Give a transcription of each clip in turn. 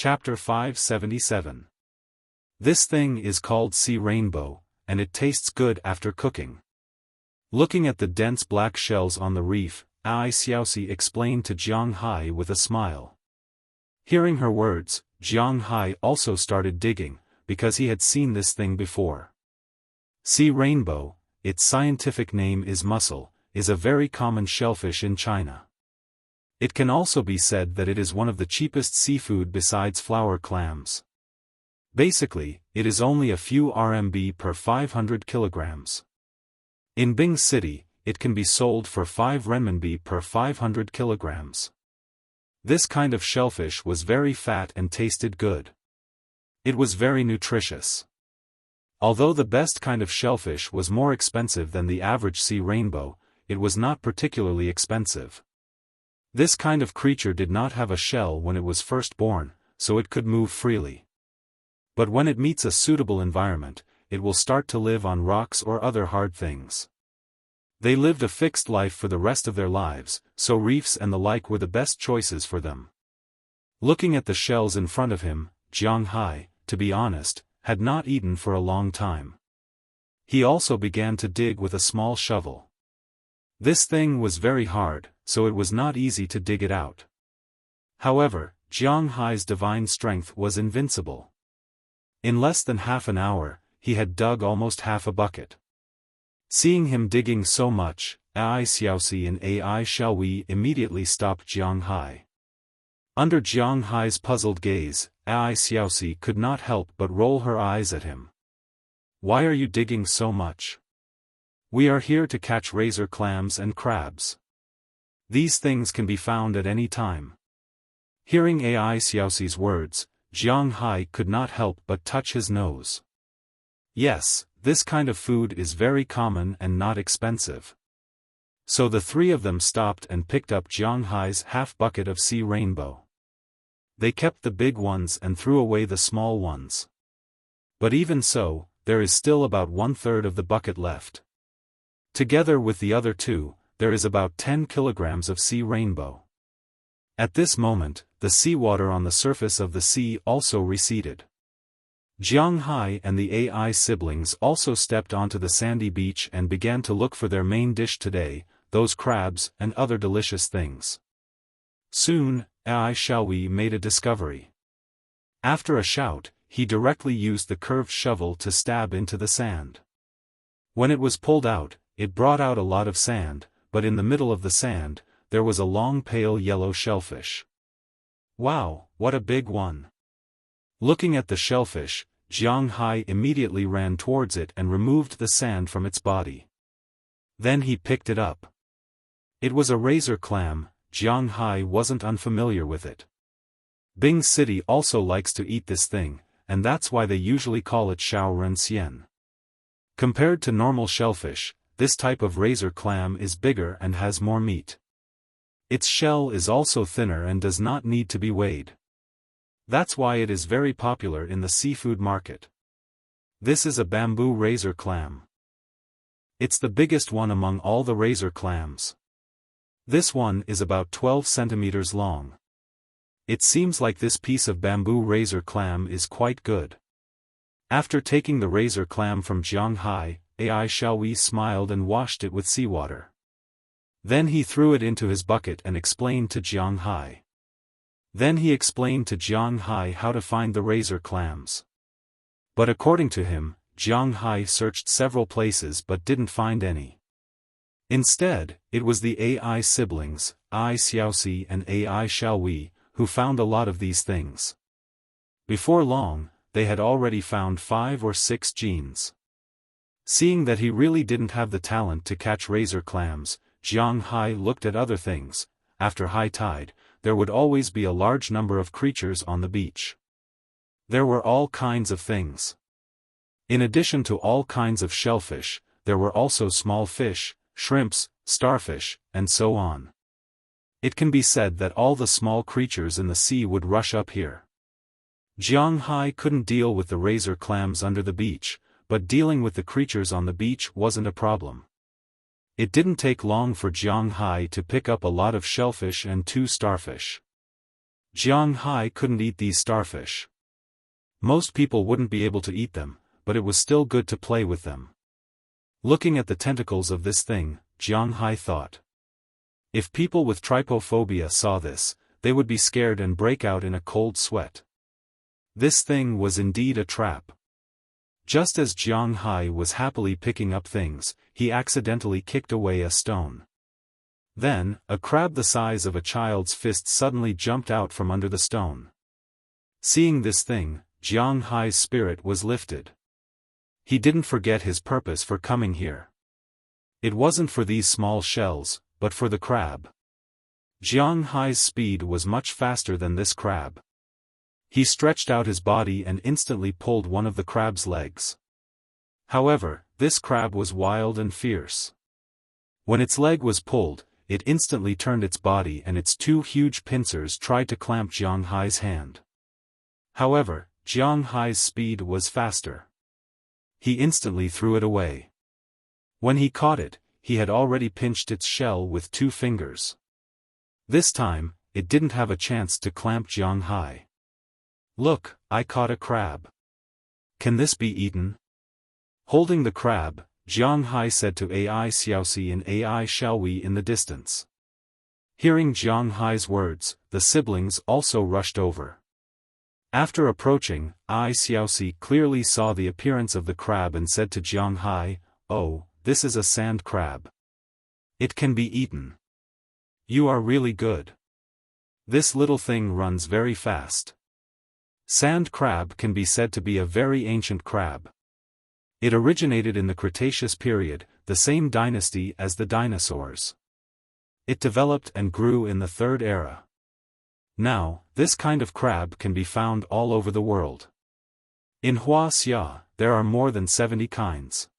Chapter 577. This thing is called sea rainbow, and it tastes good after cooking. Looking at the dense black shells on the reef, Xiaosi explained to Jiang Hai with a smile. Hearing her words, Jiang Hai also started digging, because he had seen this thing before. Sea rainbow, its scientific name is mussel, is a very common shellfish in China. It can also be said that it is one of the cheapest seafood besides flower clams. Basically, it is only a few RMB per 500 kilograms. In Bing City, it can be sold for 5 renminbi per 500 kilograms. This kind of shellfish was very fat and tasted good. It was very nutritious. Although the best kind of shellfish was more expensive than the average sea rainbow, it was not particularly expensive. This kind of creature did not have a shell when it was first born, so it could move freely. But when it meets a suitable environment, it will start to live on rocks or other hard things. They lived a fixed life for the rest of their lives, so reefs and the like were the best choices for them. Looking at the shells in front of him, Jiang Hai, to be honest, had not eaten for a long time. He also began to dig with a small shovel. This thing was very hard, so it was not easy to dig it out. However, Jiang Hai's divine strength was invincible. In less than half an hour, he had dug almost half a bucket. Seeing him digging so much, Xiaosi and Xiaowi immediately stopped Jiang Hai. Under Jiang Hai's puzzled gaze, Xiaosi could not help but roll her eyes at him. "Why are you digging so much? We are here to catch razor clams and crabs. These things can be found at any time." Hearing Xiaosi's words, Jiang Hai could not help but touch his nose. Yes, this kind of food is very common and not expensive. So the three of them stopped and picked up Jiang Hai's half bucket of sea rainbow. They kept the big ones and threw away the small ones. But even so, there is still about 1/3 of the bucket left. Together with the other two, there is about 10 kilograms of sea rainbow. At this moment, the seawater on the surface of the sea also receded. Jiang Hai and the AI siblings also stepped onto the sandy beach and began to look for their main dish today, those crabs and other delicious things. Soon, Xiaowi made a discovery. After a shout, he directly used the curved shovel to stab into the sand. When it was pulled out, it brought out a lot of sand, but in the middle of the sand, there was a long pale yellow shellfish. Wow, what a big one! Looking at the shellfish, Jiang Hai immediately ran towards it and removed the sand from its body. Then he picked it up. It was a razor clam. Jiang Hai wasn't unfamiliar with it. Bing City also likes to eat this thing, and that's why they usually call it Xiaoran. Compared to normal shellfish, this type of razor clam is bigger and has more meat. Its shell is also thinner and does not need to be weighed. That's why it is very popular in the seafood market. This is a bamboo razor clam. It's the biggest one among all the razor clams. This one is about 12 centimeters long. It seems like this piece of bamboo razor clam is quite good. After taking the razor clam from Jiang Hai, Xiaowi smiled and washed it with seawater. Then he threw it into his bucket and explained to Jiang Hai. Then he explained to Jiang Hai how to find the razor clams. But according to him, Jiang Hai searched several places but didn't find any. Instead, it was the AI siblings, Xiaosi and Xiaowi, who found a lot of these things. Before long, they had already found 5 or 6 genes. Seeing that he really didn't have the talent to catch razor clams, Jiang Hai looked at other things. After high tide, there would always be a large number of creatures on the beach. There were all kinds of things. In addition to all kinds of shellfish, there were also small fish, shrimps, starfish, and so on. It can be said that all the small creatures in the sea would rush up here. Jiang Hai couldn't deal with the razor clams under the beach, but dealing with the creatures on the beach wasn't a problem. It didn't take long for Jiang Hai to pick up a lot of shellfish and 2 starfish. Jiang Hai couldn't eat these starfish. Most people wouldn't be able to eat them, but it was still good to play with them. Looking at the tentacles of this thing, Jiang Hai thought. If people with trypophobia saw this, they would be scared and break out in a cold sweat. This thing was indeed a trap. Just as Jiang Hai was happily picking up things, he accidentally kicked away a stone. Then, a crab the size of a child's fist suddenly jumped out from under the stone. Seeing this thing, Jiang Hai's spirit was lifted. He didn't forget his purpose for coming here. It wasn't for these small shells, but for the crab. Jiang Hai's speed was much faster than this crab. He stretched out his body and instantly pulled one of the crab's legs. However, this crab was wild and fierce. When its leg was pulled, it instantly turned its body and its two huge pincers tried to clamp Jiang Hai's hand. However, Jiang Hai's speed was faster. He instantly threw it away. When he caught it, he had already pinched its shell with 2 fingers. This time, it didn't have a chance to clamp Jiang Hai. Look, I caught a crab. Can this be eaten? Holding the crab, Jiang Hai said to AI Xiaosi and AI Xiaowi in the distance. Hearing Jiang Hai's words, the siblings also rushed over. After approaching, AI Xiaosi clearly saw the appearance of the crab and said to Jiang Hai, "Oh, this is a sand crab. It can be eaten. You are really good. This little thing runs very fast." Sand crab can be said to be a very ancient crab. It originated in the Cretaceous period, the same dynasty as the dinosaurs. It developed and grew in the Third Era. Now, this kind of crab can be found all over the world. In Wuxia, there are more than 70 kinds.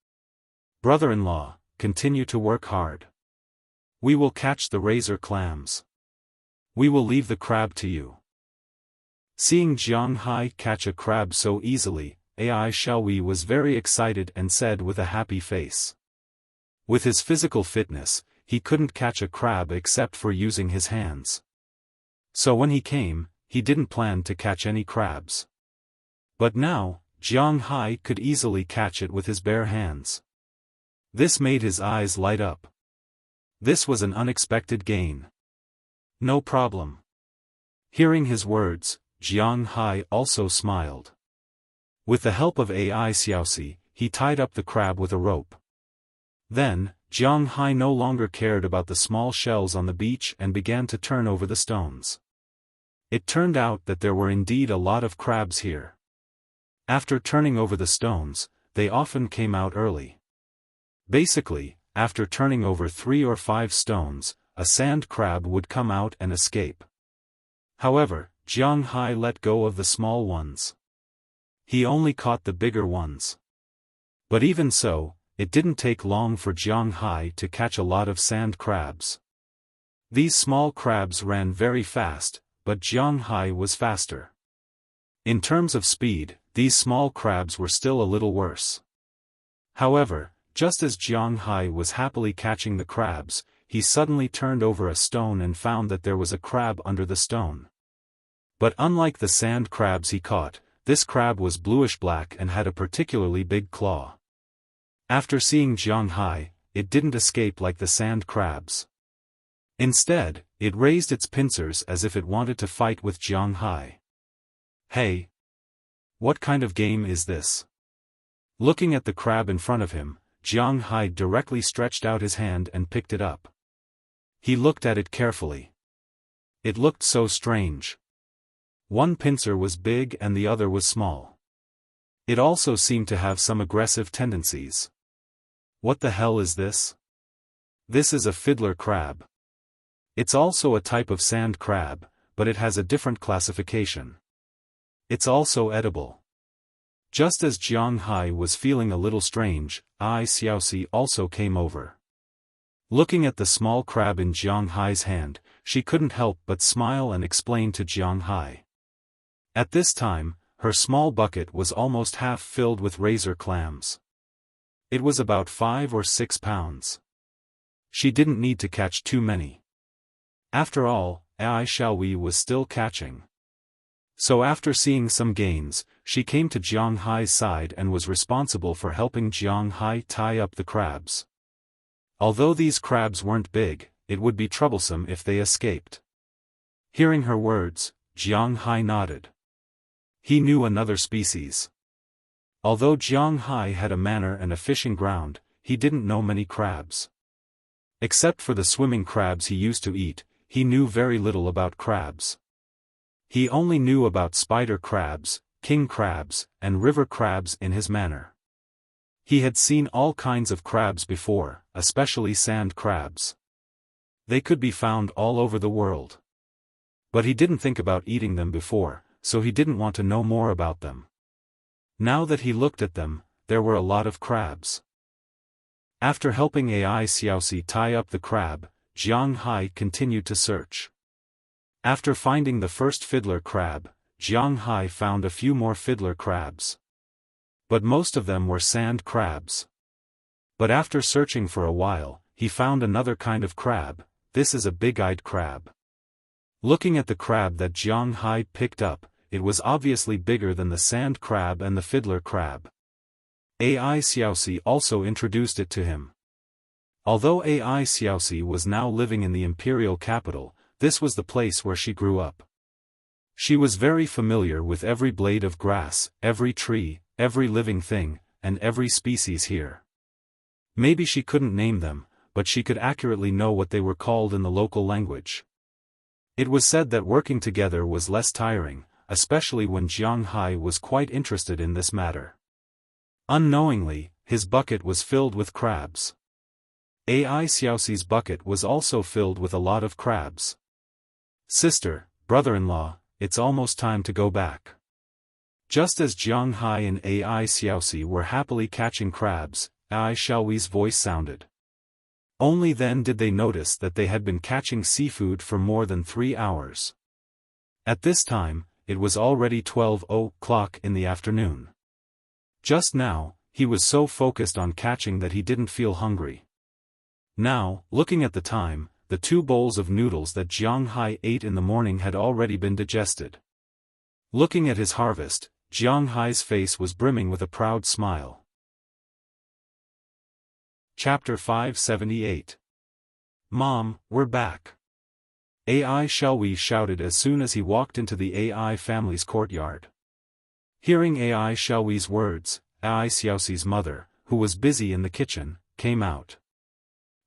Brother-in-law, continue to work hard. We will catch the razor clams. We will leave the crab to you. Seeing Jiang Hai catch a crab so easily, AI Xiaowi was very excited and said with a happy face. With his physical fitness, he couldn't catch a crab except for using his hands. So when he came, he didn't plan to catch any crabs. But now, Jiang Hai could easily catch it with his bare hands. This made his eyes light up. This was an unexpected gain. No problem. Hearing his words, Jiang Hai also smiled. With the help of AI Xiaosi, he tied up the crab with a rope. Then, Jiang Hai no longer cared about the small shells on the beach and began to turn over the stones. It turned out that there were indeed a lot of crabs here. After turning over the stones, they often came out early. Basically, after turning over 3 or 5 stones, a sand crab would come out and escape. However, Jiang Hai let go of the small ones. He only caught the bigger ones. But even so, it didn't take long for Jiang Hai to catch a lot of sand crabs. These small crabs ran very fast, but Jiang Hai was faster. In terms of speed, these small crabs were still a little worse. However, just as Jiang Hai was happily catching the crabs, he suddenly turned over a stone and found that there was a crab under the stone. But unlike the sand crabs he caught, this crab was bluish-black and had a particularly big claw. After seeing Jiang Hai, it didn't escape like the sand crabs. Instead, it raised its pincers as if it wanted to fight with Jiang Hai. Hey! What kind of game is this? Looking at the crab in front of him, Jiang Hai directly stretched out his hand and picked it up. He looked at it carefully. It looked so strange. One pincer was big and the other was small. It also seemed to have some aggressive tendencies. What the hell is this? This is a fiddler crab. It's also a type of sand crab, but it has a different classification. It's also edible. Just as Jiang Hai was feeling a little strange, AI Xiaosi also came over. Looking at the small crab in Jiang Hai's hand, she couldn't help but smile and explain to Jiang Hai. At this time, her small bucket was almost half filled with razor clams. It was about 5 or 6 pounds. She didn't need to catch too many. After all, AI Xiaowi was still catching. So after seeing some gains, she came to Jiang Hai's side and was responsible for helping Jiang Hai tie up the crabs. Although these crabs weren't big, it would be troublesome if they escaped. Hearing her words, Jiang Hai nodded. He knew another species. Although Jiang Hai had a manor and a fishing ground, he didn't know many crabs. Except for the swimming crabs he used to eat, he knew very little about crabs. He only knew about spider crabs, king crabs, and river crabs in his manor. He had seen all kinds of crabs before, especially sand crabs. They could be found all over the world. But he didn't think about eating them before, so he didn't want to know more about them. Now that he looked at them, there were a lot of crabs. After helping Ai Xiaosi tie up the crab, Jiang Hai continued to search. After finding the first fiddler crab, Jiang Hai found a few more fiddler crabs. But most of them were sand crabs. But after searching for a while, he found another kind of crab. This is a big-eyed crab. Looking at the crab that Jiang Hai picked up, it was obviously bigger than the sand crab and the fiddler crab. Ai Xiaosi also introduced it to him. Although Ai Xiaosi was now living in the imperial capital, this was the place where she grew up. She was very familiar with every blade of grass, every tree, every living thing, and every species here. Maybe she couldn't name them, but she could accurately know what they were called in the local language. It was said that working together was less tiring, especially when Jiang Hai was quite interested in this matter. Unknowingly, his bucket was filled with crabs. Ai Xiaosi's bucket was also filled with a lot of crabs. Sister, brother-in-law, it's almost time to go back. Just as Jiang Hai and Ai Xiaosi were happily catching crabs, Ai Xiaoyi's voice sounded. Only then did they notice that they had been catching seafood for more than 3 hours. At this time, it was already 12 o'clock in the afternoon. Just now, he was so focused on catching that he didn't feel hungry. Now, looking at the time, the 2 bowls of noodles that Jiang Hai ate in the morning had already been digested. Looking at his harvest, Jiang Hai's face was brimming with a proud smile. Chapter 578. Mom, we're back. Ai Xiaoyi shouted as soon as he walked into the Ai family's courtyard. Hearing Ai Xiaoyi's words, Ai Xiaosi's mother, who was busy in the kitchen, came out.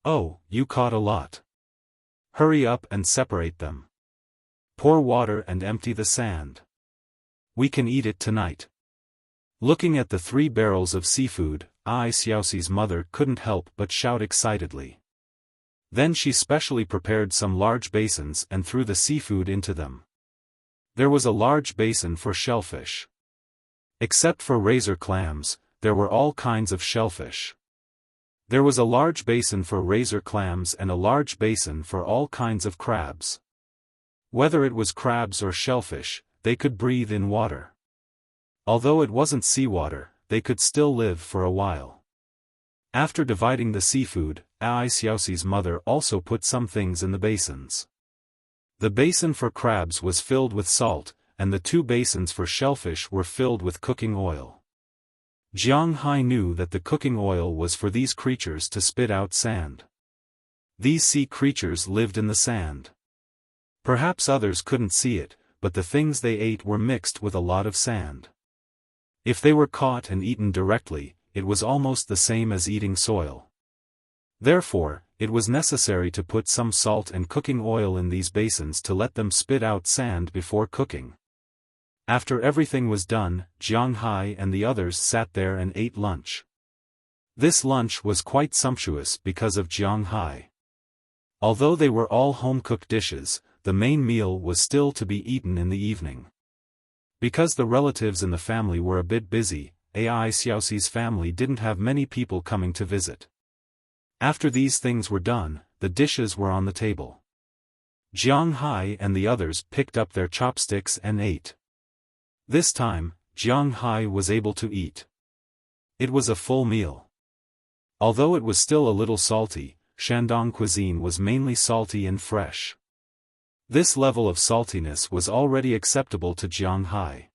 Oh, you caught a lot. Hurry up and separate them. Pour water and empty the sand. We can eat it tonight. Looking at the 3 barrels of seafood, Ai Xiaosi's mother couldn't help but shout excitedly. Then she specially prepared some large basins and threw the seafood into them. There was a large basin for shellfish. Except for razor clams, there were all kinds of shellfish. There was a large basin for razor clams and a large basin for all kinds of crabs. Whether it was crabs or shellfish, they could breathe in water. Although it wasn't seawater, they could still live for a while. After dividing the seafood, Ai Xiaosi's mother also put some things in the basins. The basin for crabs was filled with salt, and the 2 basins for shellfish were filled with cooking oil. Jiang Hai knew that the cooking oil was for these creatures to spit out sand. These sea creatures lived in the sand. Perhaps others couldn't see it, but the things they ate were mixed with a lot of sand. If they were caught and eaten directly, it was almost the same as eating soil. Therefore, it was necessary to put some salt and cooking oil in these basins to let them spit out sand before cooking. After everything was done, Jiang Hai and the others sat there and ate lunch. This lunch was quite sumptuous because of Jiang Hai. Although they were all home-cooked dishes, the main meal was still to be eaten in the evening. Because the relatives in the family were a bit busy, Ai Xiaosi's family didn't have many people coming to visit. After these things were done, the dishes were on the table. Jiang Hai and the others picked up their chopsticks and ate. This time, Jiang Hai was able to eat. It was a full meal. Although it was still a little salty, Shandong cuisine was mainly salty and fresh. This level of saltiness was already acceptable to Jiang Hai.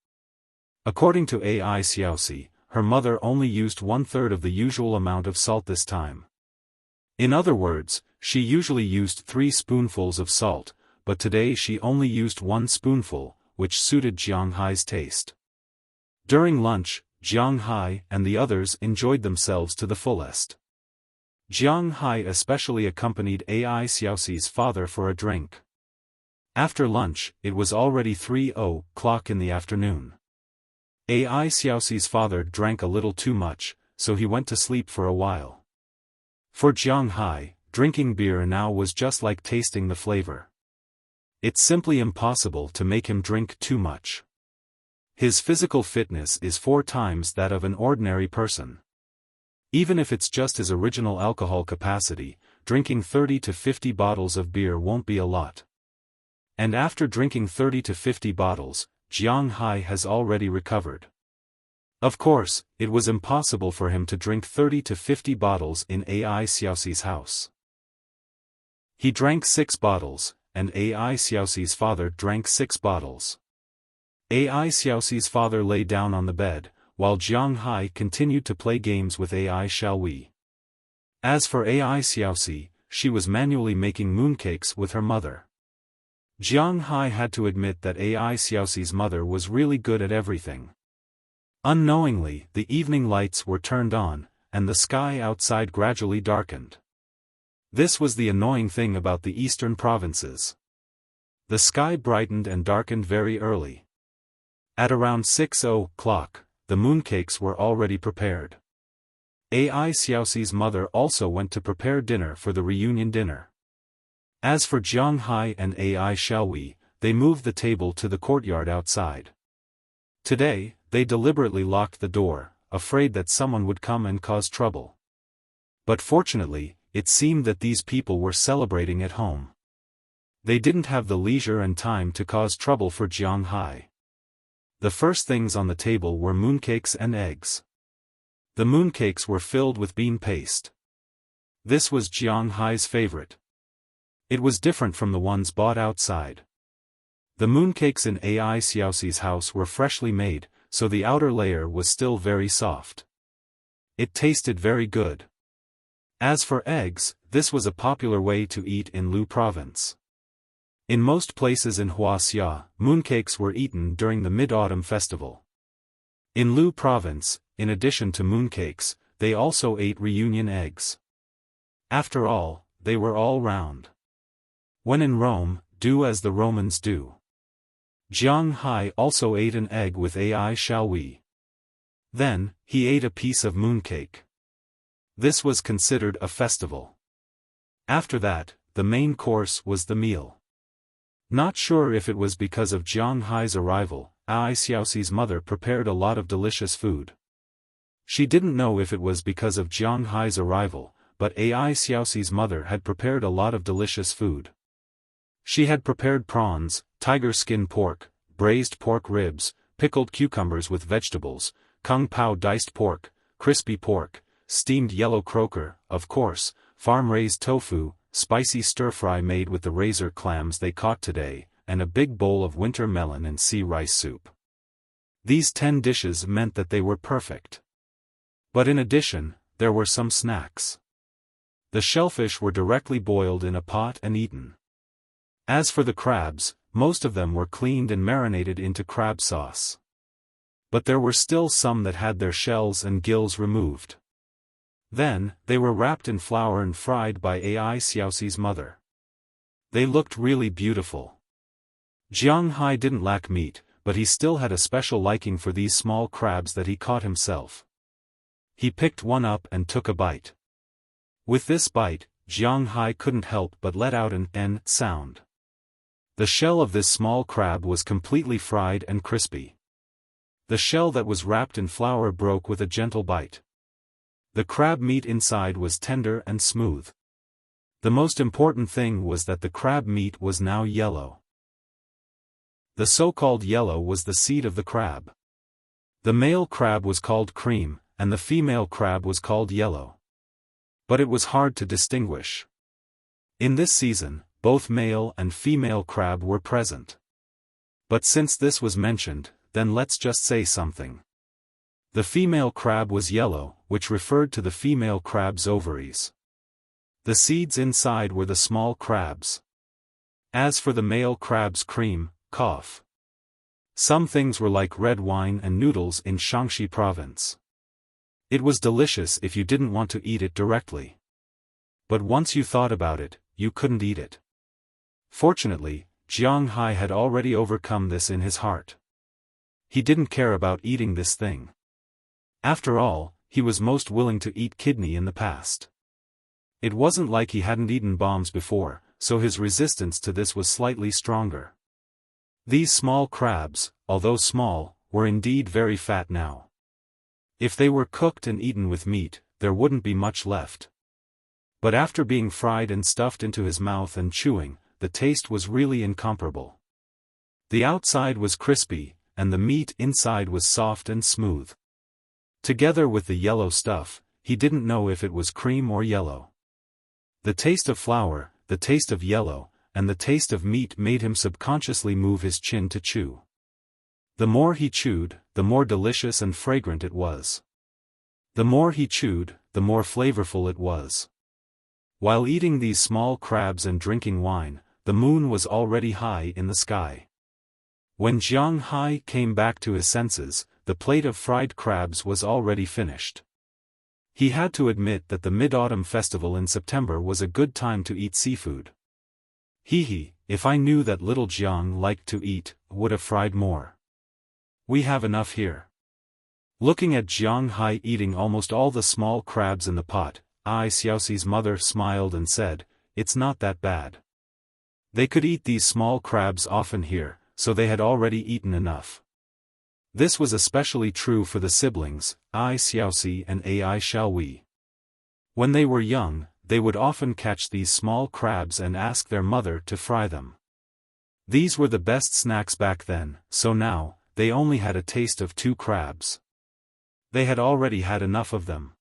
According to Ai Xiaosi, her mother only used 1/3 of the usual amount of salt this time. In other words, she usually used 3 spoonfuls of salt, but today she only used 1 spoonful, which suited Jiang Hai's taste. During lunch, Jiang Hai and the others enjoyed themselves to the fullest. Jiang Hai especially accompanied Ai Xiaosi's father for a drink. After lunch, it was already 3:00 in the afternoon. Ai Xiaosi's father drank a little too much, so he went to sleep for a while. For Jiang Hai, drinking beer now was just like tasting the flavor. It's simply impossible to make him drink too much. His physical fitness is 4 times that of an ordinary person. Even if it's just his original alcohol capacity, drinking 30 to 50 bottles of beer won't be a lot. And after drinking 30 to 50 bottles, Jiang Hai has already recovered. Of course, it was impossible for him to drink 30 to 50 bottles in Ai Xiaosi's house. He drank 6 bottles, and Ai Xiaosi's father drank 6 bottles. Ai Xiaosi's father lay down on the bed, while Jiang Hai continued to play games with Ai Xiaowi. As for Ai Xiaosi, she was manually making mooncakes with her mother. Jiang Hai had to admit that Ai Xiaosi's mother was really good at everything. Unknowingly, the evening lights were turned on, and the sky outside gradually darkened. This was the annoying thing about the eastern provinces. The sky brightened and darkened very early. At around 6:00, the mooncakes were already prepared. Ai Xiaosi's mother also went to prepare dinner for the reunion dinner. As for Jiang Hai and Ai Xiaowi, they moved the table to the courtyard outside. Today, they deliberately locked the door, afraid that someone would come and cause trouble. But fortunately, it seemed that these people were celebrating at home. They didn't have the leisure and time to cause trouble for Jiang Hai. The first things on the table were mooncakes and eggs. The mooncakes were filled with bean paste. This was Jiang Hai's favorite. It was different from the ones bought outside. The mooncakes in Ai Xiaosi's house were freshly made, so the outer layer was still very soft. It tasted very good. As for eggs, this was a popular way to eat in Lu province. In most places in Wuxia, mooncakes were eaten during the Mid-Autumn festival. In Lu province, in addition to mooncakes, they also ate reunion eggs. After all, they were all round. When in Rome, do as the Romans do. Jiang Hai also ate an egg with Ai Xiaowi. Then, he ate a piece of mooncake. This was considered a festival. After that, the main course was the meal. Not sure if it was because of Jiang Hai's arrival, Ai Xiaosi's mother prepared a lot of delicious food. She didn't know if it was because of Jiang Hai's arrival, but Ai Xiaosi's mother had prepared a lot of delicious food. She had prepared prawns, tiger skin pork, braised pork ribs, pickled cucumbers with vegetables, kung pao diced pork, crispy pork, steamed yellow croaker, of course, farm-raised tofu, spicy stir-fry made with the razor clams they caught today, and a big bowl of winter melon and sea rice soup. These 10 dishes meant that they were perfect. But in addition, there were some snacks. The shellfish were directly boiled in a pot and eaten. As for the crabs, most of them were cleaned and marinated into crab sauce. But there were still some that had their shells and gills removed. Then, they were wrapped in flour and fried by Ai Xiaosi's mother. They looked really beautiful. Jiang Hai didn't lack meat, but he still had a special liking for these small crabs that he caught himself. He picked one up and took a bite. With this bite, Jiang Hai couldn't help but let out an "n" sound. The shell of this small crab was completely fried and crispy. The shell that was wrapped in flour broke with a gentle bite. The crab meat inside was tender and smooth. The most important thing was that the crab meat was now yellow. The so-called yellow was the seed of the crab. The male crab was called cream, and the female crab was called yellow. But it was hard to distinguish. In this season, both male and female crab were present. But since this was mentioned, then let's just say something. The female crab was yellow, which referred to the female crab's ovaries. The seeds inside were the small crabs. As for the male crab's cream, cough. Some things were like red wine and noodles in Shaanxi province. It was delicious if you didn't want to eat it directly. But once you thought about it, you couldn't eat it. Fortunately, Jiang Hai had already overcome this in his heart. He didn't care about eating this thing. After all, he was most willing to eat kidney in the past. It wasn't like he hadn't eaten bombs before, so his resistance to this was slightly stronger. These small crabs, although small, were indeed very fat now. If they were cooked and eaten with meat, there wouldn't be much left. But after being fried and stuffed into his mouth and chewing, the taste was really incomparable. The outside was crispy, and the meat inside was soft and smooth. Together with the yellow stuff, he didn't know if it was cream or yellow. The taste of flour, the taste of yellow, and the taste of meat made him subconsciously move his chin to chew. The more he chewed, the more delicious and fragrant it was. The more he chewed, the more flavorful it was. While eating these small crabs and drinking wine, the moon was already high in the sky. When Jiang Hai came back to his senses, the plate of fried crabs was already finished. He had to admit that the Mid-Autumn Festival in September was a good time to eat seafood. If I knew that little Jiang liked to eat, would have fried more. We have enough here. Looking at Jiang Hai eating almost all the small crabs in the pot, Xiaoxi's mother smiled and said, "It's not that bad." They could eat these small crabs often here, so they had already eaten enough. This was especially true for the siblings, Xiaoxi and Xiaohui. When they were young, they would often catch these small crabs and ask their mother to fry them. These were the best snacks back then, so now, they only had a taste of 2 crabs. They had already had enough of them.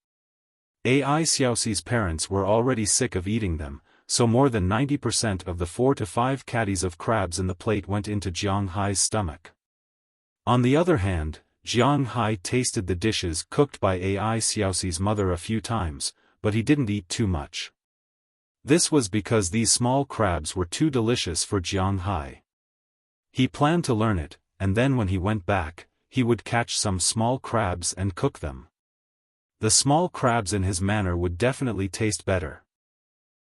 Xiaoxi's parents were already sick of eating them, so more than 90% of the 4 to 5 caddies of crabs in the plate went into Jiang Hai's stomach. On the other hand, Jiang Hai tasted the dishes cooked by Xiaoxi's mother a few times, but he didn't eat too much. This was because these small crabs were too delicious for Jiang Hai. He planned to learn it, and then when he went back, he would catch some small crabs and cook them. The small crabs in his manner would definitely taste better.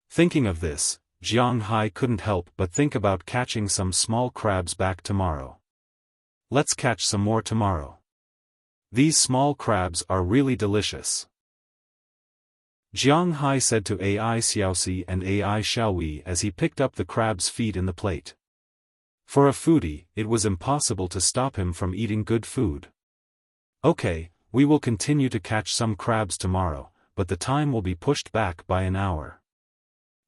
Thinking of this, Jiang Hai couldn't help but think about catching some small crabs back tomorrow. Let's catch some more tomorrow. These small crabs are really delicious. Jiang Hai said to Xiaoxi and Xiaohui as he picked up the crab's feet in the plate. For a foodie, it was impossible to stop him from eating good food. Okay, we will continue to catch some crabs tomorrow, but the time will be pushed back by an hour.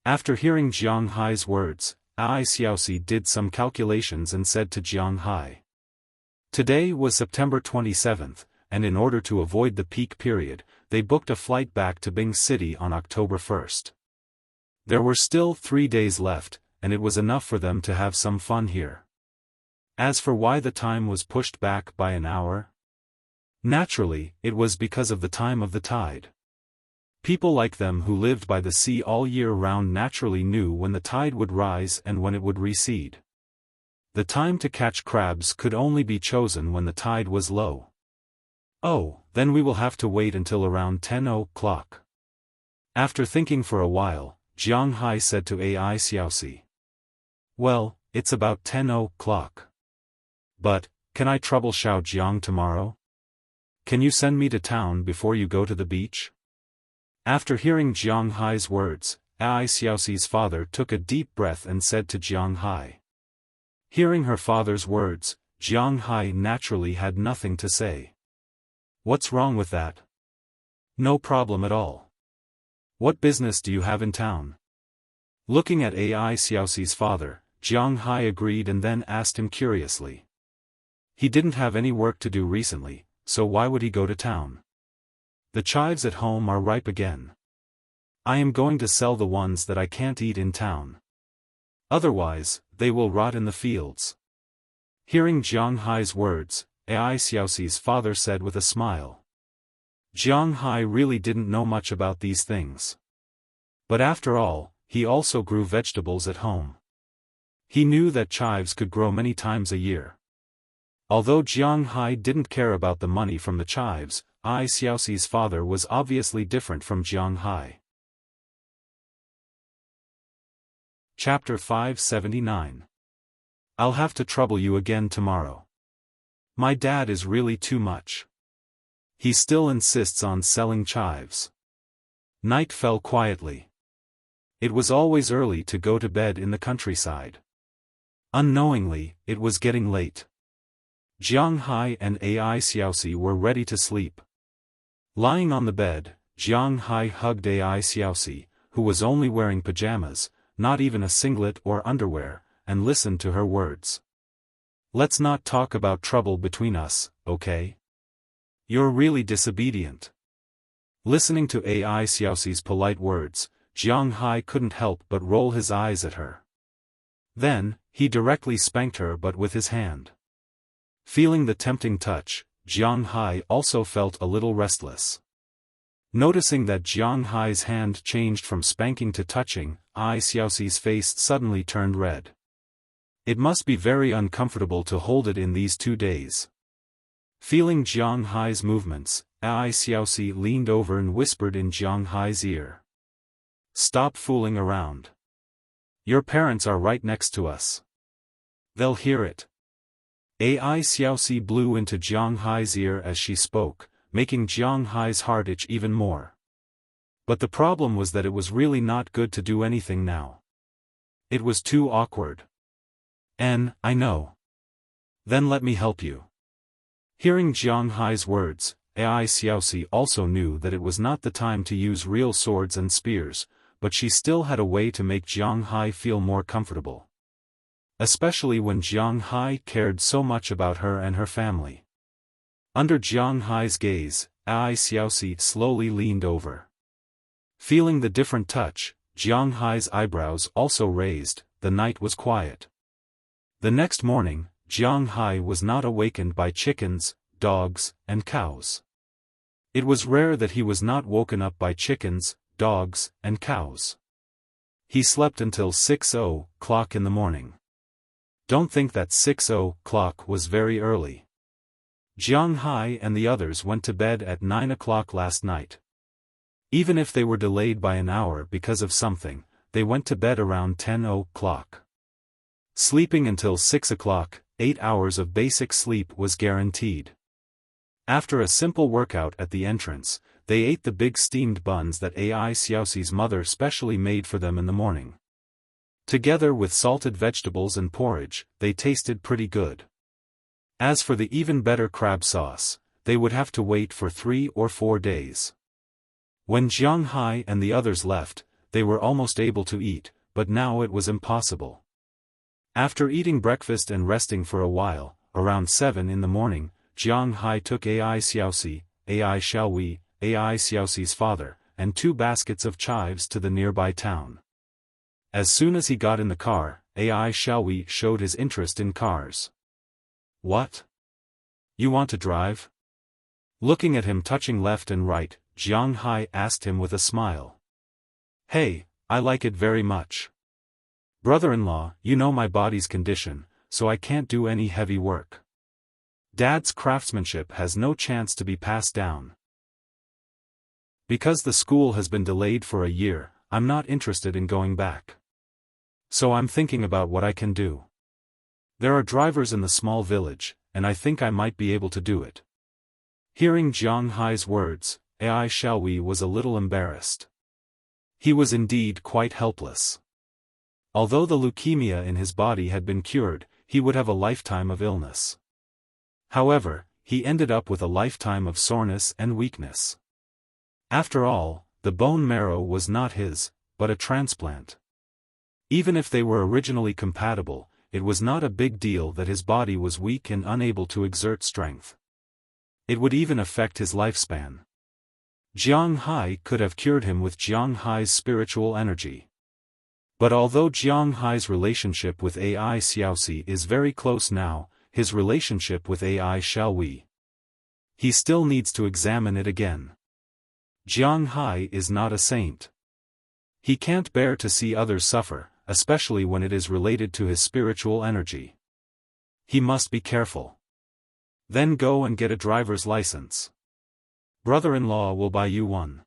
After hearing Jiang Hai's words, Xiaoxi did some calculations and said to Jiang Hai. Today was September 27th, and in order to avoid the peak period, they booked a flight back to Bing City on October 1st. There were still 3 days left, and it was enough for them to have some fun here. As for why the time was pushed back by an hour? Naturally, it was because of the time of the tide. People like them who lived by the sea all year round naturally knew when the tide would rise and when it would recede. The time to catch crabs could only be chosen when the tide was low. Oh, then we will have to wait until around 10 o'clock. After thinking for a while, Jiang Hai said to Xiaoxi. Well, it's about 10 o'clock. But, can I trouble Xiao Jiang tomorrow? Can you send me to town before you go to the beach? After hearing Jiang Hai's words, Xiaoxi's father took a deep breath and said to Jiang Hai. Hearing her father's words, Jiang Hai naturally had nothing to say. What's wrong with that? No problem at all. What business do you have in town? Looking at Xiaoxi's father, Jiang Hai agreed and then asked him curiously. He didn't have any work to do recently, so why would he go to town? The chives at home are ripe again. I am going to sell the ones that I can't eat in town. Otherwise, they will rot in the fields. Hearing Jiang Hai's words, Ai Xiaoxi's father said with a smile. Jiang Hai really didn't know much about these things. But after all, he also grew vegetables at home. He knew that chives could grow many times a year. Although Jiang Hai didn't care about the money from the chives, Ai Xiaoxi's father was obviously different from Jiang Hai. Chapter 579. I'll have to trouble you again tomorrow. My dad is really too much. He still insists on selling chives. Night fell quietly. It was always early to go to bed in the countryside. Unknowingly, it was getting late. Jiang Hai and Ai Xiaoxi were ready to sleep. Lying on the bed, Jiang Hai hugged Ai Xiaoxi, who was only wearing pajamas, not even a singlet or underwear, and listened to her words. Let's not talk about trouble between us, okay? You're really disobedient. Listening to Ai Xiaoxi's polite words, Jiang Hai couldn't help but roll his eyes at her. Then, he directly spanked her but with his hand. Feeling the tempting touch, Jiang Hai also felt a little restless. Noticing that Jiang Hai's hand changed from spanking to touching, Ai Xiaoxi's face suddenly turned red. It must be very uncomfortable to hold it in these 2 days. Feeling Jiang Hai's movements, Ai Xiaoxi leaned over and whispered in Jiang Hai's ear. Stop fooling around. Your parents are right next to us. They'll hear it. Ai Xiaoxi blew into Jiang Hai's ear as she spoke, making Jiang Hai's heart itch even more. But the problem was that it was really not good to do anything now. It was too awkward. I know. Then let me help you. Hearing Jiang Hai's words, Ai Xiaoxi also knew that it was not the time to use real swords and spears, but she still had a way to make Jiang Hai feel more comfortable. Especially when Jiang Hai cared so much about her and her family. Under Jiang Hai's gaze, Ai Xiaoxi slowly leaned over. Feeling the different touch, Jiang Hai's eyebrows also raised. The night was quiet. The next morning, Jiang Hai was not awakened by chickens, dogs, and cows. It was rare that he was not woken up by chickens, dogs, and cows. He slept until 6:00 in the morning. Don't think that 6:00 was very early. Jiang Hai and the others went to bed at 9:00 last night. Even if they were delayed by an hour because of something, they went to bed around 10:00. Sleeping until 6:00, 8 hours of basic sleep was guaranteed. After a simple workout at the entrance, they ate the big steamed buns that Ai Xiaoxi's mother specially made for them in the morning. Together with salted vegetables and porridge, they tasted pretty good. As for the even better crab sauce, they would have to wait for 3 or 4 days. When Jiang Hai and the others left, they were almost able to eat, but now it was impossible. After eating breakfast and resting for a while, around 7 in the morning, Jiang Hai took Ai Xiaoxi, Ai Xiaohui, Ai Xiaoxi's father, and 2 baskets of chives to the nearby town. As soon as he got in the car, Ai Xiaohui showed his interest in cars. What? You want to drive? Looking at him touching left and right, Jiang Hai asked him with a smile. Hey, I like it very much. Brother-in-law, you know my body's condition, so I can't do any heavy work. Dad's craftsmanship has no chance to be passed down. Because the school has been delayed for a year, I'm not interested in going back. So I'm thinking about what I can do. There are drivers in the small village, and I think I might be able to do it. Hearing Jiang Hai's words, Ai Xiaohui was a little embarrassed. He was indeed quite helpless. Although the leukemia in his body had been cured, he would have a lifetime of illness. However, he ended up with a lifetime of soreness and weakness. After all, the bone marrow was not his, but a transplant. Even if they were originally compatible, it was not a big deal that his body was weak and unable to exert strength. It would even affect his lifespan. Jiang Hai could have cured him with Jiang Hai's spiritual energy. But although Jiang Hai's relationship with AI Xiaoxi is very close now, his relationship with AI Xiaowei, he still needs to examine it again. Jiang Hai is not a saint. He can't bear to see others suffer, especially when it is related to his spiritual energy. He must be careful. Then go and get a driver's license. Brother-in-law will buy you one.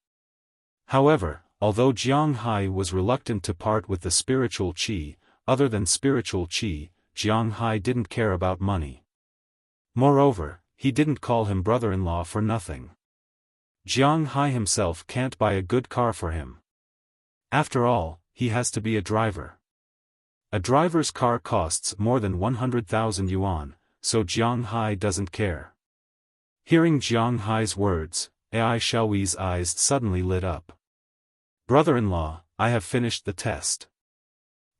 However, although Jiang Hai was reluctant to part with the spiritual qi, other than spiritual qi, Jiang Hai didn't care about money. Moreover, he didn't call him brother-in-law for nothing. Jiang Hai himself can't buy a good car for him. After all, he has to be a driver. A driver's car costs more than 100,000 yuan, so Jiang Hai doesn't care. Hearing Jiang Hai's words, AI Xiaowei's eyes suddenly lit up. Brother-in-law, I have finished the test.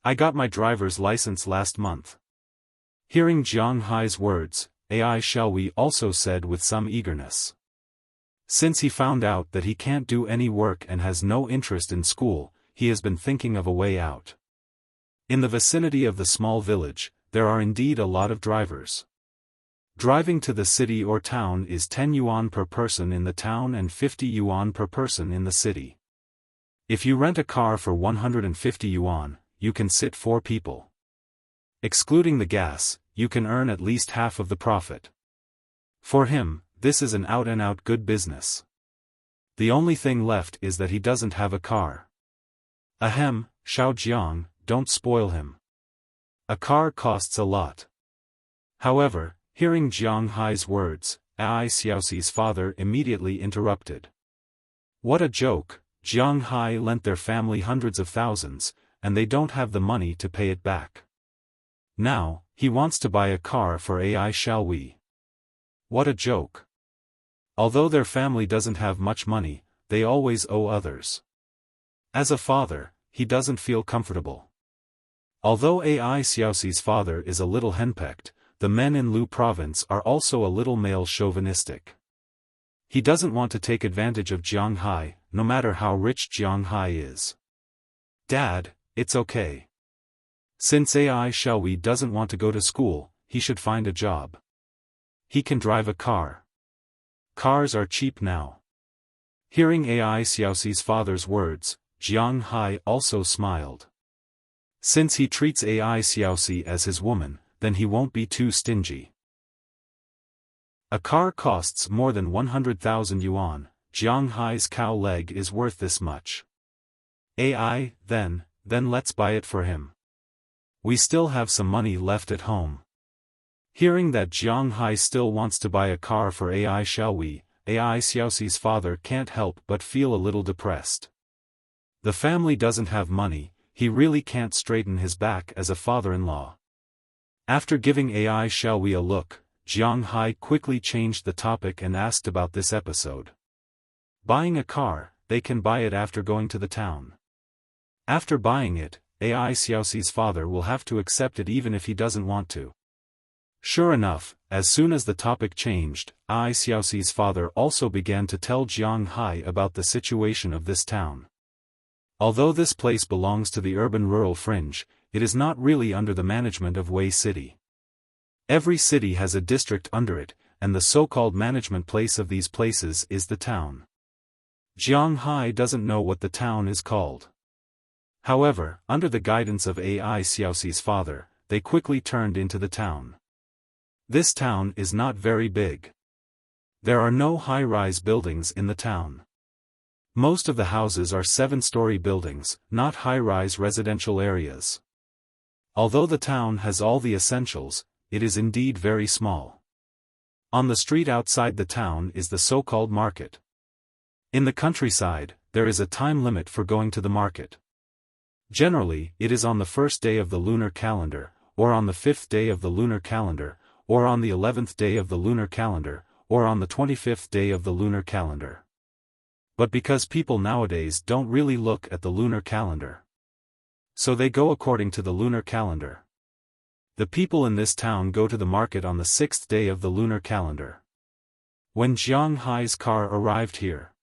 I got my driver's license last month. Hearing Jiang Hai's words, AI Xiaowei also said with some eagerness. Since he found out that he can't do any work and has no interest in school, he has been thinking of a way out. In the vicinity of the small village, there are indeed a lot of drivers. Driving to the city or town is 10 yuan per person in the town and 50 yuan per person in the city. If you rent a car for 150 yuan, you can sit 4 people. Excluding the gas, you can earn at least half of the profit. For him, this is an out-and-out good business. The only thing left is that he doesn't have a car. Ahem, Xiaojiang, don't spoil him. A car costs a lot. However, hearing Jiang Hai's words, AI Xiaoxi's father immediately interrupted. What a joke, Jiang Hai lent their family hundreds of thousands, and they don't have the money to pay it back. Now, he wants to buy a car for AI Xiaowei. What a joke. Although their family doesn't have much money, they always owe others. As a father, he doesn't feel comfortable. Although AI Xiaoxi's father is a little henpecked, the men in Lu province are also a little male chauvinistic. He doesn't want to take advantage of Jiang Hai, no matter how rich Jiang Hai is. Dad, it's okay. Since AI Xiaowei doesn't want to go to school, he should find a job. He can drive a car. Cars are cheap now. Hearing AI Xiaoxi's father's words, Jiang Hai also smiled. Since he treats AI Xiaoxi as his woman, then he won't be too stingy. A car costs more than 100,000 yuan, Jiang Hai's cow leg is worth this much. AI, then let's buy it for him. We still have some money left at home. Hearing that Jiang Hai still wants to buy a car for AI Xiaowei, AI Xiaoxi's father can't help but feel a little depressed. The family doesn't have money, he really can't straighten his back as a father-in-law. After giving AI Xiaowei a look, Jiang Hai quickly changed the topic and asked about this episode. Buying a car, they can buy it after going to the town. After buying it, AI Xiaoxi's father will have to accept it even if he doesn't want to. Sure enough, as soon as the topic changed, AI Xiaoxi's father also began to tell Jiang Hai about the situation of this town. Although this place belongs to the urban-rural fringe, it is not really under the management of Wei City. Every city has a district under it, and the so-called management place of these places is the town. Jiang Hai doesn't know what the town is called. However, under the guidance of AI Xiaoxi's father, they quickly turned into the town. This town is not very big. There are no high-rise buildings in the town. Most of the houses are 7-story buildings, not high-rise residential areas. Although the town has all the essentials, it is indeed very small. On the street outside the town is the so-called market. In the countryside, there is a time limit for going to the market. Generally, it is on the 1st day of the lunar calendar, or on the 5th day of the lunar calendar, or on the 11th day of the lunar calendar, or on the 25th day of the lunar calendar. But because people nowadays don't really look at the lunar calendar, so they go according to the lunar calendar. The people in this town go to the market on the 6th day of the lunar calendar. When Jiang Hai's car arrived here,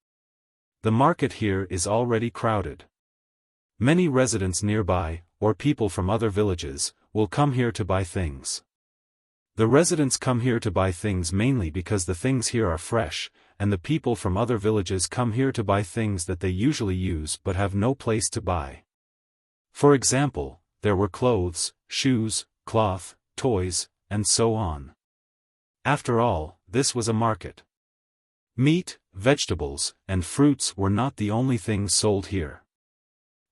the market here is already crowded. Many residents nearby, or people from other villages, will come here to buy things. The residents come here to buy things mainly because the things here are fresh, and the people from other villages come here to buy things that they usually use but have no place to buy. For example, there were clothes, shoes, cloth, toys, and so on. After all, this was a market. Meat, vegetables, and fruits were not the only things sold here.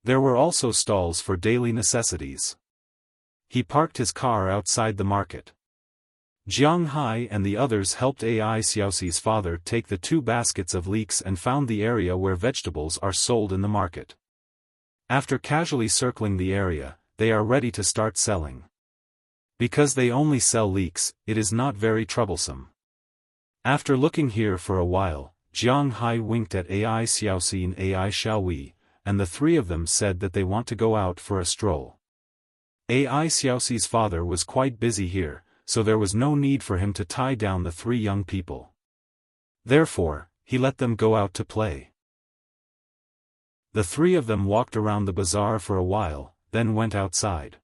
There were also stalls for daily necessities. He parked his car outside the market. Jiang Hai and the others helped Ai Xiaoxi's father take the 2 baskets of leeks and found the area where vegetables are sold in the market. After casually circling the area, they are ready to start selling. Because they only sell leeks, it is not very troublesome. After looking here for a while, Jiang Hai winked at Ai Xiaoxi and Ai Xiaowei, and the 3 of them said that they want to go out for a stroll. Ai Xiaoxi's father was quite busy here, so there was no need for him to tie down the 3 young people. Therefore, he let them go out to play. The 3 of them walked around the bazaar for a while, then went outside.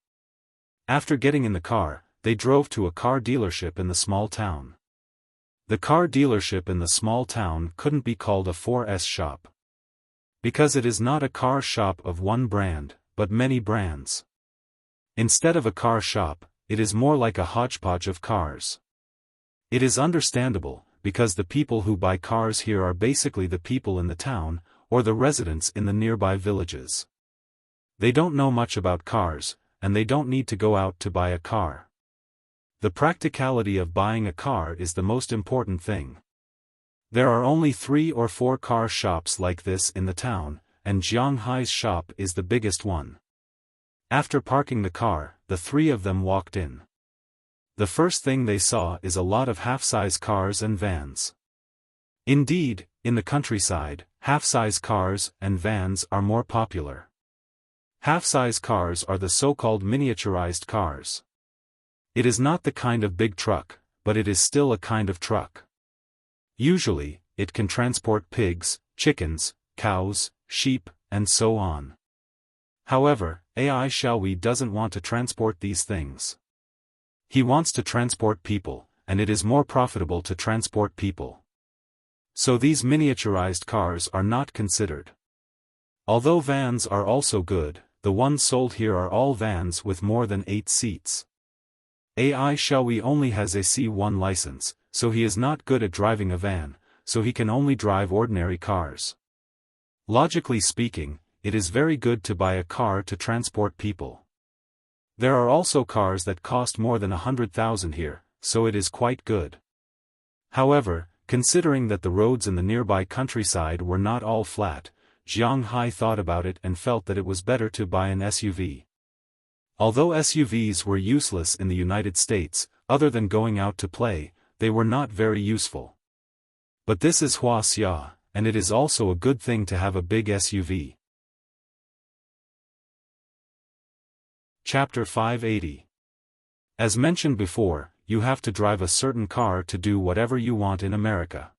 After getting in the car, they drove to a car dealership in the small town. The car dealership in the small town couldn't be called a 4S shop. Because it is not a car shop of one brand, but many brands. Instead of a car shop, it is more like a hodgepodge of cars. It is understandable, because the people who buy cars here are basically the people in the town, or the residents in the nearby villages. They don't know much about cars, and they don't need to go out to buy a car. The practicality of buying a car is the most important thing. There are only 3 or 4 car shops like this in the town, and Jiang Hai's shop is the biggest one. After parking the car, the 3 of them walked in. The first thing they saw is a lot of half-size cars and vans. Indeed, in the countryside, half-size cars and vans are more popular. Half-size cars are the so-called miniaturized cars. It is not the kind of big truck, but it is still a kind of truck. Usually, it can transport pigs, chickens, cows, sheep, and so on. However, Ai Xiaowei doesn't want to transport these things. He wants to transport people, and it is more profitable to transport people. So these miniaturized cars are not considered. Although vans are also good, the ones sold here are all vans with more than 8 seats. Ai Xiaowei only has a C1 license, so he is not good at driving a van, so he can only drive ordinary cars. Logically speaking, it is very good to buy a car to transport people. There are also cars that cost more than 100,000 here, so it is quite good. However, considering that the roads in the nearby countryside were not all flat, Jiang Hai thought about it and felt that it was better to buy an SUV. Although SUVs were useless in the United States, other than going out to play, they were not very useful. But this is Wuxia, and it is also a good thing to have a big SUV. Chapter 580. As mentioned before, you have to drive a certain car to do whatever you want in America.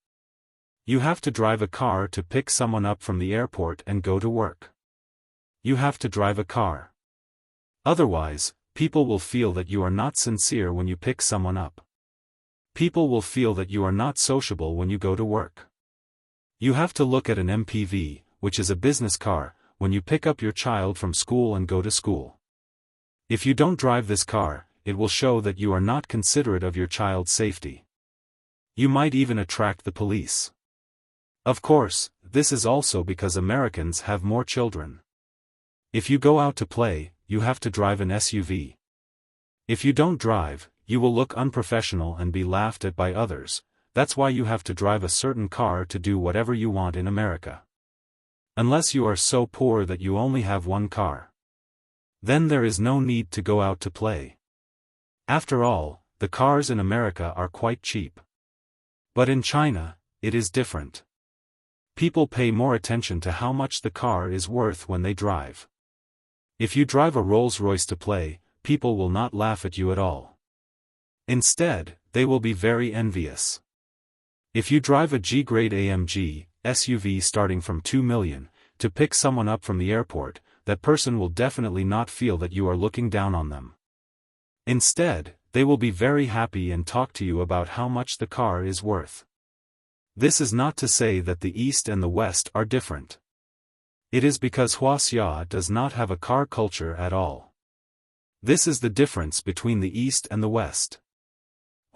You have to drive a car to pick someone up from the airport and go to work. You have to drive a car. Otherwise, people will feel that you are not sincere when you pick someone up. People will feel that you are not sociable when you go to work. You have to look at an MPV, which is a business car, when you pick up your child from school and go to school. If you don't drive this car, it will show that you are not considerate of your child's safety. You might even attract the police. Of course, this is also because Americans have more children. If you go out to play, you have to drive an SUV. If you don't drive, you will look unprofessional and be laughed at by others. That's why you have to drive a certain car to do whatever you want in America. Unless you are so poor that you only have one car. Then there is no need to go out to play. After all, the cars in America are quite cheap. But in China, it is different. People pay more attention to how much the car is worth when they drive. If you drive a Rolls-Royce to play, people will not laugh at you at all. Instead, they will be very envious. If you drive a G-grade AMG SUV starting from 2 million, to pick someone up from the airport, that person will definitely not feel that you are looking down on them. Instead, they will be very happy and talk to you about how much the car is worth. This is not to say that the East and the West are different. It is because Wuxia does not have a car culture at all. This is the difference between the East and the West.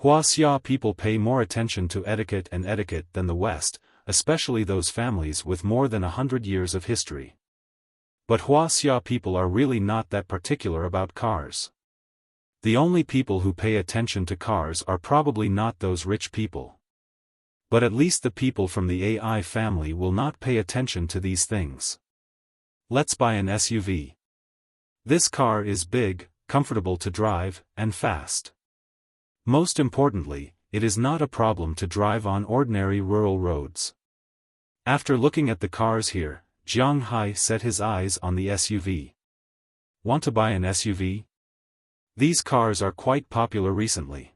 Wuxia people pay more attention to etiquette than the West, especially those families with more than 100 years of history. But Wuxia people are really not that particular about cars. The only people who pay attention to cars are probably not those rich people. But at least the people from the AI family will not pay attention to these things. Let's buy an SUV. This car is big, comfortable to drive, and fast. Most importantly, it is not a problem to drive on ordinary rural roads. After looking at the cars here, Jiang Hai set his eyes on the SUV. Want to buy an SUV? These cars are quite popular recently.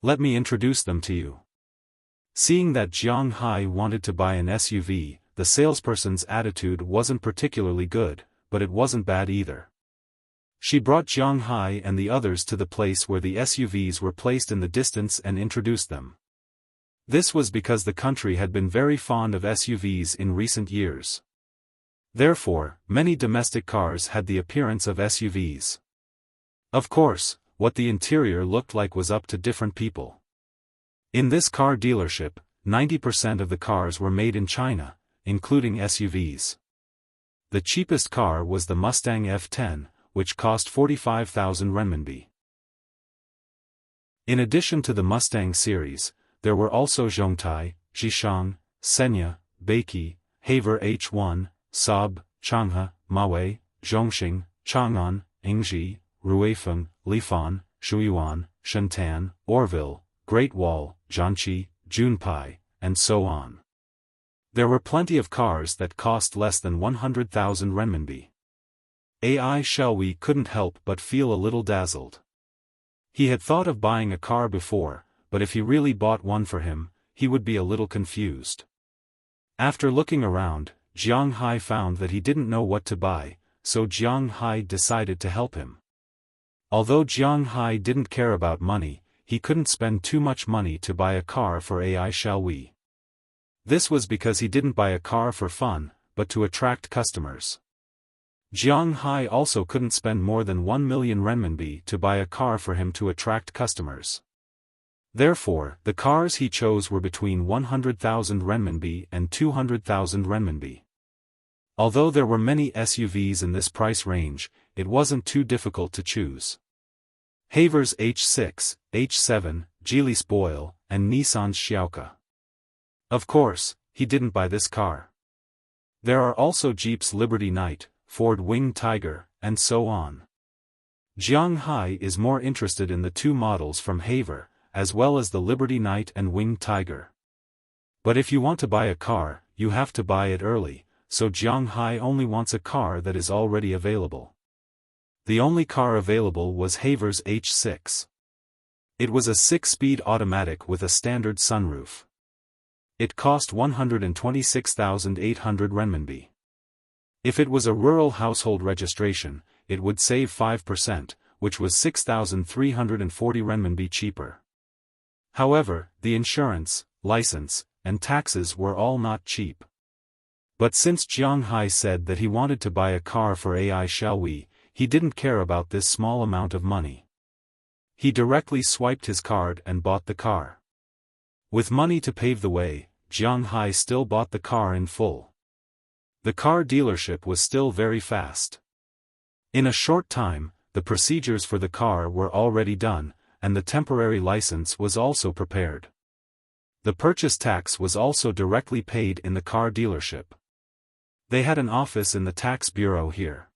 Let me introduce them to you. Seeing that Jiang Hai wanted to buy an SUV, the salesperson's attitude wasn't particularly good, but it wasn't bad either. She brought Jiang Hai and the others to the place where the SUVs were placed in the distance and introduced them. This was because the country had been very fond of SUVs in recent years. Therefore, many domestic cars had the appearance of SUVs. Of course, what the interior looked like was up to different people. In this car dealership, 90% of the cars were made in China, including SUVs. The cheapest car was the Mustang F10, which cost 45,000 renminbi. In addition to the Mustang series, there were also Zhongtai, Zhishang, Senya, Beiki, Haver H1, Saab, Changhe, Maui, Zhongxing, Chang'an, Yingji, Ruifeng, Lifan, Shuyuan, Shantan, Orville, Great Wall, Jiangqi, Junpai, and so on. There were plenty of cars that cost less than 100,000 renminbi. AI Xiaowei couldn't help but feel a little dazzled. He had thought of buying a car before, but if he really bought one for him, he would be a little confused. After looking around, Jiang Hai found that he didn't know what to buy, so Jiang Hai decided to help him. Although Jiang Hai didn't care about money, he couldn't spend too much money to buy a car for AI Xiaowei. This was because he didn't buy a car for fun, but to attract customers. Jiang Hai also couldn't spend more than 1 million renminbi to buy a car for him to attract customers. Therefore, the cars he chose were between 100,000 renminbi and 200,000 renminbi. Although there were many SUVs in this price range, it wasn't too difficult to choose. Haver's H6, H7, Geely's Boyle, and Nissan's Xiaoka. Of course, he didn't buy this car. There are also Jeep's Liberty Knight, Ford Wing Tiger, and so on. Jiang Hai is more interested in the two models from Haver, as well as the Liberty Knight and Wing Tiger. But if you want to buy a car, you have to buy it early, so Jiang Hai only wants a car that is already available. The only car available was Haver's H6. It was a 6-speed automatic with a standard sunroof. It cost 126,800 renminbi. If it was a rural household registration, it would save 5%, which was 6,340 renminbi cheaper. However, the insurance, license, and taxes were all not cheap. But since Jiang Hai said that he wanted to buy a car for AI Xiaowei, he didn't care about this small amount of money. He directly swiped his card and bought the car. With money to pave the way, Jiang Hai still bought the car in full. The car dealership was still very fast. In a short time, the procedures for the car were already done, and the temporary license was also prepared. The purchase tax was also directly paid in the car dealership. They had an office in the tax bureau here.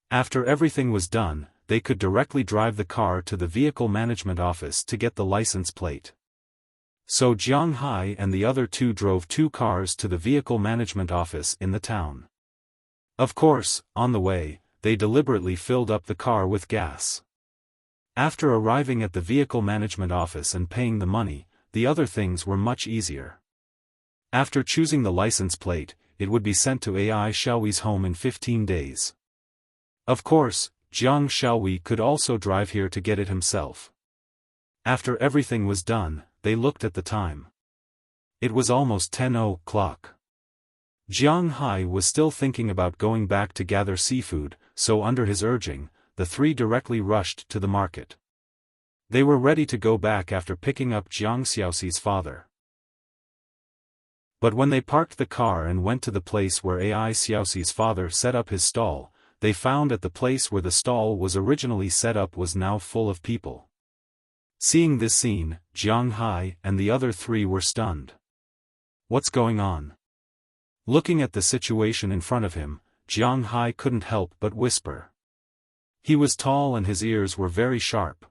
After everything was done, they could directly drive the car to the vehicle management office to get the license plate. So Jiang Hai and the other two drove 2 cars to the vehicle management office in the town. Of course, on the way, they deliberately filled up the car with gas. After arriving at the vehicle management office and paying the money, the other things were much easier. After choosing the license plate, it would be sent to AI Xiaowi's home in 15 days. Of course, Jiang Xiaowi could also drive here to get it himself. After everything was done, they looked at the time. It was almost 10 o'clock. Jiang Hai was still thinking about going back to gather seafood, so under his urging, the three directly rushed to the market. They were ready to go back after picking up Jiang Xiaoxi's father. But when they parked the car and went to the place where AI Xiaoxi's father set up his stall, they found that the place where the stall was originally set up was now full of people. Seeing this scene, Jiang Hai and the other three were stunned. What's going on? Looking at the situation in front of him, Jiang Hai couldn't help but whisper. He was tall and his ears were very sharp.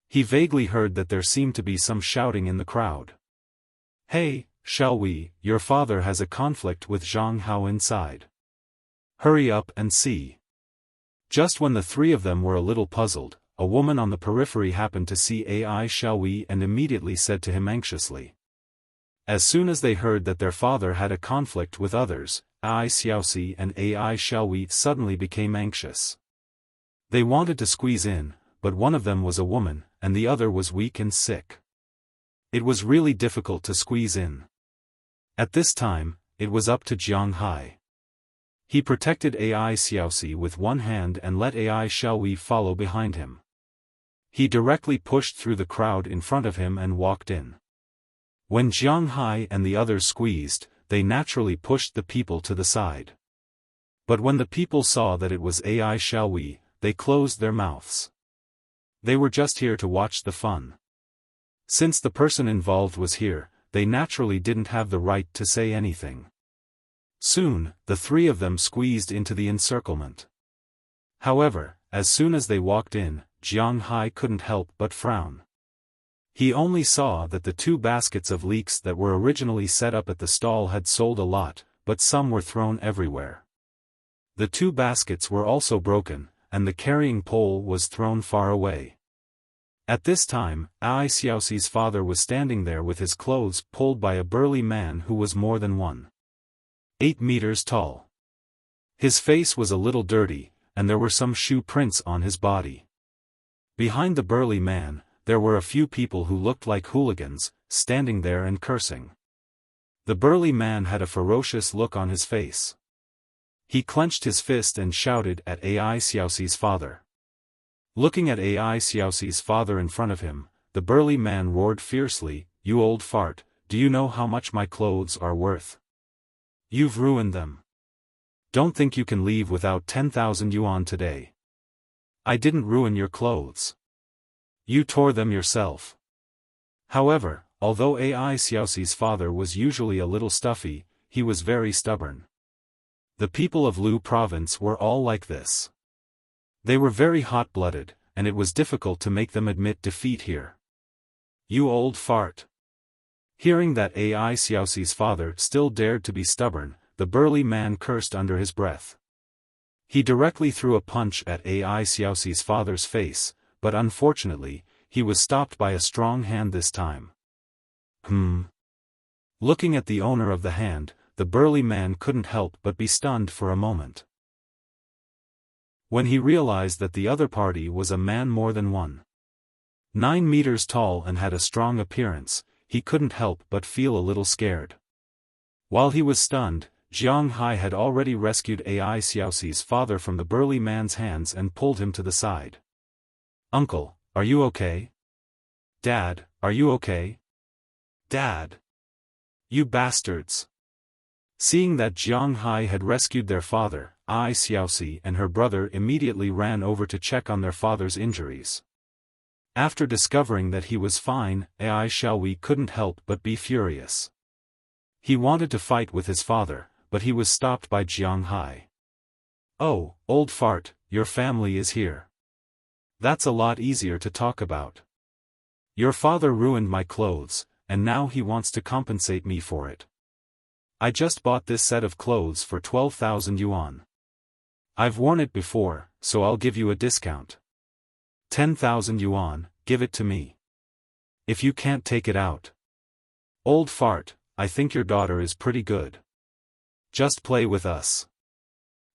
He vaguely heard that there seemed to be some shouting in the crowd. Hey, Xiaowi, your father has a conflict with Zhang Hao inside. Hurry up and see. Just when the three of them were a little puzzled, a woman on the periphery happened to see AI Xiaowi and immediately said to him anxiously. As soon as they heard that their father had a conflict with others, AI Xiaoxi and AI Xiaowi suddenly became anxious. They wanted to squeeze in, but one of them was a woman, and the other was weak and sick. It was really difficult to squeeze in. At this time, it was up to Jiang Hai. He protected AI Xiaoxi with one hand and let AI Xiaowi follow behind him. He directly pushed through the crowd in front of him and walked in. When Jiang Hai and the others squeezed, they naturally pushed the people to the side. But when the people saw that it was AI Xiaowi, they closed their mouths. They were just here to watch the fun. Since the person involved was here, they naturally didn't have the right to say anything. Soon, the three of them squeezed into the encirclement. However, as soon as they walked in, Jiang Hai couldn't help but frown. He only saw that the 2 baskets of leeks that were originally set up at the stall had sold a lot, but some were thrown everywhere. The 2 baskets were also broken, and the carrying pole was thrown far away. At this time, Ai Xiaoxi's father was standing there with his clothes pulled by a burly man who was more than 1.8 meters tall. His face was a little dirty, and there were some shoe prints on his body. Behind the burly man, there were a few people who looked like hooligans, standing there and cursing. The burly man had a ferocious look on his face. He clenched his fist and shouted at Ai Xiaoxi's father. Looking at Ai Xiaoxi's father in front of him, the burly man roared fiercely, "You old fart, do you know how much my clothes are worth? You've ruined them. Don't think you can leave without 10,000 yuan today. I didn't ruin your clothes. You tore them yourself." However, although Ai Xiaoxi's father was usually a little stuffy, he was very stubborn. The people of Lu province were all like this. They were very hot-blooded, and it was difficult to make them admit defeat here. "You old fart." Hearing that Ai Xiaoxi's father still dared to be stubborn, the burly man cursed under his breath. He directly threw a punch at Ai Xiaoxi's father's face, but unfortunately, he was stopped by a strong hand this time. Looking at the owner of the hand, the burly man couldn't help but be stunned for a moment. When he realized that the other party was a man more than 1.9 meters tall and had a strong appearance, he couldn't help but feel a little scared. While he was stunned, Jiang Hai had already rescued Ai Xiaoxi's father from the burly man's hands and pulled him to the side. "Uncle, are you okay? Dad, are you okay? Dad! You bastards!" Seeing that Jiang Hai had rescued their father, Ai Xiaoxi and her brother immediately ran over to check on their father's injuries. After discovering that he was fine, Ai Xiaowi couldn't help but be furious. He wanted to fight with his father, but he was stopped by Jiang Hai. "Oh, old fart, your family is here. That's a lot easier to talk about. Your father ruined my clothes, and now he wants to compensate me for it. I just bought this set of clothes for 12,000 yuan. I've worn it before, so I'll give you a discount. 10,000 yuan, give it to me. If you can't take it out. Old fart, I think your daughter is pretty good. Just play with us.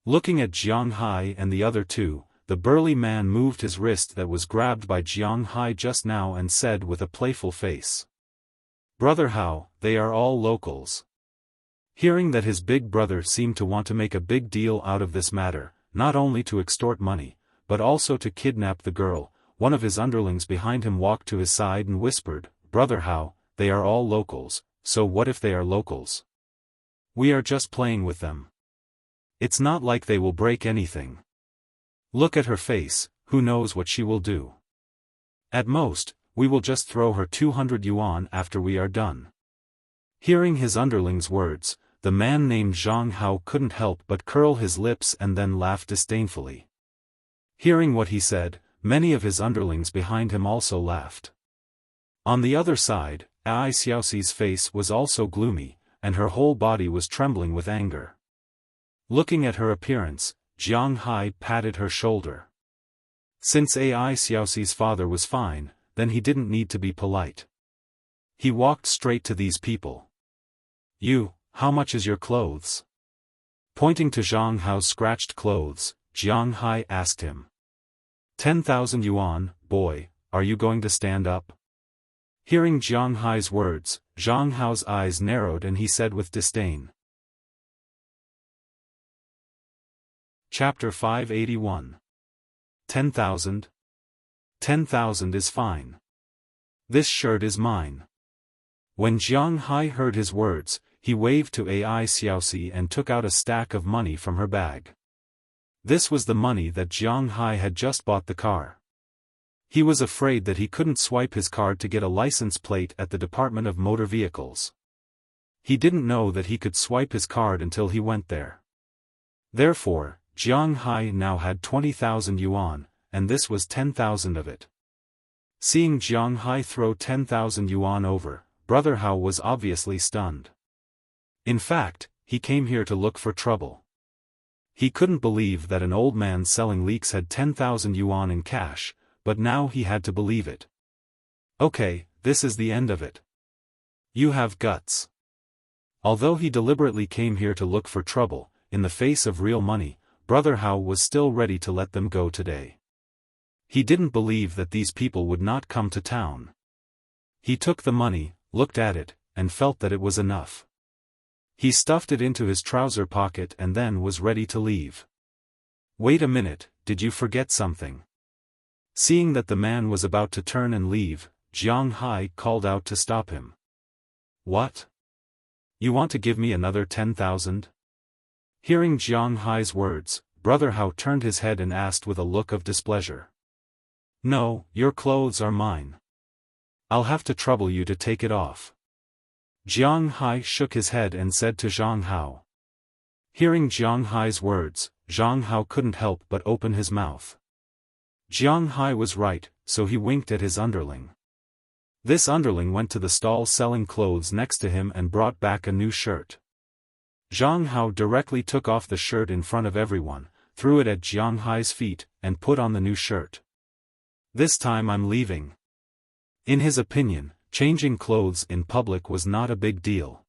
Looking at Jiang Hai and the other two, the burly man moved his wrist that was grabbed by Jiang Hai just now and said with a playful face. Brother Hao, they are all locals. Hearing that his big brother seemed to want to make a big deal out of this matter, not only to extort money, but also to kidnap the girl, one of his underlings behind him walked to his side and whispered, Brother Hao, they are all locals, so what if they are locals? We are just playing with them. It's not like they will break anything. Look at her face, who knows what she will do. At most, we will just throw her 200 yuan after we are done. Hearing his underling's words, the man named Zhang Hao couldn't help but curl his lips and then laugh disdainfully. Hearing what he said, many of his underlings behind him also laughed. On the other side, Ai Xiaoxi's face was also gloomy, and her whole body was trembling with anger. Looking at her appearance, Jiang Hai patted her shoulder. Since Ai Xiaoxi's father was fine, then he didn't need to be polite. He walked straight to these people. You, how much is your clothes? Pointing to Zhang Hao's scratched clothes, Jiang Hai asked him. 10,000 yuan, boy, are you going to stand up? Hearing Jiang Hai's words, Zhang Hao's eyes narrowed and he said with disdain. Chapter 581. 10,000? 10,000 is fine. This shirt is mine. When Jiang Hai heard his words, he waved to Ai Xiaoxi and took out a stack of money from her bag. This was the money that Jiang Hai had just bought the car. He was afraid that he couldn't swipe his card to get a license plate at the Department of Motor Vehicles. He didn't know that he could swipe his card until he went there. Therefore, Jiang Hai now had 20,000 yuan, and this was 10,000 of it. Seeing Jiang Hai throw 10,000 yuan over, Brother Hao was obviously stunned. In fact, he came here to look for trouble. He couldn't believe that an old man selling leeks had 10,000 yuan in cash, but now he had to believe it. Okay, this is the end of it. You have guts. Although he deliberately came here to look for trouble, in the face of real money, Brother Hao was still ready to let them go today. He didn't believe that these people would not come to town. He took the money, looked at it, and felt that it was enough. He stuffed it into his trouser pocket and then was ready to leave. Wait a minute, did you forget something? Seeing that the man was about to turn and leave, Jiang Hai called out to stop him. What? You want to give me another 10,000? Hearing Jiang Hai's words, Brother Hao turned his head and asked with a look of displeasure. No, your clothes are mine. I'll have to trouble you to take it off. Jiang Hai shook his head and said to Zhang Hao. Hearing Jiang Hai's words, Zhang Hao couldn't help but open his mouth. Jiang Hai was right, so he winked at his underling. This underling went to the stall selling clothes next to him and brought back a new shirt. Zhang Hao directly took off the shirt in front of everyone, threw it at Jiang Hai's feet, and put on the new shirt. This time I'm leaving. In his opinion, changing clothes in public was not a big deal.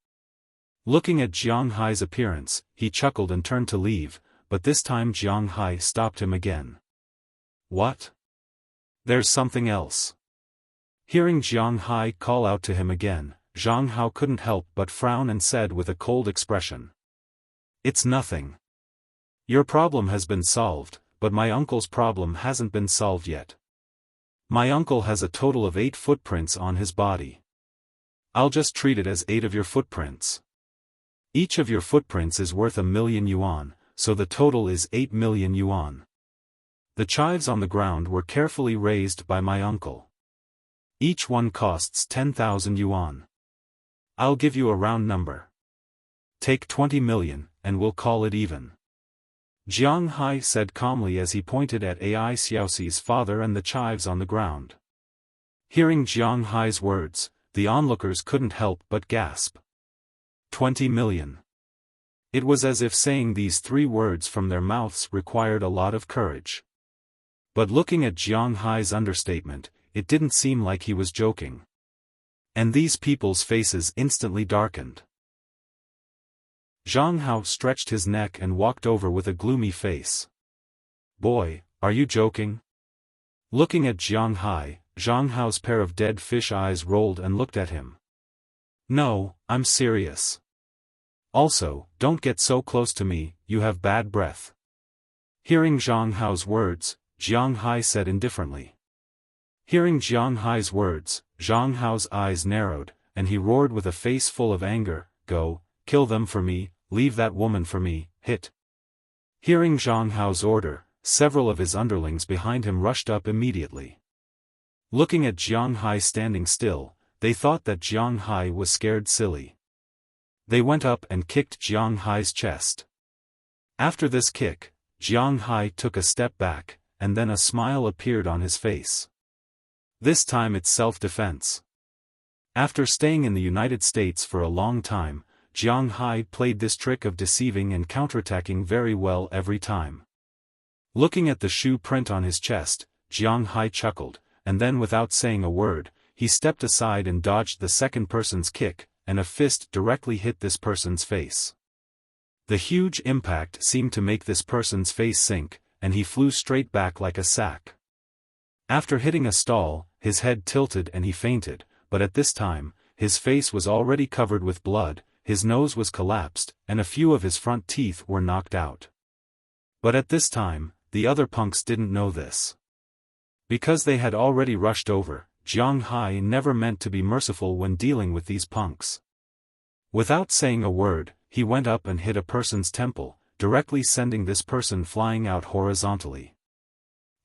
Looking at Jiang Hai's appearance, he chuckled and turned to leave, but this time Jiang Hai stopped him again. What? There's something else. Hearing Jiang Hai call out to him again, Zhang Hao couldn't help but frown and said with a cold expression. It's nothing. Your problem has been solved, but my uncle's problem hasn't been solved yet. My uncle has a total of 8 footprints on his body. I'll just treat it as 8 of your footprints. Each of your footprints is worth 1,000,000 yuan, so the total is 8 million yuan. The chives on the ground were carefully raised by my uncle. Each one costs 10,000 yuan. I'll give you a round number. Take 20 million, and we'll call it even. Jiang Hai said calmly as he pointed at Ai Xiaoxi's father and the chives on the ground. Hearing Jiang Hai's words, the onlookers couldn't help but gasp. 20 million. It was as if saying these 3 words from their mouths required a lot of courage. But looking at Jiang Hai's understatement, it didn't seem like he was joking. And these people's faces instantly darkened. Zhang Hao stretched his neck and walked over with a gloomy face. "Boy, are you joking?" Looking at Zhang Hao's pair of dead fish eyes rolled and looked at him. "No, I'm serious. Also, don't get so close to me, you have bad breath." Hearing Zhang Hao's words, Zhang Hai said indifferently. Hearing Zhang Hai's words, Zhang Hao's eyes narrowed, and he roared with a face full of anger, "Go, kill them for me, leave that woman for me, hit." Hearing Zhang Hao's order, several of his underlings behind him rushed up immediately. Looking at Zhang Hai standing still, they thought that Zhang Hai was scared silly. They went up and kicked Zhang Hai's chest. After this kick, Zhang Hai took a step back, and then a smile appeared on his face. This time it's self-defense. After staying in the United States for a long time, Zhang Hai played this trick of deceiving and counterattacking very well every time. Looking at the shoe print on his chest, Zhang Hai chuckled, and then without saying a word, he stepped aside and dodged the second person's kick, and a fist directly hit this person's face. The huge impact seemed to make this person's face sink, and he flew straight back like a sack. After hitting a stall, his head tilted and he fainted, but at this time, his face was already covered with blood, his nose was collapsed, and a few of his front teeth were knocked out. But at this time, the other punks didn't know this. Because they had already rushed over, Zhang Hai never meant to be merciful when dealing with these punks. Without saying a word, he went up and hit a person's temple, directly sending this person flying out horizontally.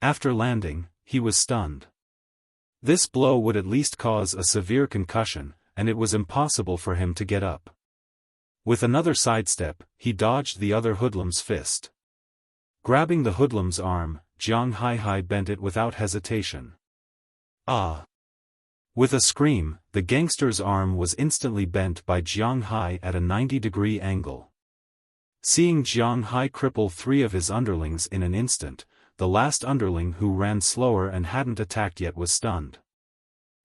After landing, he was stunned. This blow would at least cause a severe concussion, and it was impossible for him to get up. With another sidestep, he dodged the other hoodlum's fist. Grabbing the hoodlum's arm, Zhang Hai bent it without hesitation. "Ah!" With a scream, the gangster's arm was instantly bent by Zhang Hai at a 90-degree angle. Seeing Zhang Hai cripple 3 of his underlings in an instant, the last underling who ran slower and hadn't attacked yet was stunned.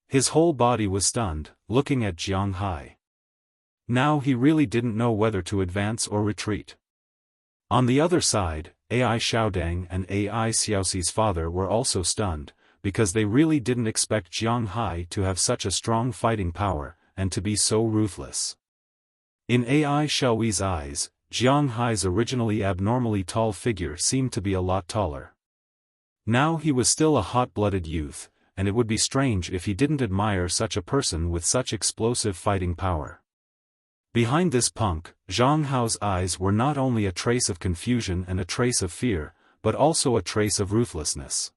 His whole body was stunned, looking at Zhang Hai. Now he really didn't know whether to advance or retreat. On the other side, Ai Xiaodang and Ai Xiaoxi's father were also stunned, because they really didn't expect Zhang Hai to have such a strong fighting power, and to be so ruthless. In Ai Xiaoxi's eyes, Zhang Hai's originally abnormally tall figure seemed to be a lot taller. Now he was still a hot-blooded youth, and it would be strange if he didn't admire such a person with such explosive fighting power. Behind this punk, Zhang Hao's eyes were not only a trace of confusion and a trace of fear, but also a trace of ruthlessness.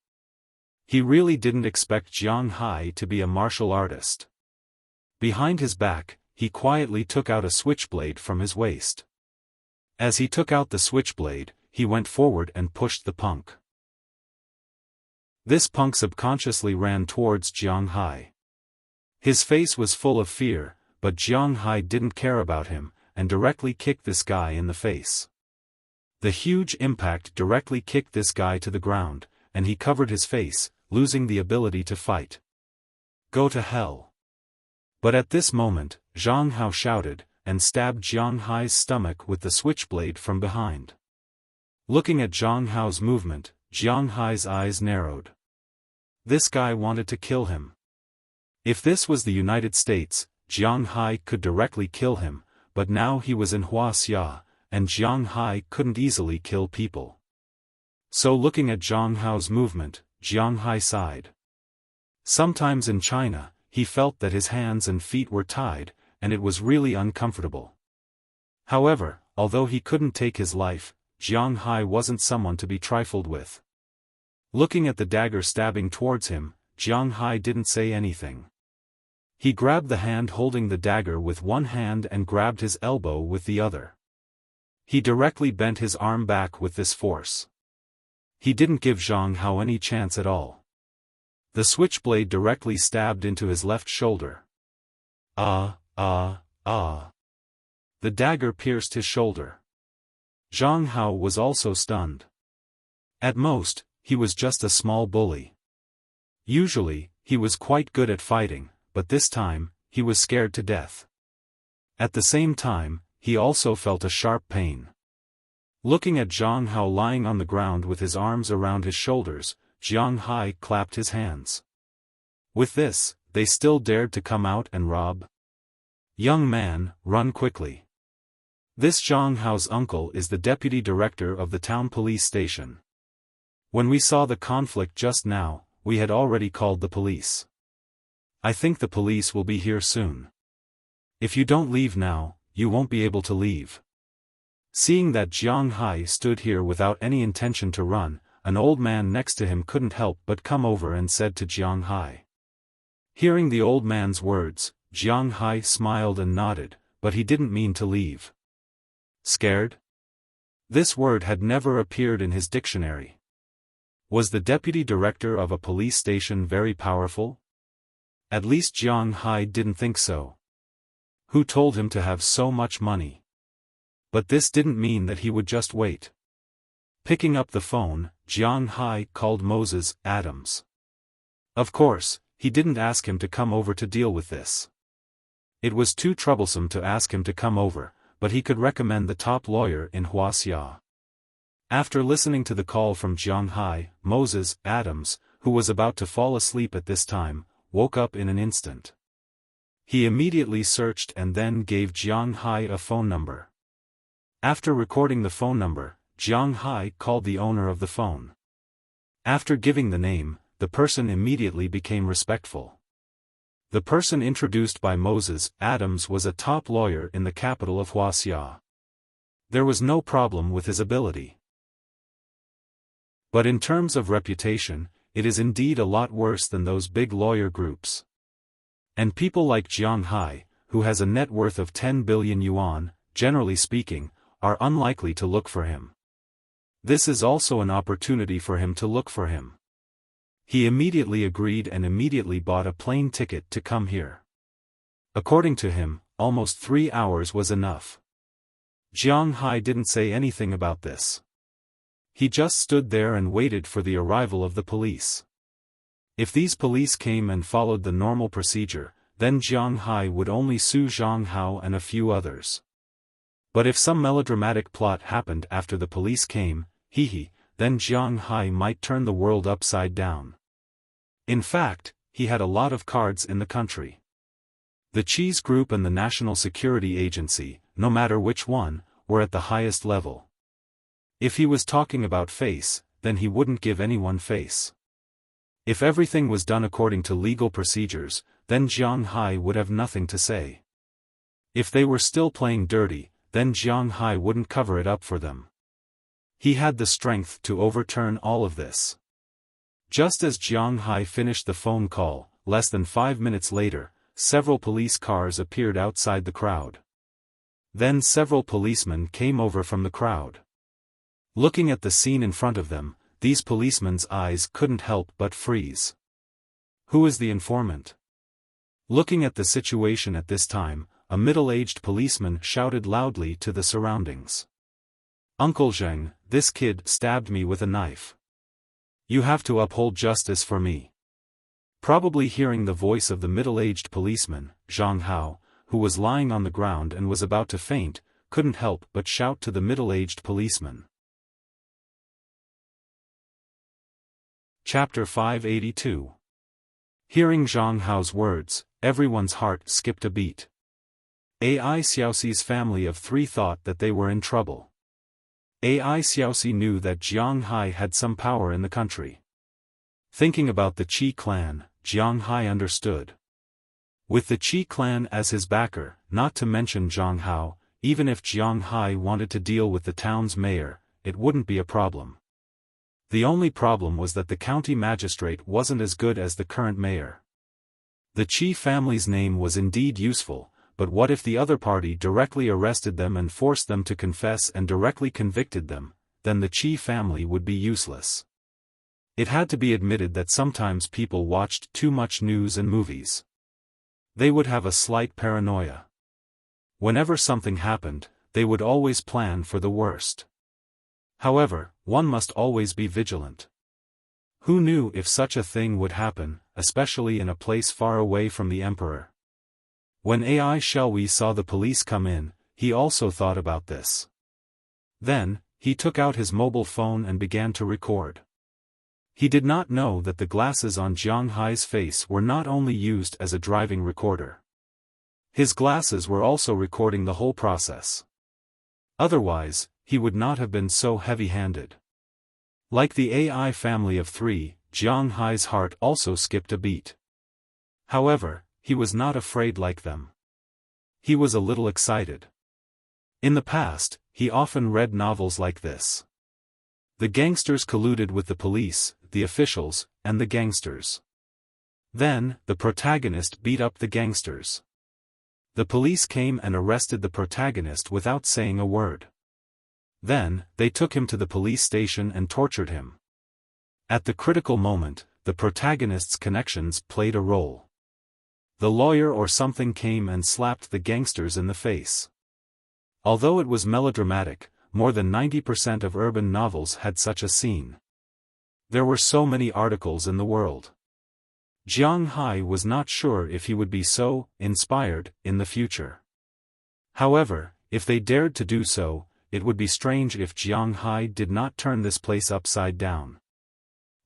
He really didn't expect Zhang Hai to be a martial artist. Behind his back, he quietly took out a switchblade from his waist. As he took out the switchblade, he went forward and pushed the punk. This punk subconsciously ran towards Zhang Hai. His face was full of fear, but Zhang Hai didn't care about him, and directly kicked this guy in the face. The huge impact directly kicked this guy to the ground, and he covered his face, losing the ability to fight. "Go to hell." But at this moment, Zhang Hao shouted, and stabbed Zhang Hai's stomach with the switchblade from behind. Looking at Zhang Hao's movement, Zhang Hai's eyes narrowed. This guy wanted to kill him. If this was the United States, Zhang Hai could directly kill him, but now he was in Wuxia, and Zhang Hai couldn't easily kill people. So looking at Zhang Hao's movement, Zhang Hai sighed. Sometimes in China, he felt that his hands and feet were tied, and it was really uncomfortable. However, although he couldn't take his life, Zhang Hai wasn't someone to be trifled with. Looking at the dagger stabbing towards him, Zhang Hai didn't say anything. He grabbed the hand holding the dagger with one hand and grabbed his elbow with the other. He directly bent his arm back with this force. He didn't give Zhang Hao any chance at all. The switchblade directly stabbed into his left shoulder. Ah! The dagger pierced his shoulder. Zhang Hao was also stunned. At most, he was just a small bully. Usually, he was quite good at fighting, but this time, he was scared to death. At the same time, he also felt a sharp pain. Looking at Zhang Hao lying on the ground with his arms around his shoulders, Zhang Hai clapped his hands. With this, they still dared to come out and rob? Young man, run quickly. This Zhang Hao's uncle is the deputy director of the town police station. When we saw the conflict just now, we had already called the police. I think the police will be here soon. If you don't leave now, you won't be able to leave. Seeing that Zhang Hai stood here without any intention to run, an old man next to him couldn't help but come over and said to Zhang Hai. Hearing the old man's words, Zhang Hai smiled and nodded, but he didn't mean to leave. Scared? This word had never appeared in his dictionary. Was the deputy director of a police station very powerful? At least Zhang Hai didn't think so. Who told him to have so much money? But this didn't mean that he would just wait. Picking up the phone, Zhang Hai called Moses Adams. Of course, he didn't ask him to come over to deal with this. It was too troublesome to ask him to come over, but he could recommend the top lawyer in Wuxia. After listening to the call from Zhang Hai, Moses Adams, who was about to fall asleep at this time, woke up in an instant. He immediately searched and then gave Zhang Hai a phone number. After recording the phone number, Zhang Hai called the owner of the phone. After giving the name, the person immediately became respectful. The person introduced by Moses Adams was a top lawyer in the capital of Wuxia. There was no problem with his ability. But in terms of reputation, it is indeed a lot worse than those big lawyer groups. And people like Zhang Hai, who has a net worth of 10 billion yuan, generally speaking, are unlikely to look for him. This is also an opportunity for him to look for him. He immediately agreed and immediately bought a plane ticket to come here. According to him, almost 3 hours was enough. Zhang Hai didn't say anything about this. He just stood there and waited for the arrival of the police. If these police came and followed the normal procedure, then Zhang Hai would only sue Zhang Hao and a few others. But if some melodramatic plot happened after the police came, then Zhang Hai might turn the world upside down. In fact, he had a lot of cards in the country. The Cheese Group and the National Security Agency, no matter which one, were at the highest level. If he was talking about face, then he wouldn't give anyone face. If everything was done according to legal procedures, then Zhang Hai would have nothing to say. If they were still playing dirty, then Zhang Hai wouldn't cover it up for them. He had the strength to overturn all of this. Just as Zhang Hai finished the phone call, less than 5 minutes later, several police cars appeared outside the crowd. Then several policemen came over from the crowd. Looking at the scene in front of them, these policemen's eyes couldn't help but freeze. Who is the informant? Looking at the situation at this time, a middle-aged policeman shouted loudly to the surroundings. Uncle Zheng, this kid stabbed me with a knife. You have to uphold justice for me. Probably hearing the voice of the middle-aged policeman, Zhang Hao, who was lying on the ground and was about to faint, couldn't help but shout to the middle-aged policeman. Chapter 582. Hearing Zhang Hao's words, everyone's heart skipped a beat. Ai Xiaoxi's family of 3 thought that they were in trouble. Ai Xiaoxi knew that Zhang Hai had some power in the country. Thinking about the Qi clan, Zhang Hai understood. With the Qi clan as his backer, not to mention Zhang Hao, even if Zhang Hai wanted to deal with the town's mayor, it wouldn't be a problem. The only problem was that the county magistrate wasn't as good as the current mayor. The Qi family's name was indeed useful, but what if the other party directly arrested them and forced them to confess and directly convicted them, then the Qi family would be useless. It had to be admitted that sometimes people watched too much news and movies. They would have a slight paranoia. Whenever something happened, they would always plan for the worst. However, one must always be vigilant. Who knew if such a thing would happen, especially in a place far away from the emperor? When Ai Xiaoyi saw the police come in, he also thought about this. Then, he took out his mobile phone and began to record. He did not know that the glasses on Jiang Hai's face were not only used as a driving recorder. His glasses were also recording the whole process. Otherwise, he would not have been so heavy-handed. Like the AI family of three, Jiang Hai's heart also skipped a beat. However, he was not afraid like them. He was a little excited. In the past, he often read novels like this. The gangsters colluded with the police, the officials, and the gangsters. Then, the protagonist beat up the gangsters. The police came and arrested the protagonist without saying a word. Then, they took him to the police station and tortured him. At the critical moment, the protagonist's connections played a role. The lawyer or something came and slapped the gangsters in the face. Although it was melodramatic, more than 90% of urban novels had such a scene. There were so many articles in the world. Jiang Hai was not sure if he would be so inspired in the future. However, if they dared to do so, it would be strange if Jiang Hai did not turn this place upside down.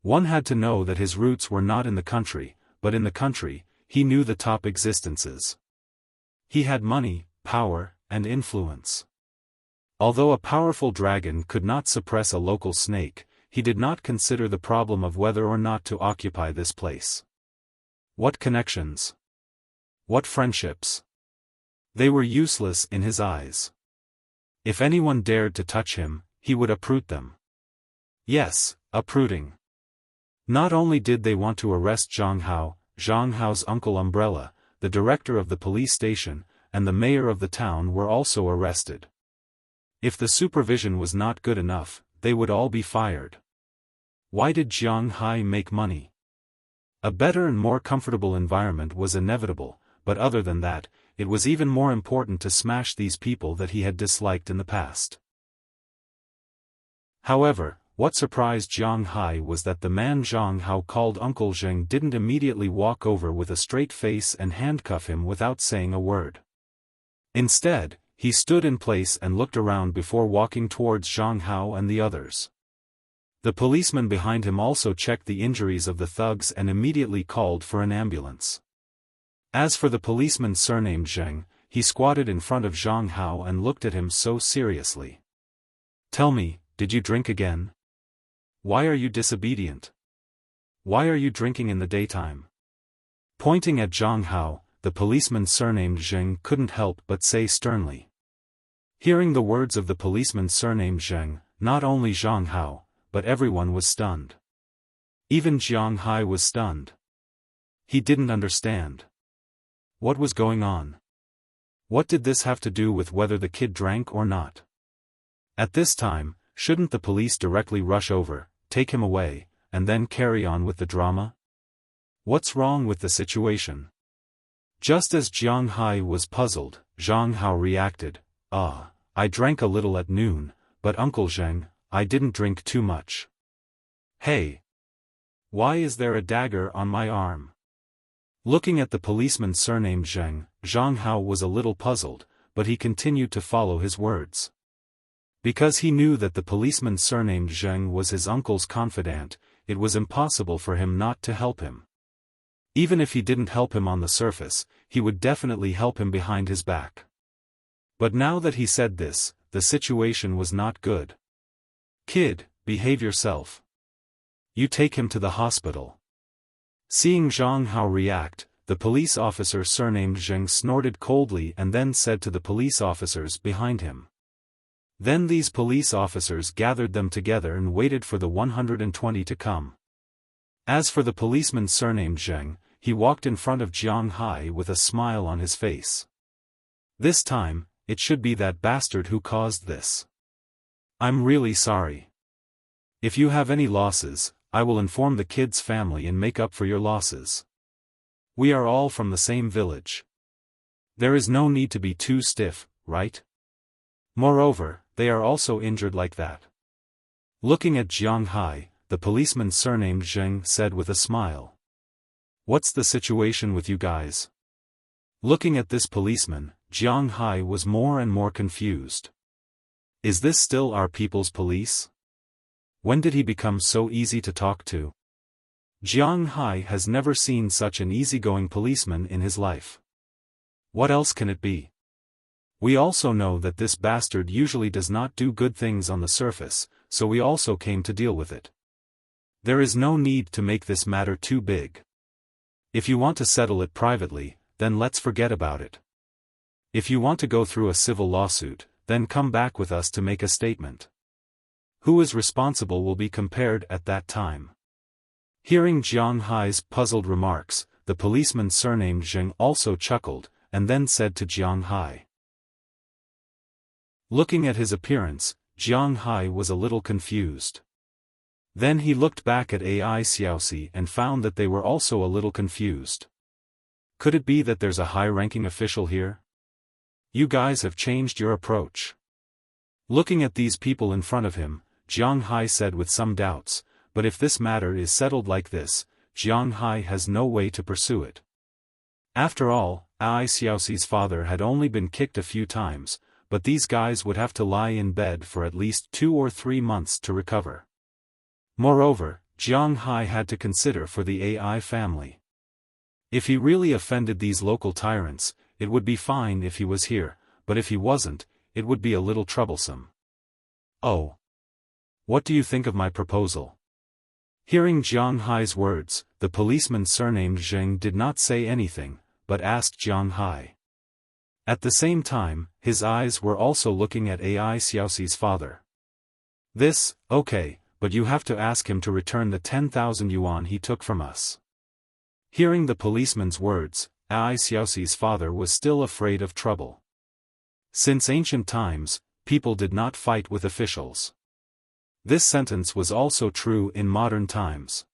One had to know that his roots were not in the country, but in the country, he knew the top existences. He had money, power, and influence. Although a powerful dragon could not suppress a local snake, he did not consider the problem of whether or not to occupy this place. What connections? What friendships? They were useless in his eyes. If anyone dared to touch him, he would uproot them. Yes, uprooting. Not only did they want to arrest Zhang Hao's uncle Umbrella, the director of the police station, and the mayor of the town were also arrested. If the supervision was not good enough, they would all be fired. Why did Jiang Hai make money? A better and more comfortable environment was inevitable, but other than that, it was even more important to smash these people that he had disliked in the past. However, what surprised Jiang Hai was that the man Zhang Hao called Uncle Zheng didn't immediately walk over with a straight face and handcuff him without saying a word. Instead, he stood in place and looked around before walking towards Zhang Hao and the others. The policeman behind him also checked the injuries of the thugs and immediately called for an ambulance. As for the policeman surnamed Zheng, he squatted in front of Zhang Hao and looked at him so seriously. "Tell me, did you drink again? Why are you disobedient? Why are you drinking in the daytime?" Pointing at Zhang Hao, the policeman surnamed Zheng couldn't help but say sternly. Hearing the words of the policeman surnamed Zheng, not only Zhang Hao, but everyone was stunned. Even Jiang Hai was stunned. He didn't understand. What was going on? What did this have to do with whether the kid drank or not? At this time, shouldn't the police directly rush over, take him away, and then carry on with the drama? What's wrong with the situation? Just as Jiang Hai was puzzled, Zhang Hao reacted, I drank a little at noon, but Uncle Zheng, I didn't drink too much." "Hey! Why is there a dagger on my arm?" Looking at the policeman surnamed Zheng, Zhang Hao was a little puzzled, but he continued to follow his words. Because he knew that the policeman surnamed Zheng was his uncle's confidant, it was impossible for him not to help him. Even if he didn't help him on the surface, he would definitely help him behind his back. But now that he said this, the situation was not good. "Kid, behave yourself. You take him to the hospital." Seeing Zhang Hao react, the police officer surnamed Zheng snorted coldly and then said to the police officers behind him. Then these police officers gathered them together and waited for the 120 to come. As for the policeman surnamed Zheng, he walked in front of Jiang Hai with a smile on his face. This time, it should be that bastard who caused this. "I'm really sorry. If you have any losses, I will inform the kid's family and make up for your losses. We are all from the same village. There is no need to be too stiff, right? Moreover, they are also injured like that." Looking at Jiang Hai, the policeman surnamed Zheng said with a smile. "What's the situation with you guys?" Looking at this policeman, Jiang Hai was more and more confused. Is this still our people's police? When did he become so easy to talk to? Jiang Hai has never seen such an easygoing policeman in his life. What else can it be? We also know that this bastard usually does not do good things on the surface, so we also came to deal with it. There is no need to make this matter too big. If you want to settle it privately, then let's forget about it. If you want to go through a civil lawsuit, then come back with us to make a statement. Who is responsible will be compared at that time. Hearing Jiang Hai's puzzled remarks, the policeman surnamed Zheng also chuckled, and then said to Jiang Hai. Looking at his appearance, Jiang Hai was a little confused. Then he looked back at AI Xiaosi and found that they were also a little confused. Could it be that there's a high-ranking official here? You guys have changed your approach. Looking at these people in front of him, Jiang Hai said with some doubts, but if this matter is settled like this, Jiang Hai has no way to pursue it. After all, AI Xiaosi's father had only been kicked a few times, but these guys would have to lie in bed for at least 2 or 3 months to recover. Moreover, Jiang Hai had to consider for the AI family. If he really offended these local tyrants, it would be fine if he was here, but if he wasn't, it would be a little troublesome. Oh. What do you think of my proposal? Hearing Jiang Hai's words, the policeman surnamed Zheng did not say anything, but asked Jiang Hai. At the same time, his eyes were also looking at AI Xiaosi's father. Okay, but you have to ask him to return the 10,000 yuan he took from us. Hearing the policeman's words, AI Xiaosi's father was still afraid of trouble. Since ancient times, people did not fight with officials. This sentence was also true in modern times.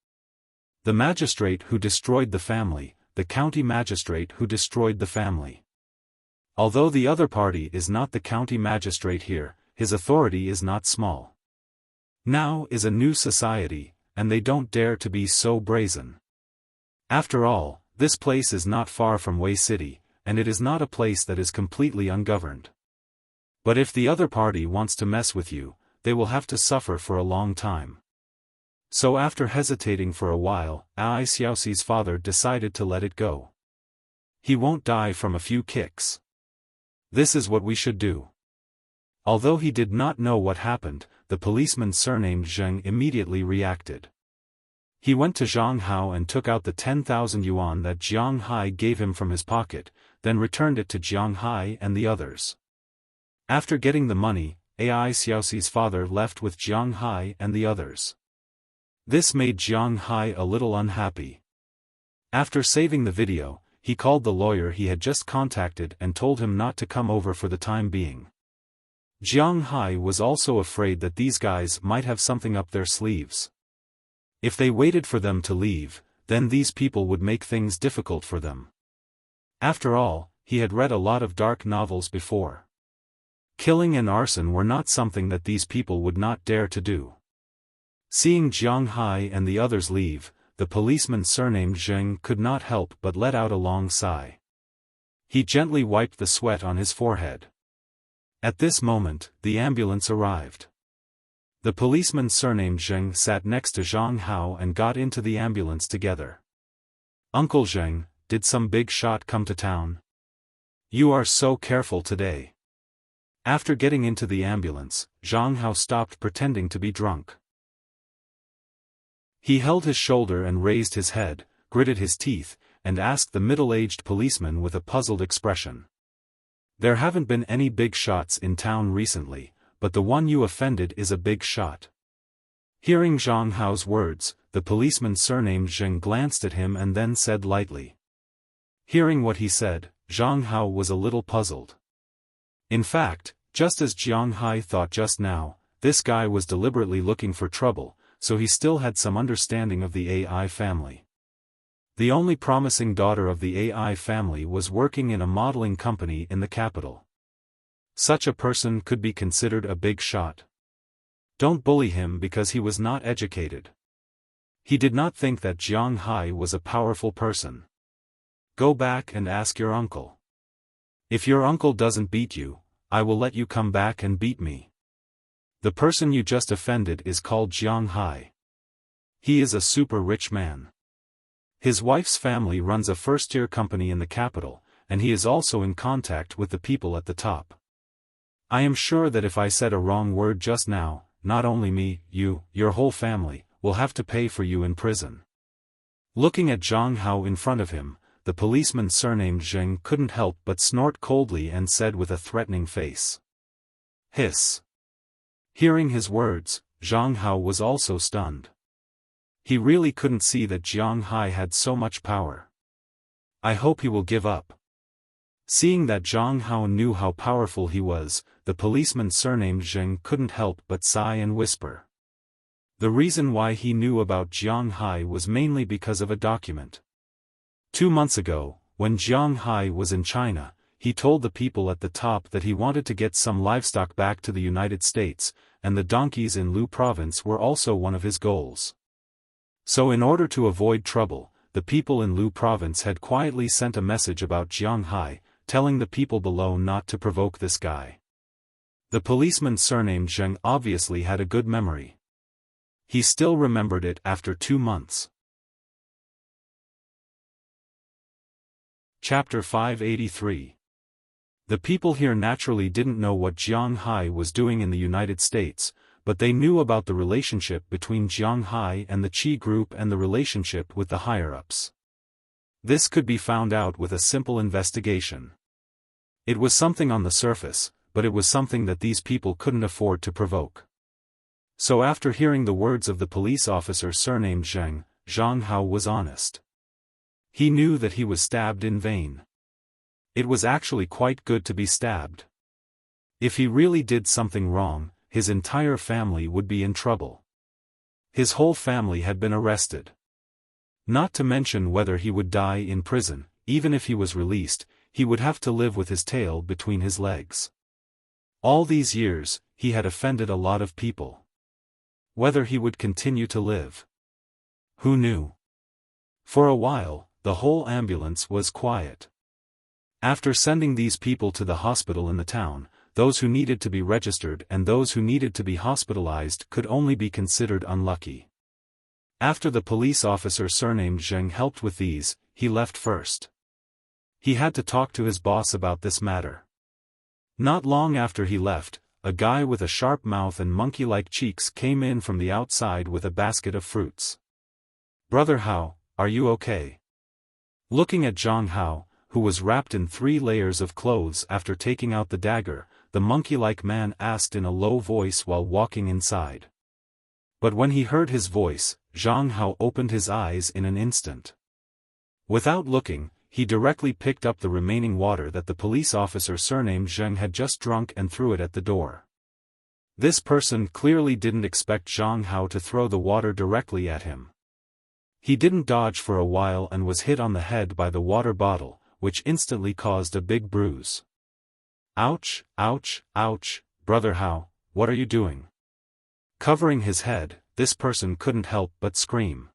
The magistrate who destroyed the family, the county magistrate who destroyed the family. Although the other party is not the county magistrate here, his authority is not small. Now is a new society, and they don't dare to be so brazen. After all, this place is not far from Wei City, and it is not a place that is completely ungoverned. But if the other party wants to mess with you, they will have to suffer for a long time. So after hesitating for a while, AI Xiaosi's father decided to let it go. He won't die from a few kicks. This is what we should do. Although he did not know what happened, the policeman surnamed Zheng immediately reacted. He went to Zhang Hao and took out the 10,000 yuan that Jiang Hai gave him from his pocket, then returned it to Jiang Hai and the others. After getting the money, AI Xiaosi's father left with Jiang Hai and the others. This made Jiang Hai a little unhappy. After saving the video, he called the lawyer he had just contacted and told him not to come over for the time being. Jiang Hai was also afraid that these guys might have something up their sleeves. If they waited for them to leave, then these people would make things difficult for them. After all, he had read a lot of dark novels before. Killing and arson were not something that these people would not dare to do. Seeing Jiang Hai and the others leave, the policeman surnamed Zheng could not help but let out a long sigh. He gently wiped the sweat on his forehead. At this moment, the ambulance arrived. The policeman surnamed Zheng sat next to Zhang Hao and got into the ambulance together. Uncle Zheng, did some big shot come to town? You are so careful today. After getting into the ambulance, Zhang Hao stopped pretending to be drunk. He held his shoulder and raised his head, gritted his teeth, and asked the middle-aged policeman with a puzzled expression. There haven't been any big shots in town recently, but the one you offended is a big shot. Hearing Zhang Hao's words, the policeman surnamed Zheng glanced at him and then said lightly. Hearing what he said, Zhang Hao was a little puzzled. In fact, just as Jiang Hai thought just now, this guy was deliberately looking for trouble, so he still had some understanding of the AI family. The only promising daughter of the AI family was working in a modeling company in the capital. Such a person could be considered a big shot. Don't bully him because he was not educated. He did not think that Jiang Hai was a powerful person. Go back and ask your uncle. If your uncle doesn't beat you, I will let you come back and beat me. The person you just offended is called Jiang Hai. He is a super rich man. His wife's family runs a first-tier company in the capital, and he is also in contact with the people at the top. I am sure that if I said a wrong word just now, not only me, you, your whole family, will have to pay for you in prison. Looking at Zhang Hao in front of him, the policeman surnamed Zheng couldn't help but snort coldly and said with a threatening face. Hiss. Hearing his words, Zhang Hao was also stunned. He really couldn't see that Jiang Hai had so much power. I hope he will give up. Seeing that Zhang Hao knew how powerful he was, the policeman surnamed Zheng couldn't help but sigh and whisper. The reason why he knew about Jiang Hai was mainly because of a document. 2 months ago, when Jiang Hai was in China, he told the people at the top that he wanted to get some livestock back to the United States, and the donkeys in Lu province were also one of his goals. So in order to avoid trouble, the people in Lu province had quietly sent a message about Jiang Hai, telling the people below not to provoke this guy. The policeman surnamed Zheng obviously had a good memory. He still remembered it after 2 months. Chapter 583. The people here naturally didn't know what Jiang Hai was doing in the United States, but they knew about the relationship between Jiang Hai and the Qi group and the relationship with the higher-ups. This could be found out with a simple investigation. It was something on the surface, but it was something that these people couldn't afford to provoke. So after hearing the words of the police officer surnamed Zheng, Zhang Hao was honest. He knew that he was stabbed in vain. It was actually quite good to be stabbed. If he really did something wrong, his entire family would be in trouble. His whole family had been arrested. Not to mention whether he would die in prison. Even if he was released, he would have to live with his tail between his legs. All these years, he had offended a lot of people. Whether he would continue to live, who knew? For a while, the whole ambulance was quiet. After sending these people to the hospital in the town, those who needed to be registered and those who needed to be hospitalized could only be considered unlucky. After the police officer surnamed Zheng helped with these, he left first. He had to talk to his boss about this matter. Not long after he left, a guy with a sharp mouth and monkey-like cheeks came in from the outside with a basket of fruits. "Brother Hao, are you okay?" Looking at Zhang Hao, who was wrapped in 3 layers of clothes after taking out the dagger, the monkey-like man asked in a low voice while walking inside. But when he heard his voice, Zhang Hao opened his eyes in an instant. Without looking, he directly picked up the remaining water that the police officer surnamed Zheng had just drunk and threw it at the door. This person clearly didn't expect Zhang Hao to throw the water directly at him. He didn't dodge for a while and was hit on the head by the water bottle, which instantly caused a big bruise. "Ouch, ouch, ouch, Brother Hao, what are you doing?" Covering his head, this person couldn't help but scream.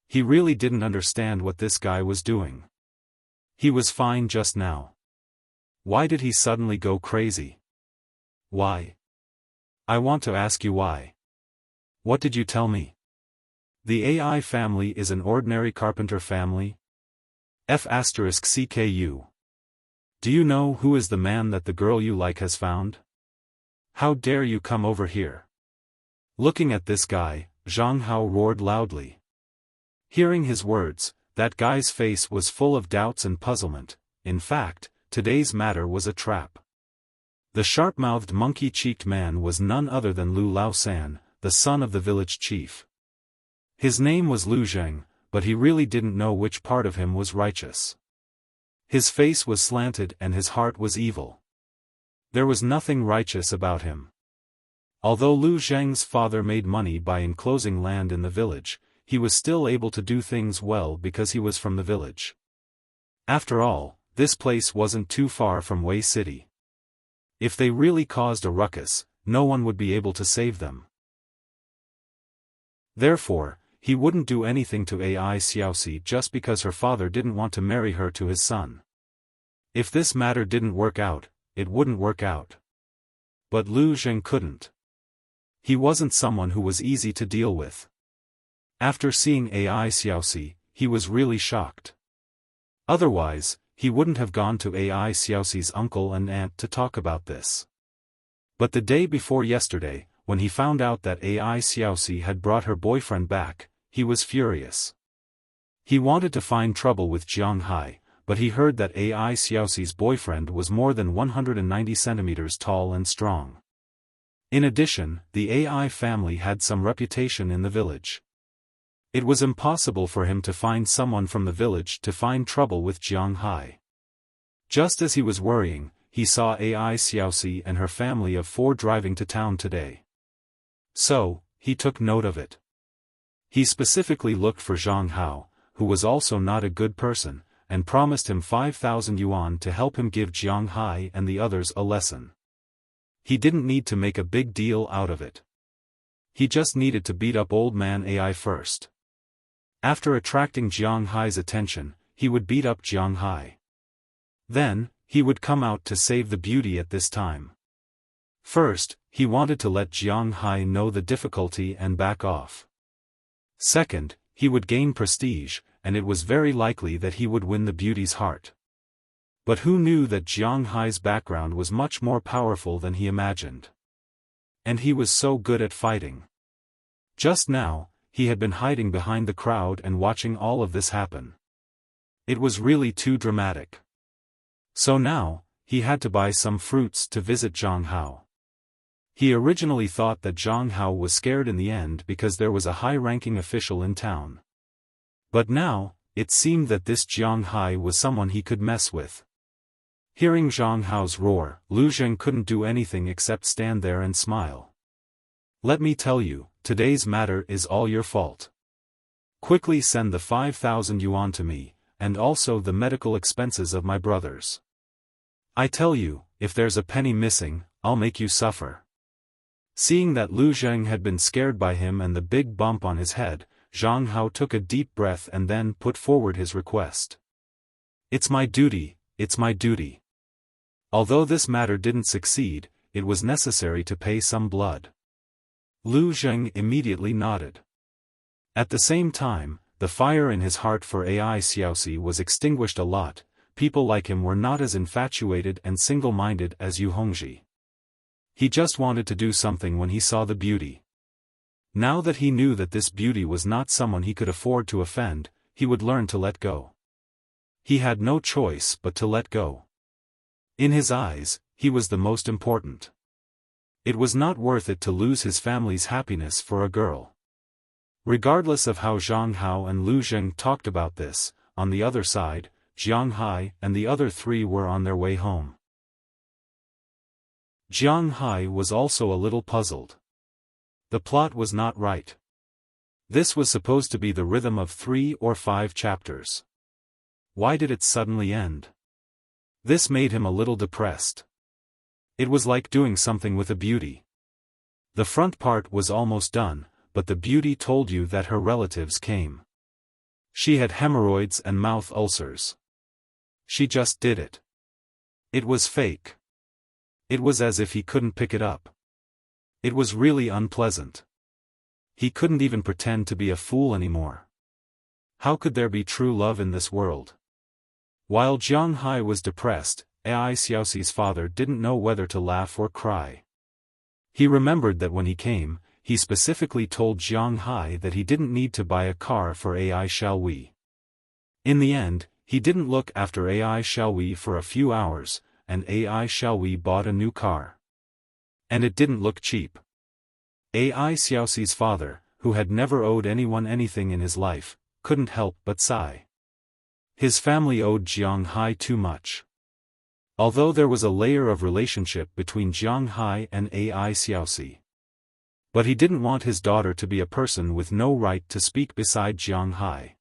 He really didn't understand what this guy was doing. He was fine just now. Why did he suddenly go crazy? Why? I want to ask you why. What did you tell me? The AI family is an ordinary carpenter family? F***CKU. Do you know who is the man that the girl you like has found? How dare you come over here? Looking at this guy, Zhang Hao roared loudly. Hearing his words, that guy's face was full of doubts and puzzlement. In fact, today's matter was a trap. The sharp-mouthed monkey-cheeked man was none other than Lu Laosan, the son of the village chief. His name was Lu Zheng, but he really didn't know which part of him was righteous. His face was slanted and his heart was evil. There was nothing righteous about him. Although Lu Zheng's father made money by enclosing land in the village, he was still able to do things well because he was from the village. After all, this place wasn't too far from Wei City. If they really caused a ruckus, no one would be able to save them. Therefore, he wouldn't do anything to AI Xiaosi just because her father didn't want to marry her to his son. If this matter didn't work out, it wouldn't work out. But Lu Zheng couldn't. He wasn't someone who was easy to deal with. After seeing AI Xiaoxi, he was really shocked. Otherwise, he wouldn't have gone to AI Xiaoxi's uncle and aunt to talk about this. But the day before yesterday, when he found out that AI Xiaoxi had brought her boyfriend back, he was furious. He wanted to find trouble with Jiang Hai, but he heard that AI Xiaoxi's boyfriend was more than 190 centimeters tall and strong. In addition, the AI family had some reputation in the village. It was impossible for him to find someone from the village to find trouble with Jiang Hai. Just as he was worrying, he saw AI Xiaoxi and her family of 4 driving to town today. So, he took note of it. He specifically looked for Zhang Hao, who was also not a good person, and promised him 5,000 yuan to help him give Jiang Hai and the others a lesson. He didn't need to make a big deal out of it. He just needed to beat up old man AI first. After attracting Jiang Hai's attention, he would beat up Jiang Hai. Then, he would come out to save the beauty at this time. First, he wanted to let Jiang Hai know the difficulty and back off. Second, he would gain prestige, and it was very likely that he would win the beauty's heart. But who knew that Jiang Hai's background was much more powerful than he imagined? And he was so good at fighting. Just now, he had been hiding behind the crowd and watching all of this happen. It was really too dramatic. So now, he had to buy some fruits to visit Zhang Hao. He originally thought that Zhang Hao was scared in the end because there was a high-ranking official in town. But now, it seemed that this Jiang Hai was someone he could mess with. Hearing Zhang Hao's roar, Lu Zheng couldn't do anything except stand there and smile. Let me tell you, today's matter is all your fault. Quickly send the 5,000 yuan to me, and also the medical expenses of my brothers. I tell you, if there's a penny missing, I'll make you suffer. Seeing that Lu Zheng had been scared by him and the big bump on his head, Zhang Hao took a deep breath and then put forward his request. It's my duty, it's my duty. Although this matter didn't succeed, it was necessary to pay some blood. Lu Zheng immediately nodded. At the same time, the fire in his heart for AI Xiaoxi was extinguished a lot. People like him were not as infatuated and single-minded as Yu Hongji. He just wanted to do something when he saw the beauty. Now that he knew that this beauty was not someone he could afford to offend, he would learn to let go. He had no choice but to let go. In his eyes, he was the most important. It was not worth it to lose his family's happiness for a girl. Regardless of how Zhang Hao and Lu Zheng talked about this, on the other side, Jiang Hai and the other 3 were on their way home. Jiang Hai was also a little puzzled. The plot was not right. This was supposed to be the rhythm of 3 or 5 chapters. Why did it suddenly end? This made him a little depressed. It was like doing something with a beauty. The front part was almost done, but the beauty told you that her relatives came. She had hemorrhoids and mouth ulcers. She just did it. It was fake. It was as if he couldn't pick it up. It was really unpleasant. He couldn't even pretend to be a fool anymore. How could there be true love in this world? While Jiang Hai was depressed, AI Xiaoxi's father didn't know whether to laugh or cry. He remembered that when he came, he specifically told Jiang Hai that he didn't need to buy a car for AI Xiaowi. In the end, he didn't look after AI Xiaowi for a few hours, and AI Xiaowi bought a new car. And it didn't look cheap. AI Xiaoxi's father, who had never owed anyone anything in his life, couldn't help but sigh. His family owed Jiang Hai too much. Although there was a layer of relationship between Jiang Hai and AI Xiaoxi. But he didn't want his daughter to be a person with no right to speak beside Jiang Hai.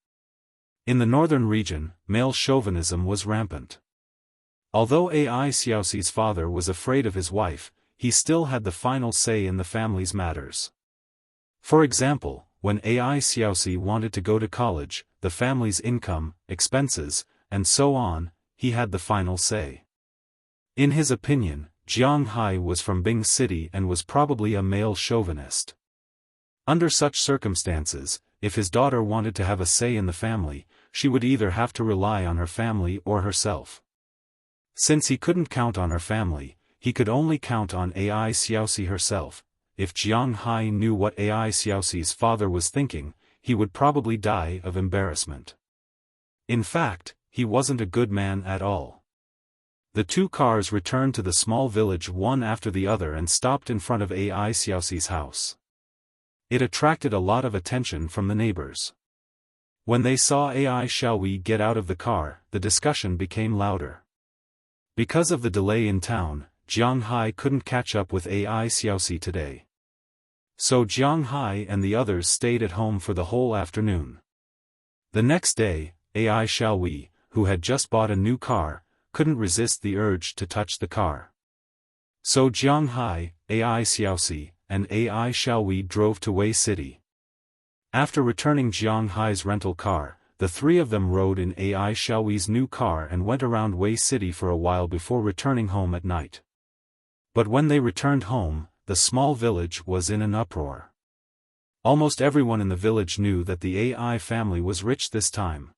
In the northern region, male chauvinism was rampant. Although AI Xiaoxi's father was afraid of his wife, he still had the final say in the family's matters. For example, when AI Xiaoxi wanted to go to college, the family's income, expenses, and so on, he had the final say. In his opinion, Jiang Hai was from Bing City and was probably a male chauvinist. Under such circumstances, if his daughter wanted to have a say in the family, she would either have to rely on her family or herself. Since he couldn't count on her family, he could only count on Ai Xiaoxi herself. If Jiang Hai knew what Ai Xiaoxi's father was thinking, he would probably die of embarrassment. In fact, he wasn't a good man at all. The two cars returned to the small village one after the other and stopped in front of Ai Xiaoxi's house. It attracted a lot of attention from the neighbors. When they saw Ai Xiaoxi get out of the car, the discussion became louder. Because of the delay in town, Jiang Hai couldn't catch up with Ai Xiaoxi today. So Jiang Hai and the others stayed at home for the whole afternoon. The next day, Ai Xiaoxi, who had just bought a new car, couldn't resist the urge to touch the car. So Jiang Hai, Ai Xiaoxi, and Ai Xiaoxi drove to Wei City. After returning Jiang Hai's rental car, the three of them rode in Ai Xiaoxi's new car and went around Wei City for a while before returning home at night. But when they returned home, the small village was in an uproar. Almost everyone in the village knew that the Ai family was rich this time.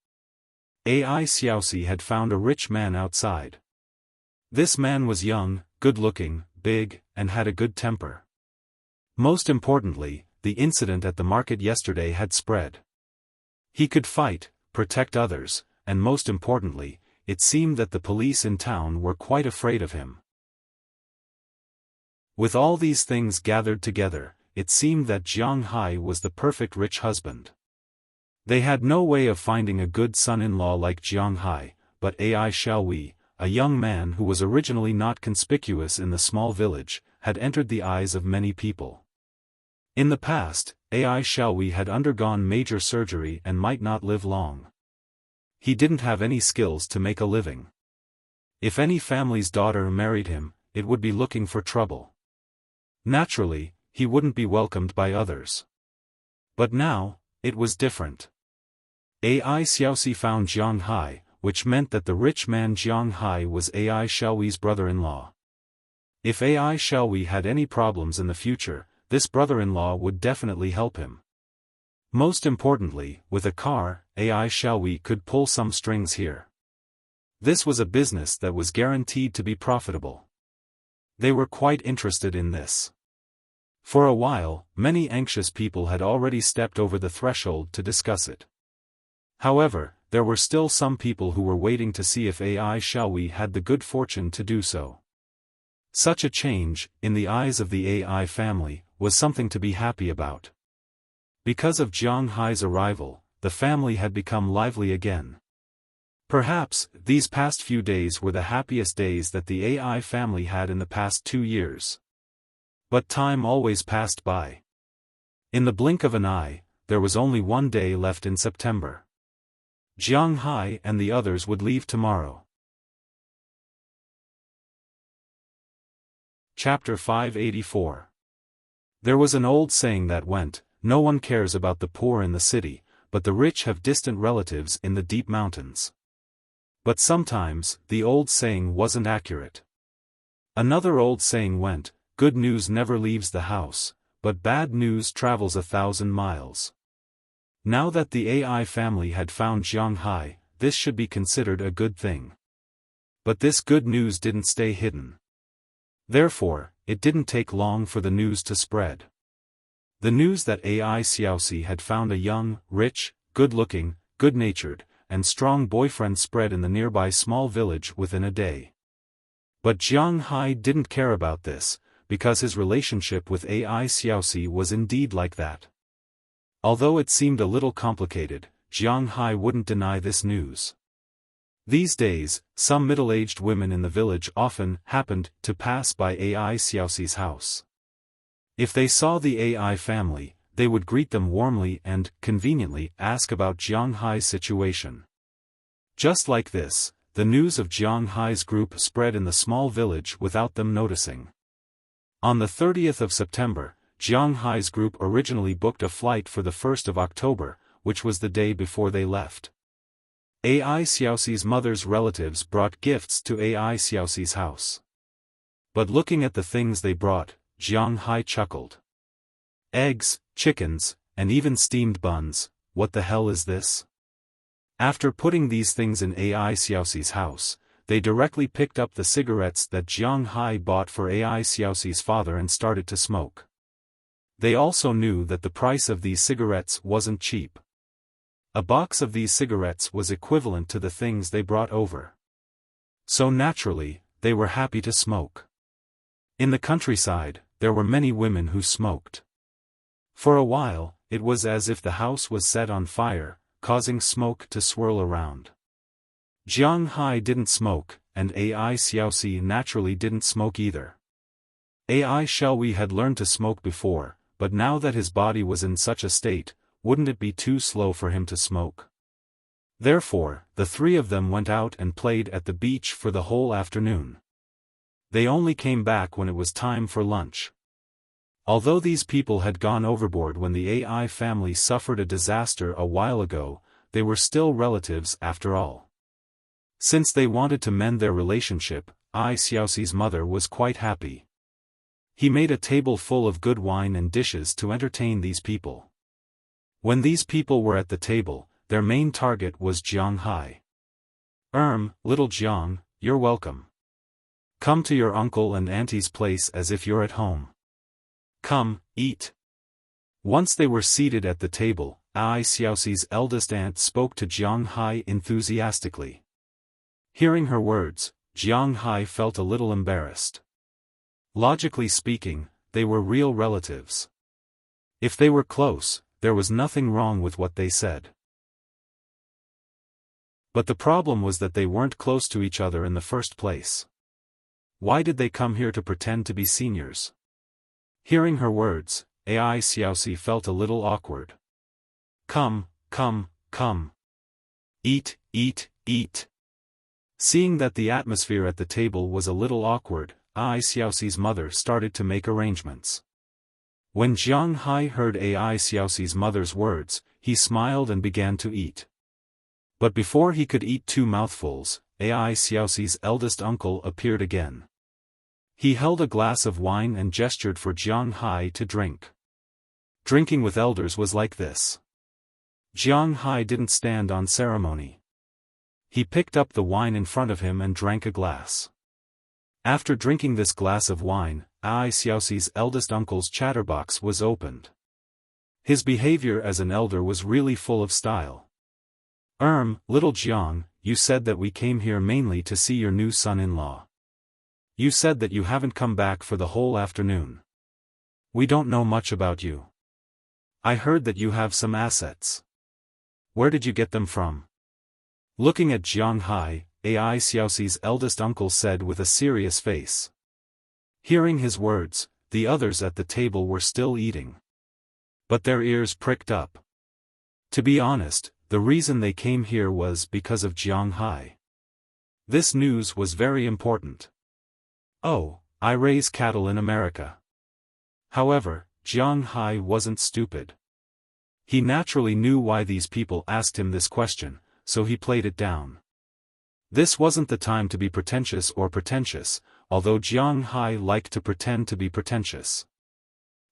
Ai Xiaoxi had found a rich man outside. This man was young, good-looking, big, and had a good temper. Most importantly, the incident at the market yesterday had spread. He could fight, protect others, and most importantly, it seemed that the police in town were quite afraid of him. With all these things gathered together, it seemed that Jiang Hai was the perfect rich husband. They had no way of finding a good son-in-law like Jiang Hai, but Ai Xiaoxi, a young man who was originally not conspicuous in the small village, had entered the eyes of many people. In the past, Ai Xiaoxi had undergone major surgery and might not live long. He didn't have any skills to make a living. If any family's daughter married him, it would be looking for trouble. Naturally, he wouldn't be welcomed by others. But now, it was different. Ai Xiaoxi found Jiang Hai, which meant that the rich man Jiang Hai was Ai Xiaoxi's brother-in-law. If Ai Xiaoxi had any problems in the future, this brother-in-law would definitely help him. Most importantly, with a car, Ai Xiaoxi could pull some strings here. This was a business that was guaranteed to be profitable. They were quite interested in this. For a while, many anxious people had already stepped over the threshold to discuss it. However, there were still some people who were waiting to see if Ai Xiaoxi had the good fortune to do so. Such a change, in the eyes of the Ai family, was something to be happy about. Because of Jiang Hai's arrival, the family had become lively again. Perhaps, these past few days were the happiest days that the Ai family had in the past 2 years. But time always passed by. In the blink of an eye, there was only 1 day left in September. Jiang Hai and the others would leave tomorrow. Chapter 584. There was an old saying that went, "No one cares about the poor in the city, but the rich have distant relatives in the deep mountains." But sometimes, the old saying wasn't accurate. Another old saying went, "Good news never leaves the house, but bad news travels 1,000 miles." Now that the Ai family had found Jiang Hai, this should be considered a good thing. But this good news didn't stay hidden. Therefore, it didn't take long for the news to spread. The news that Ai Xiaoxi had found a young, rich, good-looking, good-natured, and strong boyfriend spread in the nearby small village within a day. But Jiang Hai didn't care about this, because his relationship with Ai Xiaoxi was indeed like that. Although it seemed a little complicated, Jiang Hai wouldn't deny this news. These days, some middle-aged women in the village often happened to pass by Ai Xiaoxi's house. If they saw the Ai family, they would greet them warmly and, conveniently, ask about Jiang Hai's situation. Just like this, the news of Jiang Hai's group spread in the small village without them noticing. On the 30th of September, Jiang Hai's group originally booked a flight for the 1st of October, which was the day before they left. AI Xiaoxi's mother's relatives brought gifts to AI Xiaoxi's house. But looking at the things they brought, Jiang Hai chuckled. Eggs, chickens, and even steamed buns, what the hell is this? After putting these things in AI Xiaoxi's house, they directly picked up the cigarettes that Jiang Hai bought for AI Xiaoxi's father and started to smoke. They also knew that the price of these cigarettes wasn't cheap. A box of these cigarettes was equivalent to the things they brought over. So naturally, they were happy to smoke. In the countryside, there were many women who smoked. For a while, it was as if the house was set on fire, causing smoke to swirl around. Jiang Hai didn't smoke, and AI Xiaoxi naturally didn't smoke either. AI Xiaohui had learned to smoke before, but now that his body was in such a state, wouldn't it be too slow for him to smoke? Therefore, the three of them went out and played at the beach for the whole afternoon. They only came back when it was time for lunch. Although these people had gone overboard when the AI family suffered a disaster a while ago, they were still relatives after all. Since they wanted to mend their relationship, AI Xiaoxi's mother was quite happy. He made a table full of good wine and dishes to entertain these people. When these people were at the table, their main target was Jiang Hai. Little Jiang, you're welcome. Come to your uncle and auntie's place as if you're at home. Come, eat. Once they were seated at the table, AI Xiaoxi's eldest aunt spoke to Jiang Hai enthusiastically. Hearing her words, Jiang Hai felt a little embarrassed. Logically speaking, they were real relatives. If they were close, there was nothing wrong with what they said. But the problem was that they weren't close to each other in the first place. Why did they come here to pretend to be seniors? Hearing her words, AI Xiaoxi felt a little awkward. Come. Eat, eat, eat. Seeing that the atmosphere at the table was a little awkward, AI Xiaoxi's mother started to make arrangements. When Jiang Hai heard AI Xiaoxi's mother's words, he smiled and began to eat. But before he could eat 2 mouthfuls, AI Xiaoxi's eldest uncle appeared again. He held a glass of wine and gestured for Jiang Hai to drink. Drinking with elders was like this. Jiang Hai didn't stand on ceremony. He picked up the wine in front of him and drank a glass. After drinking this glass of wine, AI Xiaoxi's eldest uncle's chatterbox was opened. His behavior as an elder was really full of style. Little Jiang, you said that we came here mainly to see your new son-in-law. You said that you haven't come back for the whole afternoon. We don't know much about you. I heard that you have some assets. Where did you get them from? Looking at Jiang Hai, AI Xiaoxi's eldest uncle said with a serious face. Hearing his words, the others at the table were still eating. But their ears pricked up. To be honest, the reason they came here was because of Jiang Hai. This news was very important. Oh, I raise cattle in America. However, Jiang Hai wasn't stupid. He naturally knew why these people asked him this question, so he played it down. This wasn't the time to be pretentious, although Jiang Hai liked to pretend to be pretentious.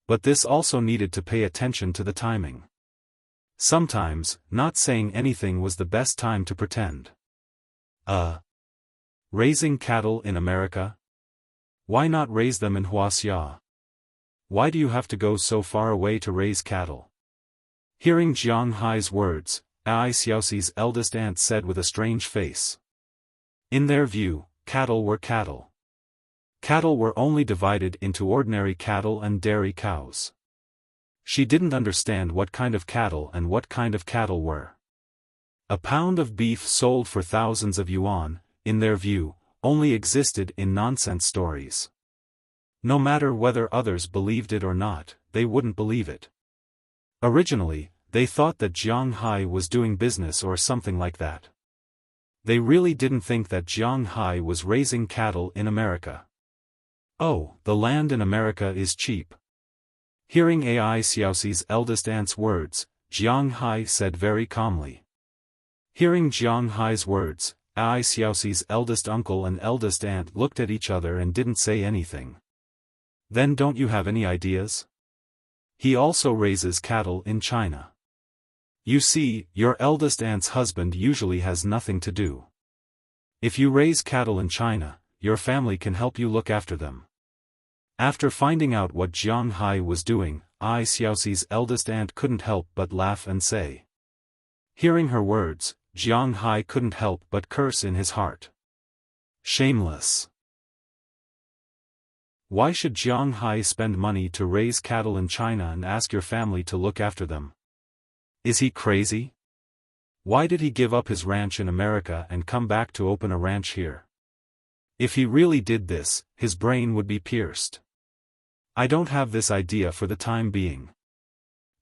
But this also needed to pay attention to the timing. Sometimes, not saying anything was the best time to pretend. Raising cattle in America? Why not raise them in Wuxia? Why do you have to go so far away to raise cattle? Hearing Jiang Hai's words, AI Xiaoxi's eldest aunt said with a strange face. In their view, cattle were cattle. Cattle were only divided into ordinary cattle and dairy cows. She didn't understand what kind of cattle and what kind of cattle were. A pound of beef sold for thousands of yuan, in their view, only existed in nonsense stories. No matter whether others believed it or not, they wouldn't believe it. Originally, they thought that Jiang Hai was doing business or something like that. They really didn't think that Jiang Hai was raising cattle in America. Oh, the land in America is cheap. Hearing AI Xiaoxi's eldest aunt's words, Jiang Hai said very calmly. Hearing Jiang Hai's words, Ai Xiaoxi's eldest uncle and eldest aunt looked at each other and didn't say anything. Then don't you have any ideas? He also raises cattle in China. You see, your eldest aunt's husband usually has nothing to do. If you raise cattle in China, your family can help you look after them. After finding out what Jiang Hai was doing, Ai Xiaoxi's eldest aunt couldn't help but laugh and say. Hearing her words, Jiang Hai couldn't help but curse in his heart. Shameless. Why should Jiang Hai spend money to raise cattle in China and ask your family to look after them? Is he crazy? Why did he give up his ranch in America and come back to open a ranch here? If he really did this, his brain would be pierced. I don't have this idea for the time being.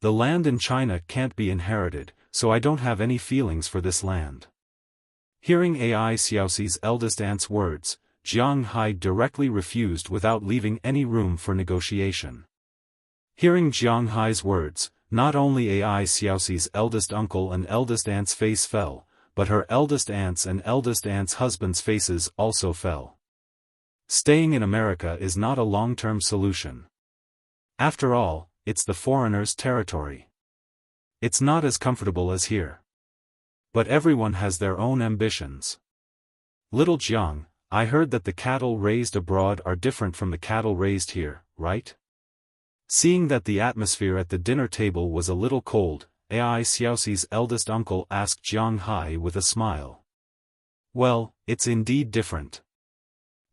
The land in China can't be inherited, so I don't have any feelings for this land. Hearing Ai Xiaoxi's eldest aunt's words, Jiang Hai directly refused without leaving any room for negotiation. Hearing Jiang Hai's words, not only Ai Xiaoxi's eldest uncle and eldest aunt's face fell, but her eldest aunt's and eldest aunt's husband's faces also fell. Staying in America is not a long-term solution. After all, it's the foreigner's territory. It's not as comfortable as here. But everyone has their own ambitions. Little Jiang, I heard that the cattle raised abroad are different from the cattle raised here, right? Seeing that the atmosphere at the dinner table was a little cold, Ai Xiaoxi's eldest uncle asked Jiang Hai with a smile. Well, it's indeed different.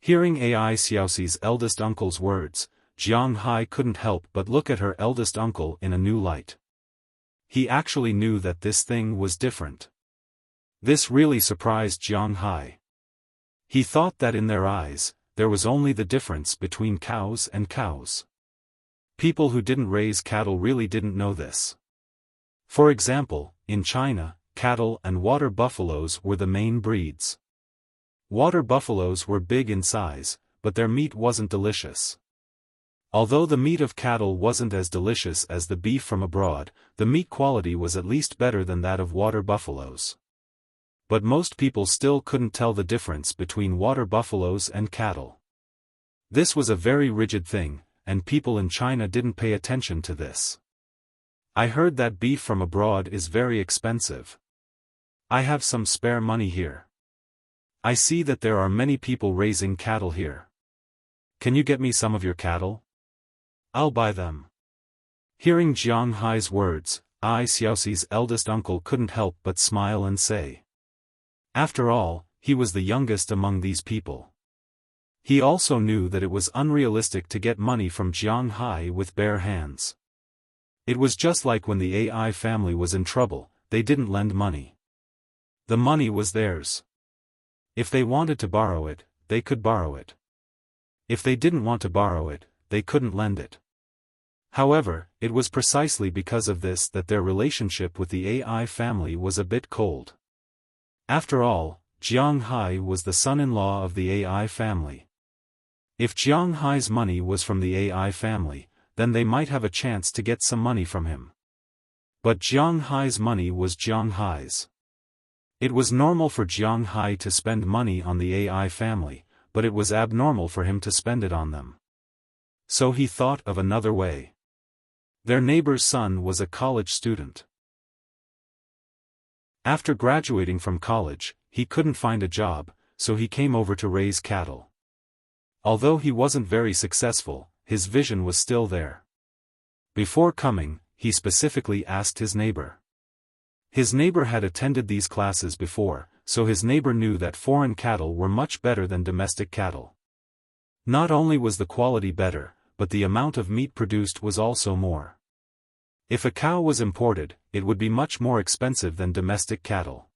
Hearing Ai Xiaoxi's eldest uncle's words, Jiang Hai couldn't help but look at her eldest uncle in a new light. He actually knew that this thing was different. This really surprised Jiang Hai. He thought that in their eyes, there was only the difference between cows and cows. People who didn't raise cattle really didn't know this. For example, in China, cattle and water buffaloes were the main breeds. Water buffaloes were big in size, but their meat wasn't delicious. Although the meat of cattle wasn't as delicious as the beef from abroad, the meat quality was at least better than that of water buffaloes. But most people still couldn't tell the difference between water buffaloes and cattle. This was a very rigid thing, and people in China didn't pay attention to this. I heard that beef from abroad is very expensive. I have some spare money here. I see that there are many people raising cattle here. Can you get me some of your cattle? I'll buy them. Hearing Jiang Hai's words, Ai Xiaoxi's eldest uncle couldn't help but smile and say. After all, he was the youngest among these people. He also knew that it was unrealistic to get money from Jiang Hai with bare hands. It was just like when the Ai family was in trouble, they didn't lend money. The money was theirs. If they wanted to borrow it, they could borrow it. If they didn't want to borrow it, they couldn't lend it. However, it was precisely because of this that their relationship with the Ai family was a bit cold. After all, Jiang Hai was the son-in-law of the Ai family. If Jiang Hai's money was from the Ai family, then they might have a chance to get some money from him. But Jiang Hai's money was Jiang Hai's. It was normal for Jiang Hai to spend money on the Ai family, but it was abnormal for him to spend it on them. So he thought of another way. Their neighbor's son was a college student. After graduating from college, he couldn't find a job, so he came over to raise cattle. Although he wasn't very successful, his vision was still there. Before coming, he specifically asked his neighbor. His neighbor had attended these classes before, so his neighbor knew that foreign cattle were much better than domestic cattle. Not only was the quality better, but the amount of meat produced was also more. If a cow was imported, it would be much more expensive than domestic cattle.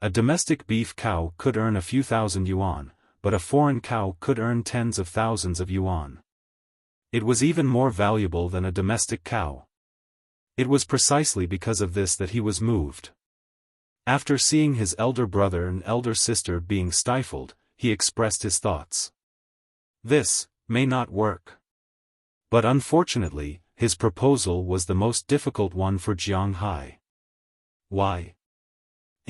A domestic beef cow could earn a few thousand yuan, but a foreign cow could earn tens of thousands of yuan. It was even more valuable than a domestic cow. It was precisely because of this that he was moved. After seeing his elder brother and elder sister being stifled, he expressed his thoughts. This may not work. But unfortunately, his proposal was the most difficult one for Jiang Hai. Why?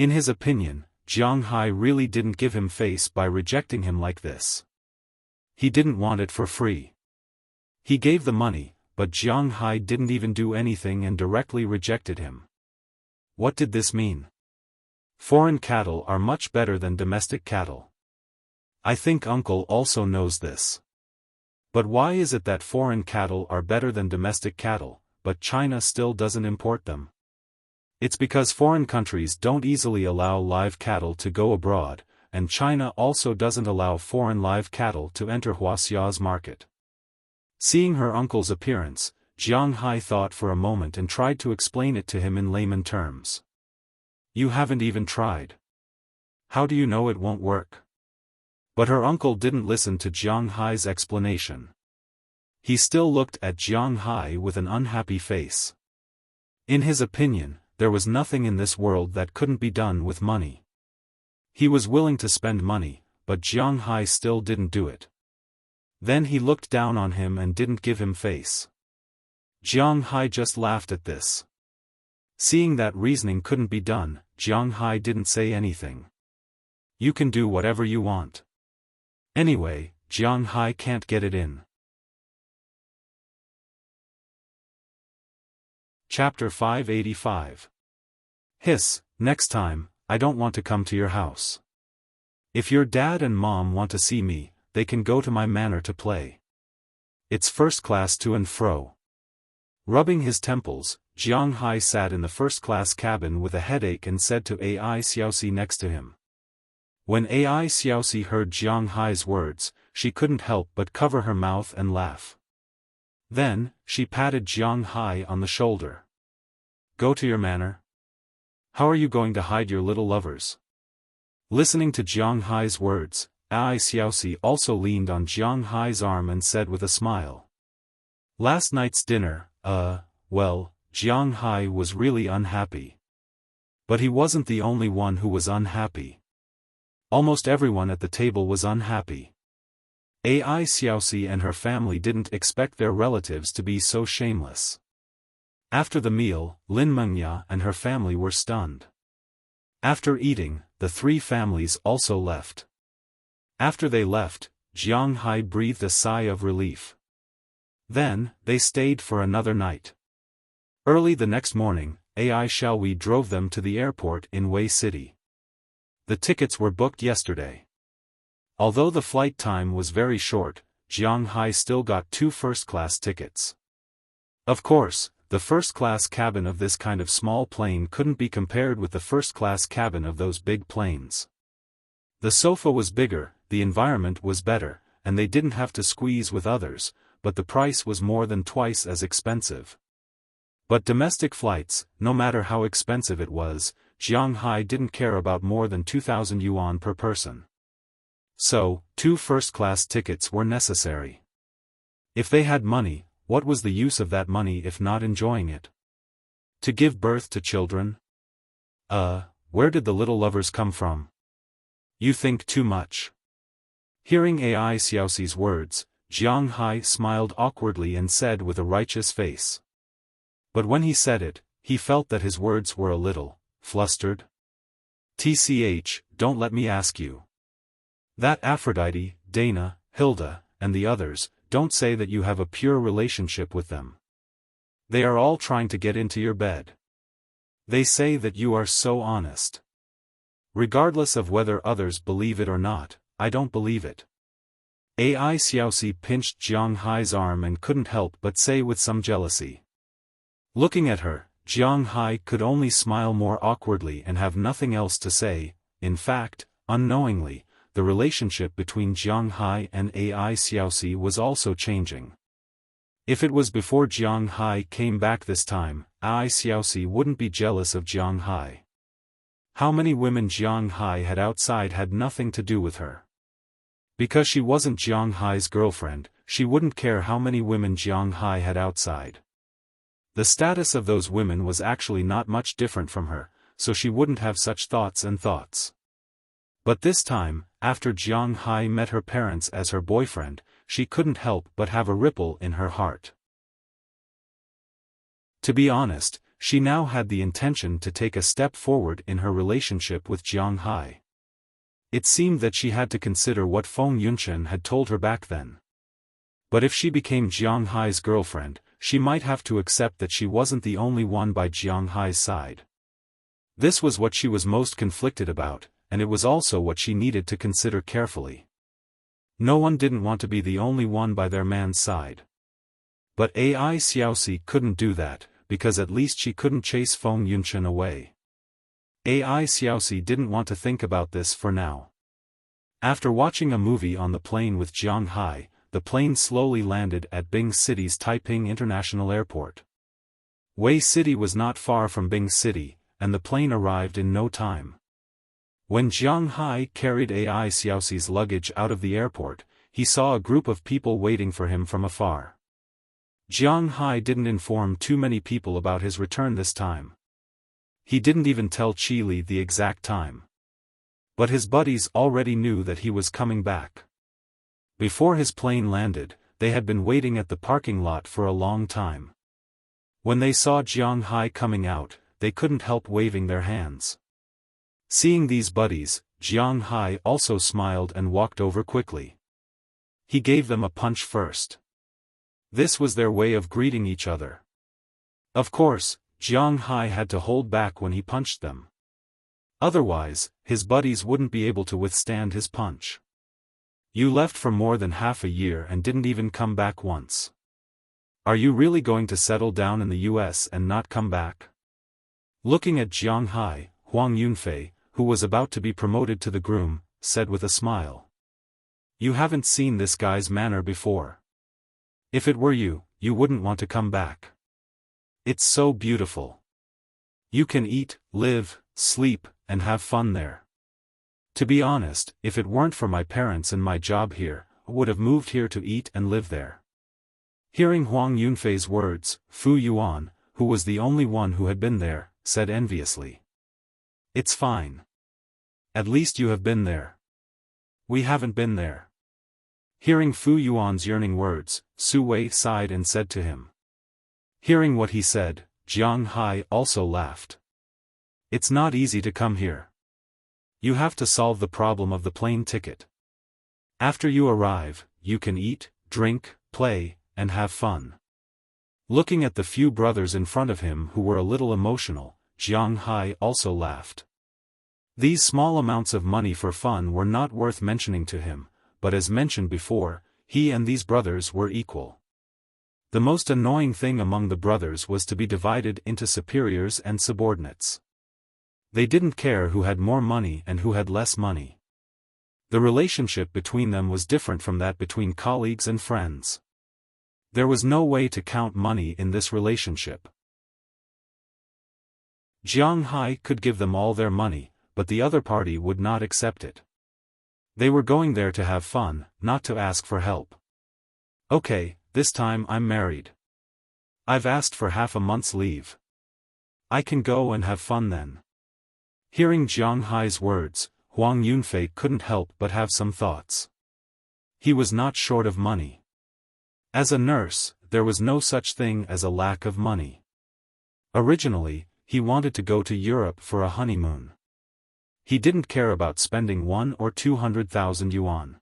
In his opinion, Jiang Hai really didn't give him face by rejecting him like this. He didn't want it for free. He gave the money, but Jiang Hai didn't even do anything and directly rejected him. What did this mean? Foreign cattle are much better than domestic cattle. I think uncle also knows this. But why is it that foreign cattle are better than domestic cattle, but China still doesn't import them? It's because foreign countries don't easily allow live cattle to go abroad, and China also doesn't allow foreign live cattle to enter Wuxia's market. Seeing her uncle's appearance, Jiang Hai thought for a moment and tried to explain it to him in layman terms. You haven't even tried. How do you know it won't work? But her uncle didn't listen to Jiang Hai's explanation. He still looked at Jiang Hai with an unhappy face. In his opinion, there was nothing in this world that couldn't be done with money. He was willing to spend money, but Jiang Hai still didn't do it. Then he looked down on him and didn't give him face. Jiang Hai just laughed at this. Seeing that reasoning couldn't be done, Jiang Hai didn't say anything. You can do whatever you want. Anyway, Jiang Hai can't get it in. Chapter 585. Hiss, next time, I don't want to come to your house. If your dad and mom want to see me, they can go to my manor to play. It's first class to and fro. Rubbing his temples, Jiang Hai sat in the first-class cabin with a headache and said to Ai Xiaosi next to him. When Ai Xiaosi heard Jiang Hai's words, she couldn't help but cover her mouth and laugh. Then, she patted Jiang Hai on the shoulder. Go to your manor? How are you going to hide your little lovers? Listening to Jiang Hai's words, Ai Xiaosi also leaned on Jiang Hai's arm and said with a smile. Last night's dinner, well, Jiang Hai was really unhappy. But he wasn't the only one who was unhappy. Almost everyone at the table was unhappy. Ai Xiaosi and her family didn't expect their relatives to be so shameless. After the meal, Lin Mengya and her family were stunned. After eating, the three families also left. After they left, Jiang Hai breathed a sigh of relief. Then, they stayed for another night. Early the next morning, Ai Xiaoyi drove them to the airport in Wei City. The tickets were booked yesterday. Although the flight time was very short, Jiang Hai still got 2 first-class tickets. Of course, the first-class cabin of this kind of small plane couldn't be compared with the first-class cabin of those big planes. The sofa was bigger, the environment was better, and they didn't have to squeeze with others, but the price was more than twice as expensive. But domestic flights, no matter how expensive it was, Jiang Hai didn't care about more than 2,000 yuan per person. So, 2 first-class tickets were necessary. If they had money, what was the use of that money if not enjoying it? To give birth to children? Where did the little lovers come from? You think too much. Hearing Ai Xiaosi's words, Jiang Hai smiled awkwardly and said with a righteous face. But when he said it, he felt that his words were a little flustered. TCH, don't let me ask you. That Aphrodite, Dana, Hilda, and the others, don't say that you have a pure relationship with them. They are all trying to get into your bed. They say that you are so honest. Regardless of whether others believe it or not, I don't believe it. Ai Xiaosi pinched Jiang Hai's arm and couldn't help but say with some jealousy. Looking at her, Jiang Hai could only smile more awkwardly and have nothing else to say. In fact, unknowingly, the relationship between Jiang Hai and Ai Xiaosi was also changing. If it was before Jiang Hai came back this time, Ai Xiaosi wouldn't be jealous of Jiang Hai. How many women Jiang Hai had outside had nothing to do with her. Because she wasn't Jiang Hai's girlfriend, she wouldn't care how many women Jiang Hai had outside. The status of those women was actually not much different from her, so she wouldn't have such thoughts and thoughts. But this time, after Jiang Hai met her parents as her boyfriend, she couldn't help but have a ripple in her heart. To be honest, she now had the intention to take a step forward in her relationship with Jiang Hai. It seemed that she had to consider what Feng Yunchen had told her back then. But if she became Jiang Hai's girlfriend, she might have to accept that she wasn't the only one by Jiang Hai's side. This was what she was most conflicted about, and it was also what she needed to consider carefully. No one didn't want to be the only one by their man's side. But Ai Xiaosi couldn't do that, because at least she couldn't chase Feng Yunchen away. Ai Xiaosi didn't want to think about this for now. After watching a movie on the plane with Jiang Hai, the plane slowly landed at Bing City's Taiping International Airport. Wei City was not far from Bing City, and the plane arrived in no time. When Jiang Hai carried Ai Xiaosi's luggage out of the airport, he saw a group of people waiting for him from afar. Jiang Hai didn't inform too many people about his return this time. He didn't even tell Qi Li the exact time. But his buddies already knew that he was coming back. Before his plane landed, they had been waiting at the parking lot for a long time. When they saw Jiang Hai coming out, they couldn't help waving their hands. Seeing these buddies, Jiang Hai also smiled and walked over quickly. He gave them a punch first. This was their way of greeting each other. Of course, Jiang Hai had to hold back when he punched them. Otherwise, his buddies wouldn't be able to withstand his punch. You left for more than half a year and didn't even come back once. Are you really going to settle down in the US and not come back? Looking at Jiang Hai, Huang Yunfei, who was about to be promoted to the groom, said with a smile. You haven't seen this guy's manner before. If it were you, you wouldn't want to come back. It's so beautiful. You can eat, live, sleep, and have fun there. To be honest, if it weren't for my parents and my job here, I would have moved here to eat and live there. Hearing Huang Yunfei's words, Fu Yuan, who was the only one who had been there, said enviously. It's fine. At least you have been there. We haven't been there. Hearing Fu Yuan's yearning words, Su Wei sighed and said to him. Hearing what he said, Jiang Hai also laughed. It's not easy to come here. You have to solve the problem of the plane ticket. After you arrive, you can eat, drink, play, and have fun. Looking at the few brothers in front of him who were a little emotional, Jiang Hai also laughed. These small amounts of money for fun were not worth mentioning to him, but as mentioned before, he and these brothers were equal. The most annoying thing among the brothers was to be divided into superiors and subordinates. They didn't care who had more money and who had less money. The relationship between them was different from that between colleagues and friends. There was no way to count money in this relationship. Jiang Hai could give them all their money, but the other party would not accept it. They were going there to have fun, not to ask for help. Okay, this time I'm married. I've asked for half a month's leave. I can go and have fun then. Hearing Jiang Hai's words, Huang Yunfei couldn't help but have some thoughts. He was not short of money. As a nurse, there was no such thing as a lack of money. Originally, he wanted to go to Europe for a honeymoon. He didn't care about spending 1 or 200,000 yuan.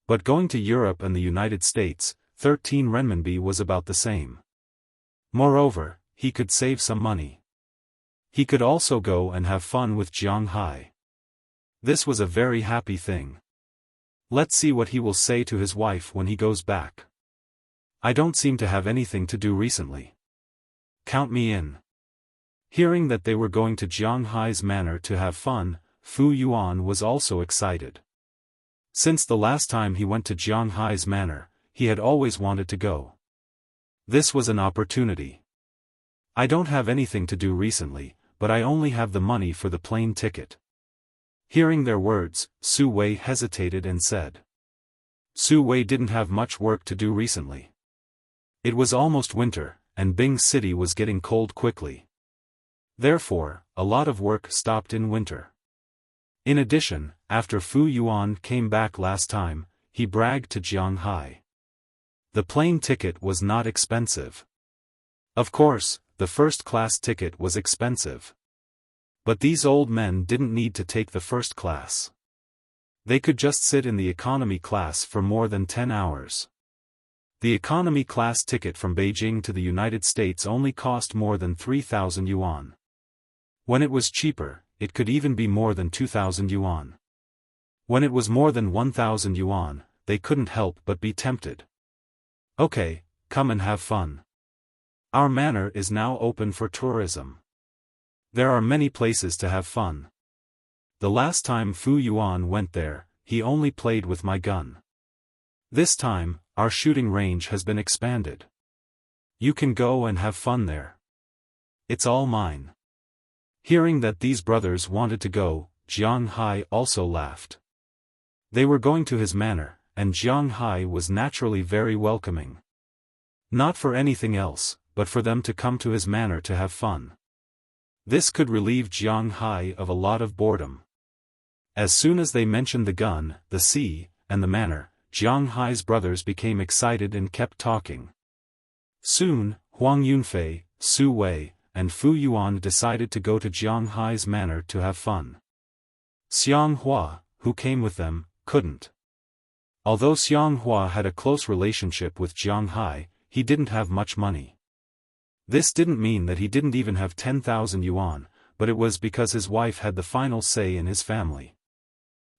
But going to Europe and the United States, 13 renminbi was about the same. Moreover, he could save some money. He could also go and have fun with Jiang Hai. This was a very happy thing. Let's see what he will say to his wife when he goes back. I don't seem to have anything to do recently. Count me in. Hearing that they were going to Jiang Hai's manor to have fun, Fu Yuan was also excited. Since the last time he went to Jiang Hai's manor, he had always wanted to go. This was an opportunity. I don't have anything to do recently, but I only have the money for the plane ticket. Hearing their words, Su Wei hesitated and said. Su Wei didn't have much work to do recently. It was almost winter, and Bing City was getting cold quickly. Therefore, a lot of work stopped in winter. In addition, after Fu Yuan came back last time, he bragged to Jiang Hai. The plane ticket was not expensive. Of course, the first-class ticket was expensive. But these old men didn't need to take the first class. They could just sit in the economy class for more than 10 hours. The economy class ticket from Beijing to the United States only cost more than 3,000 yuan. When it was cheaper, it could even be more than 2,000 yuan. When it was more than 1,000 yuan, they couldn't help but be tempted. Okay, come and have fun. Our manor is now open for tourism. There are many places to have fun. The last time Fu Yuan went there, he only played with my gun. This time, our shooting range has been expanded. You can go and have fun there. It's all mine. Hearing that these brothers wanted to go, Jiang Hai also laughed. They were going to his manor, and Jiang Hai was naturally very welcoming. Not for anything else, but for them to come to his manor to have fun. This could relieve Jiang Hai of a lot of boredom. As soon as they mentioned the gun, the sea, and the manor, Jiang Hai's brothers became excited and kept talking. Soon, Huang Yunfei, Su Wei, and Fu Yuan decided to go to Jiang Hai's manor to have fun. Xiang Hua, who came with them, couldn't. Although Xiang Hua had a close relationship with Jiang Hai, he didn't have much money. This didn't mean that he didn't even have 10,000 yuan, but it was because his wife had the final say in his family.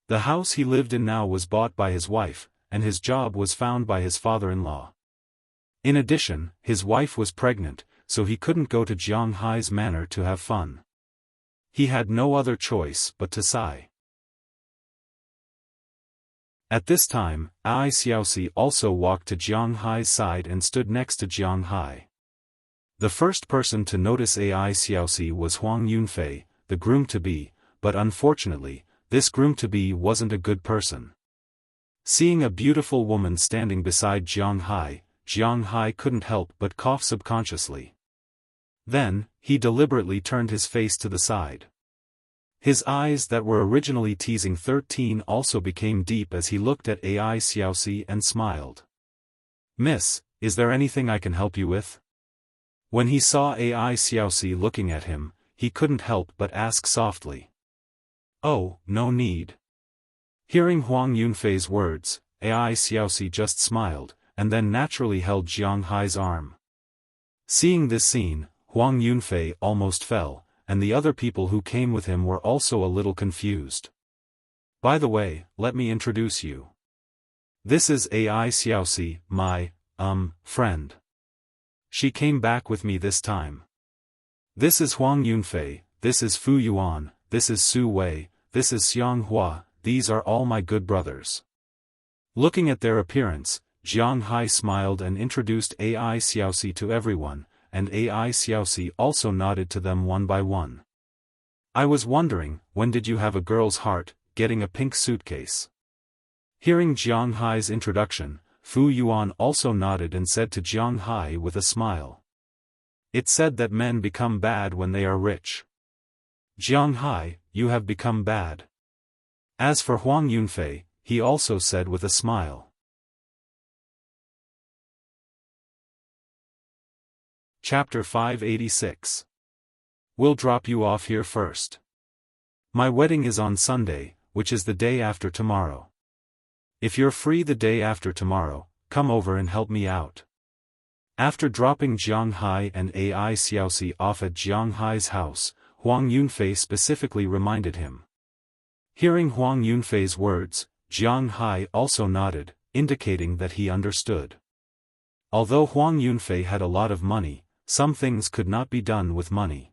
The house he lived in now was bought by his wife, and his job was found by his father-in-law. In addition, his wife was pregnant, so he couldn't go to Jiang Hai's manor to have fun. He had no other choice but to sigh. At this time, Ai Xiaosi also walked to Jiang Hai's side and stood next to Jiang Hai. The first person to notice Ai Xiaosi was Huang Yunfei, the groom-to-be, but unfortunately, this groom-to-be wasn't a good person. Seeing a beautiful woman standing beside Jiang Hai couldn't help but cough subconsciously. Then, he deliberately turned his face to the side. His eyes that were originally teasing 13 also became deep as he looked at Ai Xiaosi and smiled. "Miss, is there anything I can help you with?" When he saw Ai Xiaosi looking at him, he couldn't help but ask softly. "Oh, no need." Hearing Huang Yunfei's words, Ai Xiaosi just smiled, and then naturally held Jiang Hai's arm. Seeing this scene, Huang Yunfei almost fell, and the other people who came with him were also a little confused. "By the way, let me introduce you. This is Ai Xiaosi, my, friend. She came back with me this time. This is Huang Yunfei, this is Fu Yuan, this is Su Wei, this is Xiang Hua, these are all my good brothers." Looking at their appearance, Jiang Hai smiled and introduced Ai Xiaosi to everyone, and Ai Xiaosi also nodded to them one by one. "I was wondering, when did you have a girl's heart, getting a pink suitcase?" Hearing Jiang Hai's introduction, Fu Yuan also nodded and said to Jiang Hai with a smile. "It's said that men become bad when they are rich. Jiang Hai, you have become bad." As for Huang Yunfei, he also said with a smile. Chapter 586. We'll drop you off here first. My wedding is on Sunday, which is the day after tomorrow. If you're free the day after tomorrow, come over and help me out. After dropping Jiang Hai and Ai Xiaosi off at Jiang Hai's house, Huang Yunfei specifically reminded him. Hearing Huang Yunfei's words, Jiang Hai also nodded, indicating that he understood. Although Huang Yunfei had a lot of money, some things could not be done with money.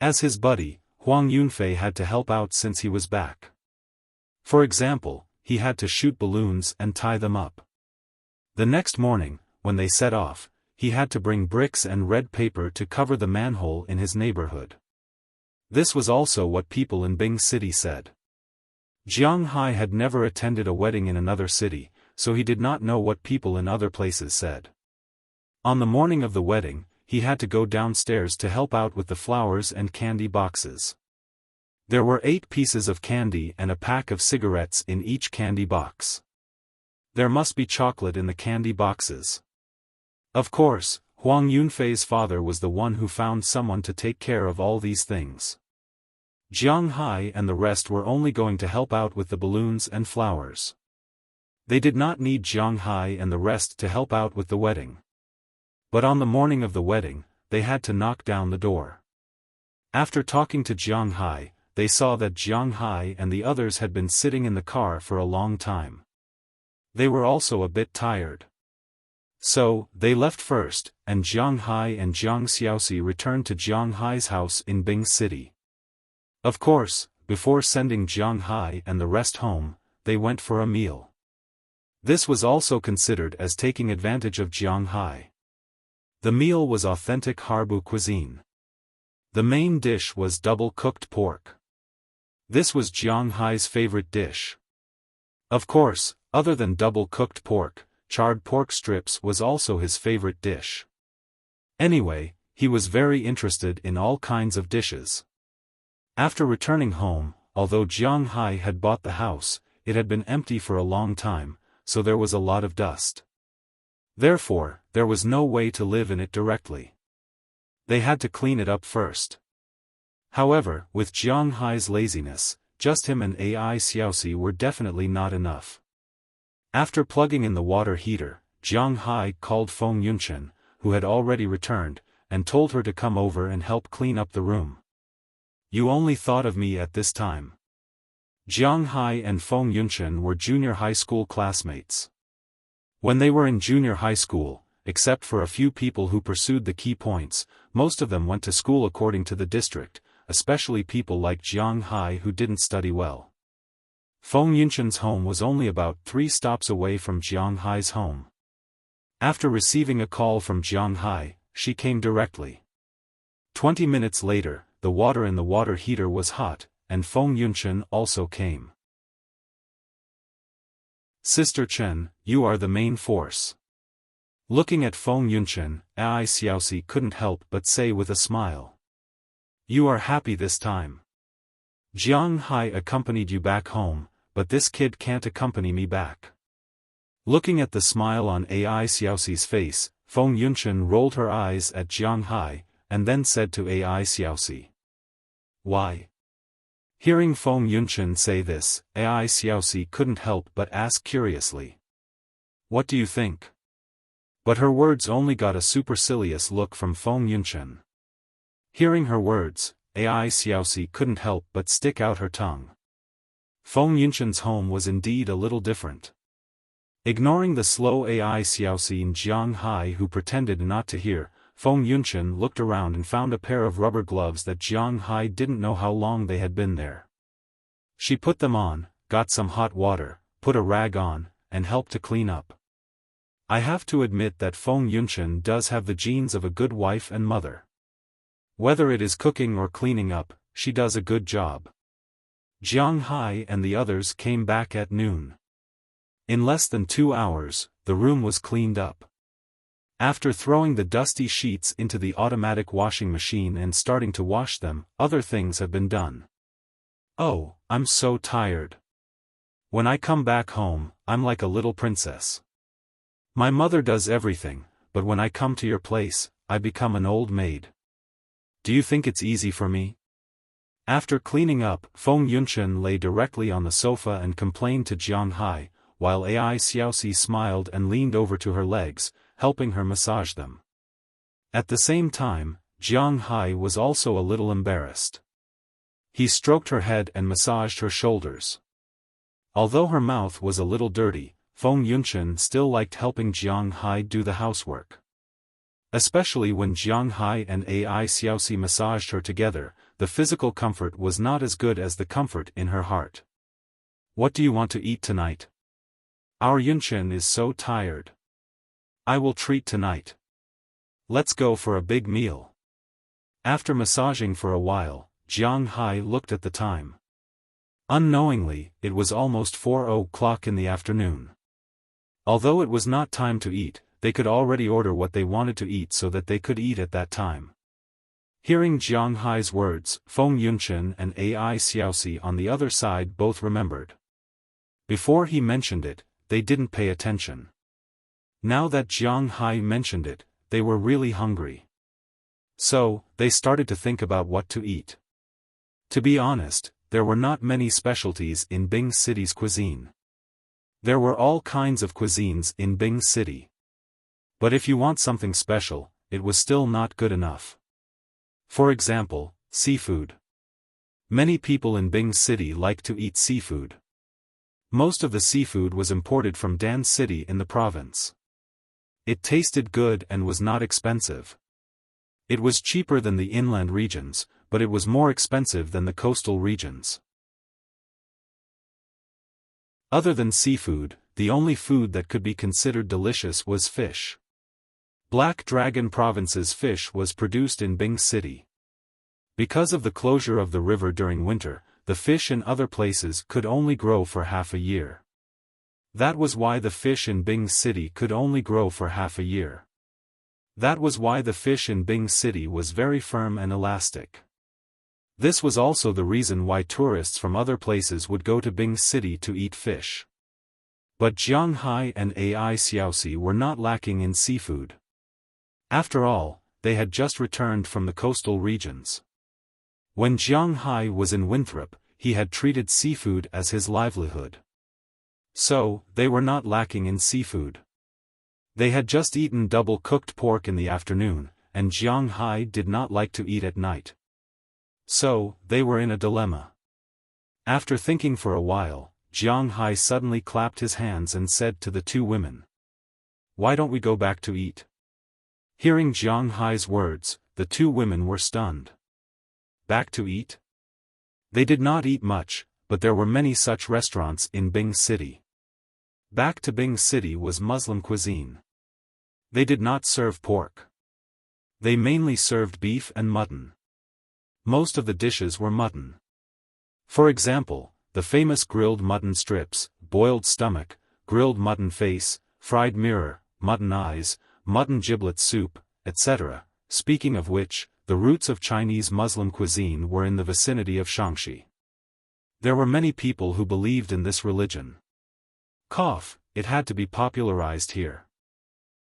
As his buddy, Huang Yunfei had to help out since he was back. For example, he had to shoot balloons and tie them up. The next morning, when they set off, he had to bring bricks and red paper to cover the manhole in his neighborhood. This was also what people in Bing City said. Jiang Hai had never attended a wedding in another city, so he did not know what people in other places said. On the morning of the wedding, he had to go downstairs to help out with the flowers and candy boxes. There were 8 pieces of candy and a pack of cigarettes in each candy box. There must be chocolate in the candy boxes. Of course, Huang Yunfei's father was the one who found someone to take care of all these things. Jiang Hai and the rest were only going to help out with the balloons and flowers. They did not need Jiang Hai and the rest to help out with the wedding. But on the morning of the wedding, they had to knock down the door. After talking to Jiang Hai, they saw that Jiang Hai and the others had been sitting in the car for a long time. They were also a bit tired. So, they left first, and Jiang Hai and Jiang Xiaoxi returned to Jiang Hai's house in Bing City. Of course, before sending Jiang Hai and the rest home, they went for a meal. This was also considered as taking advantage of Jiang Hai. The meal was authentic Harbu cuisine. The main dish was double-cooked pork. This was Jiang Hai's favorite dish. Of course, other than double-cooked pork, charred pork strips was also his favorite dish. Anyway, he was very interested in all kinds of dishes. After returning home, although Jiang Hai had bought the house, it had been empty for a long time, so there was a lot of dust. Therefore, there was no way to live in it directly. They had to clean it up first. However, with Jiang Hai's laziness, just him and Ai Xiaoxi were definitely not enough. After plugging in the water heater, Jiang Hai called Feng Yunchen, who had already returned, and told her to come over and help clean up the room. You only thought of me at this time. Jiang Hai and Feng Yunchen were junior high school classmates. When they were in junior high school, except for a few people who pursued the key points, most of them went to school according to the district, especially people like Jiang Hai who didn't study well. Feng Yunchen's home was only about 3 stops away from Jiang Hai's home. After receiving a call from Jiang Hai, she came directly. 20 minutes later, the water in the water heater was hot, and Feng Yunchen also came. Sister Chen, you are the main force. Looking at Feng Yunchen, Ai Xiaoxi couldn't help but say with a smile. You are happy this time. Jiang Hai accompanied you back home, but this kid can't accompany me back. Looking at the smile on Ai Xiaoxi's face, Feng Yunchen rolled her eyes at Jiang Hai, and then said to Ai Xiaoxi. Why? Hearing Feng Yunchen say this, Ai Xiaoxi couldn't help but ask curiously. What do you think? But her words only got a supercilious look from Feng Yunchen. Hearing her words, Ai Xiaoxi couldn't help but stick out her tongue. Feng Yunchen's home was indeed a little different. Ignoring the slow Ai Xiaoxi and Jiang Hai who pretended not to hear, Feng Yunchen looked around and found a pair of rubber gloves that Jiang Hai didn't know how long they had been there. She put them on, got some hot water, put a rag on, and helped to clean up. I have to admit that Feng Yunchen does have the genes of a good wife and mother. Whether it is cooking or cleaning up, she does a good job. Jiang Hai and the others came back at noon. In less than 2 hours, the room was cleaned up. After throwing the dusty sheets into the automatic washing machine and starting to wash them, other things have been done. Oh, I'm so tired. When I come back home, I'm like a little princess. My mother does everything, but when I come to your place, I become an old maid. Do you think it's easy for me? After cleaning up, Feng Yunchen lay directly on the sofa and complained to Jiang Hai, while Ai Xiaoxi smiled and leaned over to her legs, helping her massage them. At the same time, Jiang Hai was also a little embarrassed. He stroked her head and massaged her shoulders. Although her mouth was a little dirty, Feng Yunchen still liked helping Jiang Hai do the housework. Especially when Jiang Hai and Ai Xiaoxi massaged her together, the physical comfort was not as good as the comfort in her heart. What do you want to eat tonight? Our Yunchen is so tired. I will treat tonight. Let's go for a big meal. After massaging for a while, Jiang Hai looked at the time. Unknowingly, it was almost 4 o'clock in the afternoon. Although it was not time to eat, they could already order what they wanted to eat so that they could eat at that time. Hearing Jiang Hai's words, Feng Yunchen and Ai Xiaoxi on the other side both remembered. Before he mentioned it, they didn't pay attention. Now that Jiang Hai mentioned it, they were really hungry. So, they started to think about what to eat. To be honest, there were not many specialties in Bing City's cuisine. There were all kinds of cuisines in Bing City. But if you want something special, it was still not good enough. For example, seafood. Many people in Bing City like to eat seafood. Most of the seafood was imported from Dan City in the province. It tasted good and was not expensive. It was cheaper than the inland regions, but it was more expensive than the coastal regions. Other than seafood, the only food that could be considered delicious was fish. Black Dragon Province's fish was produced in Bing City. Because of the closure of the river during winter, the fish in other places could only grow for half a year. That was why the fish in Bing City could only grow for half a year. That was why the fish in Bing City was very firm and elastic. This was also the reason why tourists from other places would go to Bing City to eat fish. But Jiang Hai and Ai Xiaosi were not lacking in seafood. After all, they had just returned from the coastal regions. When Jiang Hai was in Winthrop, he had treated seafood as his livelihood. So, they were not lacking in seafood. They had just eaten double-cooked pork in the afternoon, and Jiang Hai did not like to eat at night. So, they were in a dilemma. After thinking for a while, Jiang Hai suddenly clapped his hands and said to the two women, "Why don't we go back to eat?" Hearing Jiang Hai's words, the two women were stunned. Back to eat? They did not eat much, but there were many such restaurants in Bing City. Back to Bing City was Muslim cuisine. They did not serve pork. They mainly served beef and mutton. Most of the dishes were mutton. For example, the famous grilled mutton strips, boiled stomach, grilled mutton face, fried mirror, mutton eyes, mutton giblet soup, etc. Speaking of which, the roots of Chinese Muslim cuisine were in the vicinity of Shaanxi. There were many people who believed in this religion. It had to be popularized here.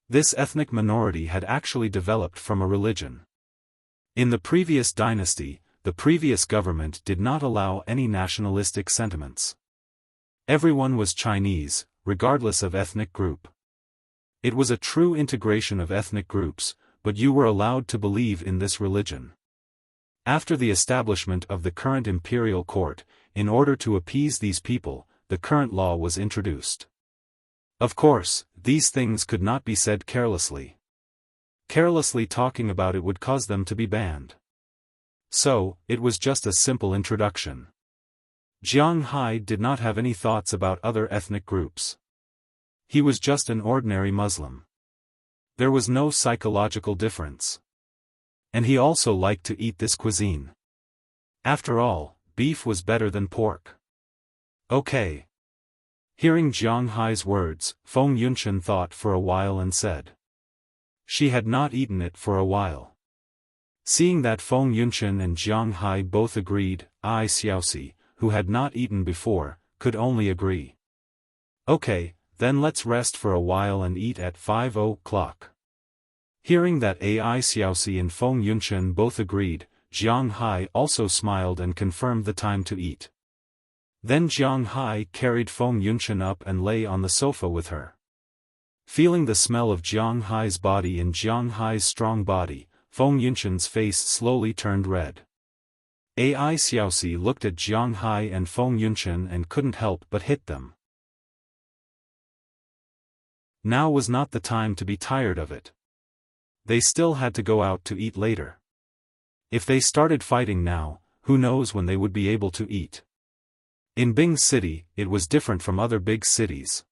This ethnic minority had actually developed from a religion. In the previous dynasty, the previous government did not allow any nationalistic sentiments. Everyone was Chinese, regardless of ethnic group. It was a true integration of ethnic groups, but you were allowed to believe in this religion. After the establishment of the current imperial court, in order to appease these people, the current law was introduced. Of course, these things could not be said carelessly. Carelessly talking about it would cause them to be banned. So, it was just a simple introduction. Jiang Hai did not have any thoughts about other ethnic groups. He was just an ordinary Muslim. There was no psychological difference. And he also liked to eat this cuisine. After all, beef was better than pork. Okay. Hearing Jiang Hai's words, Feng Yunchen thought for a while and said. She had not eaten it for a while. Seeing that Feng Yunchen and Jiang Hai both agreed, Ai Xiaosi, who had not eaten before, could only agree. Okay, then let's rest for a while and eat at 5 o'clock. Hearing that Ai Xiaosi and Feng Yunchen both agreed, Jiang Hai also smiled and confirmed the time to eat. Then Jiang Hai carried Feng Yunchen up and lay on the sofa with her. Feeling the smell of Jiang Hai's body in Jiang Hai's strong body, Feng Yunchen's face slowly turned red. Ai Xiaosi looked at Jiang Hai and Feng Yunchen and couldn't help but hit them. Now was not the time to be tired of it. They still had to go out to eat later. If they started fighting now, who knows when they would be able to eat. In Bing City, it was different from other big cities.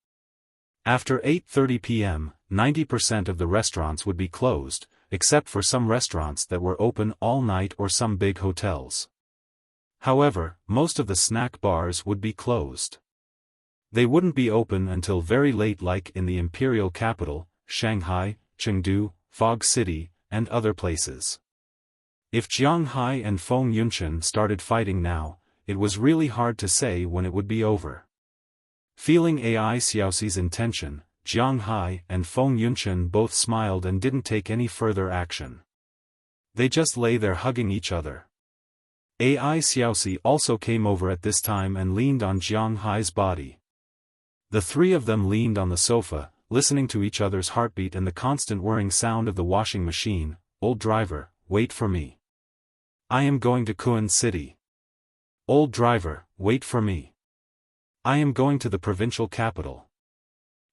After 8:30 p.m., 90% of the restaurants would be closed, except for some restaurants that were open all night or some big hotels. However, most of the snack bars would be closed. They wouldn't be open until very late, like in the imperial capital, Shanghai, Chengdu, Fog City, and other places. If Jiang Hai and Feng Yunchen started fighting now, it was really hard to say when it would be over. Feeling Ai Xiaosi's intention, Jiang Hai and Feng Yunchen both smiled and didn't take any further action. They just lay there hugging each other. AI Xiaosi also came over at this time and leaned on Jiang Hai's body. The three of them leaned on the sofa, listening to each other's heartbeat and the constant whirring sound of the washing machine. Old driver, wait for me. I am going to Kuan City. Old driver, wait for me. I am going to the provincial capital.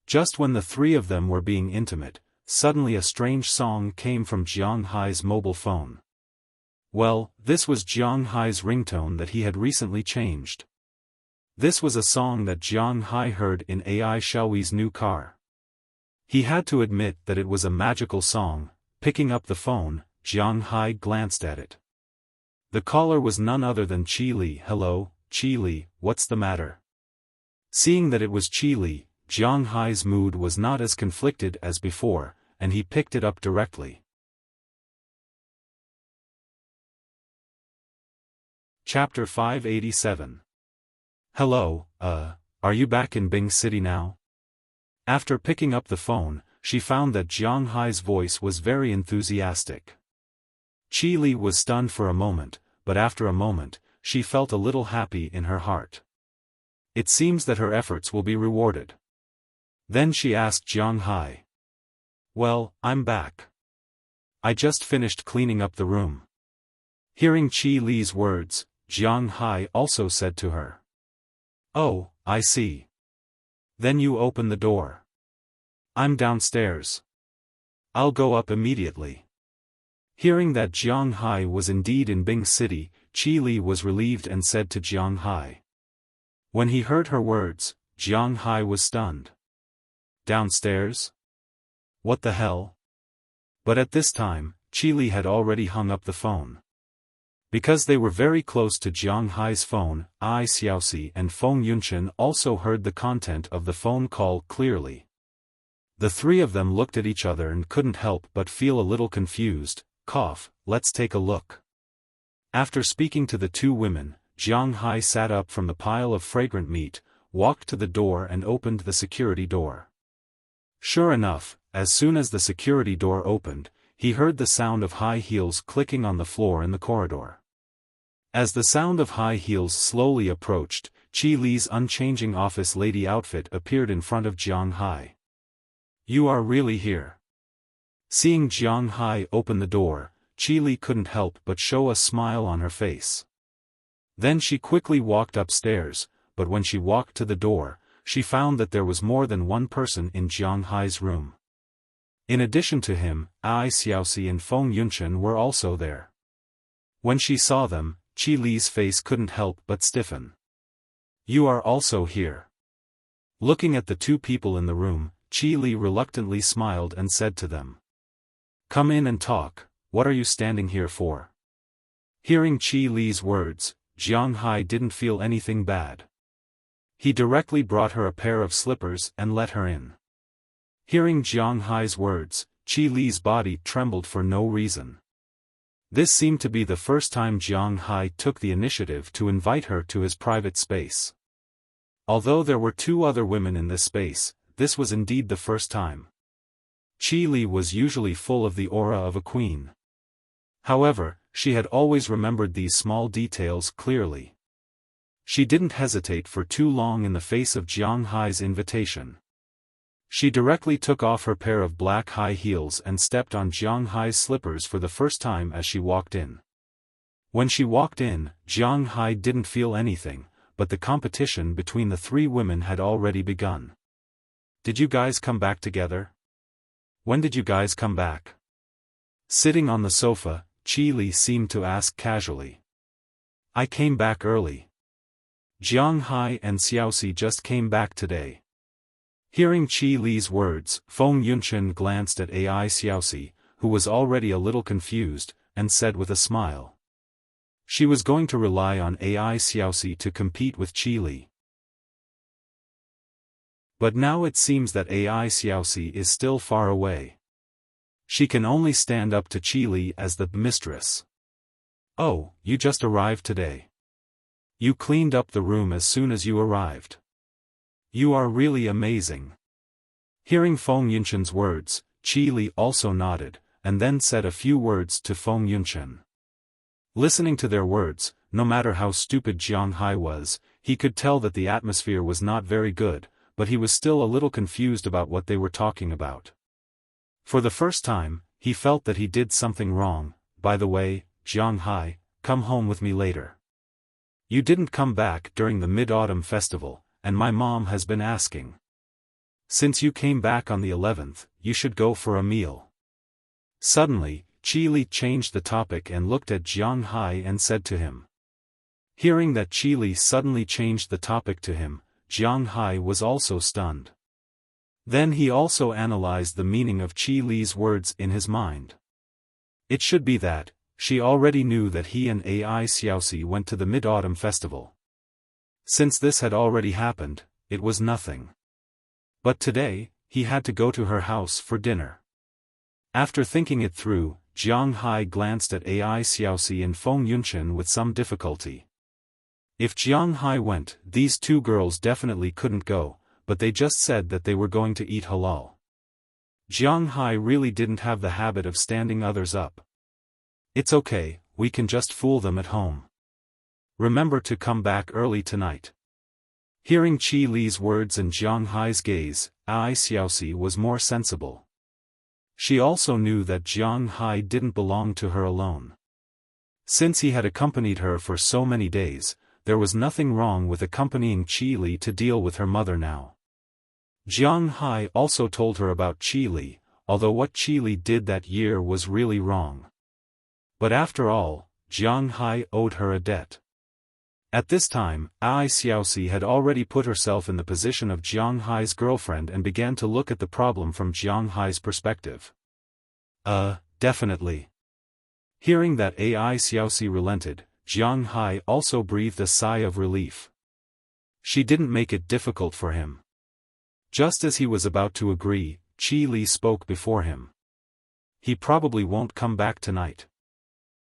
Just when the three of them were being intimate, suddenly a strange song came from Jiang Hai's mobile phone. Well, this was Jiang Hai's ringtone that he had recently changed. This was a song that Jiang Hai heard in AI Xiaoyi's new car. He had to admit that it was a magical song. Picking up the phone, Jiang Hai glanced at it. The caller was none other than Qi Li. Hello, Qi Li, what's the matter? Seeing that it was Qi Li, Jiang Hai's mood was not as conflicted as before, and he picked it up directly. Chapter 587. Hello, are you back in Bing City now? After picking up the phone, she found that Jiang Hai's voice was very enthusiastic. Qi Li was stunned for a moment, but after a moment, she felt a little happy in her heart. It seems that her efforts will be rewarded. Then she asked Jiang Hai. Well, I'm back. I just finished cleaning up the room. Hearing Qi Li's words, Jiang Hai also said to her. Oh, I see. Then you open the door. I'm downstairs. I'll go up immediately. Hearing that Jiang Hai was indeed in Bing City, Qi Li was relieved and said to Jiang Hai. When he heard her words, Jiang Hai was stunned. Downstairs? What the hell? But at this time, Qi Li had already hung up the phone. Because they were very close to Jiang Hai's phone, AI Xiaosi and Feng Yunchen also heard the content of the phone call clearly. The three of them looked at each other and couldn't help but feel a little confused. Let's take a look. After speaking to the two women, Jiang Hai sat up from the pile of fragrant meat, walked to the door and opened the security door. Sure enough, as soon as the security door opened, he heard the sound of high heels clicking on the floor in the corridor. As the sound of high heels slowly approached, Qi Li's unchanging office lady outfit appeared in front of Jiang Hai. You are really here. Seeing Jiang Hai open the door, Qi Li couldn't help but show a smile on her face. Then she quickly walked upstairs, but when she walked to the door, she found that there was more than one person in Jiang Hai's room. In addition to him, AI Xiaosi and Feng Yunchen were also there. When she saw them, Qi Li's face couldn't help but stiffen. You are also here. Looking at the two people in the room, Qi Li reluctantly smiled and said to them. Come in and talk, what are you standing here for? Hearing Qi Li's words, Jiang Hai didn't feel anything bad. He directly brought her a pair of slippers and let her in. Hearing Jiang Hai's words, Qi Li's body trembled for no reason. This seemed to be the first time Jiang Hai took the initiative to invite her to his private space. Although there were two other women in this space, this was indeed the first time. Qi Li was usually full of the aura of a queen. However, she had always remembered these small details clearly. She didn't hesitate for too long in the face of Jiang Hai's invitation. She directly took off her pair of black high heels and stepped on Jiang Hai's slippers for the first time as she walked in. When she walked in, Jiang Hai didn't feel anything, but the competition between the three women had already begun. Did you guys come back together? When did you guys come back? Sitting on the sofa, Qi Li seemed to ask casually. I came back early. Jiang Hai and Xiaosi just came back today. Hearing Qi Li's words, Feng Yunchen glanced at AI Xiaosi, who was already a little confused, and said with a smile. She was going to rely on AI Xiaosi to compete with Qi Li. But now it seems that AI Xiaosi is still far away. She can only stand up to Qi Li as the mistress. Oh, you just arrived today. You cleaned up the room as soon as you arrived. You are really amazing. Hearing Feng Yunshen's words, Qi Li also nodded, and then said a few words to Feng Yunshen. Listening to their words, no matter how stupid Jiang Hai was, he could tell that the atmosphere was not very good, but he was still a little confused about what they were talking about. For the first time, he felt that he did something wrong. By the way, Jiang Hai, come home with me later. You didn't come back during the Mid-Autumn Festival, and my mom has been asking. Since you came back on the 11th, you should go for a meal. Suddenly, Qi Li changed the topic and looked at Jiang Hai and said to him. Hearing that Qi Li suddenly changed the topic to him, Jiang Hai was also stunned. Then he also analyzed the meaning of Qi Li's words in his mind. It should be that, she already knew that he and Ai Xiaoxi went to the Mid-Autumn Festival. Since this had already happened, it was nothing. But today, he had to go to her house for dinner. After thinking it through, Jiang Hai glanced at Ai Xiaoxi and Feng Yunshen with some difficulty. If Jiang Hai went, these two girls definitely couldn't go, but they just said that they were going to eat halal. Jiang Hai really didn't have the habit of standing others up. It's okay, we can just fool them at home. Remember to come back early tonight. Hearing Qi Li's words and Jiang Hai's gaze, Ai Xiaoxi was more sensible. She also knew that Jiang Hai didn't belong to her alone. Since he had accompanied her for so many days, there was nothing wrong with accompanying Qi Li to deal with her mother now. Jiang Hai also told her about Qi Li, although what Qi Li did that year was really wrong. But after all, Jiang Hai owed her a debt. At this time, Ai Xiaoxi had already put herself in the position of Jiang Hai's girlfriend and began to look at the problem from Jiang Hai's perspective. Definitely. Hearing that Ai Xiaoxi relented, Jiang Hai also breathed a sigh of relief. She didn't make it difficult for him. Just as he was about to agree, Qi Li spoke before him. He probably won't come back tonight.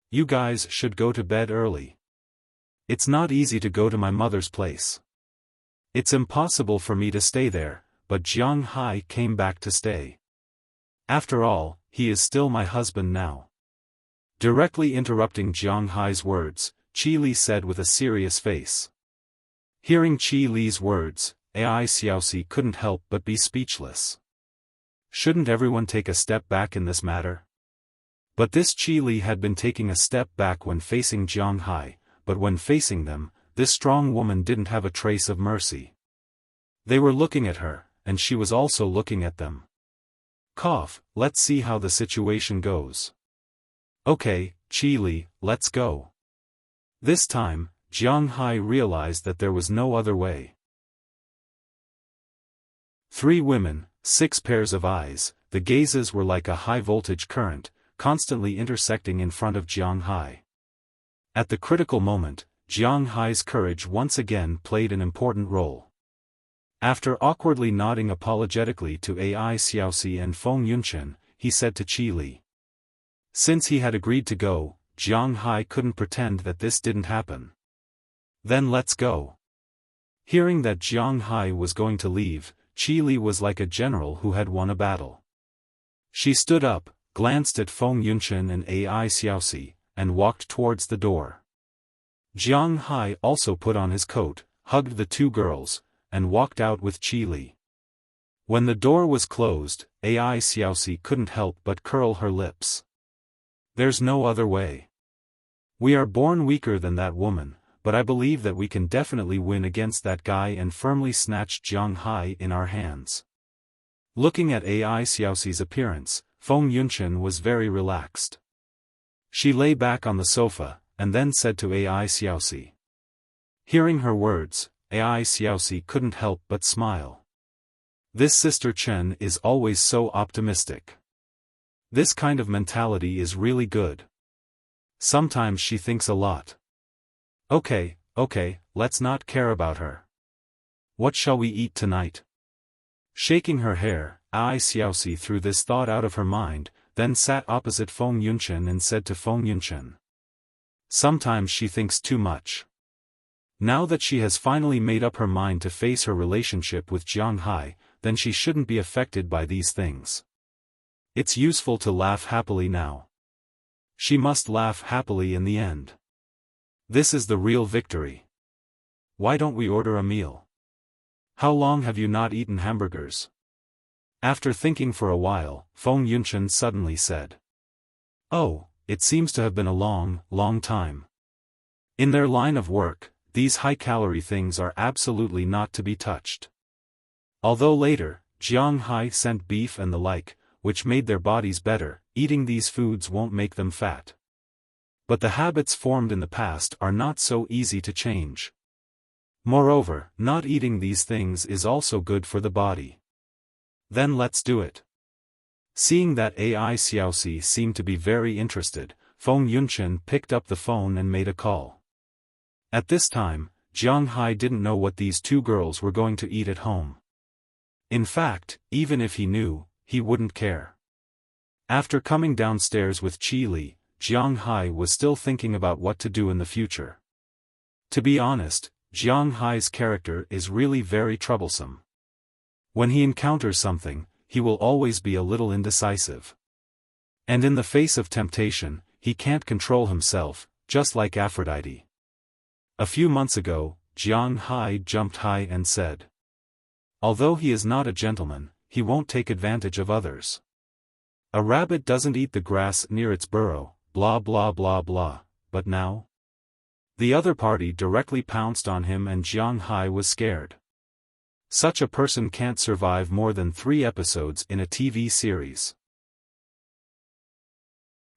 You guys should go to bed early. It's not easy to go to my mother's place. It's impossible for me to stay there, but Jiang Hai came back to stay. After all, he is still my husband now. Directly interrupting Jiang Hai's words, Qi Li said with a serious face. Hearing Qi Li's words, Ai Xiaoxi couldn't help but be speechless. Shouldn't everyone take a step back in this matter? But this Qi Li had been taking a step back when facing Jiang Hai, but when facing them, this strong woman didn't have a trace of mercy. They were looking at her, and she was also looking at them. Let's see how the situation goes. Okay, Qi Li, let's go. This time, Jiang Hai realized that there was no other way. 3 women, 6 pairs of eyes, the gazes were like a high-voltage current, constantly intersecting in front of Jiang Hai. At the critical moment, Jiang Hai's courage once again played an important role. After awkwardly nodding apologetically to Ai Xiaoxi and Feng Yunshen, he said to Qi Li. Since he had agreed to go, Jiang Hai couldn't pretend that this didn't happen. Then let's go. Hearing that Jiang Hai was going to leave, Qi Li was like a general who had won a battle. She stood up, glanced at Feng Yunshen and Ai Xiaoxi, and walked towards the door. Jiang Hai also put on his coat, hugged the 2 girls, and walked out with Qi Li. When the door was closed, Ai Xiaoxi couldn't help but curl her lips. There's no other way. We are born weaker than that woman, but I believe that we can definitely win against that guy, and firmly snatched Jiang Hai in our hands. Looking at Ai Xiaoxi's appearance, Feng Yunshen was very relaxed. She lay back on the sofa, and then said to Ai Xiaoxi. Hearing her words, Ai Xiaoxi couldn't help but smile. This Sister Chen is always so optimistic. This kind of mentality is really good. Sometimes she thinks a lot. Okay, let's not care about her. What shall we eat tonight? Shaking her hair, Ai Xiaoxi threw this thought out of her mind, then sat opposite Feng Yunshen and said to Feng Yunshen. Sometimes she thinks too much. Now that she has finally made up her mind to face her relationship with Jiang Hai, then she shouldn't be affected by these things. It's useful to laugh happily now. She must laugh happily in the end. This is the real victory. Why don't we order a meal? How long have you not eaten hamburgers? After thinking for a while, Feng Yunchen suddenly said. Oh, it seems to have been a long, long time. In their line of work, these high-calorie things are absolutely not to be touched. Although later, Jiang Hai sent beef and the like, which made their bodies better, eating these foods won't make them fat. But the habits formed in the past are not so easy to change. Moreover, not eating these things is also good for the body. Then let's do it. Seeing that AI Xiaoxi seemed to be very interested, Feng Yunchen picked up the phone and made a call. At this time, Jiang Hai didn't know what these two girls were going to eat at home. In fact, even if he knew, he wouldn't care. After coming downstairs with Qi Li, Jiang Hai was still thinking about what to do in the future. To be honest, Jiang Hai's character is really very troublesome. When he encounters something, he will always be a little indecisive. And in the face of temptation, he can't control himself, just like Aphrodite. A few months ago, Jiang Hai jumped high and said. Although he is not a gentleman, he won't take advantage of others. A rabbit doesn't eat the grass near its burrow, blah blah blah blah, but now? The other party directly pounced on him and Jiang Hai was scared. Such a person can't survive more than 3 episodes in a TV series.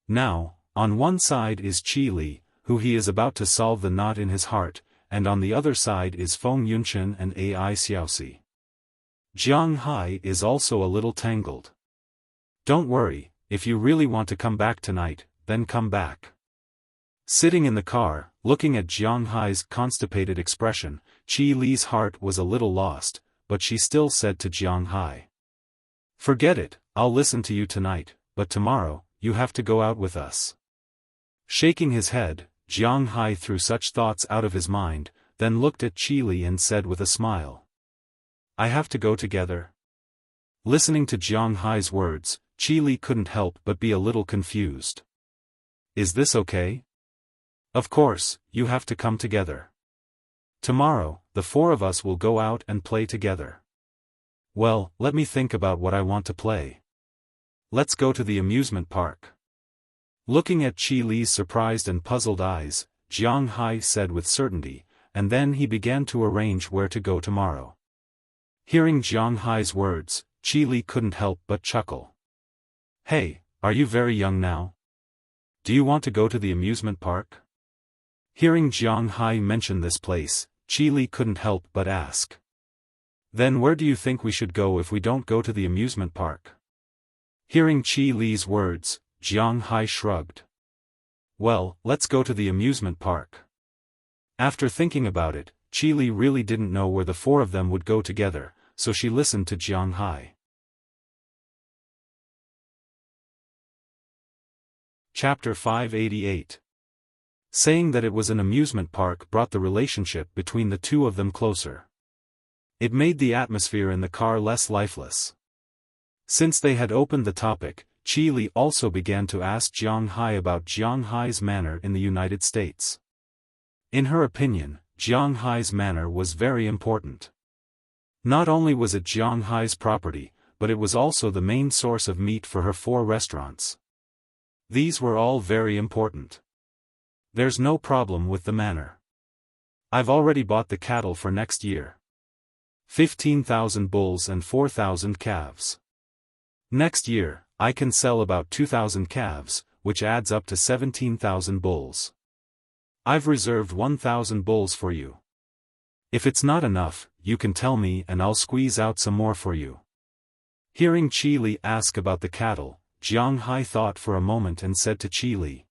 Now, on one side is Qi Li, who he is about to solve the knot in his heart, and on the other side is Feng Yunchen and AI Xiaoxi. Jiang Hai is also a little tangled. Don't worry, if you really want to come back tonight, then come back. Sitting in the car, looking at Jiang Hai's constipated expression, Qi Li's heart was a little lost, but she still said to Jiang Hai. Forget it, I'll listen to you tonight, but tomorrow, you have to go out with us. Shaking his head, Jiang Hai threw such thoughts out of his mind, then looked at Qi Li and said with a smile. I have to go together. Listening to Jiang Hai's words, Qi Li couldn't help but be a little confused. Is this okay? Of course, you have to come together. Tomorrow, the 4 of us will go out and play together. Well, let me think about what I want to play. Let's go to the amusement park. Looking at Qi Li's surprised and puzzled eyes, Jiang Hai said with certainty, and then he began to arrange where to go tomorrow. Hearing Jiang Hai's words, Qi Li couldn't help but chuckle. Hey, are you very young now? Do you want to go to the amusement park? Hearing Jiang Hai mention this place, Qi Li couldn't help but ask. Then where do you think we should go if we don't go to the amusement park? Hearing Qi Li's words, Jiang Hai shrugged. Well, let's go to the amusement park. After thinking about it, Qi Li really didn't know where the 4 of them would go together, so she listened to Jiang Hai. Chapter 588. Saying that it was an amusement park brought the relationship between the 2 of them closer. It made the atmosphere in the car less lifeless. Since they had opened the topic, Qi Li also began to ask Jiang Hai about Jiang Hai's manner in the United States. In her opinion, Jiang Hai's manner was very important. Not only was it Jiang Hai's property, but it was also the main source of meat for her 4 restaurants. These were all very important. There's no problem with the manner. I've already bought the cattle for next year. 15,000 bulls and 4,000 calves. Next year, I can sell about 2,000 calves, which adds up to 17,000 bulls. I've reserved 1,000 bulls for you. If it's not enough, you can tell me and I'll squeeze out some more for you. Hearing Qi Li ask about the cattle, Jiang Hai thought for a moment and said to Qi Li.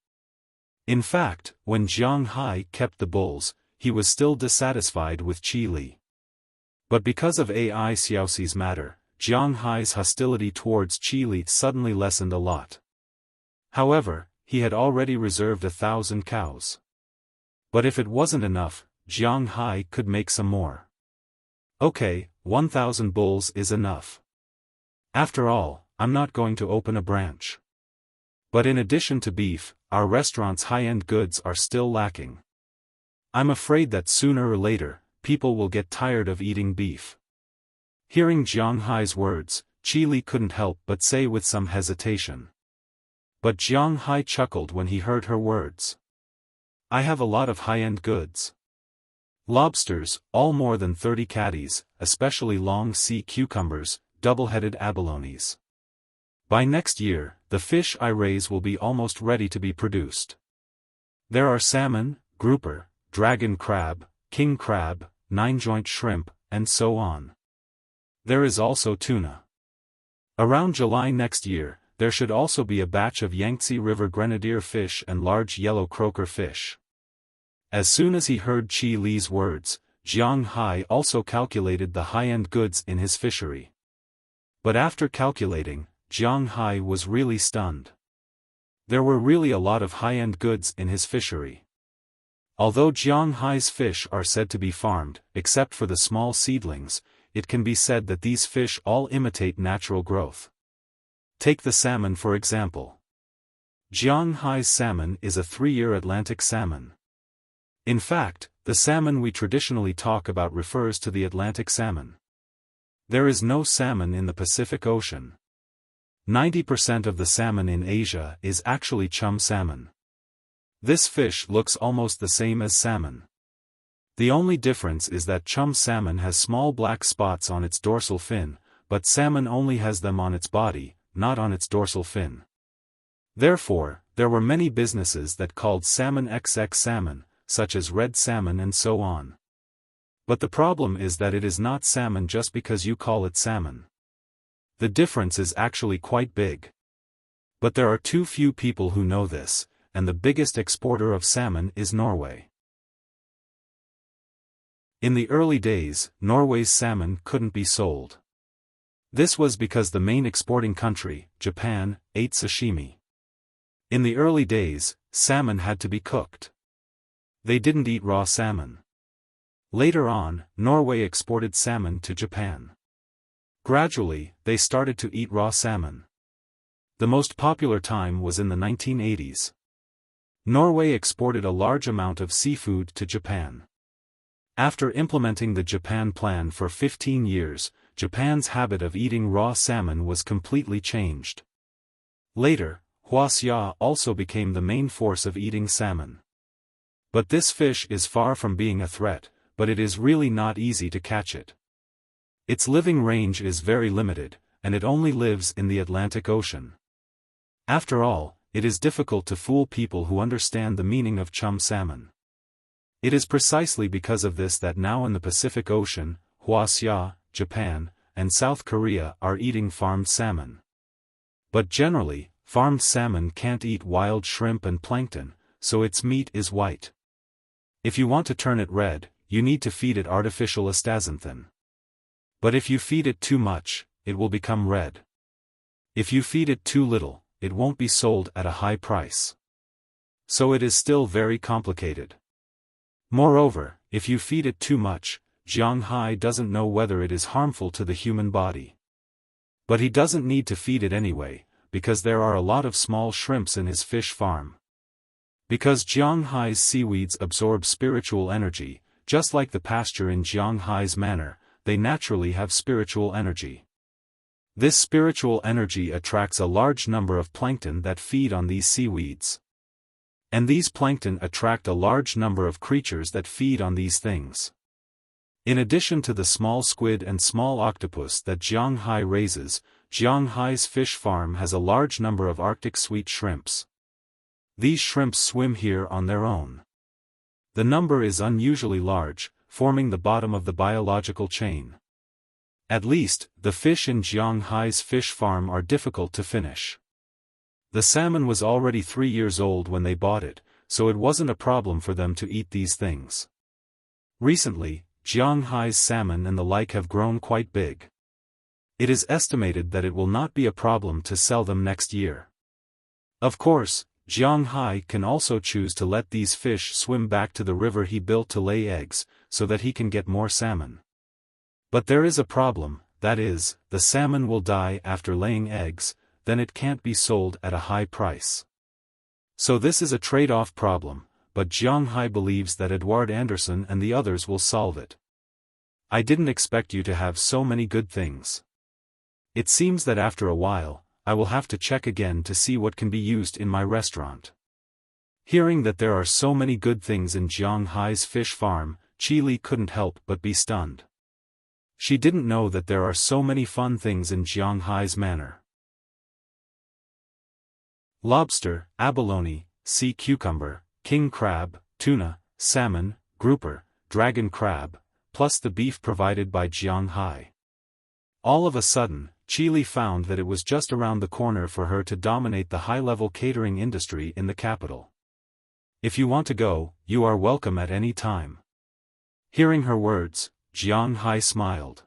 In fact, when Jiang Hai kept the bulls, he was still dissatisfied with Qi Li. But because of AI Xiaoxi's matter, Jiang Hai's hostility towards Qi Li suddenly lessened a lot. However, he had already reserved 1,000 cows. But if it wasn't enough, Jiang Hai could make some more. Okay, 1,000 bulls is enough. After all, I'm not going to open a branch. But in addition to beef, our restaurant's high-end goods are still lacking. I'm afraid that sooner or later, people will get tired of eating beef. Hearing Jiang Hai's words, Qi Li couldn't help but say with some hesitation. But Jiang Hai chuckled when he heard her words. I have a lot of high-end goods. Lobsters, all more than 30 caddies, especially long sea cucumbers, double-headed abalones. By next year, the fish I raise will be almost ready to be produced. There are salmon, grouper, dragon crab, king crab, nine-joint shrimp, and so on. There is also tuna. Around July next year, there should also be a batch of Yangtze River grenadier fish and large yellow croaker fish. As soon as he heard Qi Li's words, Jiang Hai also calculated the high-end goods in his fishery. But after calculating, Jiang Hai was really stunned. There were really a lot of high-end goods in his fishery. Although Jiang Hai's fish are said to be farmed, except for the small seedlings, it can be said that these fish all imitate natural growth. Take the salmon for example. Jiang Hai's salmon is a 3-year Atlantic salmon. In fact, the salmon we traditionally talk about refers to the Atlantic salmon. There is no salmon in the Pacific Ocean. 90% of the salmon in Asia is actually chum salmon. This fish looks almost the same as salmon. The only difference is that chum salmon has small black spots on its dorsal fin, but salmon only has them on its body, not on its dorsal fin. Therefore, there were many businesses that called salmon XX salmon, such as red salmon and so on. But the problem is that it is not salmon just because you call it salmon. The difference is actually quite big. But there are too few people who know this, and the biggest exporter of salmon is Norway. In the early days, Norway's salmon couldn't be sold. This was because the main exporting country, Japan, ate sashimi. In the early days, salmon had to be cooked. They didn't eat raw salmon. Later on, Norway exported salmon to Japan. Gradually, they started to eat raw salmon. The most popular time was in the 1980s. Norway exported a large amount of seafood to Japan. After implementing the Japan Plan for 15 years, Japan's habit of eating raw salmon was completely changed. Later, Wuxia also became the main force of eating salmon. But this fish is far from being a threat, but it is really not easy to catch it. Its living range is very limited, and it only lives in the Atlantic Ocean. After all, it is difficult to fool people who understand the meaning of chum salmon. It is precisely because of this that now in the Pacific Ocean, Wuxia, Japan, and South Korea are eating farmed salmon. But generally, farmed salmon can't eat wild shrimp and plankton, so its meat is white. If you want to turn it red, you need to feed it artificial astaxanthin. But if you feed it too much, it will become red. If you feed it too little, it won't be sold at a high price. So it is still very complicated. Moreover, if you feed it too much, Jiang Hai doesn't know whether it is harmful to the human body. But he doesn't need to feed it anyway, because there are a lot of small shrimps in his fish farm. Because Jiang Hai's seaweeds absorb spiritual energy, just like the pasture in Jiang Hai's manor, they naturally have spiritual energy. This spiritual energy attracts a large number of plankton that feed on these seaweeds. And these plankton attract a large number of creatures that feed on these things. In addition to the small squid and small octopus that Jiang Hai raises, Jiang Hai's fish farm has a large number of Arctic sweet shrimps. These shrimps swim here on their own. The number is unusually large, forming the bottom of the biological chain. At least, the fish in Jiang Hai's fish farm are difficult to finish. The salmon was already 3 years old when they bought it, so it wasn't a problem for them to eat these things. Recently, Jiang Hai's salmon and the like have grown quite big. It is estimated that it will not be a problem to sell them next year. Of course, Jiang Hai can also choose to let these fish swim back to the river he built to lay eggs, so that he can get more salmon. But there is a problem, that is, the salmon will die after laying eggs, then it can't be sold at a high price. So this is a trade-off problem, but Jiang Hai believes that Edward Anderson and the others will solve it. I didn't expect you to have so many good things. It seems that after a while, I will have to check again to see what can be used in my restaurant. Hearing that there are so many good things in Jiang Hai's fish farm, Qi Li couldn't help but be stunned. She didn't know that there are so many fun things in Jiang Hai's manor. Lobster, abalone, sea cucumber, king crab, tuna, salmon, grouper, dragon crab, plus the beef provided by Jiang Hai. All of a sudden, Qi Li found that it was just around the corner for her to dominate the high-level catering industry in the capital. If you want to go, you are welcome at any time. Hearing her words, Jiang Hai smiled.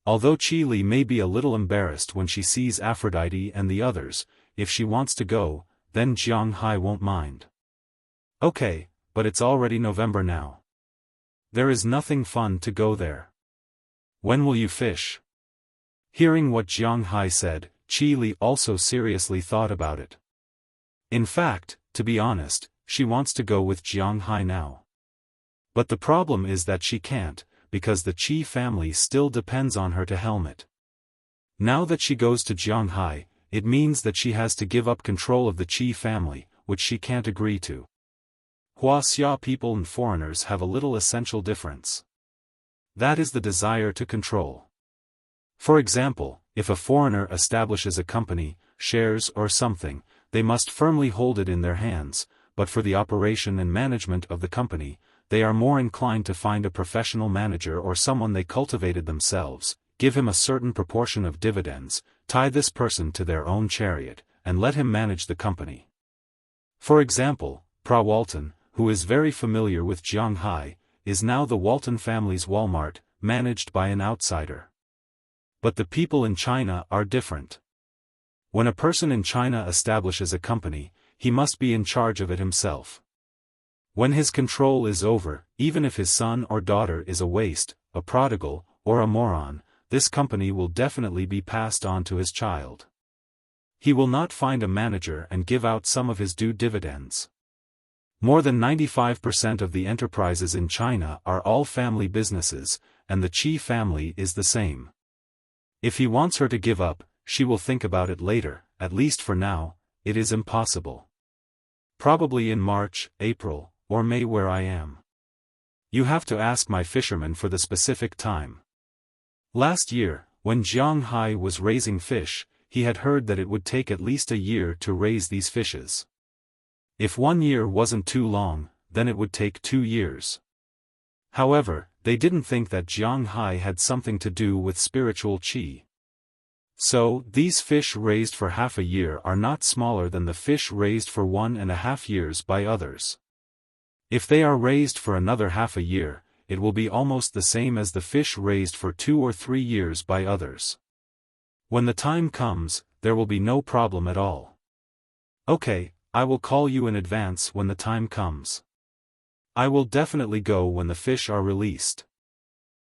Although Qi Li may be a little embarrassed when she sees Aphrodite and the others, if she wants to go, then Jiang Hai won't mind. Okay, but it's already November now. There is nothing fun to go there. When will you fish? Hearing what Jiang Hai said, Qi Li also seriously thought about it. In fact, to be honest, she wants to go with Jiang Hai now. But the problem is that she can't, because the Qi family still depends on her to helm it. Now that she goes to Jiang Hai, it means that she has to give up control of the Qi family, which she can't agree to. Wuxia people and foreigners have a little essential difference. That is the desire to control. For example, if a foreigner establishes a company, shares or something, they must firmly hold it in their hands, but for the operation and management of the company, they are more inclined to find a professional manager or someone they cultivated themselves, give him a certain proportion of dividends, tie this person to their own chariot, and let him manage the company. For example, Pra Walton, who is very familiar with Jiang Hai, is now the Walton family's Walmart, managed by an outsider. But the people in China are different. When a person in China establishes a company, he must be in charge of it himself. When his control is over, even if his son or daughter is a waste, a prodigal, or a moron, this company will definitely be passed on to his child. He will not find a manager and give out some of his due dividends. More than 95% of the enterprises in China are all family businesses, and the Qi family is the same. If he wants her to give up, she will think about it later, at least for now, it is impossible. Probably in March, April, or May where I am. You have to ask my fisherman for the specific time. Last year, when Jiang Hai was raising fish, he had heard that it would take at least a year to raise these fishes. If 1 year wasn't too long, then it would take 2 years. However, they didn't think that Jiang Hai had something to do with spiritual qi. So, these fish raised for half a year are not smaller than the fish raised for 1.5 years by others. If they are raised for another half a year, it will be almost the same as the fish raised for 2 or 3 years by others. When the time comes, there will be no problem at all. Okay, I will call you in advance when the time comes. I will definitely go when the fish are released.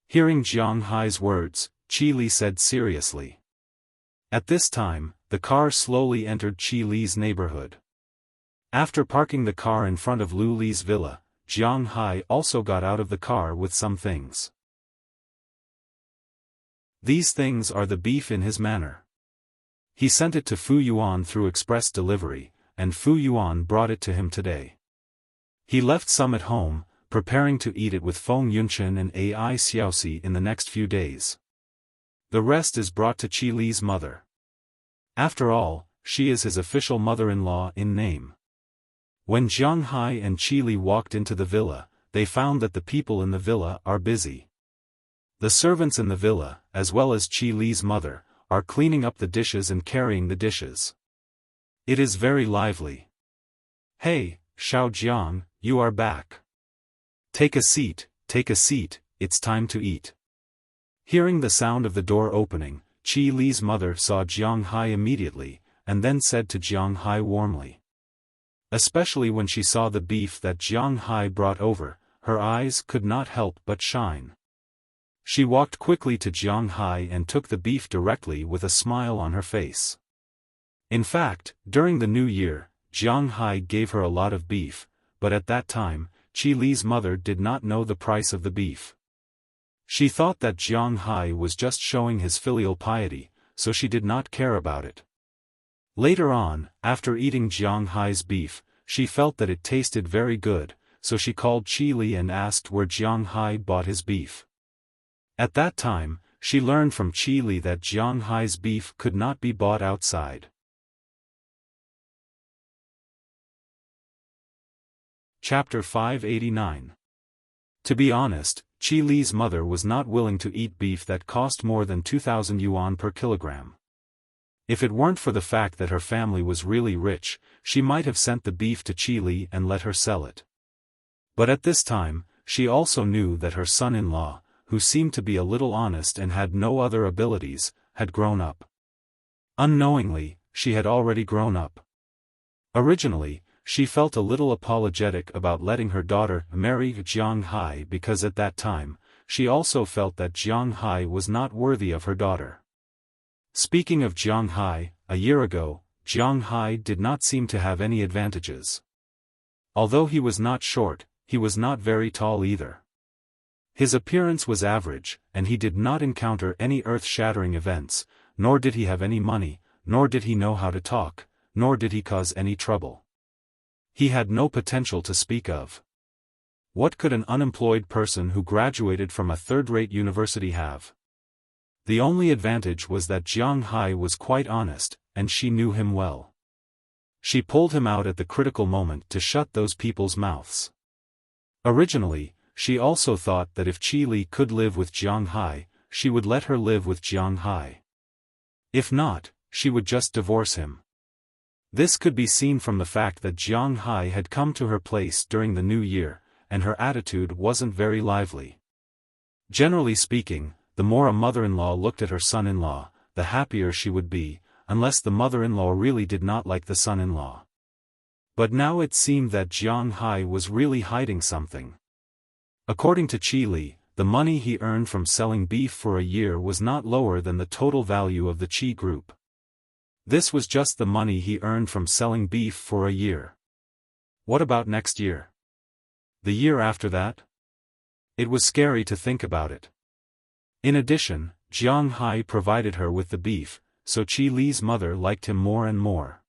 Hearing Jiang Hai's words, Qi Li said seriously. At this time, the car slowly entered Qi Li's neighborhood. After parking the car in front of Lu Li's villa, Jiang Hai also got out of the car with some things. These things are the beef in his manor. He sent it to Fu Yuan through express delivery, and Fu Yuan brought it to him today. He left some at home, preparing to eat it with Feng Yunchen and Ai Xiaosi in the next few days. The rest is brought to Qi Li's mother. After all, she is his official mother-in-law in name. When Jiang Hai and Qi Li walked into the villa, they found that the people in the villa are busy. The servants in the villa, as well as Qi Li's mother, are cleaning up the dishes and carrying the dishes. It is very lively. Hey, Xiao Jiang, you are back. Take a seat, it's time to eat. Hearing the sound of the door opening, Qi Li's mother saw Jiang Hai immediately, and then said to Jiang Hai warmly. Especially when she saw the beef that Jiang Hai brought over, her eyes could not help but shine. She walked quickly to Jiang Hai and took the beef directly with a smile on her face. In fact, during the New Year, Jiang Hai gave her a lot of beef, but at that time, Qi Li's mother did not know the price of the beef. She thought that Jiang Hai was just showing his filial piety, so she did not care about it. Later on, after eating Jiang Hai's beef, she felt that it tasted very good, so she called Qi Li and asked where Jiang Hai bought his beef. At that time, she learned from Qi Li that Jiang Hai's beef could not be bought outside. Chapter 589. To be honest, Qi Li's mother was not willing to eat beef that cost more than 2,000 yuan per kilogram. If it weren't for the fact that her family was really rich, she might have sent the beef to Qi Li and let her sell it. But at this time, she also knew that her son-in-law, who seemed to be a little honest and had no other abilities, had grown up. Unknowingly, she had already grown up. Originally, she felt a little apologetic about letting her daughter marry Jiang Hai because at that time, she also felt that Jiang Hai was not worthy of her daughter. Speaking of Jiang Hai, a year ago, Jiang Hai did not seem to have any advantages. Although he was not short, he was not very tall either. His appearance was average, and he did not encounter any earth-shattering events, nor did he have any money, nor did he know how to talk, nor did he cause any trouble. He had no potential to speak of. What could an unemployed person who graduated from a third-rate university have? The only advantage was that Jiang Hai was quite honest, and she knew him well. She pulled him out at the critical moment to shut those people's mouths. Originally, she also thought that if Qi Li could live with Jiang Hai, she would let her live with Jiang Hai. If not, she would just divorce him. This could be seen from the fact that Jiang Hai had come to her place during the New Year, and her attitude wasn't very lively. Generally speaking, the more a mother-in-law looked at her son-in-law, the happier she would be, unless the mother-in-law really did not like the son-in-law. But now it seemed that Jiang Hai was really hiding something. According to Qi Li, the money he earned from selling beef for a year was not lower than the total value of the Qi group. This was just the money he earned from selling beef for a year. What about next year? The year after that? It was scary to think about it. In addition, Jiang Hai provided her with the beef, so Qi Li's mother liked him more and more.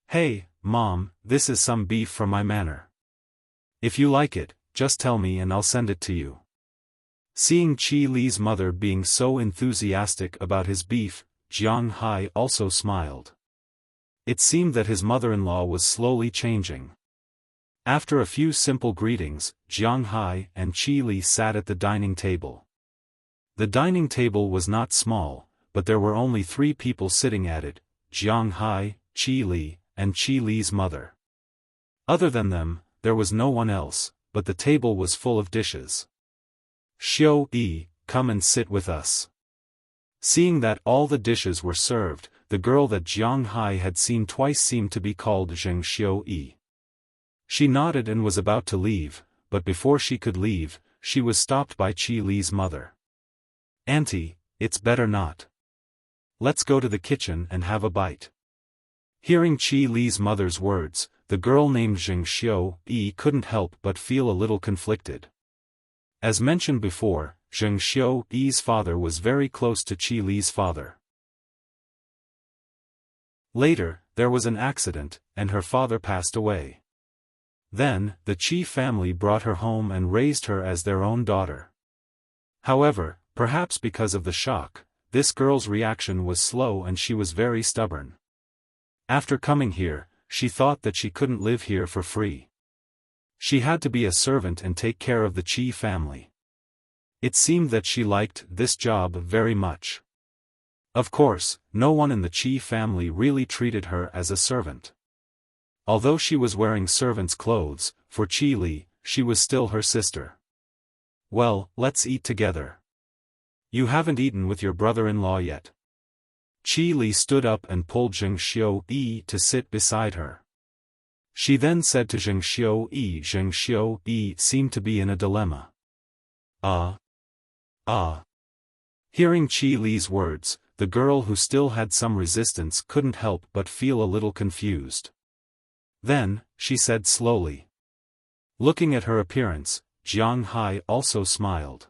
"Hey, Mom, this is some beef from my manor. If you like it, just tell me and I'll send it to you." Seeing Qi Li's mother being so enthusiastic about his beef, Jiang Hai also smiled. It seemed that his mother-in-law was slowly changing. After a few simple greetings, Jiang Hai and Qi Li sat at the dining table. The dining table was not small, but there were only 3 people sitting at it: Jiang Hai, Qi Li, and Qi Li's mother. Other than them, there was no one else, but the table was full of dishes. "Xiao, come and sit with us." Seeing that all the dishes were served, the girl that Jiang Hai had seen twice seemed to be called Zheng Xiao. She nodded and was about to leave, but before she could leave, she was stopped by Qi Li's mother. "Auntie, it's better not. Let's go to the kitchen and have a bite." Hearing Qi Li's mother's words, the girl named Zheng Xiao couldn't help but feel a little conflicted. As mentioned before, Zheng Xiao's father was very close to Qi Li's father. Later, there was an accident, and her father passed away. Then, the Qi family brought her home and raised her as their own daughter. However, perhaps because of the shock, this girl's reaction was slow and she was very stubborn. After coming here, she thought that she couldn't live here for free. She had to be a servant and take care of the Qi family. It seemed that she liked this job very much. Of course, no one in the Qi family really treated her as a servant. Although she was wearing servant's clothes, for Qi Li, she was still her sister. "Well, let's eat together. You haven't eaten with your brother-in-law yet." Qi Li stood up and pulled Zheng Xiao to sit beside her. She then said to Zheng Xiao seemed to be in a dilemma. Ah. Hearing Qi Li's words, the girl who still had some resistance couldn't help but feel a little confused. Then, she said slowly. Looking at her appearance, Jiang Hai also smiled.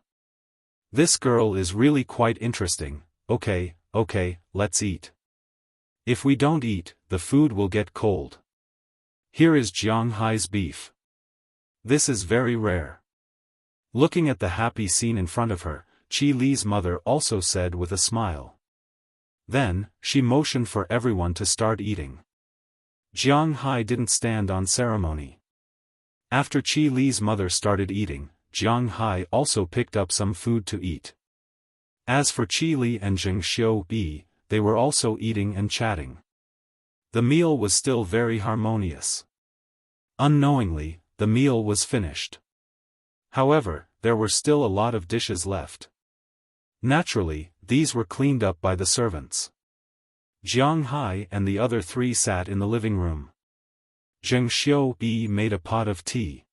This girl is really quite interesting. Okay, let's eat. If we don't eat, the food will get cold. Here is Jiang Hai's beef. This is very rare. Looking at the happy scene in front of her, Qi Li's mother also said with a smile. Then, she motioned for everyone to start eating. Jiang Hai didn't stand on ceremony. After Qi Li's mother started eating, Jiang Hai also picked up some food to eat. As for Qi Li and Zheng Xiaobi, they were also eating and chatting. The meal was still very harmonious. Unknowingly, the meal was finished. However, there were still a lot of dishes left. Naturally, these were cleaned up by the servants. Jiang Hai and the other three sat in the living room. Zheng Xiaobi made a pot of tea.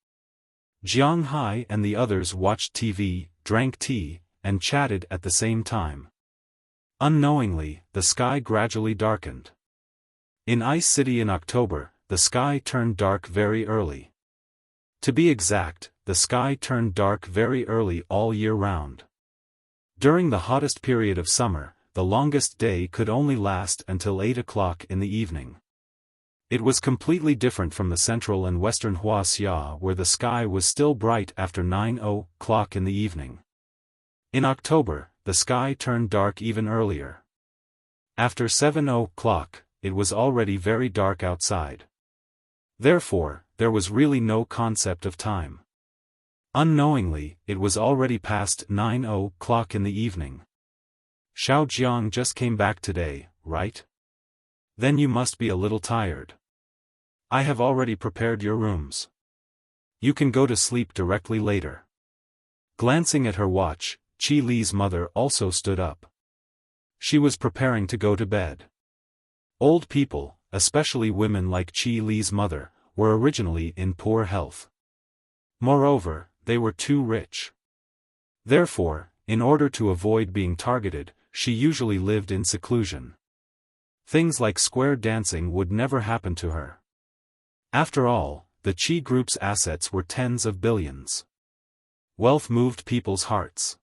Jiang Hai and the others watched TV, drank tea, and chatted at the same time. Unknowingly, the sky gradually darkened. In Ice City in October, the sky turned dark very early. To be exact, the sky turned dark very early all year round. During the hottest period of summer, the longest day could only last until 8 o'clock in the evening. It was completely different from the central and western Wuxia where the sky was still bright after 9 o'clock in the evening. In October, the sky turned dark even earlier. After 7 o'clock, it was already very dark outside. Therefore, there was really no concept of time. Unknowingly, it was already past 9 o'clock in the evening. Xiao Jiang just came back today, right? Then you must be a little tired. I have already prepared your rooms. You can go to sleep directly later. Glancing at her watch, Qi Li's mother also stood up. She was preparing to go to bed. Old people, especially women like Qi Li's mother, were originally in poor health. Moreover, they were too rich. Therefore, in order to avoid being targeted, she usually lived in seclusion. Things like square dancing would never happen to her. After all, the Qi group's assets were tens of billions. Wealth moved people's hearts.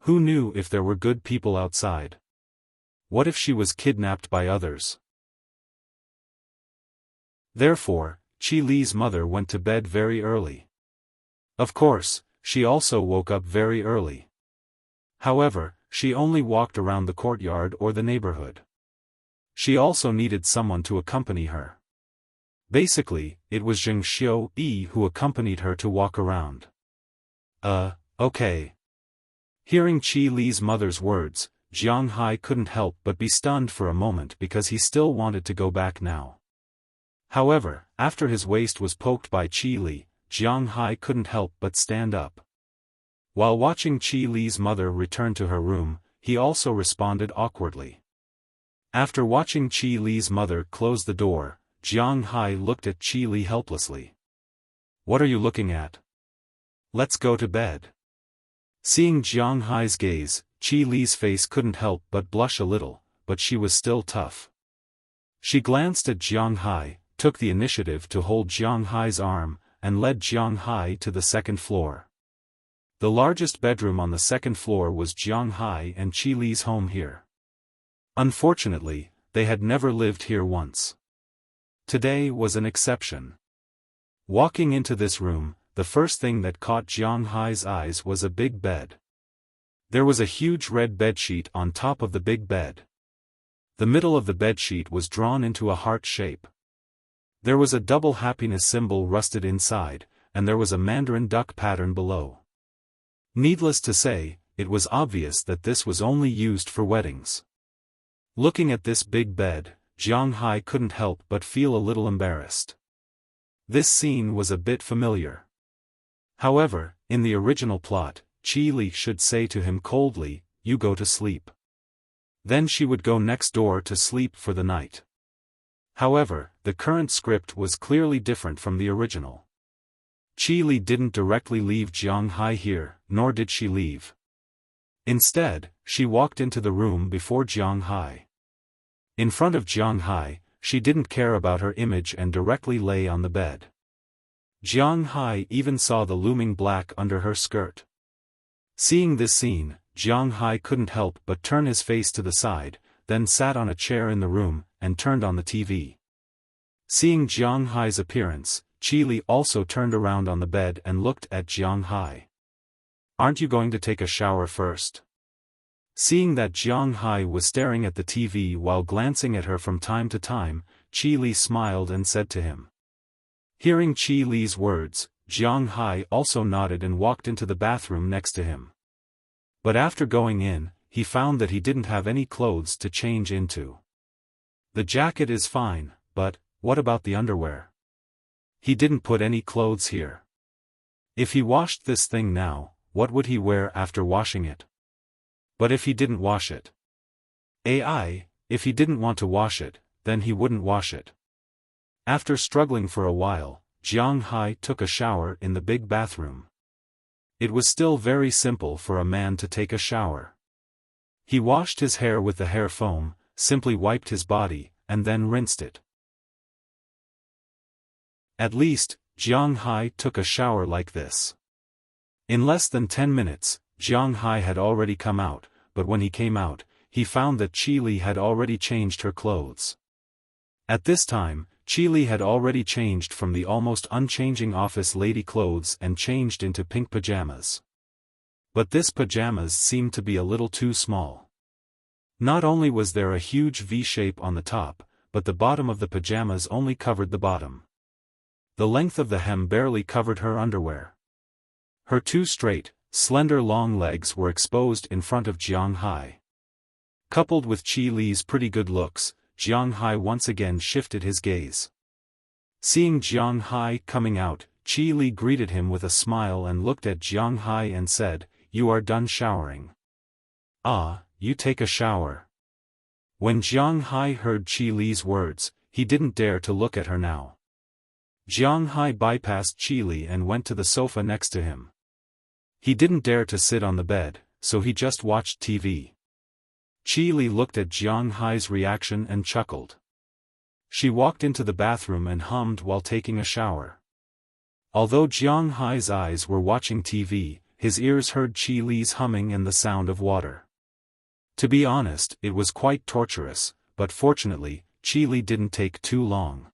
Who knew if there were good people outside? What if she was kidnapped by others? Therefore, Qi Li's mother went to bed very early. Of course, she also woke up very early. However, she only walked around the courtyard or the neighborhood. She also needed someone to accompany her. Basically, it was Zheng Xiaobi who accompanied her to walk around. Okay. Hearing Qi Li's mother's words, Jiang Hai couldn't help but be stunned for a moment because he still wanted to go back now. However, after his waist was poked by Qi Li, Jiang Hai couldn't help but stand up. While watching Qi Li's mother return to her room, he also responded awkwardly. After watching Qi Li's mother close the door, Jiang Hai looked at Qi Li helplessly. What are you looking at? Let's go to bed. Seeing Jiang Hai's gaze, Qi Li's face couldn't help but blush a little, but she was still tough. She glanced at Jiang Hai, took the initiative to hold Jiang Hai's arm, and led Jiang Hai to the second floor. The largest bedroom on the second floor was Jiang Hai and Qi Li's home here. Unfortunately, they had never lived here once. Today was an exception. Walking into this room, the first thing that caught Jiang Hai's eyes was a big bed. There was a huge red bedsheet on top of the big bed. The middle of the bedsheet was drawn into a heart shape. There was a double happiness symbol rusted inside, and there was a mandarin duck pattern below. Needless to say, it was obvious that this was only used for weddings. Looking at this big bed, Jiang Hai couldn't help but feel a little embarrassed. This scene was a bit familiar. However, in the original plot, Qi Li should say to him coldly, "You go to sleep." Then she would go next door to sleep for the night. However, the current script was clearly different from the original. Qi Li didn't directly leave Jiang Hai here, nor did she leave. Instead, she walked into the room before Jiang Hai. In front of Jiang Hai, she didn't care about her image and directly lay on the bed. Jiang Hai even saw the looming black under her skirt. Seeing this scene, Jiang Hai couldn't help but turn his face to the side, then sat on a chair in the room, and turned on the TV. Seeing Jiang Hai's appearance, Qi Li also turned around on the bed and looked at Jiang Hai. "Aren't you going to take a shower first?" Seeing that Jiang Hai was staring at the TV while glancing at her from time to time, Qi Li smiled and said to him. Hearing Qi Li's words, Jiang Hai also nodded and walked into the bathroom next to him. But after going in, he found that he didn't have any clothes to change into. The jacket is fine, but what about the underwear? He didn't put any clothes here. If he washed this thing now, what would he wear after washing it? But if he didn't wash it? If he didn't want to wash it, then he wouldn't wash it. After struggling for a while, Jiang Hai took a shower in the big bathroom. It was still very simple for a man to take a shower. He washed his hair with the hair foam, simply wiped his body, and then rinsed it. At least, Jiang Hai took a shower like this. In less than 10 minutes, Jiang Hai had already come out, but when he came out, he found that Qi Li had already changed her clothes. At this time, Qi Li had already changed from the almost unchanging office lady clothes and changed into pink pajamas. But this pajamas seemed to be a little too small. Not only was there a huge V-shape on the top, but the bottom of the pajamas only covered the bottom. The length of the hem barely covered her underwear. Her two straight, slender long legs were exposed in front of Jiang Hai. Coupled with Qi Li's pretty good looks, Jiang Hai once again shifted his gaze. Seeing Jiang Hai coming out, Qi Li greeted him with a smile and looked at Jiang Hai and said, "You are done showering. Ah, you take a shower." When Jiang Hai heard Qi Li's words, he didn't dare to look at her now. Jiang Hai bypassed Qi Li and went to the sofa next to him. He didn't dare to sit on the bed, so he just watched TV. Qi Li looked at Jiang Hai's reaction and chuckled. She walked into the bathroom and hummed while taking a shower. Although Jiang Hai's eyes were watching TV, his ears heard Qi Li's humming and the sound of water. To be honest, it was quite torturous, but fortunately, Qi Li didn't take too long.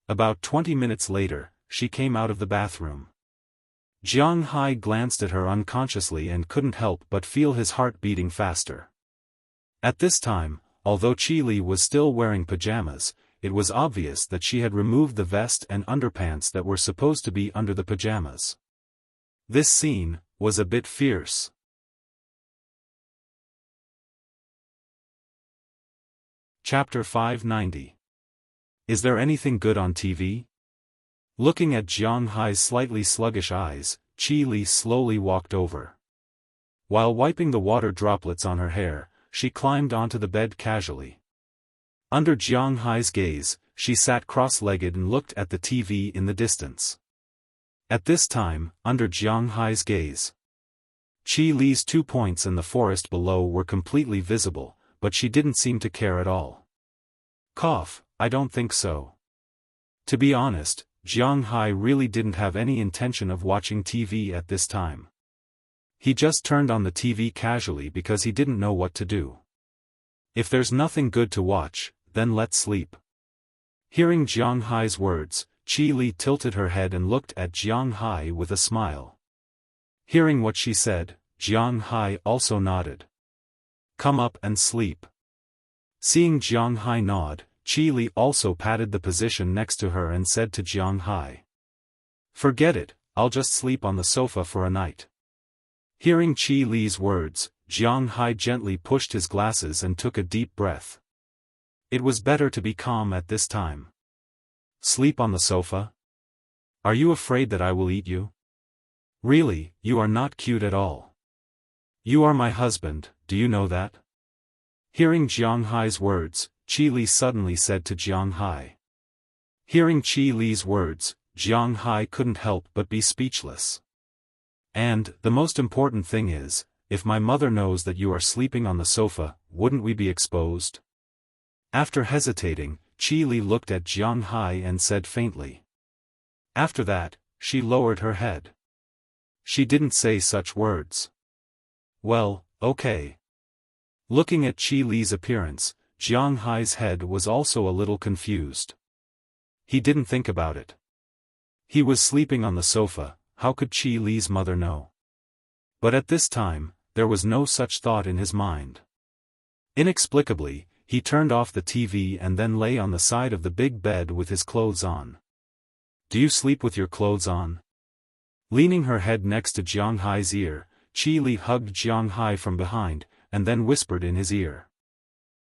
About 20 minutes later, she came out of the bathroom. Jiang Hai glanced at her unconsciously and couldn't help but feel his heart beating faster. At this time, although Qi Li was still wearing pajamas, it was obvious that she had removed the vest and underpants that were supposed to be under the pajamas. This scene was a bit fierce. Chapter 590. Is there anything good on TV? Looking at Jiang Hai's slightly sluggish eyes, Qi Li slowly walked over. While wiping the water droplets on her hair, she climbed onto the bed casually. Under Jiang Hai's gaze, she sat cross-legged and looked at the TV in the distance. At this time, under Jiang Hai's gaze, Qi Li's 2 points in the forest below were completely visible, but she didn't seem to care at all. Cough, I don't think so. To be honest, Jiang Hai really didn't have any intention of watching TV at this time. He just turned on the TV casually because he didn't know what to do. If there's nothing good to watch, then let's sleep. Hearing Jiang Hai's words, Qi Li tilted her head and looked at Jiang Hai with a smile. Hearing what she said, Jiang Hai also nodded. Come up and sleep. Seeing Jiang Hai nod, Qi Li also patted the position next to her and said to Jiang Hai. Forget it, I'll just sleep on the sofa for a night. Hearing Qi Li's words, Jiang Hai gently pushed his glasses and took a deep breath. It was better to be calm at this time. Sleep on the sofa? Are you afraid that I will eat you? Really, you are not cute at all. You are my husband, do you know that? Hearing Jiang Hai's words, Qi Li suddenly said to Jiang Hai. Hearing Qi Li's words, Jiang Hai couldn't help but be speechless. And, the most important thing is, if my mother knows that you are sleeping on the sofa, wouldn't we be exposed? After hesitating, Qi Li looked at Jiang Hai and said faintly. After that, she lowered her head. She didn't say such words. Well, okay. Looking at Qi Li's appearance, Jiang Hai's head was also a little confused. He didn't think about it. He was sleeping on the sofa, how could Qi Li's mother know? But at this time, there was no such thought in his mind. Inexplicably, he turned off the TV and then lay on the side of the big bed with his clothes on. Do you sleep with your clothes on? Leaning her head next to Jiang Hai's ear, Qi Li hugged Jiang Hai from behind, and then whispered in his ear.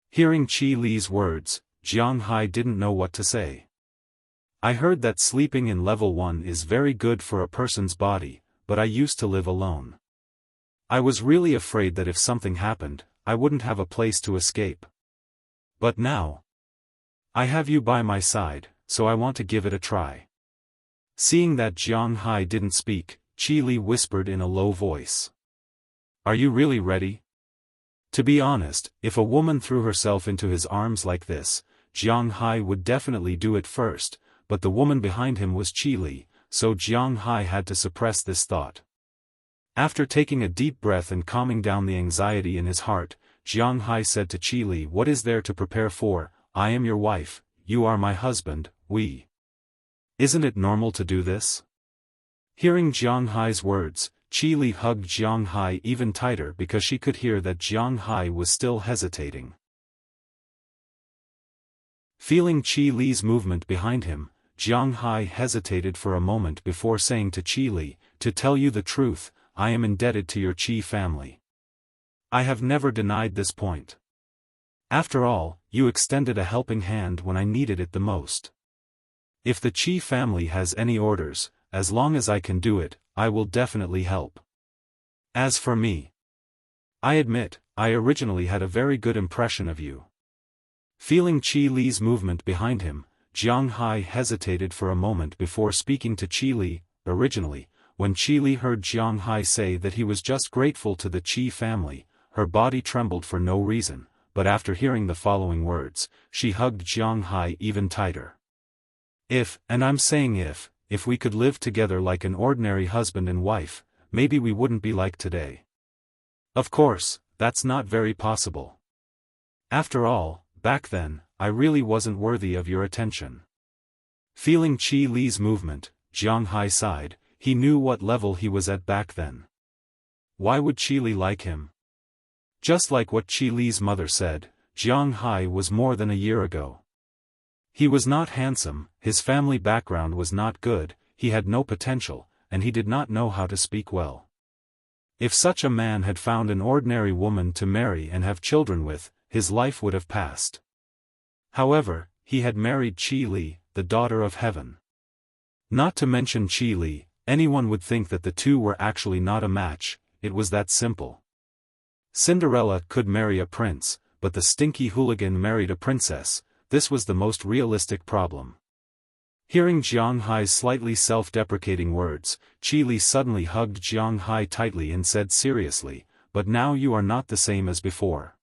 Hearing Qi Li's words, Jiang Hai didn't know what to say. I heard that sleeping in level 1 is very good for a person's body, but I used to live alone. I was really afraid that if something happened, I wouldn't have a place to escape. But now, I have you by my side, so I want to give it a try. Seeing that Jiang Hai didn't speak, Qi Li whispered in a low voice. Are you really ready? To be honest, if a woman threw herself into his arms like this, Jiang Hai would definitely do it first, but the woman behind him was Qi Li, so Jiang Hai had to suppress this thought. After taking a deep breath and calming down the anxiety in his heart, Jiang Hai said to Qi Li, what is there to prepare for? I am your wife, you are my husband, Isn't it normal to do this? Hearing Jiang Hai's words, Qi Li hugged Jiang Hai even tighter because she could hear that Jiang Hai was still hesitating. Feeling Qi Li's movement behind him, Jiang Hai hesitated for a moment before saying to Qi Li, to tell you the truth, I am indebted to your Qi family. I have never denied this point. After all, you extended a helping hand when I needed it the most. If the Qi family has any orders, as long as I can do it, I will definitely help. As for me, I admit, I originally had a very good impression of you. Feeling Qi Li's movement behind him, Jiang Hai hesitated for a moment before speaking to Qi Li. Originally, when Qi Li heard Jiang Hai say that he was just grateful to the Qi family, her body trembled for no reason, but after hearing the following words, she hugged Jiang Hai even tighter. If, and I'm saying if we could live together like an ordinary husband and wife, maybe we wouldn't be like today. Of course, that's not very possible. After all, back then, I really wasn't worthy of your attention. Feeling Qi Li's movement, Jiang Hai sighed, he knew what level he was at back then. Why would Qi Li like him? Just like what Qi Li's mother said, Jiang Hai was more than a year ago. He was not handsome, his family background was not good, he had no potential, and he did not know how to speak well. If such a man had found an ordinary woman to marry and have children with, his life would have passed. However, he had married Qi Li, the daughter of heaven. Not to mention Qi Li, anyone would think that the two were actually not a match, it was that simple. Cinderella could marry a prince, but the stinky hooligan married a princess. This was the most realistic problem. Hearing Jiang Hai's slightly self-deprecating words, Qi Li suddenly hugged Jiang Hai tightly and said seriously, but now you are not the same as before.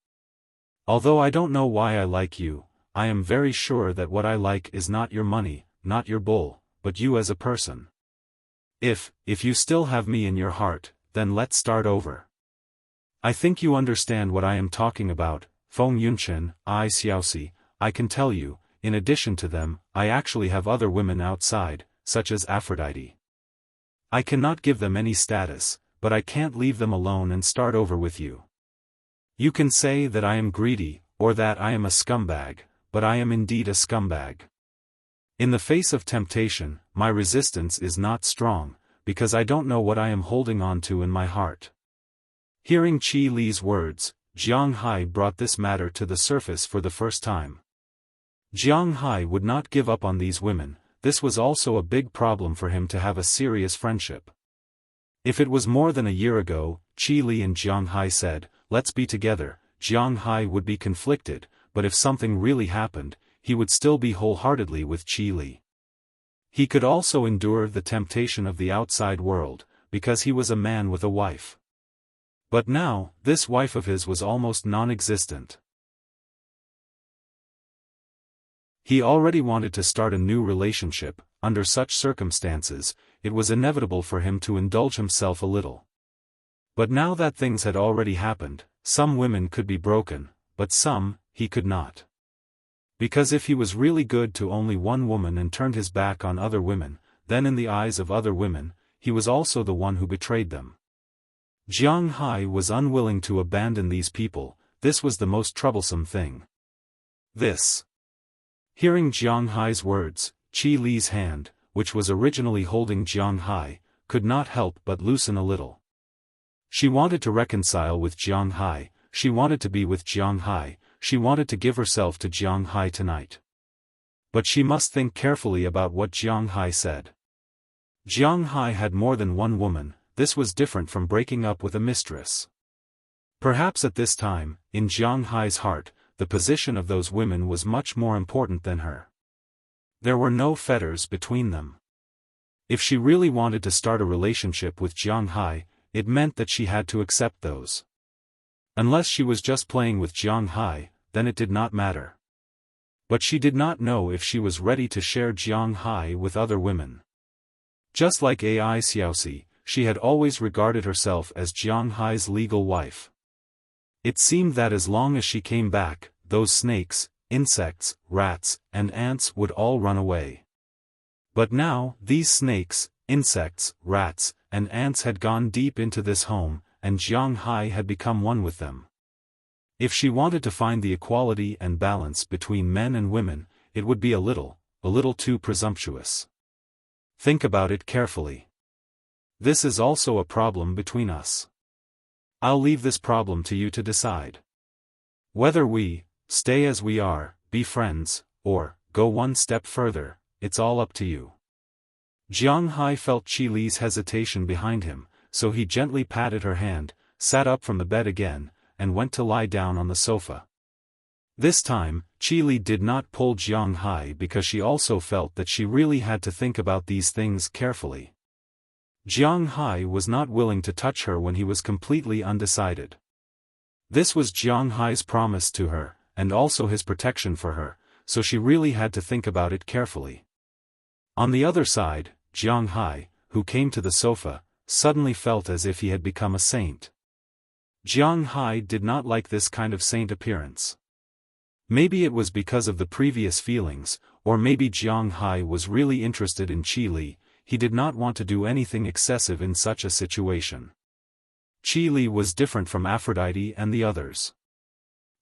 Although I don't know why I like you, I am very sure that what I like is not your money, not your bull, but you as a person. If you still have me in your heart, then let's start over. I think you understand what I am talking about, Feng Yunchen, Xiaosi. I can tell you, in addition to them, I actually have other women outside, such as Aphrodite. I cannot give them any status, but I can't leave them alone and start over with you. You can say that I am greedy, or that I am a scumbag, but I am indeed a scumbag. In the face of temptation, my resistance is not strong, because I don't know what I am holding on to in my heart. Hearing Qi Li's words, Jiang Hai brought this matter to the surface for the first time. Jiang Hai would not give up on these women, this was also a big problem for him to have a serious friendship. If it was more than a year ago, Qi Li and Jiang Hai said, let's be together, Jiang Hai would be conflicted, but if something really happened, he would still be wholeheartedly with Qi Li. He could also endure the temptation of the outside world, because he was a man with a wife. But now, this wife of his was almost non-existent. He already wanted to start a new relationship. Under such circumstances, it was inevitable for him to indulge himself a little. But now that things had already happened, some women could be broken, but some, he could not. Because if he was really good to only one woman and turned his back on other women, then in the eyes of other women, he was also the one who betrayed them. Jiang Hai was unwilling to abandon these people. This was the most troublesome thing. Hearing Jiang Hai's words, Qi Li's hand, which was originally holding Jiang Hai, could not help but loosen a little. She wanted to reconcile with Jiang Hai, she wanted to be with Jiang Hai, she wanted to give herself to Jiang Hai tonight. But she must think carefully about what Jiang Hai said. Jiang Hai had more than one woman. This was different from breaking up with a mistress. Perhaps at this time, in Jiang Hai's heart, the position of those women was much more important than her. There were no fetters between them. If she really wanted to start a relationship with Jiang Hai, it meant that she had to accept those. Unless she was just playing with Jiang Hai, then it did not matter. But she did not know if she was ready to share Jiang Hai with other women. Just like Ai Xiaosi, she had always regarded herself as Jiang Hai's legal wife. It seemed that as long as she came back, those snakes, insects, rats, and ants would all run away. But now, these snakes, insects, rats, and ants had gone deep into this home, and Jiang Hai had become one with them. If she wanted to find the equality and balance between men and women, it would be a little too presumptuous. Think about it carefully. This is also a problem between us. I'll leave this problem to you to decide. Whether we stay as we are, be friends, or go one step further, it's all up to you. Jiang Hai felt Qi Li's hesitation behind him, so he gently patted her hand, sat up from the bed again, and went to lie down on the sofa. This time, Qi Li did not pull Jiang Hai because she also felt that she really had to think about these things carefully. Jiang Hai was not willing to touch her when he was completely undecided. This was Jiang Hai's promise to her, and also his protection for her, so she really had to think about it carefully. On the other side, Jiang Hai, who came to the sofa, suddenly felt as if he had become a saint. Jiang Hai did not like this kind of saint appearance. Maybe it was because of the previous feelings, or maybe Jiang Hai was really interested in Qi Li. He did not want to do anything excessive in such a situation. Qi Li was different from Aphrodite and the others.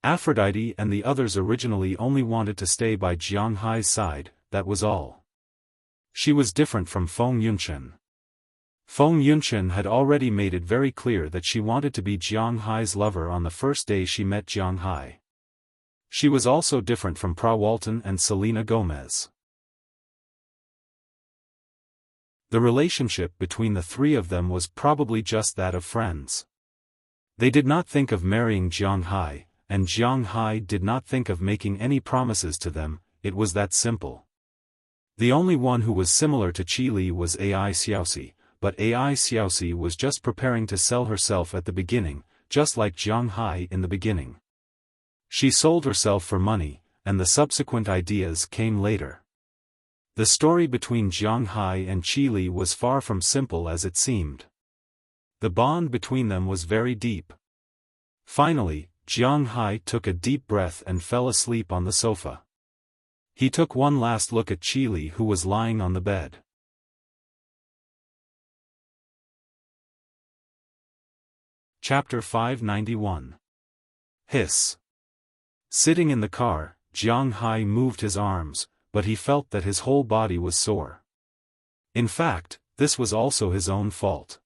Aphrodite and the others originally only wanted to stay by Jiang Hai's side, that was all. She was different from Feng Yunchen. Feng Yunchen had already made it very clear that she wanted to be Jiang Hai's lover on the first day she met Jiang Hai. She was also different from Prawalton and Selena Gomez. The relationship between the three of them was probably just that of friends. They did not think of marrying Jiang Hai, and Jiang Hai did not think of making any promises to them. It was that simple. The only one who was similar to Qi Li was Ai Xiaosi, but Ai Xiaosi was just preparing to sell herself at the beginning, just like Jiang Hai in the beginning. She sold herself for money, and the subsequent ideas came later. The story between Jiang Hai and Qi Li was far from simple as it seemed. The bond between them was very deep. Finally, Jiang Hai took a deep breath and fell asleep on the sofa. He took one last look at Qi Li, who was lying on the bed. Chapter 591. Hiss. Sitting in the car, Jiang Hai moved his arms, but he felt that his whole body was sore. In fact, this was also his own fault.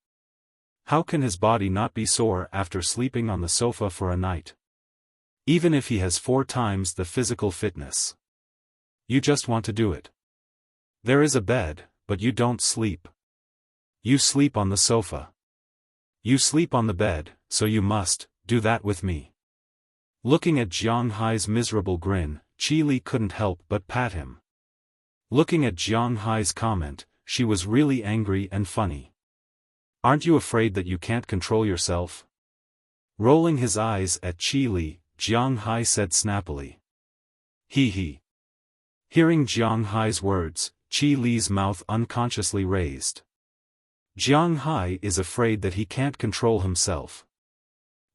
How can his body not be sore after sleeping on the sofa for a night? Even if he has 4 times the physical fitness. You just want to do it. There is a bed, but you don't sleep. You sleep on the sofa. You sleep on the bed, so you must do that with me. Looking at Jiang Hai's miserable grin, Qi Li couldn't help but pat him. Looking at Jiang Hai's comment, she was really angry and funny. Aren't you afraid that you can't control yourself? Rolling his eyes at Qi Li, Jiang Hai said snappily. He. Hearing Jiang Hai's words, Qi Li's mouth unconsciously raised. Jiang Hai is afraid that he can't control himself.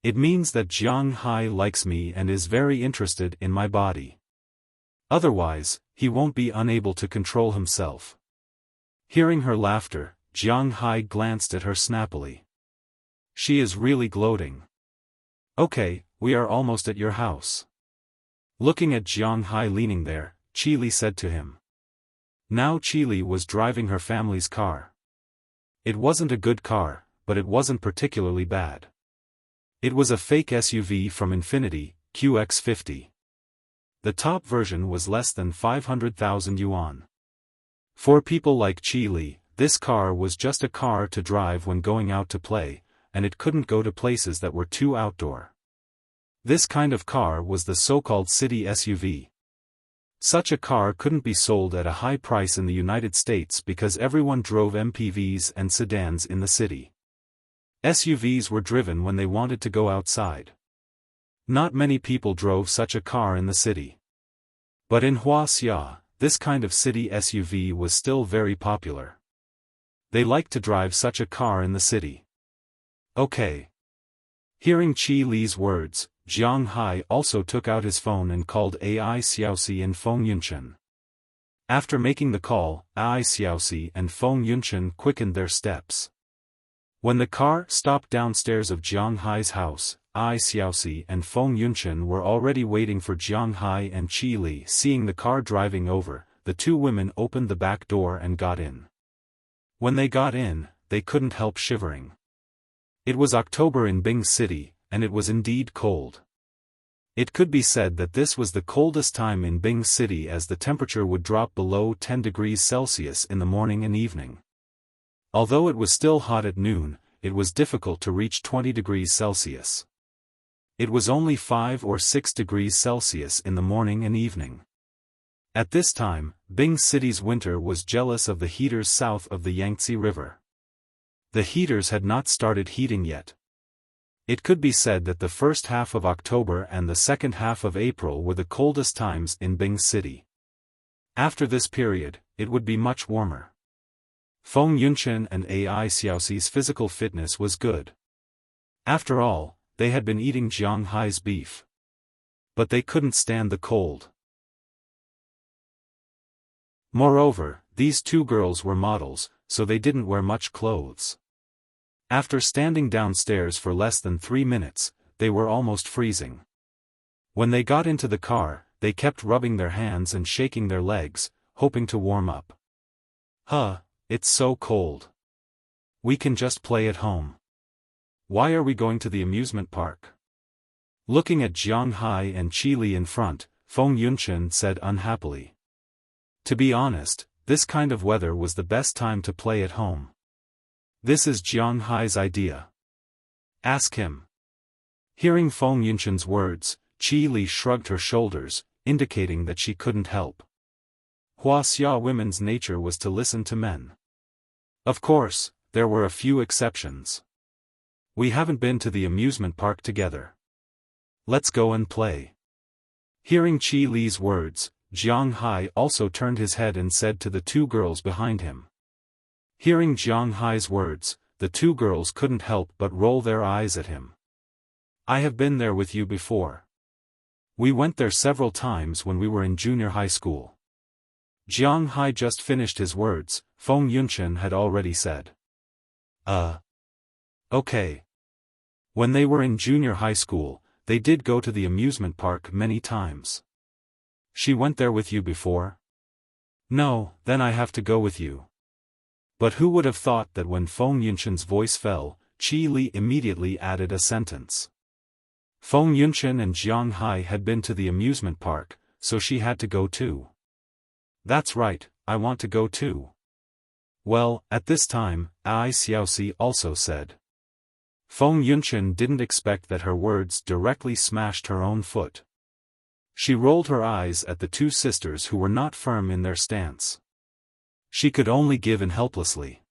It means that Jiang Hai likes me and is very interested in my body. Otherwise, he won't be unable to control himself. Hearing her laughter, Jiang Hai glanced at her snappily. She is really gloating. Okay, we are almost at your house. Looking at Jiang Hai leaning there, Qi Li said to him. Now Qi Li was driving her family's car. It wasn't a good car, but it wasn't particularly bad. It was a fake SUV from Infinity, QX50. The top version was less than 500,000 yuan. For people like Qi Li, this car was just a car to drive when going out to play, and it couldn't go to places that were too outdoor. This kind of car was the so-called city SUV. Such a car couldn't be sold at a high price in the United States because everyone drove MPVs and sedans in the city. SUVs were driven when they wanted to go outside. Not many people drove such a car in the city. But in Wuxia, this kind of city SUV was still very popular. They liked to drive such a car in the city. Okay. Hearing Qi Li's words, Jiang Hai also took out his phone and called Ai Xiaosi and Feng Yunchen. After making the call, Ai Xiaosi and Feng Yunchen quickened their steps. When the car stopped downstairs of Jiang Hai's house, Ai Xiaosi and Feng Yunchen were already waiting for Jiang Hai and Qi Li. Seeing the car driving over, the two women opened the back door and got in. When they got in, they couldn't help shivering. It was October in Bing City, and it was indeed cold. It could be said that this was the coldest time in Bing City as the temperature would drop below 10 degrees Celsius in the morning and evening. Although it was still hot at noon, it was difficult to reach 20 degrees Celsius. It was only 5 or 6 degrees Celsius in the morning and evening. At this time, Bing City's winter was jealous of the heaters south of the Yangtze River. The heaters had not started heating yet. It could be said that the first half of October and the second half of April were the coldest times in Bing City. After this period, it would be much warmer. Feng Yunchen and Ai Xiaosi's physical fitness was good. After all, they had been eating Jiang Hai's beef. But they couldn't stand the cold. Moreover, these two girls were models, so they didn't wear much clothes. After standing downstairs for less than 3 minutes, they were almost freezing. When they got into the car, they kept rubbing their hands and shaking their legs, hoping to warm up. It's so cold. We can just play at home. Why are we going to the amusement park? Looking at Jiang Hai and Qi Li in front, Feng Yunchen said unhappily. To be honest, this kind of weather was the best time to play at home. This is Jiang Hai's idea. Ask him. Hearing Feng Yunchen's words, Qi Li shrugged her shoulders, indicating that she couldn't help. Wuxia women's nature was to listen to men. Of course, there were a few exceptions. We haven't been to the amusement park together. Let's go and play. Hearing Qi Li's words, Jiang Hai also turned his head and said to the two girls behind him. Hearing Jiang Hai's words, the two girls couldn't help but roll their eyes at him. I have been there with you before. We went there several times when we were in junior high school. Jiang Hai just finished his words. Feng Yunchen had already said. Okay. When they were in junior high school, they did go to the amusement park many times. She went there with you before? No, then I have to go with you. But who would have thought that when Feng Yunchen's voice fell, Qi Li immediately added a sentence. Feng Yunchen and Jiang Hai had been to the amusement park, so she had to go too. That's right, I want to go too. Well, at this time, Ai Xiaosi also said. Feng Yunchen didn't expect that her words directly smashed her own foot. She rolled her eyes at the two sisters who were not firm in their stance. She could only give in helplessly.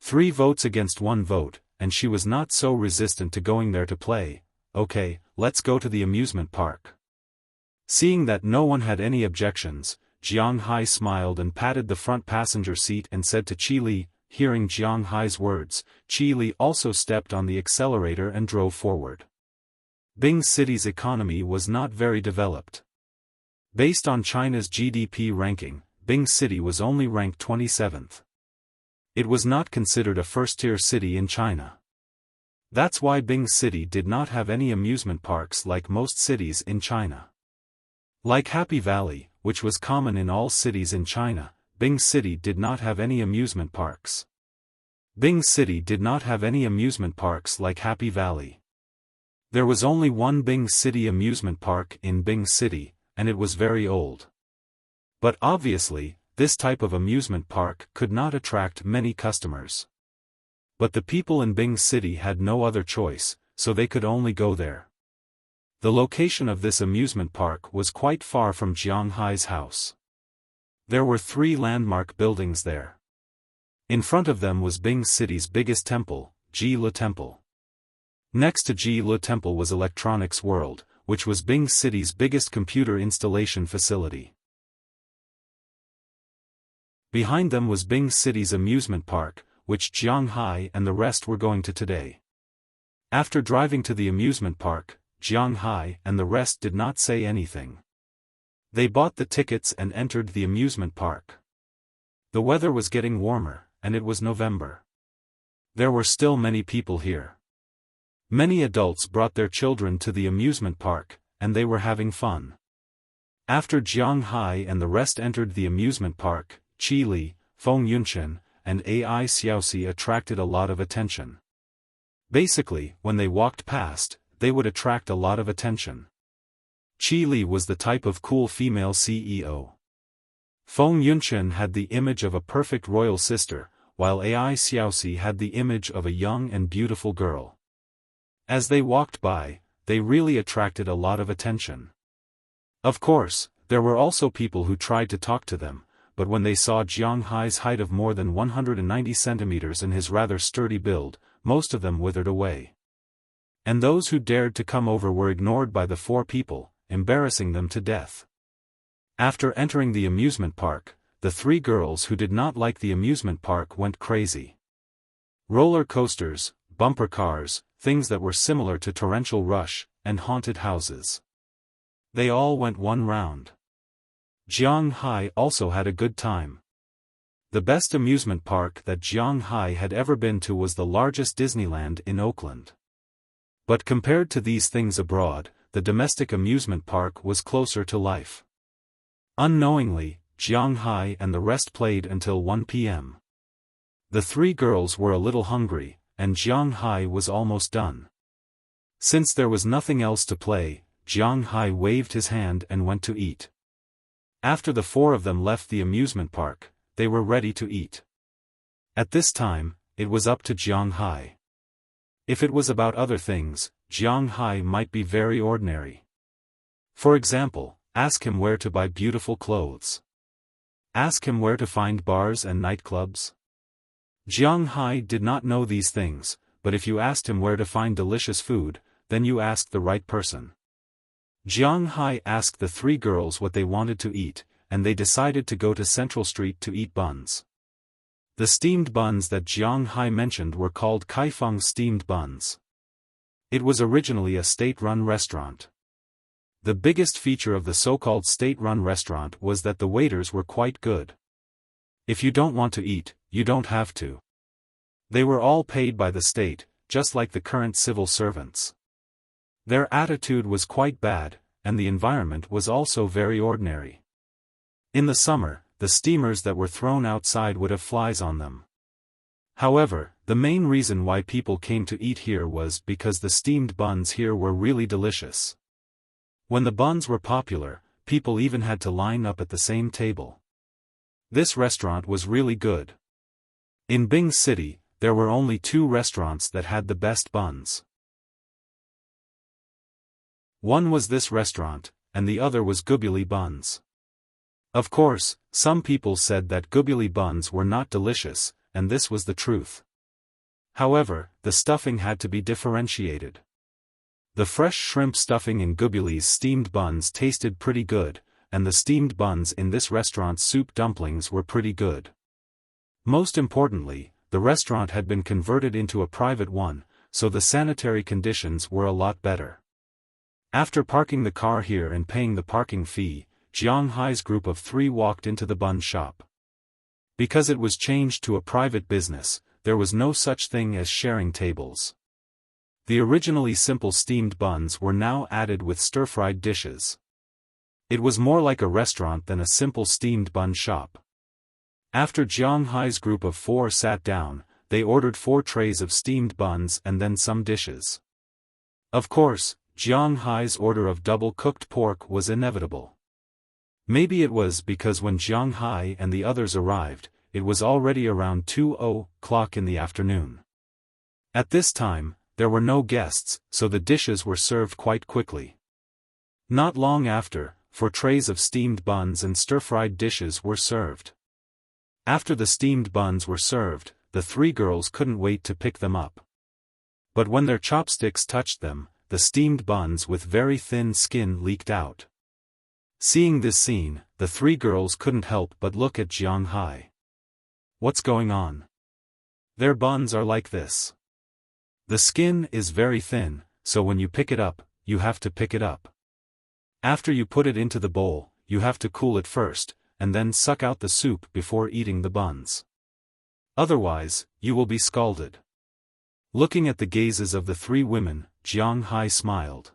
3 votes against 1 vote, and she was not so resistant to going there to play. "Okay, let's go to the amusement park." Seeing that no one had any objections, Jiang Hai smiled and patted the front passenger seat and said to Qi Li. Hearing Jiang Hai's words, Qi Li also stepped on the accelerator and drove forward. Bing City's economy was not very developed. Based on China's GDP ranking, Bing City was only ranked 27th. It was not considered a first-tier city in China. That's why Bing City did not have any amusement parks like most cities in China. Like Happy Valley, which was common in all cities in China, Bing City did not have any amusement parks. Bing City did not have any amusement parks like Happy Valley. There was only one Bing City amusement park in Bing City, and it was very old. But obviously, this type of amusement park could not attract many customers. But the people in Bing City had no other choice, so they could only go there. The location of this amusement park was quite far from Jiang Hai's house. There were 3 landmark buildings there. In front of them was Bing City's biggest temple, Ji Le Temple. Next to Ji Le Temple was Electronics World, which was Bing City's biggest computer installation facility. Behind them was Bing City's amusement park, which Jiang Hai and the rest were going to today. After driving to the amusement park, Jiang Hai and the rest did not say anything. They bought the tickets and entered the amusement park. The weather was getting warmer, and it was November. There were still many people here. Many adults brought their children to the amusement park, and they were having fun. After Jiang Hai and the rest entered the amusement park, Qi Li, Feng Yunchen, and Ai Xiaosi attracted a lot of attention. Basically, when they walked past, they would attract a lot of attention. Qi Li was the type of cool female CEO. Feng Yunchen had the image of a perfect royal sister, while Ai Xiaosi had the image of a young and beautiful girl. As they walked by, they really attracted a lot of attention. Of course, there were also people who tried to talk to them, but when they saw Jiang Hai's height of more than 190 centimeters and his rather sturdy build, most of them withered away. And those who dared to come over were ignored by the 4 people, embarrassing them to death. After entering the amusement park, the 3 girls who did not like the amusement park went crazy. Roller coasters, bumper cars, things that were similar to torrential rush, and haunted houses. They all went 1 round. Jiang Hai also had a good time. The best amusement park that Jiang Hai had ever been to was the largest Disneyland in Oakland. But compared to these things abroad, the domestic amusement park was closer to life. Unknowingly, Jiang Hai and the rest played until 1 p.m. The 3 girls were a little hungry, and Jiang Hai was almost done. Since there was nothing else to play, Jiang Hai waved his hand and went to eat. After the 4 of them left the amusement park, they were ready to eat. At this time, it was up to Jiang Hai. If it was about other things, Jiang Hai might be very ordinary. For example, ask him where to buy beautiful clothes. Ask him where to find bars and nightclubs. Jiang Hai did not know these things, but if you asked him where to find delicious food, then you asked the right person. Jiang Hai asked the 3 girls what they wanted to eat, and they decided to go to Central Street to eat buns. The steamed buns that Jiang Hai mentioned were called Kaifeng steamed buns. It was originally a state-run restaurant. The biggest feature of the so-called state-run restaurant was that the waiters were quite good. If you don't want to eat, you don't have to. They were all paid by the state, just like the current civil servants. Their attitude was quite bad, and the environment was also very ordinary. In the summer, the steamers that were thrown outside would have flies on them. However, the main reason why people came to eat here was because the steamed buns here were really delicious. When the buns were popular, people even had to line up at the same table. This restaurant was really good. In Bing City, there were only 2 restaurants that had the best buns. One was this restaurant, and the other was Gubuli Buns. Of course, some people said that Gubuli buns were not delicious, and this was the truth. However, the stuffing had to be differentiated. The fresh shrimp stuffing in Gubuli's steamed buns tasted pretty good, and the steamed buns in this restaurant's soup dumplings were pretty good. Most importantly, the restaurant had been converted into a private one, so the sanitary conditions were a lot better. After parking the car here and paying the parking fee, Jiang Hai's group of 3 walked into the bun shop. Because it was changed to a private business, there was no such thing as sharing tables. The originally simple steamed buns were now added with stir-fried dishes. It was more like a restaurant than a simple steamed bun shop. After Jiang Hai's group of 4 sat down, they ordered 4 trays of steamed buns and then some dishes. Of course, Jiang Hai's order of double-cooked pork was inevitable. Maybe it was because when Jiang Hai and the others arrived, it was already around 2:00 in the afternoon. At this time, there were no guests, so the dishes were served quite quickly. Not long after, 4 trays of steamed buns and stir-fried dishes were served. After the steamed buns were served, the 3 girls couldn't wait to pick them up. But when their chopsticks touched them, the steamed buns with very thin skin leaked out. Seeing this scene, the 3 girls couldn't help but look at Jiang Hai. What's going on? Their buns are like this. The skin is very thin, so when you pick it up, you have to pick it up. After you put it into the bowl, you have to cool it first, and then suck out the soup before eating the buns. Otherwise, you will be scalded. Looking at the gazes of the 3 women, Jiang Hai smiled.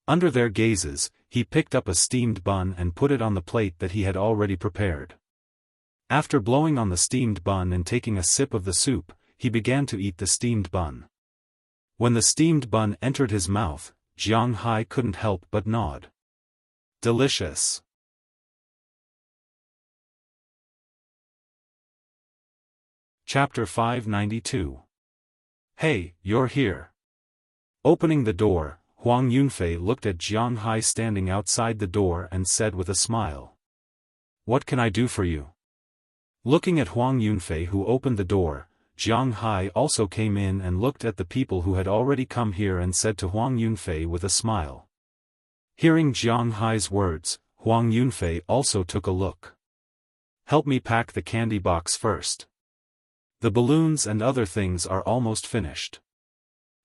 Under their gazes, he picked up a steamed bun and put it on the plate that he had already prepared. After blowing on the steamed bun and taking a sip of the soup, he began to eat the steamed bun. When the steamed bun entered his mouth, Jiang Hai couldn't help but nod. Delicious. Chapter 592. Hey, you're here. Opening the door, Huang Yunfei looked at Jiang Hai standing outside the door and said with a smile. What can I do for you? Looking at Huang Yunfei who opened the door, Jiang Hai also came in and looked at the people who had already come here and said to Huang Yunfei with a smile. Hearing Jiang Hai's words, Huang Yunfei also took a look. Help me pack the candy box first. The balloons and other things are almost finished.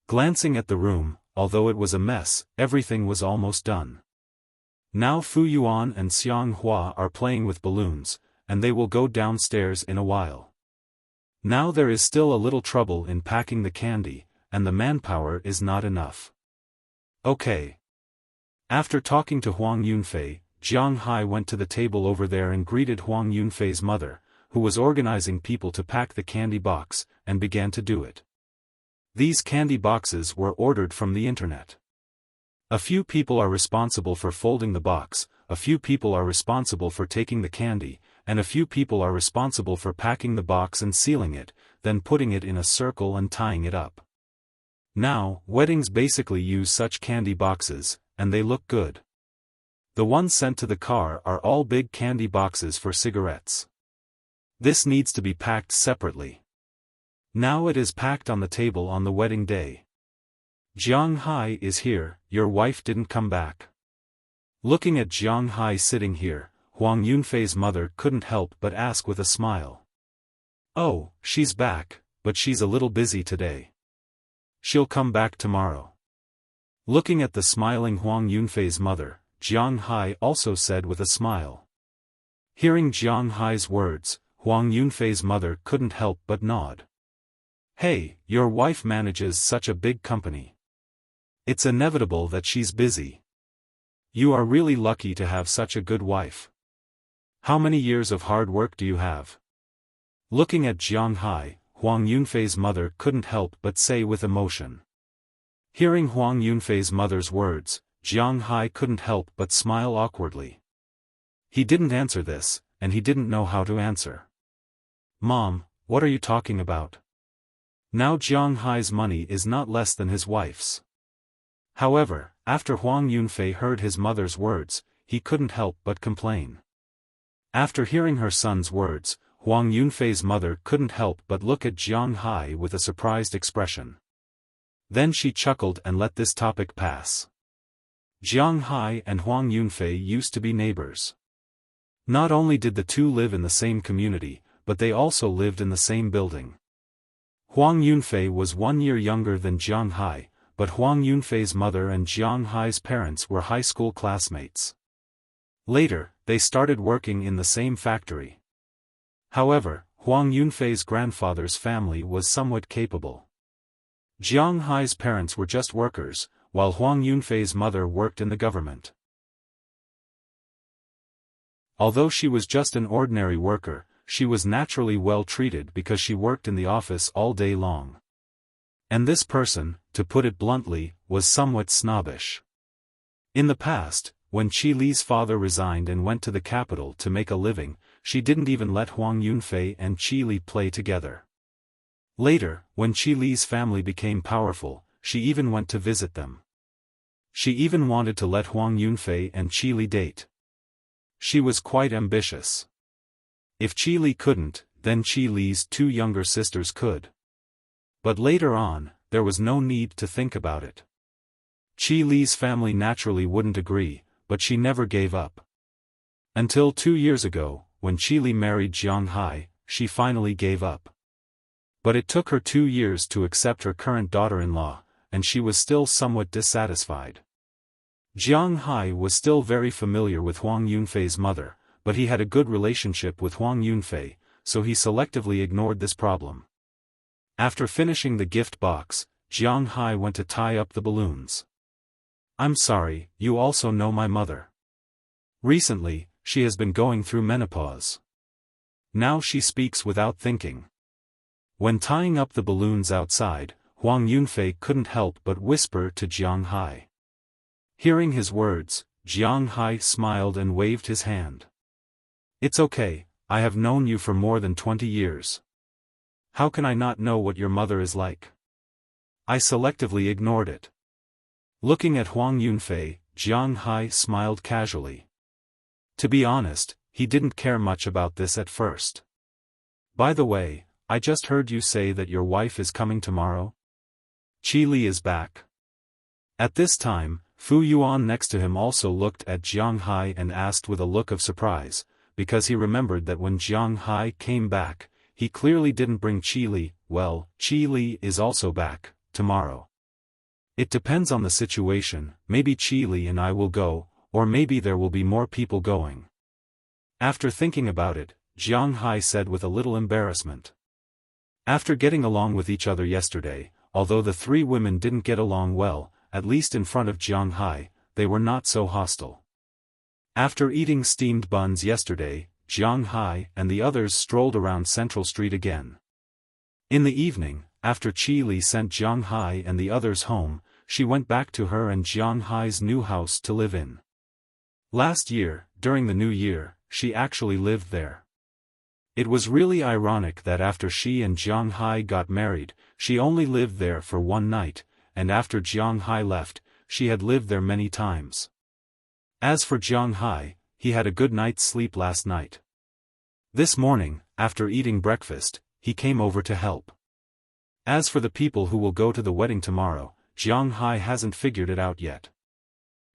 Glancing at the room, although it was a mess, everything was almost done. Now Fu Yuan and Xiang Hua are playing with balloons, and they will go downstairs in a while. Now there is still a little trouble in packing the candy, and the manpower is not enough. Okay. After talking to Huang Yunfei, Jiang Hai went to the table over there and greeted Huang Yunfei's mother, who was organizing people to pack the candy box, and began to do it. These candy boxes were ordered from the internet. A few people are responsible for folding the box, a few people are responsible for taking the candy, and a few people are responsible for packing the box and sealing it, then putting it in a circle and tying it up. Now, weddings basically use such candy boxes, and they look good. The ones sent to the car are all big candy boxes for cigarettes. This needs to be packed separately. Now it is packed on the table on the wedding day. Jiang Hai is here, your wife didn't come back. Looking at Jiang Hai sitting here, Huang Yunfei's mother couldn't help but ask with a smile. Oh, she's back, but she's a little busy today. She'll come back tomorrow. Looking at the smiling Huang Yunfei's mother, Jiang Hai also said with a smile. Hearing Jiang Hai's words, Huang Yunfei's mother couldn't help but nod. Hey, your wife manages such a big company. It's inevitable that she's busy. You are really lucky to have such a good wife. How many years of hard work do you have? Looking at Jiang Hai, Huang Yunfei's mother couldn't help but say with emotion. Hearing Huang Yunfei's mother's words, Jiang Hai couldn't help but smile awkwardly. He didn't answer this, and he didn't know how to answer. Mom, what are you talking about? Now Jiang Hai's money is not less than his wife's. However, after Huang Yunfei heard his mother's words, he couldn't help but complain. After hearing her son's words, Huang Yunfei's mother couldn't help but look at Jiang Hai with a surprised expression. Then she chuckled and let this topic pass. Jiang Hai and Huang Yunfei used to be neighbors. Not only did the two live in the same community, but they also lived in the same building. Huang Yunfei was 1 year younger than Jiang Hai, but Huang Yunfei's mother and Jiang Hai's parents were high school classmates. Later, they started working in the same factory. However, Huang Yunfei's grandfather's family was somewhat capable. Jiang Hai's parents were just workers, while Huang Yunfei's mother worked in the government. Although she was just an ordinary worker, she was naturally well treated because she worked in the office all day long. And this person, to put it bluntly, was somewhat snobbish. In the past, when Qi Li's father resigned and went to the capital to make a living, she didn't even let Huang Yunfei and Qi Li play together. Later, when Qi Li's family became powerful, she even went to visit them. She even wanted to let Huang Yunfei and Qi Li date. She was quite ambitious. If Qi Li couldn't, then Qi Li's 2 younger sisters could. But later on, there was no need to think about it. Qi Li's family naturally wouldn't agree, but she never gave up. Until 2 years ago, when Qi Li married Jiang Hai, she finally gave up. But it took her 2 years to accept her current daughter-in-law, and she was still somewhat dissatisfied. Jiang Hai was still very familiar with Huang Yunfei's mother, but he had a good relationship with Huang Yunfei, so he selectively ignored this problem. After finishing the gift box, Jiang Hai went to tie up the balloons. "I'm sorry, you also know my mother. Recently, she has been going through menopause. Now she speaks without thinking." When tying up the balloons outside, Huang Yunfei couldn't help but whisper to Jiang Hai. Hearing his words, Jiang Hai smiled and waved his hand. "It's okay, I have known you for more than 20 years. How can I not know what your mother is like?" I selectively ignored it. Looking at Huang Yunfei, Jiang Hai smiled casually. To be honest, he didn't care much about this at first. "By the way, I just heard you say that your wife is coming tomorrow? Qi Li is back." At this time, Fu Yuan next to him also looked at Jiang Hai and asked with a look of surprise, because he remembered that when Jiang Hai came back, he clearly didn't bring Qi Li. "Well, Qi Li is also back, tomorrow. It depends on the situation, maybe Qi Li and I will go, or maybe there will be more people going." After thinking about it, Jiang Hai said with a little embarrassment. After getting along with each other yesterday, although the 3 women didn't get along well, at least in front of Jiang Hai, they were not so hostile. After eating steamed buns yesterday, Jiang Hai and the others strolled around Central Street again. In the evening, after Qi Li sent Jiang Hai and the others home, she went back to her and Jiang Hai's new house to live in. Last year, during the New Year, she actually lived there. It was really ironic that after she and Jiang Hai got married, she only lived there for 1 night, and after Jiang Hai left, she had lived there many times. As for Jiang Hai, he had a good night's sleep last night. This morning, after eating breakfast, he came over to help. As for the people who will go to the wedding tomorrow, Jiang Hai hasn't figured it out yet.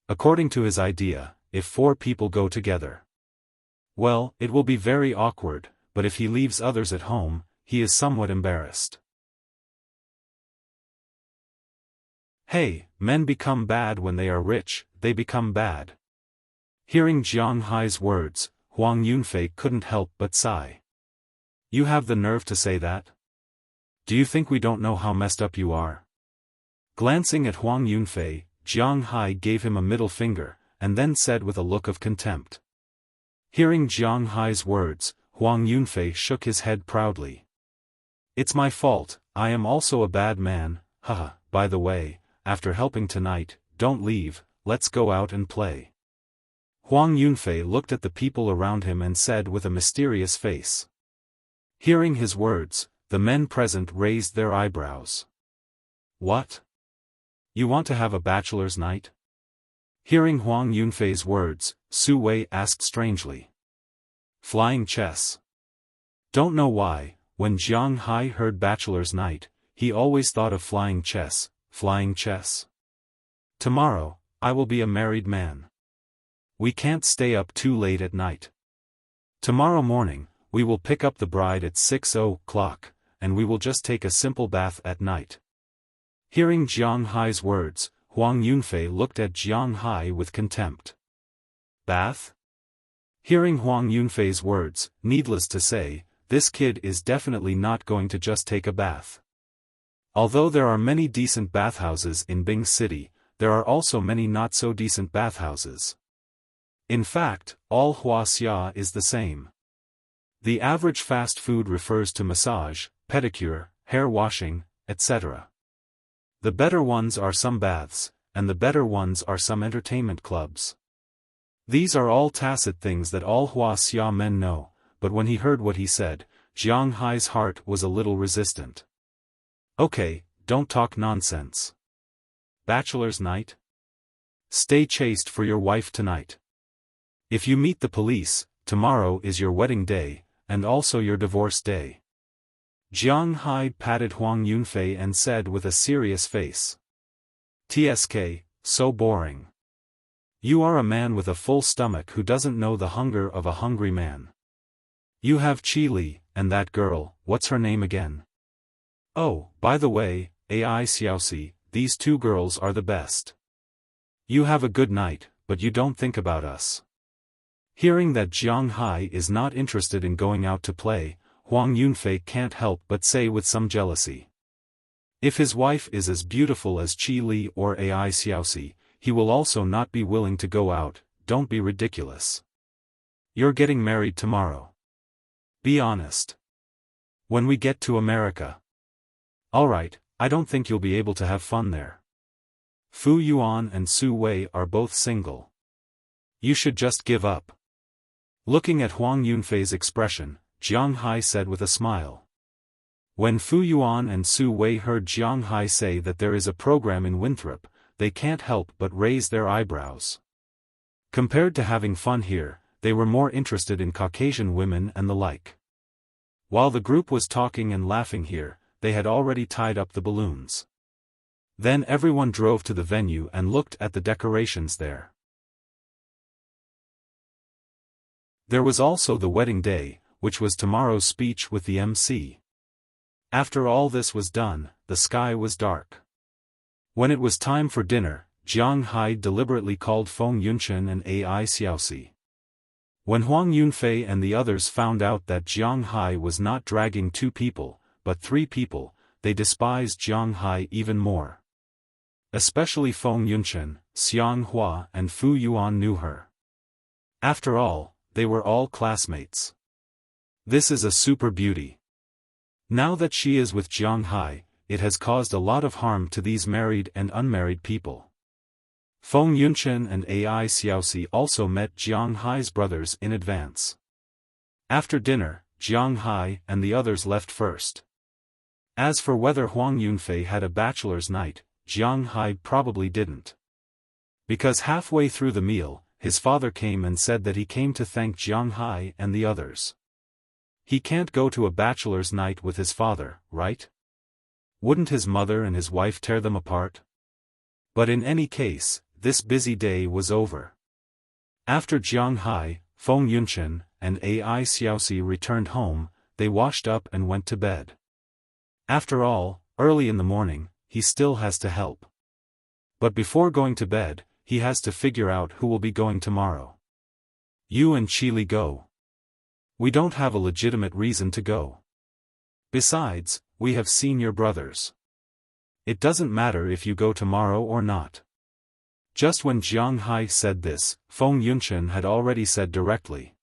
According to his idea, if 4 people go together, well, it will be very awkward, but if he leaves others at home, he is somewhat embarrassed. Hey, men become bad when they are rich, they become bad. Hearing Jiang Hai's words, Huang Yunfei couldn't help but sigh. "You have the nerve to say that? Do you think we don't know how messed up you are?" Glancing at Huang Yunfei, Jiang Hai gave him a middle finger, and then said with a look of contempt. Hearing Jiang Hai's words, Huang Yunfei shook his head proudly. "It's my fault, I am also a bad man, haha, by the way, after helping tonight, don't leave, let's go out and play." Huang Yunfei looked at the people around him and said with a mysterious face. Hearing his words, the men present raised their eyebrows. "What? You want to have a bachelor's night?" Hearing Huang Yunfei's words, Su Wei asked strangely. "Flying chess. Don't know why, when Jiang Hai heard bachelor's night, he always thought of flying chess. Flying chess? Tomorrow, I will be a married man. We can't stay up too late at night. Tomorrow morning, we will pick up the bride at 6 o'clock, and we will just take a simple bath at night. Hearing Jiang Hai's words, Huang Yunfei looked at Jiang Hai with contempt. Bath? Hearing Huang Yunfei's words, needless to say, this kid is definitely not going to just take a bath. Although there are many decent bathhouses in Bing City, there are also many not-so-decent bathhouses. In fact, all Wuxia is the same. The average fast food refers to massage, pedicure, hair washing, etc. The better ones are some baths, and the better ones are some entertainment clubs. These are all tacit things that all Wuxia men know, but when he heard what he said, Jiang Hai's heart was a little resistant. Okay, don't talk nonsense. Bachelor's night? Stay chaste for your wife tonight. If you meet the police, tomorrow is your wedding day, and also your divorce day. Jiang Hai patted Huang Yunfei and said with a serious face. TSK, so boring. You are a man with a full stomach who doesn't know the hunger of a hungry man. You have Qi Li, and that girl, what's her name again? Oh, by the way, AI Xiaosi, these two girls are the best. You have a good night, but you don't think about us. Hearing that Jiang Hai is not interested in going out to play, Huang Yunfei can't help but say with some jealousy. If his wife is as beautiful as Qi Li or AI Xiaosi, he will also not be willing to go out. Don't be ridiculous. You're getting married tomorrow. Be honest. When we get to America. Alright, I don't think you'll be able to have fun there. Fu Yuan and Su Wei are both single. You should just give up. Looking at Huang Yunfei's expression, Jiang Hai said with a smile. When Fu Yuan and Su Wei heard Jiang Hai say that there is a program in Winthrop, they can't help but raise their eyebrows. Compared to having fun here, they were more interested in Caucasian women and the like. While the group was talking and laughing here, they had already tied up the balloons. Then everyone drove to the venue and looked at the decorations there. There was also the wedding day, which was tomorrow's speech with the MC. After all this was done, the sky was dark. When it was time for dinner, Jiang Hai deliberately called Feng Yunchen and AI Xiaosi. When Huang Yunfei and the others found out that Jiang Hai was not dragging 2 people, but 3 people, they despised Jiang Hai even more. Especially Feng Yunchen, Xiang Hua and Fu Yuan knew her. After all, they were all classmates. This is a super beauty. Now that she is with Jiang Hai, it has caused a lot of harm to these married and unmarried people. Feng Yunchen and AI Xiaosi also met Jiang Hai's brothers in advance. After dinner, Jiang Hai and the others left first. As for whether Huang Yunfei had a bachelor's night, Jiang Hai probably didn't. Because halfway through the meal, his father came and said that he came to thank Jiang Hai and the others. He can't go to a bachelor's night with his father, right? Wouldn't his mother and his wife tear them apart? But in any case, this busy day was over. After Jiang Hai, Feng Yunchen, and AI Xiaosi returned home, they washed up and went to bed. After all, early in the morning, he still has to help. But before going to bed, he has to figure out who will be going tomorrow. You and Qi Li go. We don't have a legitimate reason to go. Besides, we have seen your brothers. It doesn't matter if you go tomorrow or not. Just when Jiang Hai said this, Feng Yunchen had already said directly.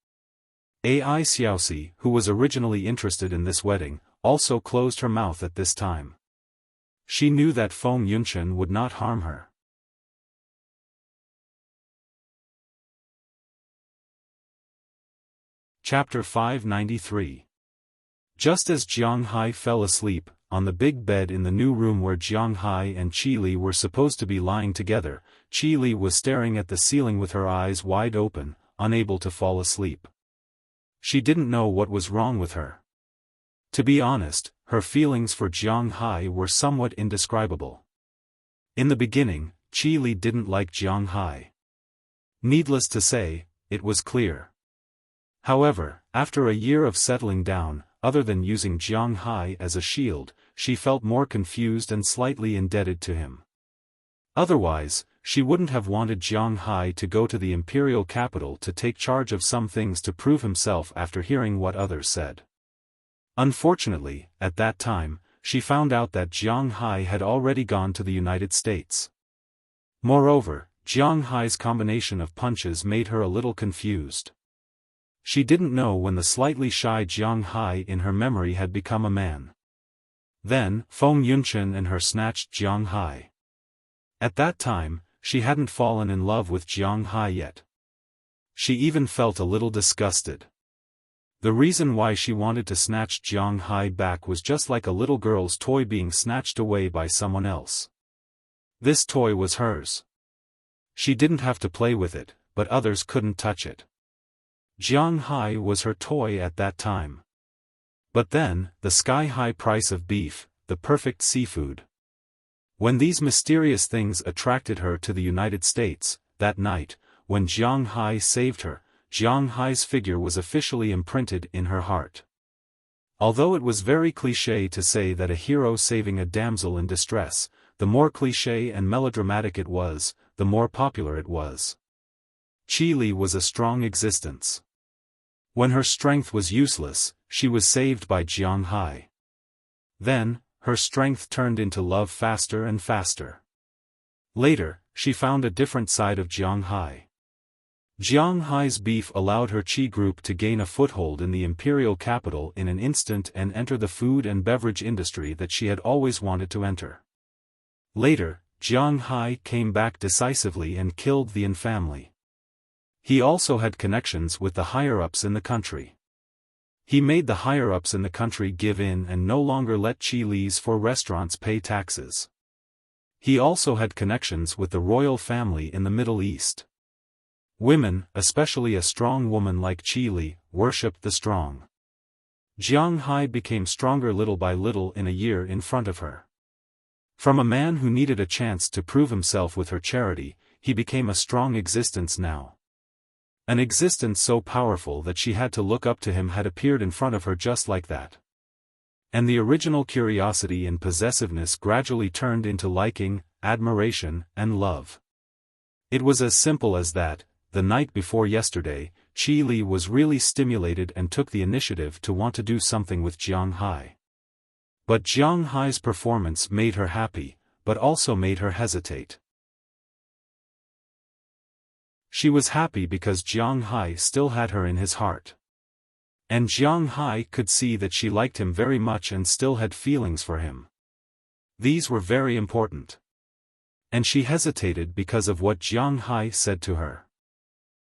AI Xiaosi, who was originally interested in this wedding, also closed her mouth at this time. She knew that Feng Yunchen would not harm her. Chapter 593. Just as Jiang Hai fell asleep, on the big bed in the new room where Jiang Hai and Qi Li were supposed to be lying together, Qi Li was staring at the ceiling with her eyes wide open, unable to fall asleep. She didn't know what was wrong with her. To be honest, her feelings for Jiang Hai were somewhat indescribable. In the beginning, Qi Li didn't like Jiang Hai. Needless to say, it was clear. However, after a year of settling down, other than using Jiang Hai as a shield, she felt more confused and slightly indebted to him. Otherwise, she wouldn't have wanted Jiang Hai to go to the imperial capital to take charge of some things to prove himself after hearing what others said. Unfortunately, at that time, she found out that Jiang Hai had already gone to the United States. Moreover, Jiang Hai's combination of punches made her a little confused. She didn't know when the slightly shy Jiang Hai in her memory had become a man. Then, Feng Yunchen and her snatched Jiang Hai. At that time, she hadn't fallen in love with Jiang Hai yet. She even felt a little disgusted. The reason why she wanted to snatch Jiang Hai back was just like a little girl's toy being snatched away by someone else. This toy was hers. She didn't have to play with it, but others couldn't touch it. Jiang Hai was her toy at that time. But then, the sky-high price of beef, the perfect seafood. When these mysterious things attracted her to the United States, that night, when Jiang Hai saved her, Jiang Hai's figure was officially imprinted in her heart. Although it was very cliché to say that a hero saving a damsel in distress, the more cliché and melodramatic it was, the more popular it was. Qi Li was a strong existence. When her strength was useless, she was saved by Jiang Hai. Then, her strength turned into love faster and faster. Later, she found a different side of Jiang Hai. Jiang Hai's beef allowed her Qi group to gain a foothold in the imperial capital in an instant and enter the food and beverage industry that she had always wanted to enter. Later, Jiang Hai came back decisively and killed the Yin family. He also had connections with the higher-ups in the country. He made the higher-ups in the country give in and no longer let Qi Li's for restaurants pay taxes. He also had connections with the royal family in the Middle East. Women, especially a strong woman like Qi Li, worshipped the strong. Jiang Hai became stronger little by little in a year in front of her. From a man who needed a chance to prove himself with her charity, he became a strong existence now. An existence so powerful that she had to look up to him had appeared in front of her just like that. And the original curiosity and possessiveness gradually turned into liking, admiration, and love. It was as simple as that. The night before yesterday, Qi Li was really stimulated and took the initiative to want to do something with Jiang Hai. But Jiang Hai's performance made her happy, but also made her hesitate. She was happy because Jiang Hai still had her in his heart. And Jiang Hai could see that she liked him very much and still had feelings for him. These were very important. And she hesitated because of what Jiang Hai said to her.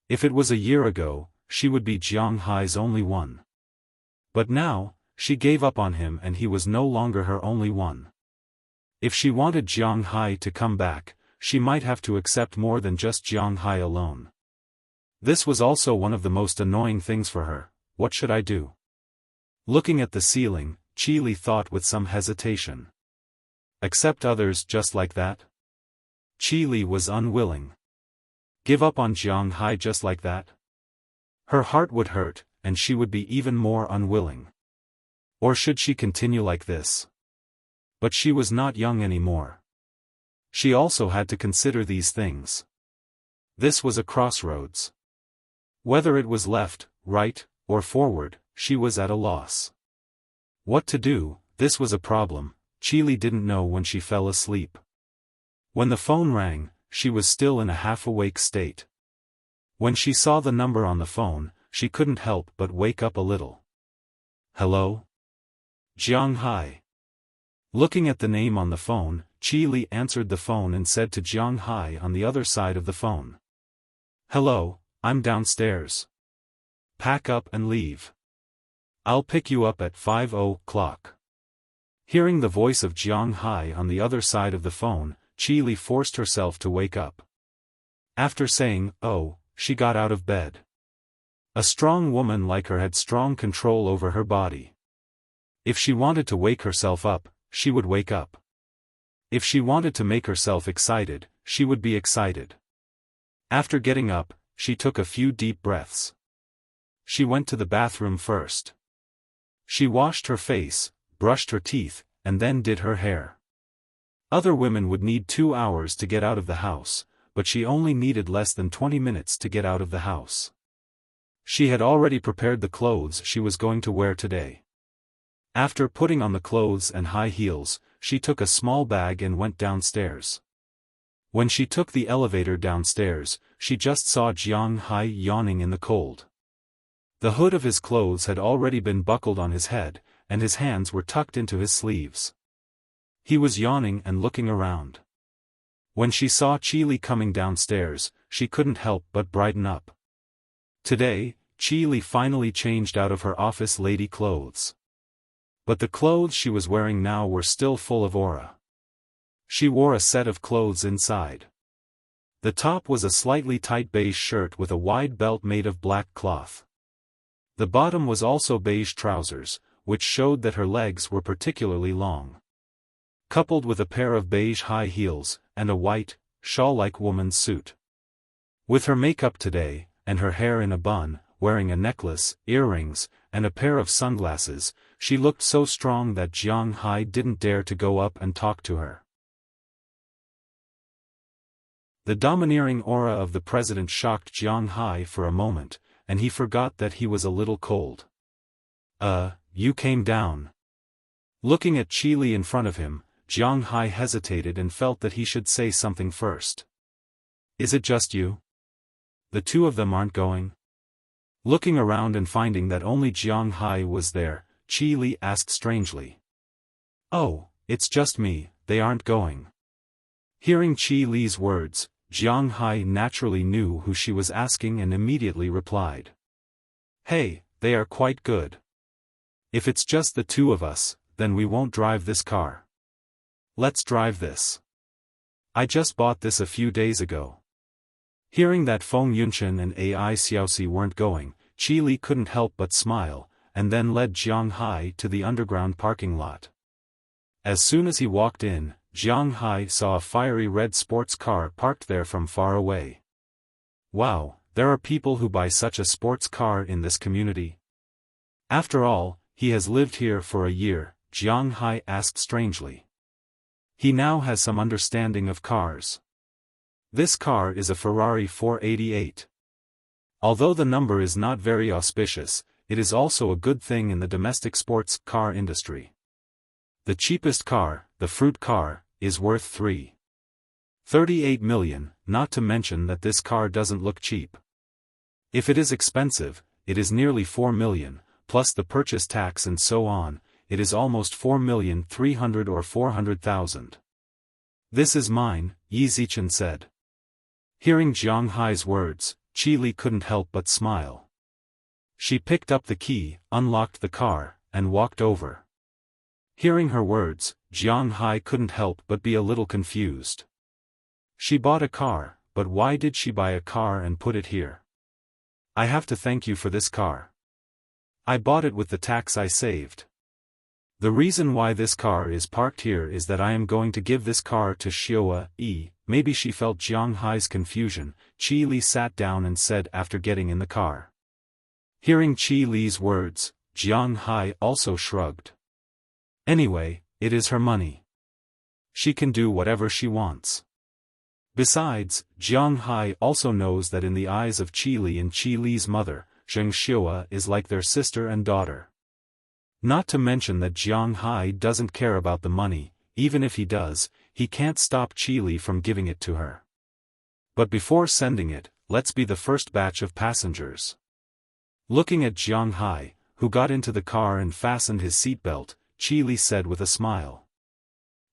If it was a year ago, she would be Jiang Hai's only one. But now, she gave up on him and he was no longer her only one. If she wanted Jiang Hai to come back, she might have to accept more than just Jiang Hai alone. This was also one of the most annoying things for her. What should I do? Looking at the ceiling, Qi Li thought with some hesitation. Accept others just like that? Qi Li was unwilling. Give up on Jiang Hai just like that? Her heart would hurt, and she would be even more unwilling. Or should she continue like this? But she was not young anymore. She also had to consider these things. This was a crossroads. Whether it was left, right, or forward, she was at a loss. What to do? This was a problem. Qi Li didn't know when she fell asleep. When the phone rang, she was still in a half-awake state. When she saw the number on the phone, she couldn't help but wake up a little. Hello? Jiang Hai. Looking at the name on the phone, Qi Li answered the phone and said to Jiang Hai on the other side of the phone. Hello, I'm downstairs. Pack up and leave. I'll pick you up at 5:00. Hearing the voice of Jiang Hai on the other side of the phone, Qi Li forced herself to wake up. After saying, "Oh," she got out of bed. A strong woman like her had strong control over her body. If she wanted to wake herself up, she would wake up. If she wanted to make herself excited, she would be excited. After getting up, she took a few deep breaths. She went to the bathroom first. She washed her face, brushed her teeth, and then did her hair. Other women would need 2 hours to get out of the house, but she only needed less than 20 minutes to get out of the house. She had already prepared the clothes she was going to wear today. After putting on the clothes and high heels, she took a small bag and went downstairs. When she took the elevator downstairs, she just saw Jiang Hai yawning in the cold. The hood of his clothes had already been buckled on his head, and his hands were tucked into his sleeves. He was yawning and looking around. When she saw Qi Li coming downstairs, she couldn't help but brighten up. Today, Qi Li finally changed out of her office lady clothes. But the clothes she was wearing now were still full of aura. She wore a set of clothes inside. The top was a slightly tight beige shirt with a wide belt made of black cloth. The bottom was also beige trousers, which showed that her legs were particularly long. Coupled with a pair of beige high heels, and a white, shawl-like woman's suit. With her makeup today, and her hair in a bun, wearing a necklace, earrings, and a pair of sunglasses, she looked so strong that Jiang Hai didn't dare to go up and talk to her. The domineering aura of the president shocked Jiang Hai for a moment, and he forgot that he was a little cold. You came down." Looking at Qi Li in front of him, Jiang Hai hesitated and felt that he should say something first. "Is it just you? The two of them aren't going?" Looking around and finding that only Jiang Hai was there, Qi Li asked strangely. "Oh, it's just me, they aren't going." Hearing Qi Li's words, Jiang Hai naturally knew who she was asking and immediately replied. "Hey, they are quite good. If it's just the two of us, then we won't drive this car. Let's drive this. I just bought this a few days ago." Hearing that Feng Yunchen and Ai Xiaosi weren't going, Qi Li couldn't help but smile, and then led Jiang Hai to the underground parking lot. As soon as he walked in, Jiang Hai saw a fiery red sports car parked there from far away. Wow, there are people who buy such a sports car in this community? After all, he has lived here for a year, Jiang Hai asked strangely. He now has some understanding of cars. This car is a Ferrari 488. Although the number is not very auspicious, it is also a good thing in the domestic sports car industry. The cheapest car, the fruit car, is worth 3.38 million, not to mention that this car doesn't look cheap. If it is expensive, it is nearly 4 million, plus the purchase tax and so on, it is almost 4,300,000 or 400,000. "This is mine," Yi Zichen said. Hearing Jiang Hai's words, Qi Li couldn't help but smile. She picked up the key, unlocked the car, and walked over. Hearing her words, Jiang Hai couldn't help but be a little confused. She bought a car, but why did she buy a car and put it here? "I have to thank you for this car. I bought it with the tax I saved. The reason why this car is parked here is that I am going to give this car to Xiaofan." Maybe she felt Jiang Hai's confusion. Qi Li sat down and said after getting in the car. Hearing Qi Li's words, Jiang Hai also shrugged. Anyway, it is her money. She can do whatever she wants. Besides, Jiang Hai also knows that in the eyes of Qi Li and Qi Li's mother, Zheng Xiaofan is like their sister and daughter. Not to mention that Jiang Hai doesn't care about the money. Even if he does, he can't stop Qi Li from giving it to her. But before sending it, let's be the first batch of passengers. Looking at Jiang Hai, who got into the car and fastened his seatbelt, Qi Li said with a smile.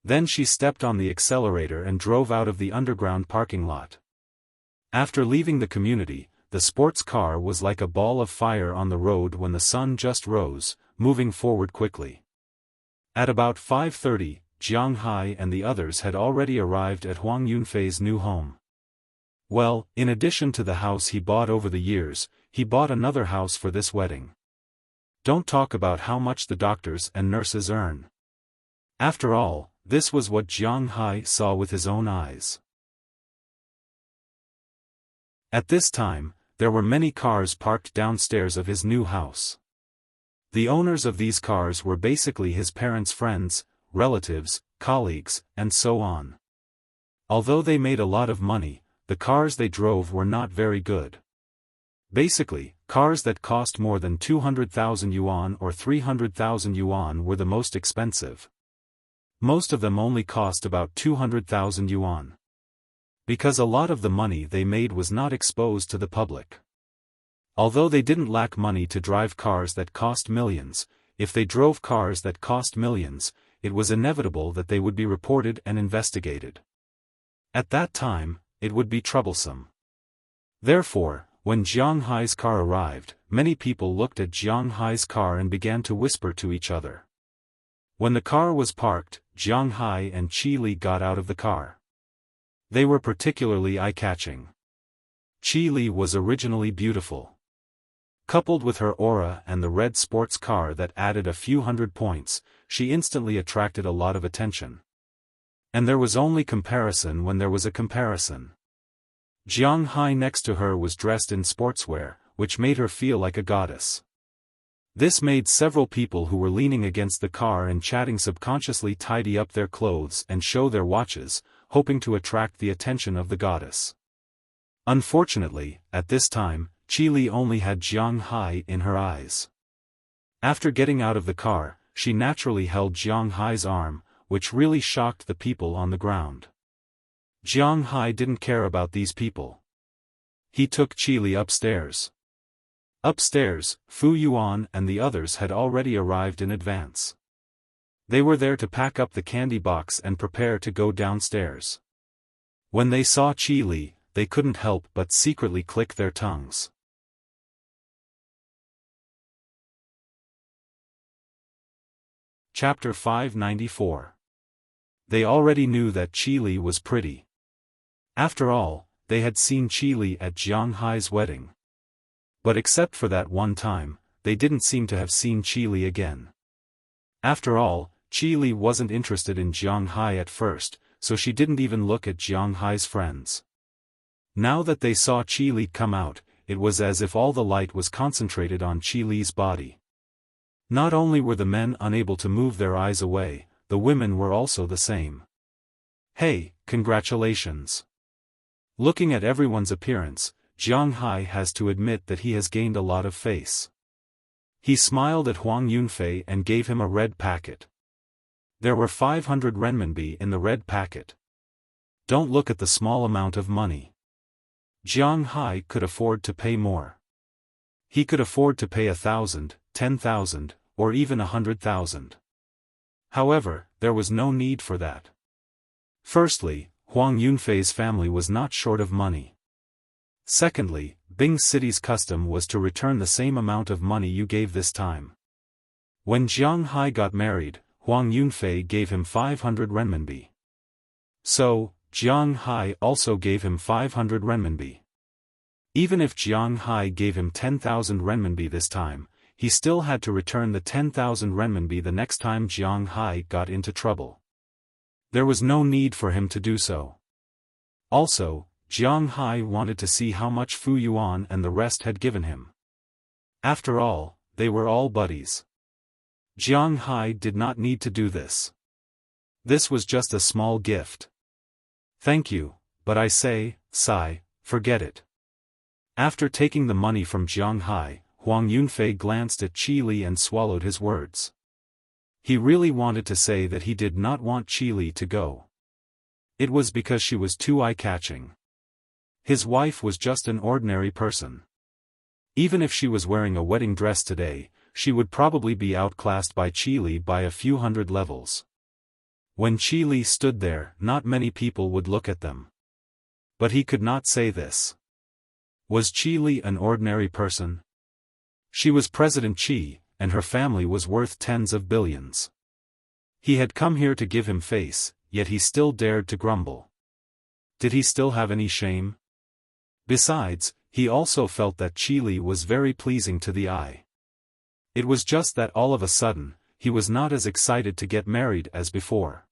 Then she stepped on the accelerator and drove out of the underground parking lot. After leaving the community, the sports car was like a ball of fire on the road when the sun just rose, moving forward quickly. At about 5:30, Jiang Hai and the others had already arrived at Huang Yunfei's new home. Well, in addition to the house he bought over the years, he bought another house for this wedding. Don't talk about how much the doctors and nurses earn. After all, this was what Jiang Hai saw with his own eyes. At this time, there were many cars parked downstairs of his new house. The owners of these cars were basically his parents' friends, relatives, colleagues, and so on. Although they made a lot of money, the cars they drove were not very good. Basically, cars that cost more than 200,000 yuan or 300,000 yuan were the most expensive. Most of them only cost about 200,000 yuan. Because a lot of the money they made was not exposed to the public. Although they didn't lack money to drive cars that cost millions, if they drove cars that cost millions, it was inevitable that they would be reported and investigated. At that time, it would be troublesome. Therefore, when Jiang Hai's car arrived, many people looked at Jiang Hai's car and began to whisper to each other. When the car was parked, Jiang Hai and Qi Li got out of the car. They were particularly eye-catching. Qi Li was originally beautiful. Coupled with her aura and the red sports car that added a few hundred points, she instantly attracted a lot of attention. And there was only comparison when there was a comparison. Jiang Hai next to her was dressed in sportswear, which made her feel like a goddess. This made several people who were leaning against the car and chatting subconsciously tidy up their clothes and show their watches, hoping to attract the attention of the goddess. Unfortunately, at this time, Qi Li only had Jiang Hai in her eyes. After getting out of the car, she naturally held Jiang Hai's arm, which really shocked the people on the ground. Jiang Hai didn't care about these people. He took Qi Li upstairs. Upstairs, Fu Yuan and the others had already arrived in advance. They were there to pack up the candy box and prepare to go downstairs. When they saw Qi Li, they couldn't help but secretly click their tongues. Chapter 594. They already knew that Qi Li was pretty. After all, they had seen Qi Li at Jiang Hai's wedding. But except for that one time, they didn't seem to have seen Qi Li again. After all, Qi Li wasn't interested in Jiang Hai at first, so she didn't even look at Jiang Hai's friends. Now that they saw Qi Li come out, it was as if all the light was concentrated on Qi Li's body. Not only were the men unable to move their eyes away, the women were also the same. Hey, congratulations. Looking at everyone's appearance, Jiang Hai has to admit that he has gained a lot of face. He smiled at Huang Yunfei and gave him a red packet. There were 500 renminbi in the red packet. Don't look at the small amount of money. Jiang Hai could afford to pay more. He could afford to pay 1,000, 10,000, or even 100,000. However, there was no need for that. Firstly, Huang Yunfei's family was not short of money. Secondly, Bing City's custom was to return the same amount of money you gave this time. When Jiang Hai got married, Huang Yunfei gave him 500 renminbi. So, Jiang Hai also gave him 500 renminbi. Even if Jiang Hai gave him 10,000 renminbi this time, he still had to return the 10,000 renminbi the next time Jiang Hai got into trouble. There was no need for him to do so. Also, Jiang Hai wanted to see how much Fu Yuan and the rest had given him. After all, they were all buddies. Jiang Hai did not need to do this. This was just a small gift. Thank you, but I say, sigh, forget it. After taking the money from Jiang Hai, Huang Yunfei glanced at Qi Li and swallowed his words. He really wanted to say that he did not want Qi Li to go. It was because she was too eye-catching. His wife was just an ordinary person. Even if she was wearing a wedding dress today, she would probably be outclassed by Qi Li by a few hundred levels. When Qi Li stood there, not many people would look at them. But he could not say this. Was Qi Li an ordinary person? She was President Qi, and her family was worth tens of billions. He had come here to give him face, yet he still dared to grumble. Did he still have any shame? Besides, he also felt that Qi Li was very pleasing to the eye. It was just that all of a sudden, he was not as excited to get married as before.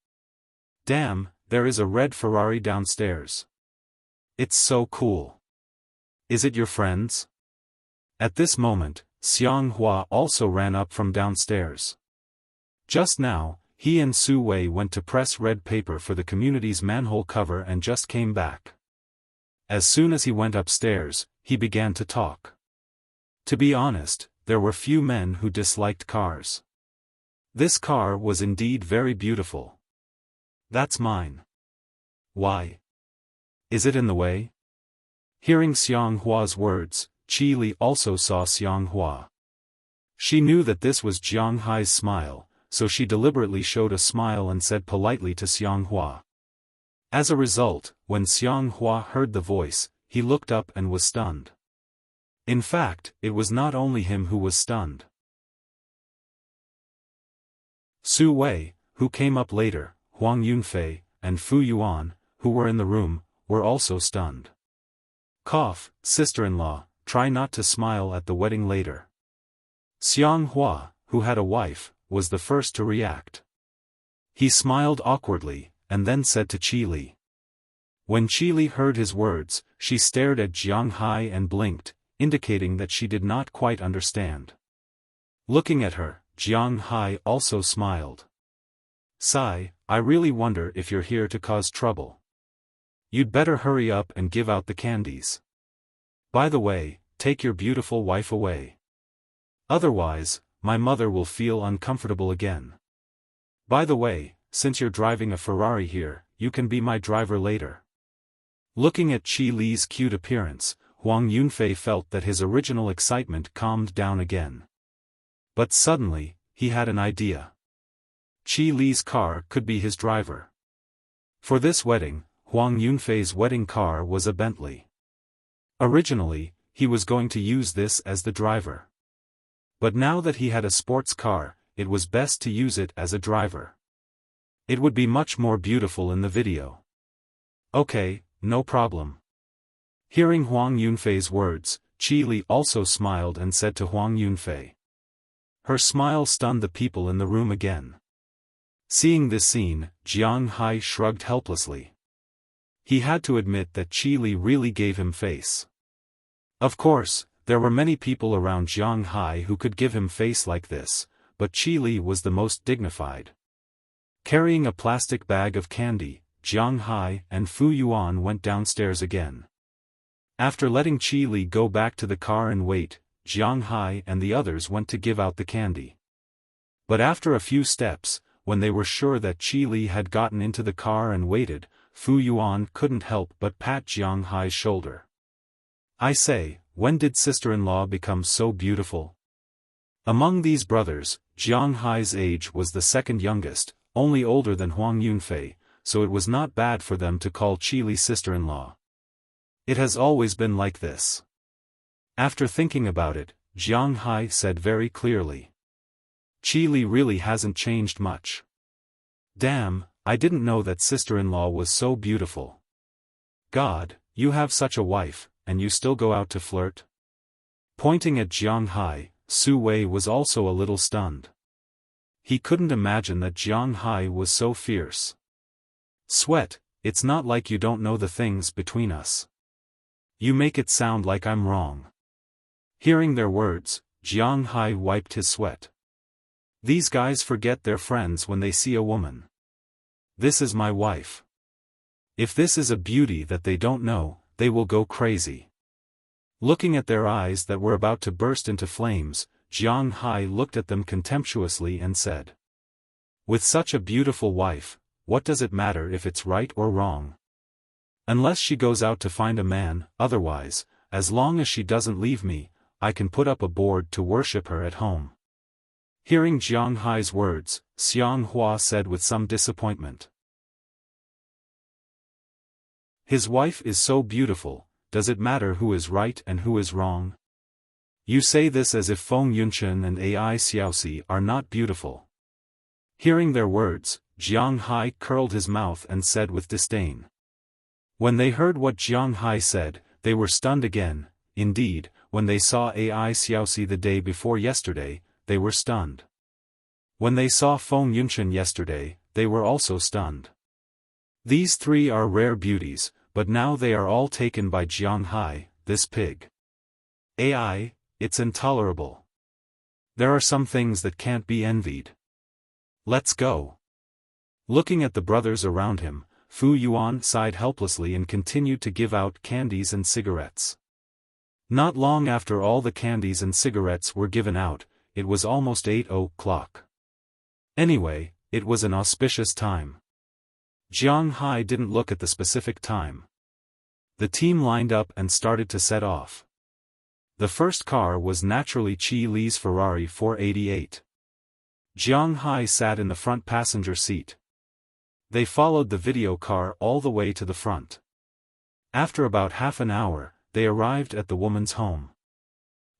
Damn, there is a red Ferrari downstairs. It's so cool. Is it your friend's? At this moment, Xianghua also ran up from downstairs. Just now, he and Su Wei went to press red paper for the community's manhole cover and just came back. As soon as he went upstairs, he began to talk. To be honest, there were few men who disliked cars. This car was indeed very beautiful. That's mine. Why? Is it in the way? Hearing Xianghua's words, Qi Li also saw Xianghua. She knew that this was Jiang Hai's smile, so she deliberately showed a smile and said politely to Xianghua. As a result, when Xianghua heard the voice, he looked up and was stunned. In fact, it was not only him who was stunned. Su Wei, who came up later, Huang Yunfei, and Fu Yuan, who were in the room, were also stunned. Cough, sister-in-law, try not to smile at the wedding later. Xianghua, who had a wife, was the first to react. He smiled awkwardly, and then said to Qi Li. When Qi Li heard his words, she stared at Jiang Hai and blinked, indicating that she did not quite understand. Looking at her, Jiang Hai also smiled. Sigh, I really wonder if you're here to cause trouble. You'd better hurry up and give out the candies. By the way, take your beautiful wife away. Otherwise, my mother will feel uncomfortable again. By the way, since you're driving a Ferrari here, you can be my driver later. Looking at Qi Li's cute appearance, Huang Yunfei felt that his original excitement calmed down again. But suddenly, he had an idea. Qi Li's car could be his driver. For this wedding, Huang Yunfei's wedding car was a Bentley. Originally, he was going to use this as the driver. But now that he had a sports car, it was best to use it as a driver. It would be much more beautiful in the video. Okay, no problem. Hearing Huang Yunfei's words, Qi Li also smiled and said to Huang Yunfei. Her smile stunned the people in the room again. Seeing this scene, Jiang Hai shrugged helplessly. He had to admit that Qi Li really gave him face. Of course, there were many people around Jiang Hai who could give him face like this, but Qi Li was the most dignified. Carrying a plastic bag of candy, Jiang Hai and Fu Yuan went downstairs again. After letting Qi Li go back to the car and wait, Jiang Hai and the others went to give out the candy. But after a few steps, when they were sure that Qi Li had gotten into the car and waited, Fu Yuan couldn't help but pat Jiang Hai's shoulder. I say, when did sister-in-law become so beautiful? Among these brothers, Jiang Hai's age was the second youngest, only older than Huang Yunfei, so it was not bad for them to call Qi Li sister-in-law. It has always been like this. After thinking about it, Jiang Hai said very clearly. Qi Li really hasn't changed much. Damn, I didn't know that sister-in-law was so beautiful. God, you have such a wife, and you still go out to flirt? Pointing at Jiang Hai, Su Wei was also a little stunned. He couldn't imagine that Jiang Hai was so fierce. Sweat, it's not like you don't know the things between us. You make it sound like I'm wrong. Hearing their words, Jiang Hai wiped his sweat. These guys forget their friends when they see a woman. This is my wife. If this is a beauty that they don't know, they will go crazy. Looking at their eyes that were about to burst into flames, Jiang Hai looked at them contemptuously and said. With such a beautiful wife, what does it matter if it's right or wrong? Unless she goes out to find a man, otherwise, as long as she doesn't leave me, I can put up a board to worship her at home. Hearing Jiang Hai's words, Xianghua said with some disappointment. His wife is so beautiful, does it matter who is right and who is wrong? You say this as if Feng Yunchen and Ai Xiaoxi are not beautiful. Hearing their words, Jiang Hai curled his mouth and said with disdain. When they heard what Jiang Hai said, they were stunned again. Indeed, when they saw Ai Xiaoxi the day before yesterday, they were stunned. When they saw Feng Yunchen yesterday, they were also stunned. These three are rare beauties, but now they are all taken by Jiang Hai, this pig. AI, it's intolerable. There are some things that can't be envied. Let's go. Looking at the brothers around him, Fu Yuan sighed helplessly and continued to give out candies and cigarettes. Not long after all the candies and cigarettes were given out, it was almost 8 o'clock. Anyway, it was an auspicious time. Jiang Hai didn't look at the specific time. The team lined up and started to set off. The first car was naturally Qi Li's Ferrari 488. Jiang Hai sat in the front passenger seat. They followed the video car all the way to the front. After about half an hour, they arrived at the woman's home.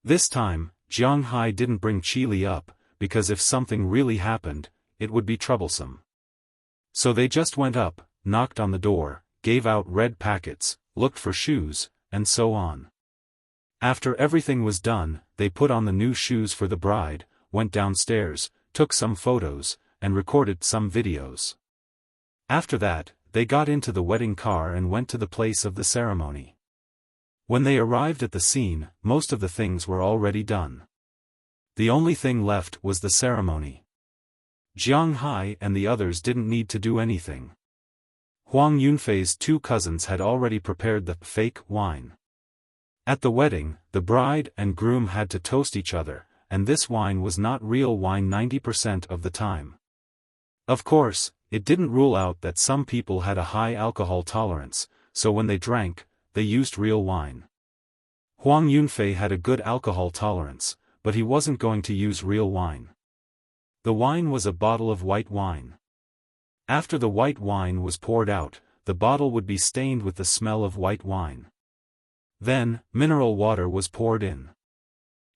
This time, Jiang Hai didn't bring Qi Li up, because if something really happened, it would be troublesome. So they just went up, knocked on the door, gave out red packets, looked for shoes, and so on. After everything was done, they put on the new shoes for the bride, went downstairs, took some photos, and recorded some videos. After that, they got into the wedding car and went to the place of the ceremony. When they arrived at the scene, most of the things were already done. The only thing left was the ceremony. Jiang Hai and the others didn't need to do anything. Huang Yunfei's two cousins had already prepared the fake wine. At the wedding, the bride and groom had to toast each other, and this wine was not real wine 90% of the time. Of course, it didn't rule out that some people had a high alcohol tolerance, so when they drank, they used real wine. Huang Yunfei had a good alcohol tolerance, but he wasn't going to use real wine. The wine was a bottle of white wine. After the white wine was poured out, the bottle would be stained with the smell of white wine. Then, mineral water was poured in.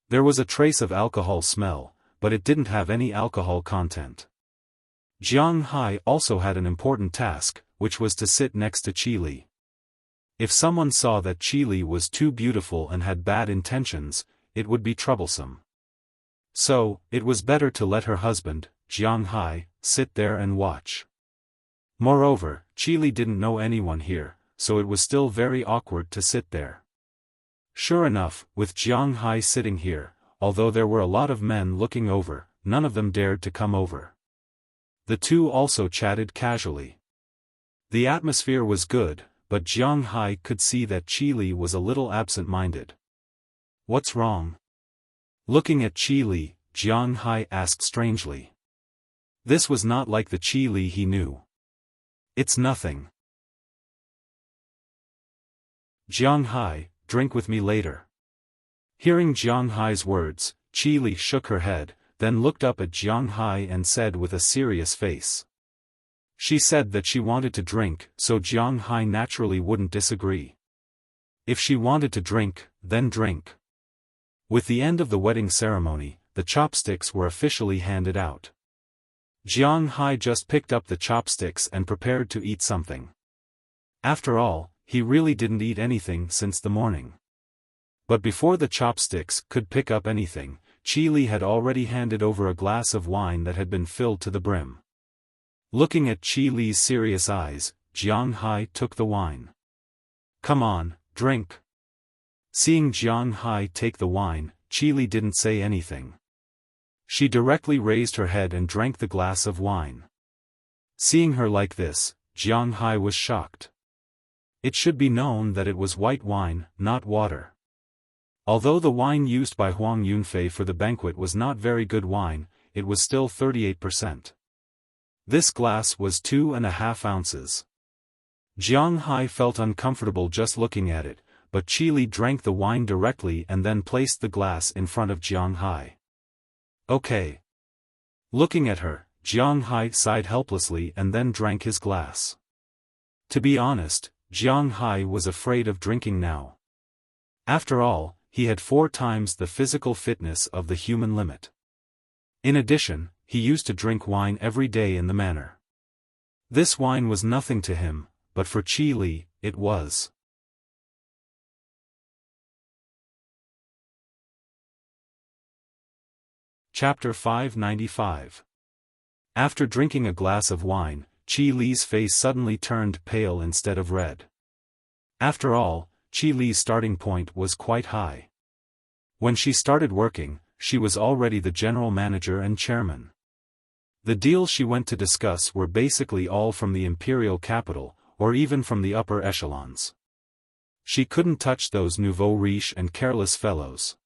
There was a trace of alcohol smell, but it didn't have any alcohol content. Jiang Hai also had an important task, which was to sit next to Qi Li. If someone saw that Qi Li was too beautiful and had bad intentions, it would be troublesome. So, it was better to let her husband, Jiang Hai, sit there and watch. Moreover, Qi Li didn't know anyone here, so it was still very awkward to sit there. Sure enough, with Jiang Hai sitting here, although there were a lot of men looking over, none of them dared to come over. The two also chatted casually. The atmosphere was good, but Jiang Hai could see that Qi Li was a little absent-minded. What's wrong? Looking at Qi Li, Jiang Hai asked strangely. This was not like the Qi Li he knew. It's nothing. Jiang Hai, drink with me later. Hearing Jiang Hai's words, Qi Li shook her head, then looked up at Jiang Hai and said with a serious face. She said that she wanted to drink, so Jiang Hai naturally wouldn't disagree. If she wanted to drink, then drink. With the end of the wedding ceremony, the chopsticks were officially handed out. Jiang Hai just picked up the chopsticks and prepared to eat something. After all, he really didn't eat anything since the morning. But before the chopsticks could pick up anything, Qi Li had already handed over a glass of wine that had been filled to the brim. Looking at Qi Li's serious eyes, Jiang Hai took the wine. Come on, drink. Seeing Jiang Hai take the wine, Qi Li didn't say anything. She directly raised her head and drank the glass of wine. Seeing her like this, Jiang Hai was shocked. It should be known that it was white wine, not water. Although the wine used by Huang Yunfei for the banquet was not very good wine, it was still 38%. This glass was 2.5 ounces. Jiang Hai felt uncomfortable just looking at it, but Qi Li drank the wine directly and then placed the glass in front of Jiang Hai. Okay. Looking at her, Jiang Hai sighed helplessly and then drank his glass. To be honest, Jiang Hai was afraid of drinking now. After all, he had 4 times the physical fitness of the human limit. In addition, he used to drink wine every day in the manner. This wine was nothing to him, but for Qi Li, it was. Chapter 595. After drinking a glass of wine, Qi Li's face suddenly turned pale instead of red. After all, Qi Li's starting point was quite high. When she started working, she was already the general manager and chairman. The deals she went to discuss were basically all from the imperial capital, or even from the upper echelons. She couldn't touch those nouveau riche and careless fellows.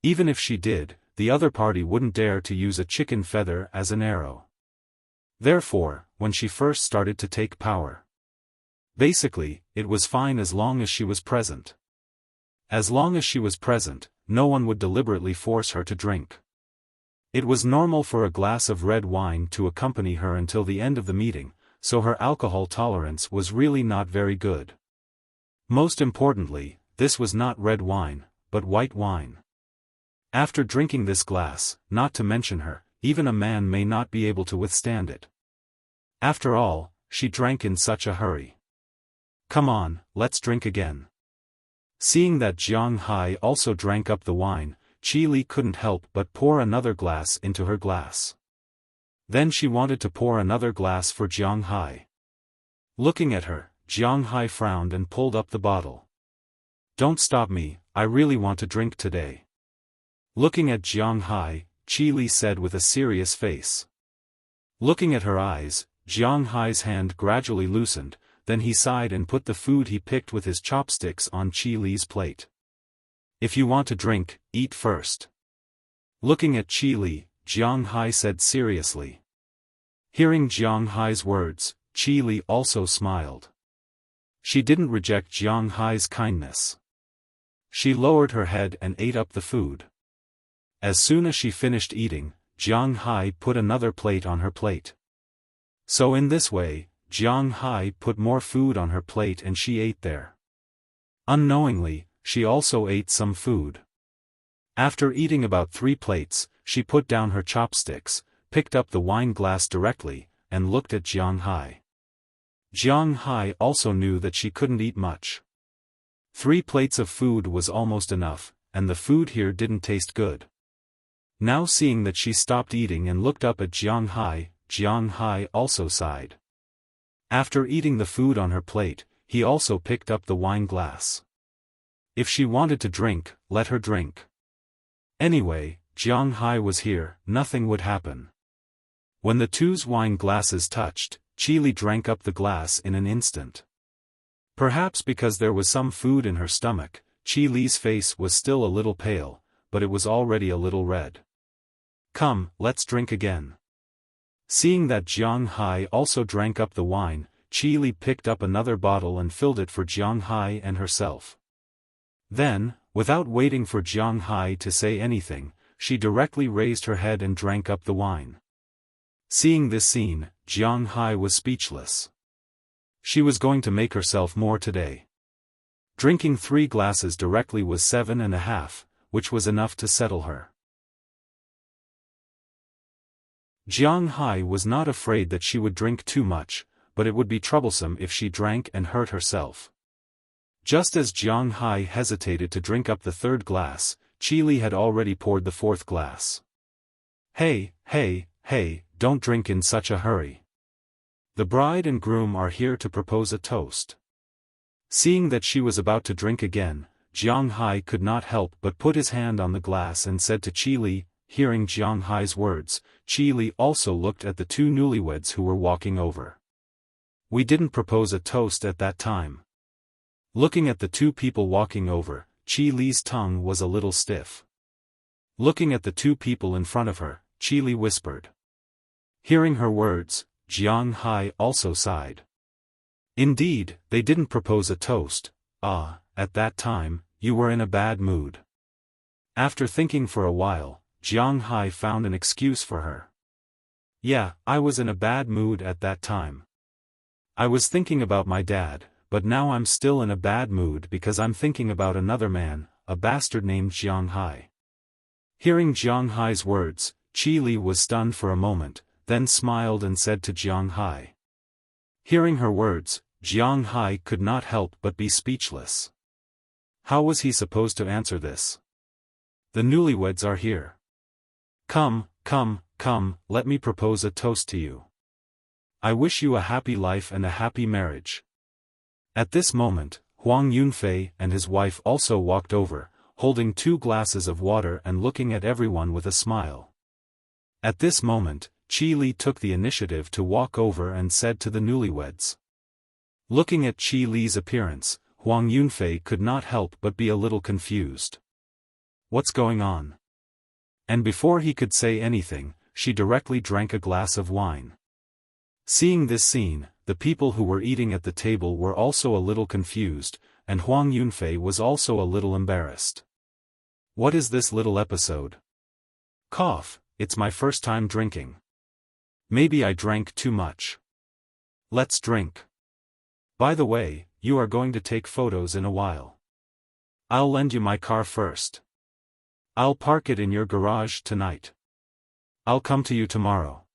Even if she did, the other party wouldn't dare to use a chicken feather as an arrow. Therefore, when she first started to take power, basically, it was fine as long as she was present. As long as she was present, no one would deliberately force her to drink. It was normal for a glass of red wine to accompany her until the end of the meeting, so her alcohol tolerance was really not very good. Most importantly, this was not red wine, but white wine. After drinking this glass, not to mention her, even a man may not be able to withstand it. After all, she drank in such a hurry. Come on, let's drink again. Seeing that Jiang Hai also drank up the wine, Qi Li couldn't help but pour another glass into her glass. Then she wanted to pour another glass for Jiang Hai. Looking at her, Jiang Hai frowned and pulled up the bottle. Don't stop me, I really want to drink today. Looking at Jiang Hai, Qi Li said with a serious face. Looking at her eyes, Jiang Hai's hand gradually loosened, then he sighed and put the food he picked with his chopsticks on Qi Li's plate. If you want to drink, eat first. Looking at Qi Li, Jiang Hai said seriously. Hearing Jiang Hai's words, Qi Li also smiled. She didn't reject Jiang Hai's kindness. She lowered her head and ate up the food. As soon as she finished eating, Jiang Hai put another plate on her plate. So in this way, Jiang Hai put more food on her plate and she ate there. Unknowingly, she also ate some food. After eating about 3 plates, she put down her chopsticks, picked up the wine glass directly, and looked at Jiang Hai. Jiang Hai also knew that she couldn't eat much. 3 plates of food was almost enough, and the food here didn't taste good. Now seeing that she stopped eating and looked up at Jiang Hai also sighed. After eating the food on her plate, he also picked up the wine glass. If she wanted to drink, let her drink. Anyway, Jiang Hai was here, nothing would happen. When the two's wine glasses touched, Qi Li drank up the glass in an instant. Perhaps because there was some food in her stomach, Qi Li's face was still a little pale, but it was already a little red. Come, let's drink again. Seeing that Jiang Hai also drank up the wine, Qi Li picked up another bottle and filled it for Jiang Hai and herself. Then, without waiting for Jiang Hai to say anything, she directly raised her head and drank up the wine. Seeing this scene, Jiang Hai was speechless. She was going to make herself more today. Drinking 3 glasses directly was 7.5, which was enough to settle her. Jiang Hai was not afraid that she would drink too much, but it would be troublesome if she drank and hurt herself. Just as Jiang Hai hesitated to drink up the 3rd glass, Qi Li had already poured the 4th glass. Hey, don't drink in such a hurry. The bride and groom are here to propose a toast. Seeing that she was about to drink again, Jiang Hai could not help but put his hand on the glass and said to Qi Li. Hearing Jiang Hai's words, Qi Li also looked at the 2 newlyweds who were walking over. We didn't propose a toast at that time. Looking at the 2 people walking over, Qi Li's tongue was a little stiff. Looking at the 2 people in front of her, Qi Li whispered. Hearing her words, Jiang Hai also sighed. Indeed, they didn't propose a toast. At that time, you were in a bad mood. After thinking for a while, Jiang Hai found an excuse for her. Yeah, I was in a bad mood at that time. I was thinking about my dad, but now I'm still in a bad mood because I'm thinking about another man, a bastard named Jiang Hai. Hearing Jiang Hai's words, Qi Li was stunned for a moment, then smiled and said to Jiang Hai. Hearing her words, Jiang Hai could not help but be speechless. How was he supposed to answer this? The newlyweds are here. Come, come, come, let me propose a toast to you. I wish you a happy life and a happy marriage. At this moment, Huang Yunfei and his wife also walked over, holding 2 glasses of water and looking at everyone with a smile. At this moment, Qi Li took the initiative to walk over and said to the newlyweds. Looking at Qi Li's appearance, Huang Yunfei could not help but be a little confused. What's going on? And before he could say anything, she directly drank a glass of wine. Seeing this scene, the people who were eating at the table were also a little confused, and Huang Yunfei was also a little embarrassed. What is this little episode? Cough, it's my first time drinking. Maybe I drank too much. Let's drink. By the way, you are going to take photos in a while. I'll lend you my car first. I'll park it in your garage tonight. I'll come to you tomorrow.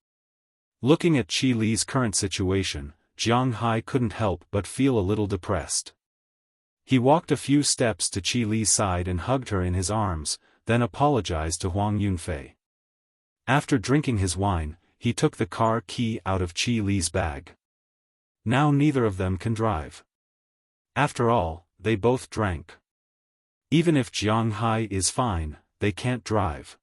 Looking at Qi Li's current situation, Jiang Hai couldn't help but feel a little depressed. He walked a few steps to Qi Li's side and hugged her in his arms, then apologized to Huang Yunfei. After drinking his wine, he took the car key out of Qi Li's bag. Now neither of them can drive. After all, they both drank. Even if Jiang Hai is fine, they can't drive.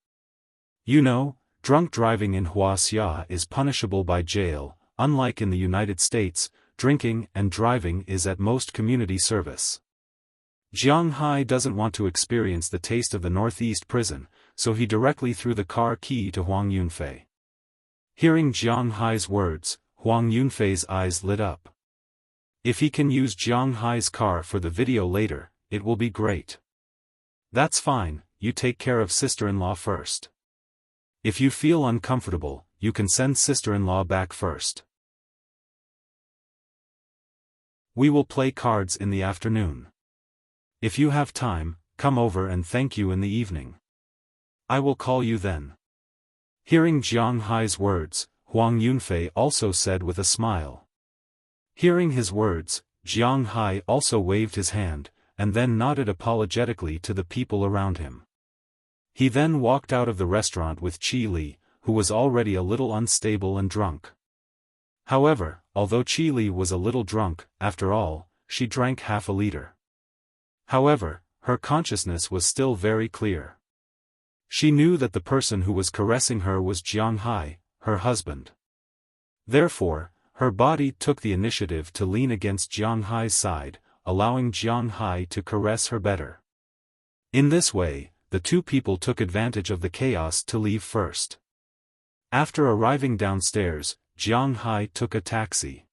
You know, drunk driving in Wuxia is punishable by jail. Unlike in the United States, drinking and driving is at most community service. Jiang Hai doesn't want to experience the taste of the Northeast prison, so he directly threw the car key to Huang Yunfei. Hearing Jiang Hai's words, Huang Yunfei's eyes lit up. If he can use Jiang Hai's car for the video later, it will be great. That's fine, you take care of sister-in-law first. If you feel uncomfortable, you can send sister-in-law back first. We will play cards in the afternoon. If you have time, come over and thank you in the evening. I will call you then. Hearing Jiang Hai's words, Huang Yunfei also said with a smile. Hearing his words, Jiang Hai also waved his hand, and then nodded apologetically to the people around him. He then walked out of the restaurant with Qi Li, who was already a little unstable and drunk. However, although Qi Li was a little drunk, after all, she drank half a liter. However, her consciousness was still very clear. She knew that the person who was caressing her was Jiang Hai, her husband. Therefore, her body took the initiative to lean against Jiang Hai's side, allowing Jiang Hai to caress her better. In this way, the 2 people took advantage of the chaos to leave first. After arriving downstairs, Jiang Hai took a taxi.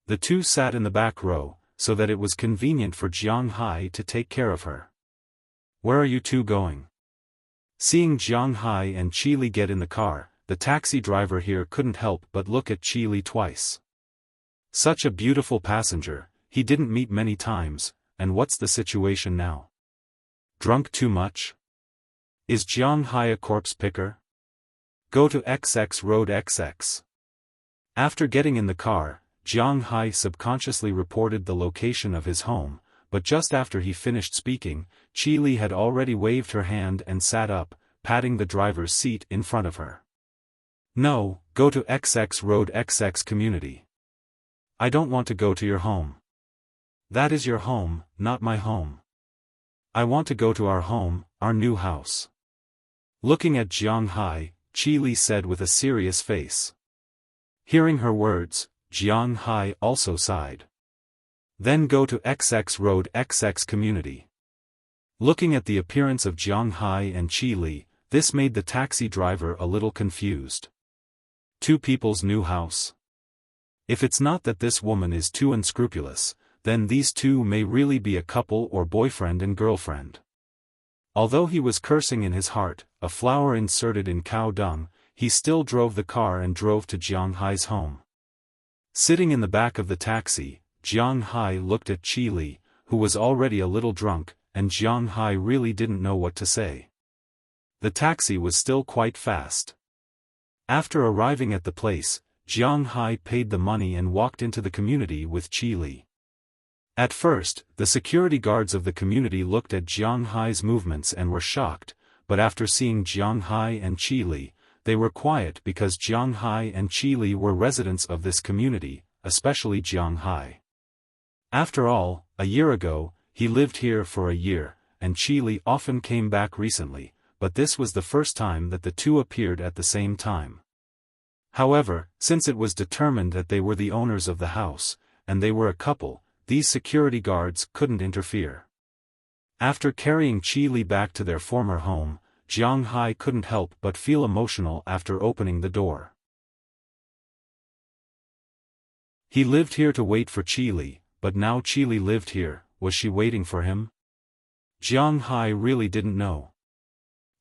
The 2 sat in the back row, so that it was convenient for Jiang Hai to take care of her. Where are you 2 going? Seeing Jiang Hai and Qi Li get in the car, the taxi driver here couldn't help but look at Qi Li twice. Such a beautiful passenger, he didn't meet many times, and what's the situation now? Drunk too much? Is Jiang Hai a corpse picker? Go to XX Road XX. After getting in the car, Jiang Hai subconsciously reported the location of his home, but just after he finished speaking, Qi Li had already waved her hand and sat up, patting the driver's seat in front of her. No, go to XX Road XX Community. I don't want to go to your home. That is your home, not my home. I want to go to our home, our new house. Looking at Jiang Hai, Qi Li said with a serious face. Hearing her words, Jiang Hai also sighed. Then go to XX Road XX Community. Looking at the appearance of Jiang Hai and Qi Li, this made the taxi driver a little confused. 2 people's new house? If it's not that this woman is too unscrupulous, then these 2 may really be a couple or boyfriend and girlfriend. Although he was cursing in his heart, a flower inserted in cow dung, he still drove the car and drove to Jiang Hai's home. Sitting in the back of the taxi, Jiang Hai looked at Qi Li, who was already a little drunk, and Jiang Hai really didn't know what to say. The taxi was still quite fast. After arriving at the place, Jiang Hai paid the money and walked into the community with Qi Li. At first, the security guards of the community looked at Jiang Hai's movements and were shocked, but after seeing Jiang Hai and Qi Li, they were quiet because Jiang Hai and Qi Li were residents of this community, especially Jiang Hai. After all, a year ago, he lived here for a year, and Qi Li often came back recently, but this was the first time that the two appeared at the same time. However, since it was determined that they were the owners of the house, and they were a couple, these security guards couldn't interfere. After carrying Qi Li back to their former home, Jiang Hai couldn't help but feel emotional after opening the door. He lived here to wait for Qi Li, but now Qi Li lived here. Was she waiting for him? Jiang Hai really didn't know.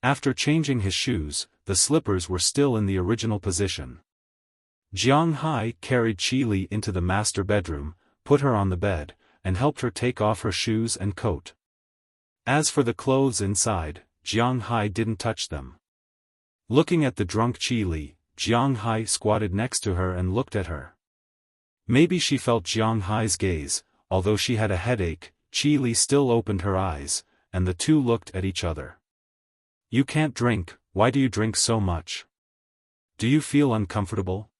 After changing his shoes, the slippers were still in the original position. Jiang Hai carried Qi Li into the master bedroom, put her on the bed, and helped her take off her shoes and coat. As for the clothes inside, Jiang Hai didn't touch them. Looking at the drunk Qi Li, Jiang Hai squatted next to her and looked at her. Maybe she felt Jiang Hai's gaze. Although she had a headache, Qi Li still opened her eyes, and the two looked at each other. You can't drink, why do you drink so much? Do you feel uncomfortable?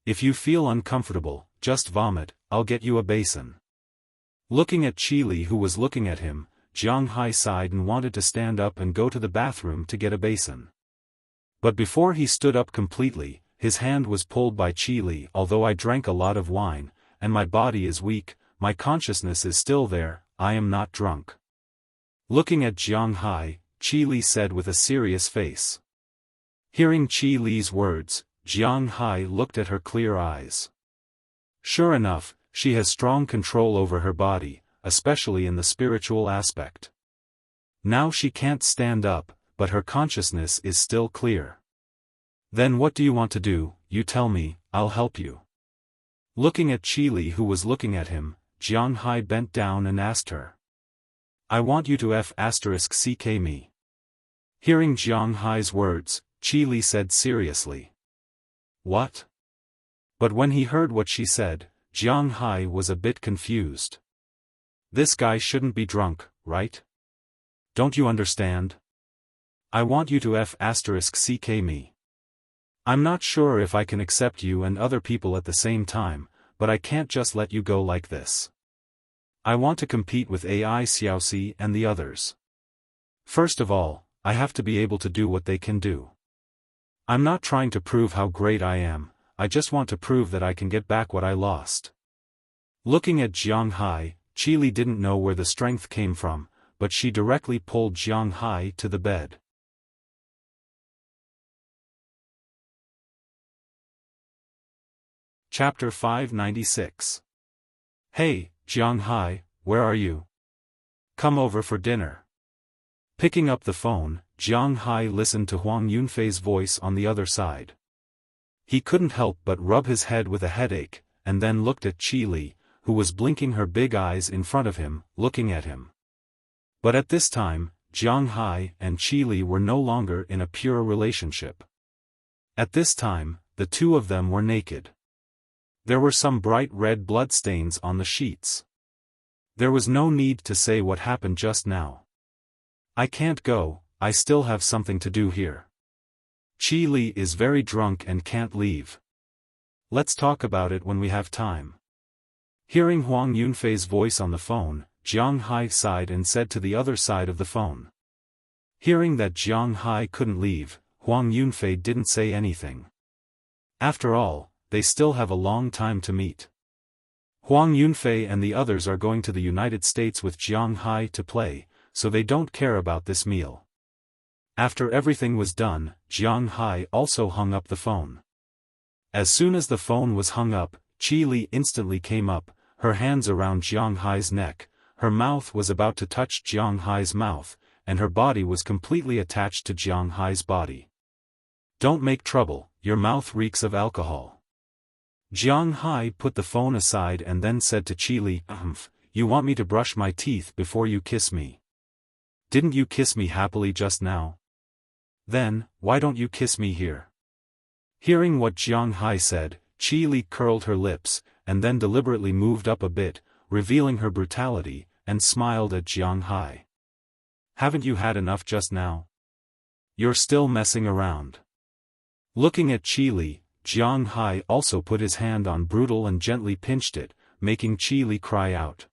If you feel uncomfortable, just vomit, I'll get you a basin. Looking at Qi Li who was looking at him, Jiang Hai sighed and wanted to stand up and go to the bathroom to get a basin. But before he stood up completely, his hand was pulled by Qi Li. Although I drank a lot of wine, and my body is weak, my consciousness is still there, I am not drunk. Looking at Jiang Hai, Qi Li said with a serious face. Hearing Qi Li's words, Jiang Hai looked at her clear eyes. Sure enough, she has strong control over her body, especially in the spiritual aspect. Now she can't stand up, but her consciousness is still clear. Then what do you want to do? You tell me, I'll help you. Looking at Qi Li who was looking at him, Jiang Hai bent down and asked her. I want you to *ck me. Hearing Jiang Hai's words, Qi Li said seriously. What? But when he heard what she said, Jiang Hai was a bit confused. This guy shouldn't be drunk, right? Don't you understand? I want you to *ck me. I'm not sure if I can accept you and other people at the same time, but I can't just let you go like this. I want to compete with AI Xiaosi and the others. First of all, I have to be able to do what they can do. I'm not trying to prove how great I am, I just want to prove that I can get back what I lost. Looking at Jiang Hai, Qi Li didn't know where the strength came from, but she directly pulled Jiang Hai to the bed. Chapter 596. Hey, Jiang Hai, where are you? Come over for dinner. Picking up the phone, Jiang Hai listened to Huang Yunfei's voice on the other side. He couldn't help but rub his head with a headache, and then looked at Qi Li, who was blinking her big eyes in front of him, looking at him. But at this time, Jiang Hai and Qi Li were no longer in a pure relationship. At this time, the two of them were naked. There were some bright red bloodstains on the sheets. There was no need to say what happened just now. I can't go, I still have something to do here. Qi Li is very drunk and can't leave. Let's talk about it when we have time. Hearing Huang Yunfei's voice on the phone, Jiang Hai sighed and said to the other side of the phone. Hearing that Jiang Hai couldn't leave, Huang Yunfei didn't say anything. After all, they still have a long time to meet. Huang Yunfei and the others are going to the United States with Jiang Hai to play, so they don't care about this meal. After everything was done, Jiang Hai also hung up the phone. As soon as the phone was hung up, Qi Li instantly came up, her hands around Jiang Hai's neck, her mouth was about to touch Jiang Hai's mouth, and her body was completely attached to Jiang Hai's body. Don't make trouble, your mouth reeks of alcohol. Jiang Hai put the phone aside and then said to Qi Li, you want me to brush my teeth before you kiss me? Didn't you kiss me happily just now? Then, why don't you kiss me here? Hearing what Jiang Hai said, Qi Li curled her lips, and then deliberately moved up a bit, revealing her brutality, and smiled at Jiang Hai. Haven't you had enough just now? you're still messing around. Looking at Qi Li, Jiang Hai also put his hand on Brutal and gently pinched it, making Qi Li cry out.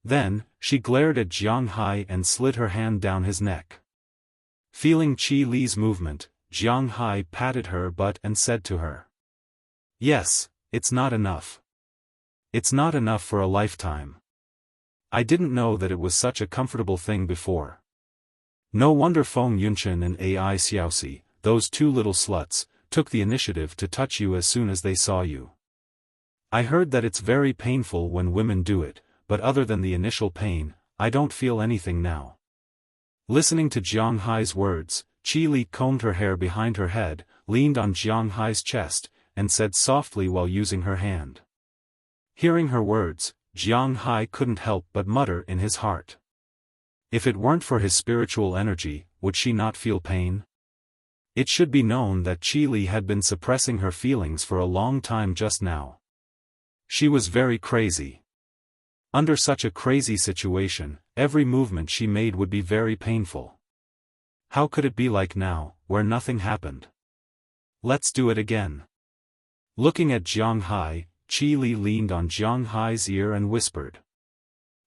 Then, she glared at Jiang Hai and slid her hand down his neck. Feeling Qi Li's movement, Jiang Hai patted her butt and said to her. Yes, it's not enough. It's not enough for a lifetime. I didn't know that it was such a comfortable thing before. No wonder Feng Yunchen and Ai Xiaosi, those two little sluts, took the initiative to touch you as soon as they saw you. I heard that it's very painful when women do it, but other than the initial pain, I don't feel anything now. Listening to Jiang Hai's words, Qi Li combed her hair behind her head, leaned on Jiang Hai's chest, and said softly while using her hand. Hearing her words, Jiang Hai couldn't help but mutter in his heart. If it weren't for his spiritual energy, would she not feel pain? It should be known that Qi Li had been suppressing her feelings for a long time just now. She was very crazy. Under such a crazy situation, every movement she made would be very painful. How could it be like now, where nothing happened? Let's do it again. Looking at Jiang Hai, Qi Li leaned on Jiang Hai's ear and whispered.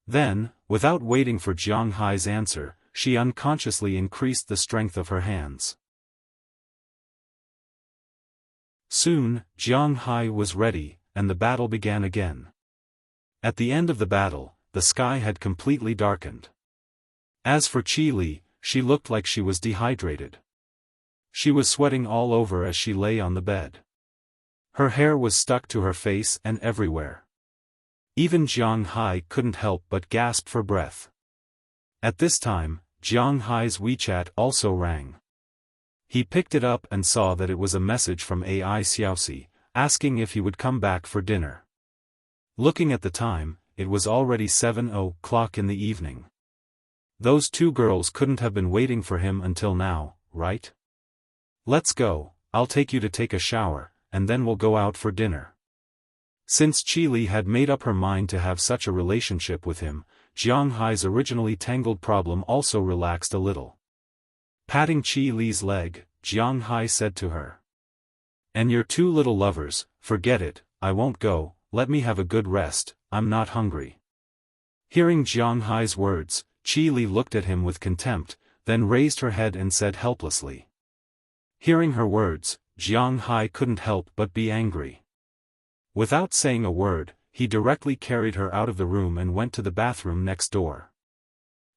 Then, without waiting for Jiang Hai's answer, she unconsciously increased the strength of her hands. Soon, Jiang Hai was ready, and the battle began again. At the end of the battle, the sky had completely darkened. As for Qi Li, she looked like she was dehydrated. She was sweating all over as she lay on the bed. Her hair was stuck to her face and everywhere. Even Jiang Hai couldn't help but gasp for breath. At this time, Jiang Hai's WeChat also rang. He picked it up and saw that it was a message from Ai Xiaosi, asking if he would come back for dinner. Looking at the time, it was already 7:00 in the evening. Those two girls couldn't have been waiting for him until now, right? Let's go, I'll take you to take a shower, and then we'll go out for dinner. Since Qi Li had made up her mind to have such a relationship with him, Jiang Hai's originally tangled problem also relaxed a little. Patting Qi Li's leg, Jiang Hai said to her. And your two little lovers, forget it, I won't go, let me have a good rest, I'm not hungry. Hearing Jiang Hai's words, Qi Li looked at him with contempt, then raised her head and said helplessly. Hearing her words, Jiang Hai couldn't help but be angry. Without saying a word, he directly carried her out of the room and went to the bathroom next door.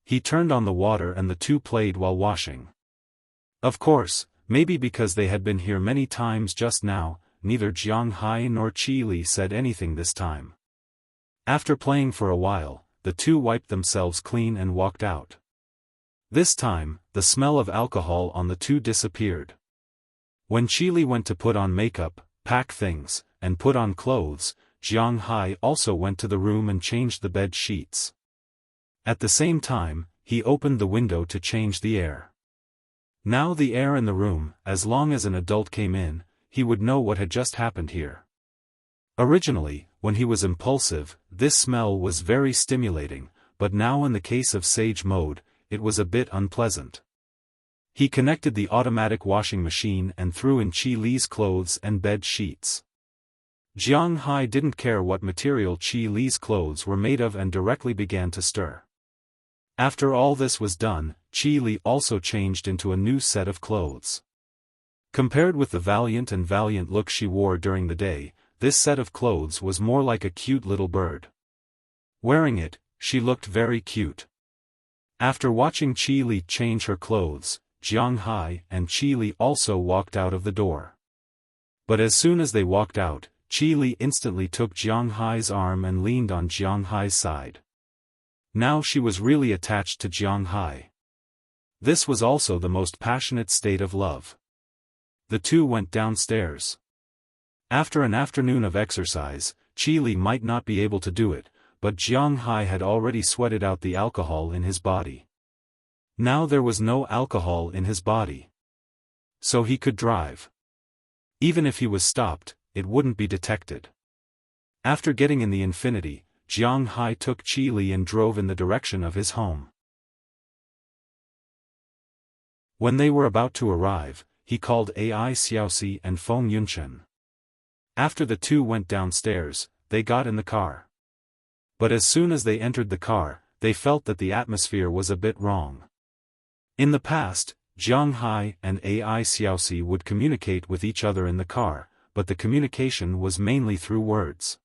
He turned on the water and the two played while washing. Of course, maybe because they had been here many times just now, neither Jiang Hai nor Qi Li said anything this time. After playing for a while, the two wiped themselves clean and walked out. This time, the smell of alcohol on the two disappeared. When Qi Li went to put on makeup, pack things, and put on clothes, Jiang Hai also went to the room and changed the bed sheets. At the same time, he opened the window to change the air. Now the air in the room, as long as an adult came in, he would know what had just happened here. Originally, when he was impulsive, this smell was very stimulating, but now in the case of Sage Mode, it was a bit unpleasant. He connected the automatic washing machine and threw in Qi Li's clothes and bed sheets. Jiang Hai didn't care what material Qi Li's clothes were made of and directly began to stir. After all this was done, Qi Li also changed into a new set of clothes. Compared with the valiant look she wore during the day, this set of clothes was more like a cute little bird. Wearing it, she looked very cute. After watching Qi Li change her clothes, Jiang Hai and Qi Li also walked out of the door. But as soon as they walked out, Qi Li instantly took Jiang Hai's arm and leaned on Jiang Hai's side. Now she was really attached to Jiang Hai. This was also the most passionate state of love. The two went downstairs. After an afternoon of exercise, Qi Li might not be able to do it, but Jiang Hai had already sweated out the alcohol in his body. Now there was no alcohol in his body. So he could drive. Even if he was stopped, it wouldn't be detected. After getting in the Infinity, Jiang Hai took Qi Li and drove in the direction of his home. When they were about to arrive, he called Ai Xiaosi and Feng Yunchen. After the two went downstairs, they got in the car. But as soon as they entered the car, they felt that the atmosphere was a bit wrong. In the past, Jiang Hai and Ai Xiaosi would communicate with each other in the car, but the communication was mainly through words.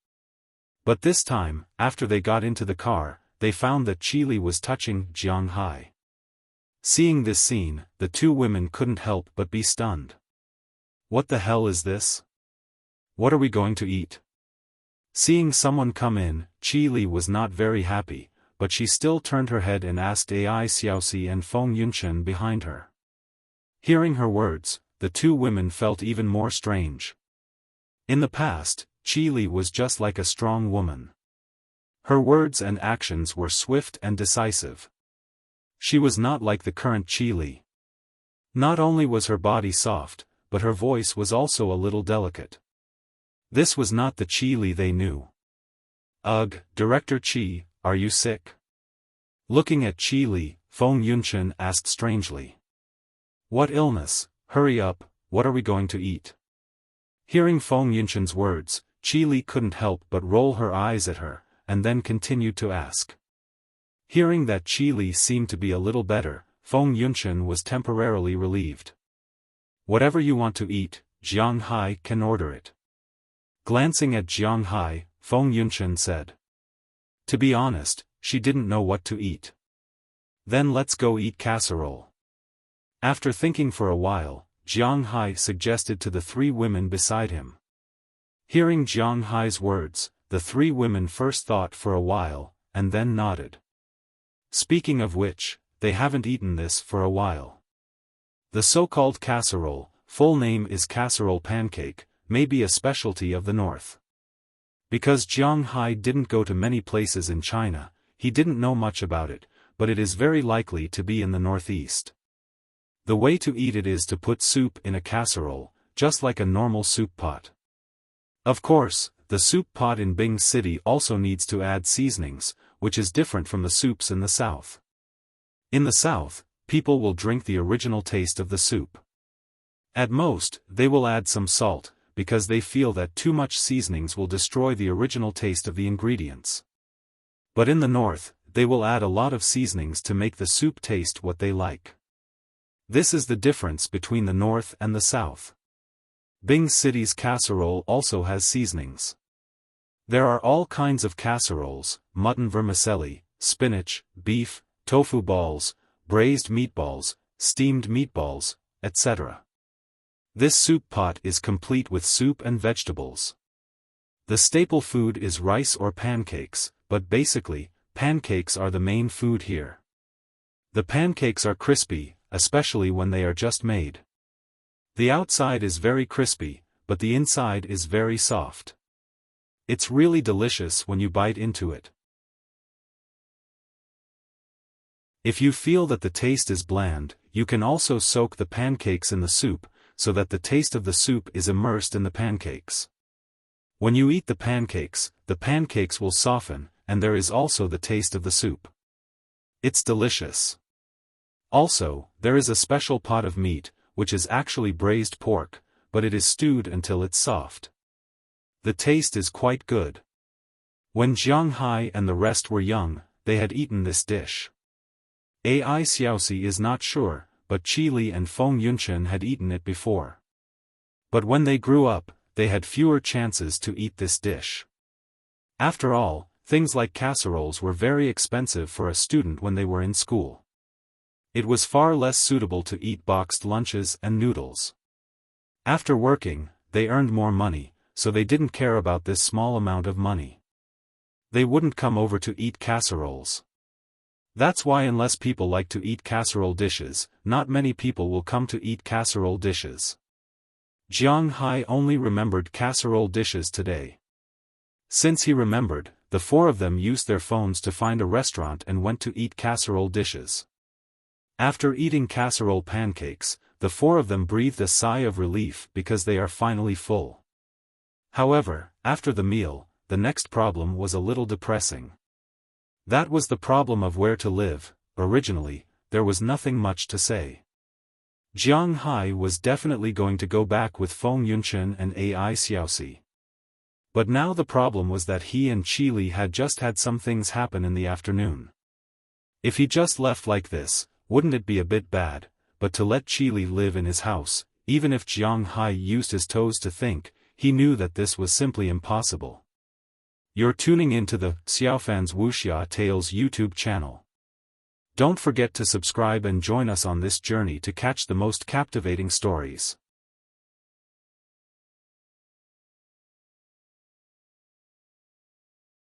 But this time, after they got into the car, they found that Qili was touching Jiang Hai. Seeing this scene, the two women couldn't help but be stunned. What the hell is this? What are we going to eat? Seeing someone come in, Qili was not very happy, but she still turned her head and asked Ai Xiaosi and Feng Yunchen behind her. Hearing her words, the two women felt even more strange. In the past, Qili was just like a strong woman. Her words and actions were swift and decisive. She was not like the current Qili. Not only was her body soft, but her voice was also a little delicate. This was not the Qili they knew. Ugh, Director Qi, are you sick? Looking at Qili, Feng Yunchen asked strangely. What illness? Hurry up, what are we going to eat? Hearing Feng Yunchen's words, Qili couldn't help but roll her eyes at her, and then continued to ask. Hearing that Qili seemed to be a little better, Feng Yunchen was temporarily relieved. Whatever you want to eat, Jiang Hai can order it. Glancing at Jiang Hai, Feng Yunchen said. To be honest, she didn't know what to eat. Then let's go eat casserole. After thinking for a while, Jiang Hai suggested to the three women beside him. Hearing Jiang Hai's words, the three women first thought for a while, and then nodded. Speaking of which, they haven't eaten this for a while. The so-called casserole, full name is casserole pancake, may be a specialty of the north. Because Jiang Hai didn't go to many places in China, he didn't know much about it, but it is very likely to be in the northeast. The way to eat it is to put soup in a casserole, just like a normal soup pot. Of course, the soup pot in Bing City also needs to add seasonings, which is different from the soups in the south. In the south, people will drink the original taste of the soup. At most, they will add some salt, because they feel that too much seasonings will destroy the original taste of the ingredients. But in the north, they will add a lot of seasonings to make the soup taste what they like. This is the difference between the north and the south. Bing City's casserole also has seasonings. There are all kinds of casseroles: mutton vermicelli, spinach, beef, tofu balls, braised meatballs, steamed meatballs, etc. This soup pot is complete with soup and vegetables. The staple food is rice or pancakes, but basically, pancakes are the main food here. The pancakes are crispy, especially when they are just made. The outside is very crispy, but the inside is very soft. It's really delicious when you bite into it. If you feel that the taste is bland, you can also soak the pancakes in the soup, so that the taste of the soup is immersed in the pancakes. When you eat the pancakes will soften, and there is also the taste of the soup. It's delicious. Also, there is a special pot of meat, which is actually braised pork, but it is stewed until it's soft. The taste is quite good. When Jiang Hai and the rest were young, they had eaten this dish. Ai Xiaosi is not sure, but Qili and Feng Yunchen had eaten it before. But when they grew up, they had fewer chances to eat this dish. After all, things like casseroles were very expensive for a student when they were in school. It was far less suitable to eat boxed lunches and noodles. After working, they earned more money, so they didn't care about this small amount of money. They wouldn't come over to eat casseroles. That's why unless people like to eat casserole dishes, not many people will come to eat casserole dishes. Jiang Hai only remembered casserole dishes today. Since he remembered, the four of them used their phones to find a restaurant and went to eat casserole dishes. After eating casserole pancakes, the four of them breathed a sigh of relief because they are finally full. However, after the meal, the next problem was a little depressing. That was the problem of where to live. Originally, there was nothing much to say. Jiang Hai was definitely going to go back with Feng Yunchen and AI Xiaosi. But now the problem was that he and Qili had just had some things happen in the afternoon. If he just left like this, wouldn't it be a bit bad? But to let Qili live in his house, even if Jiang Hai used his toes to think, he knew that this was simply impossible. You're tuning into the Xiaofan's Wuxia Tales YouTube channel. Don't forget to subscribe and join us on this journey to catch the most captivating stories.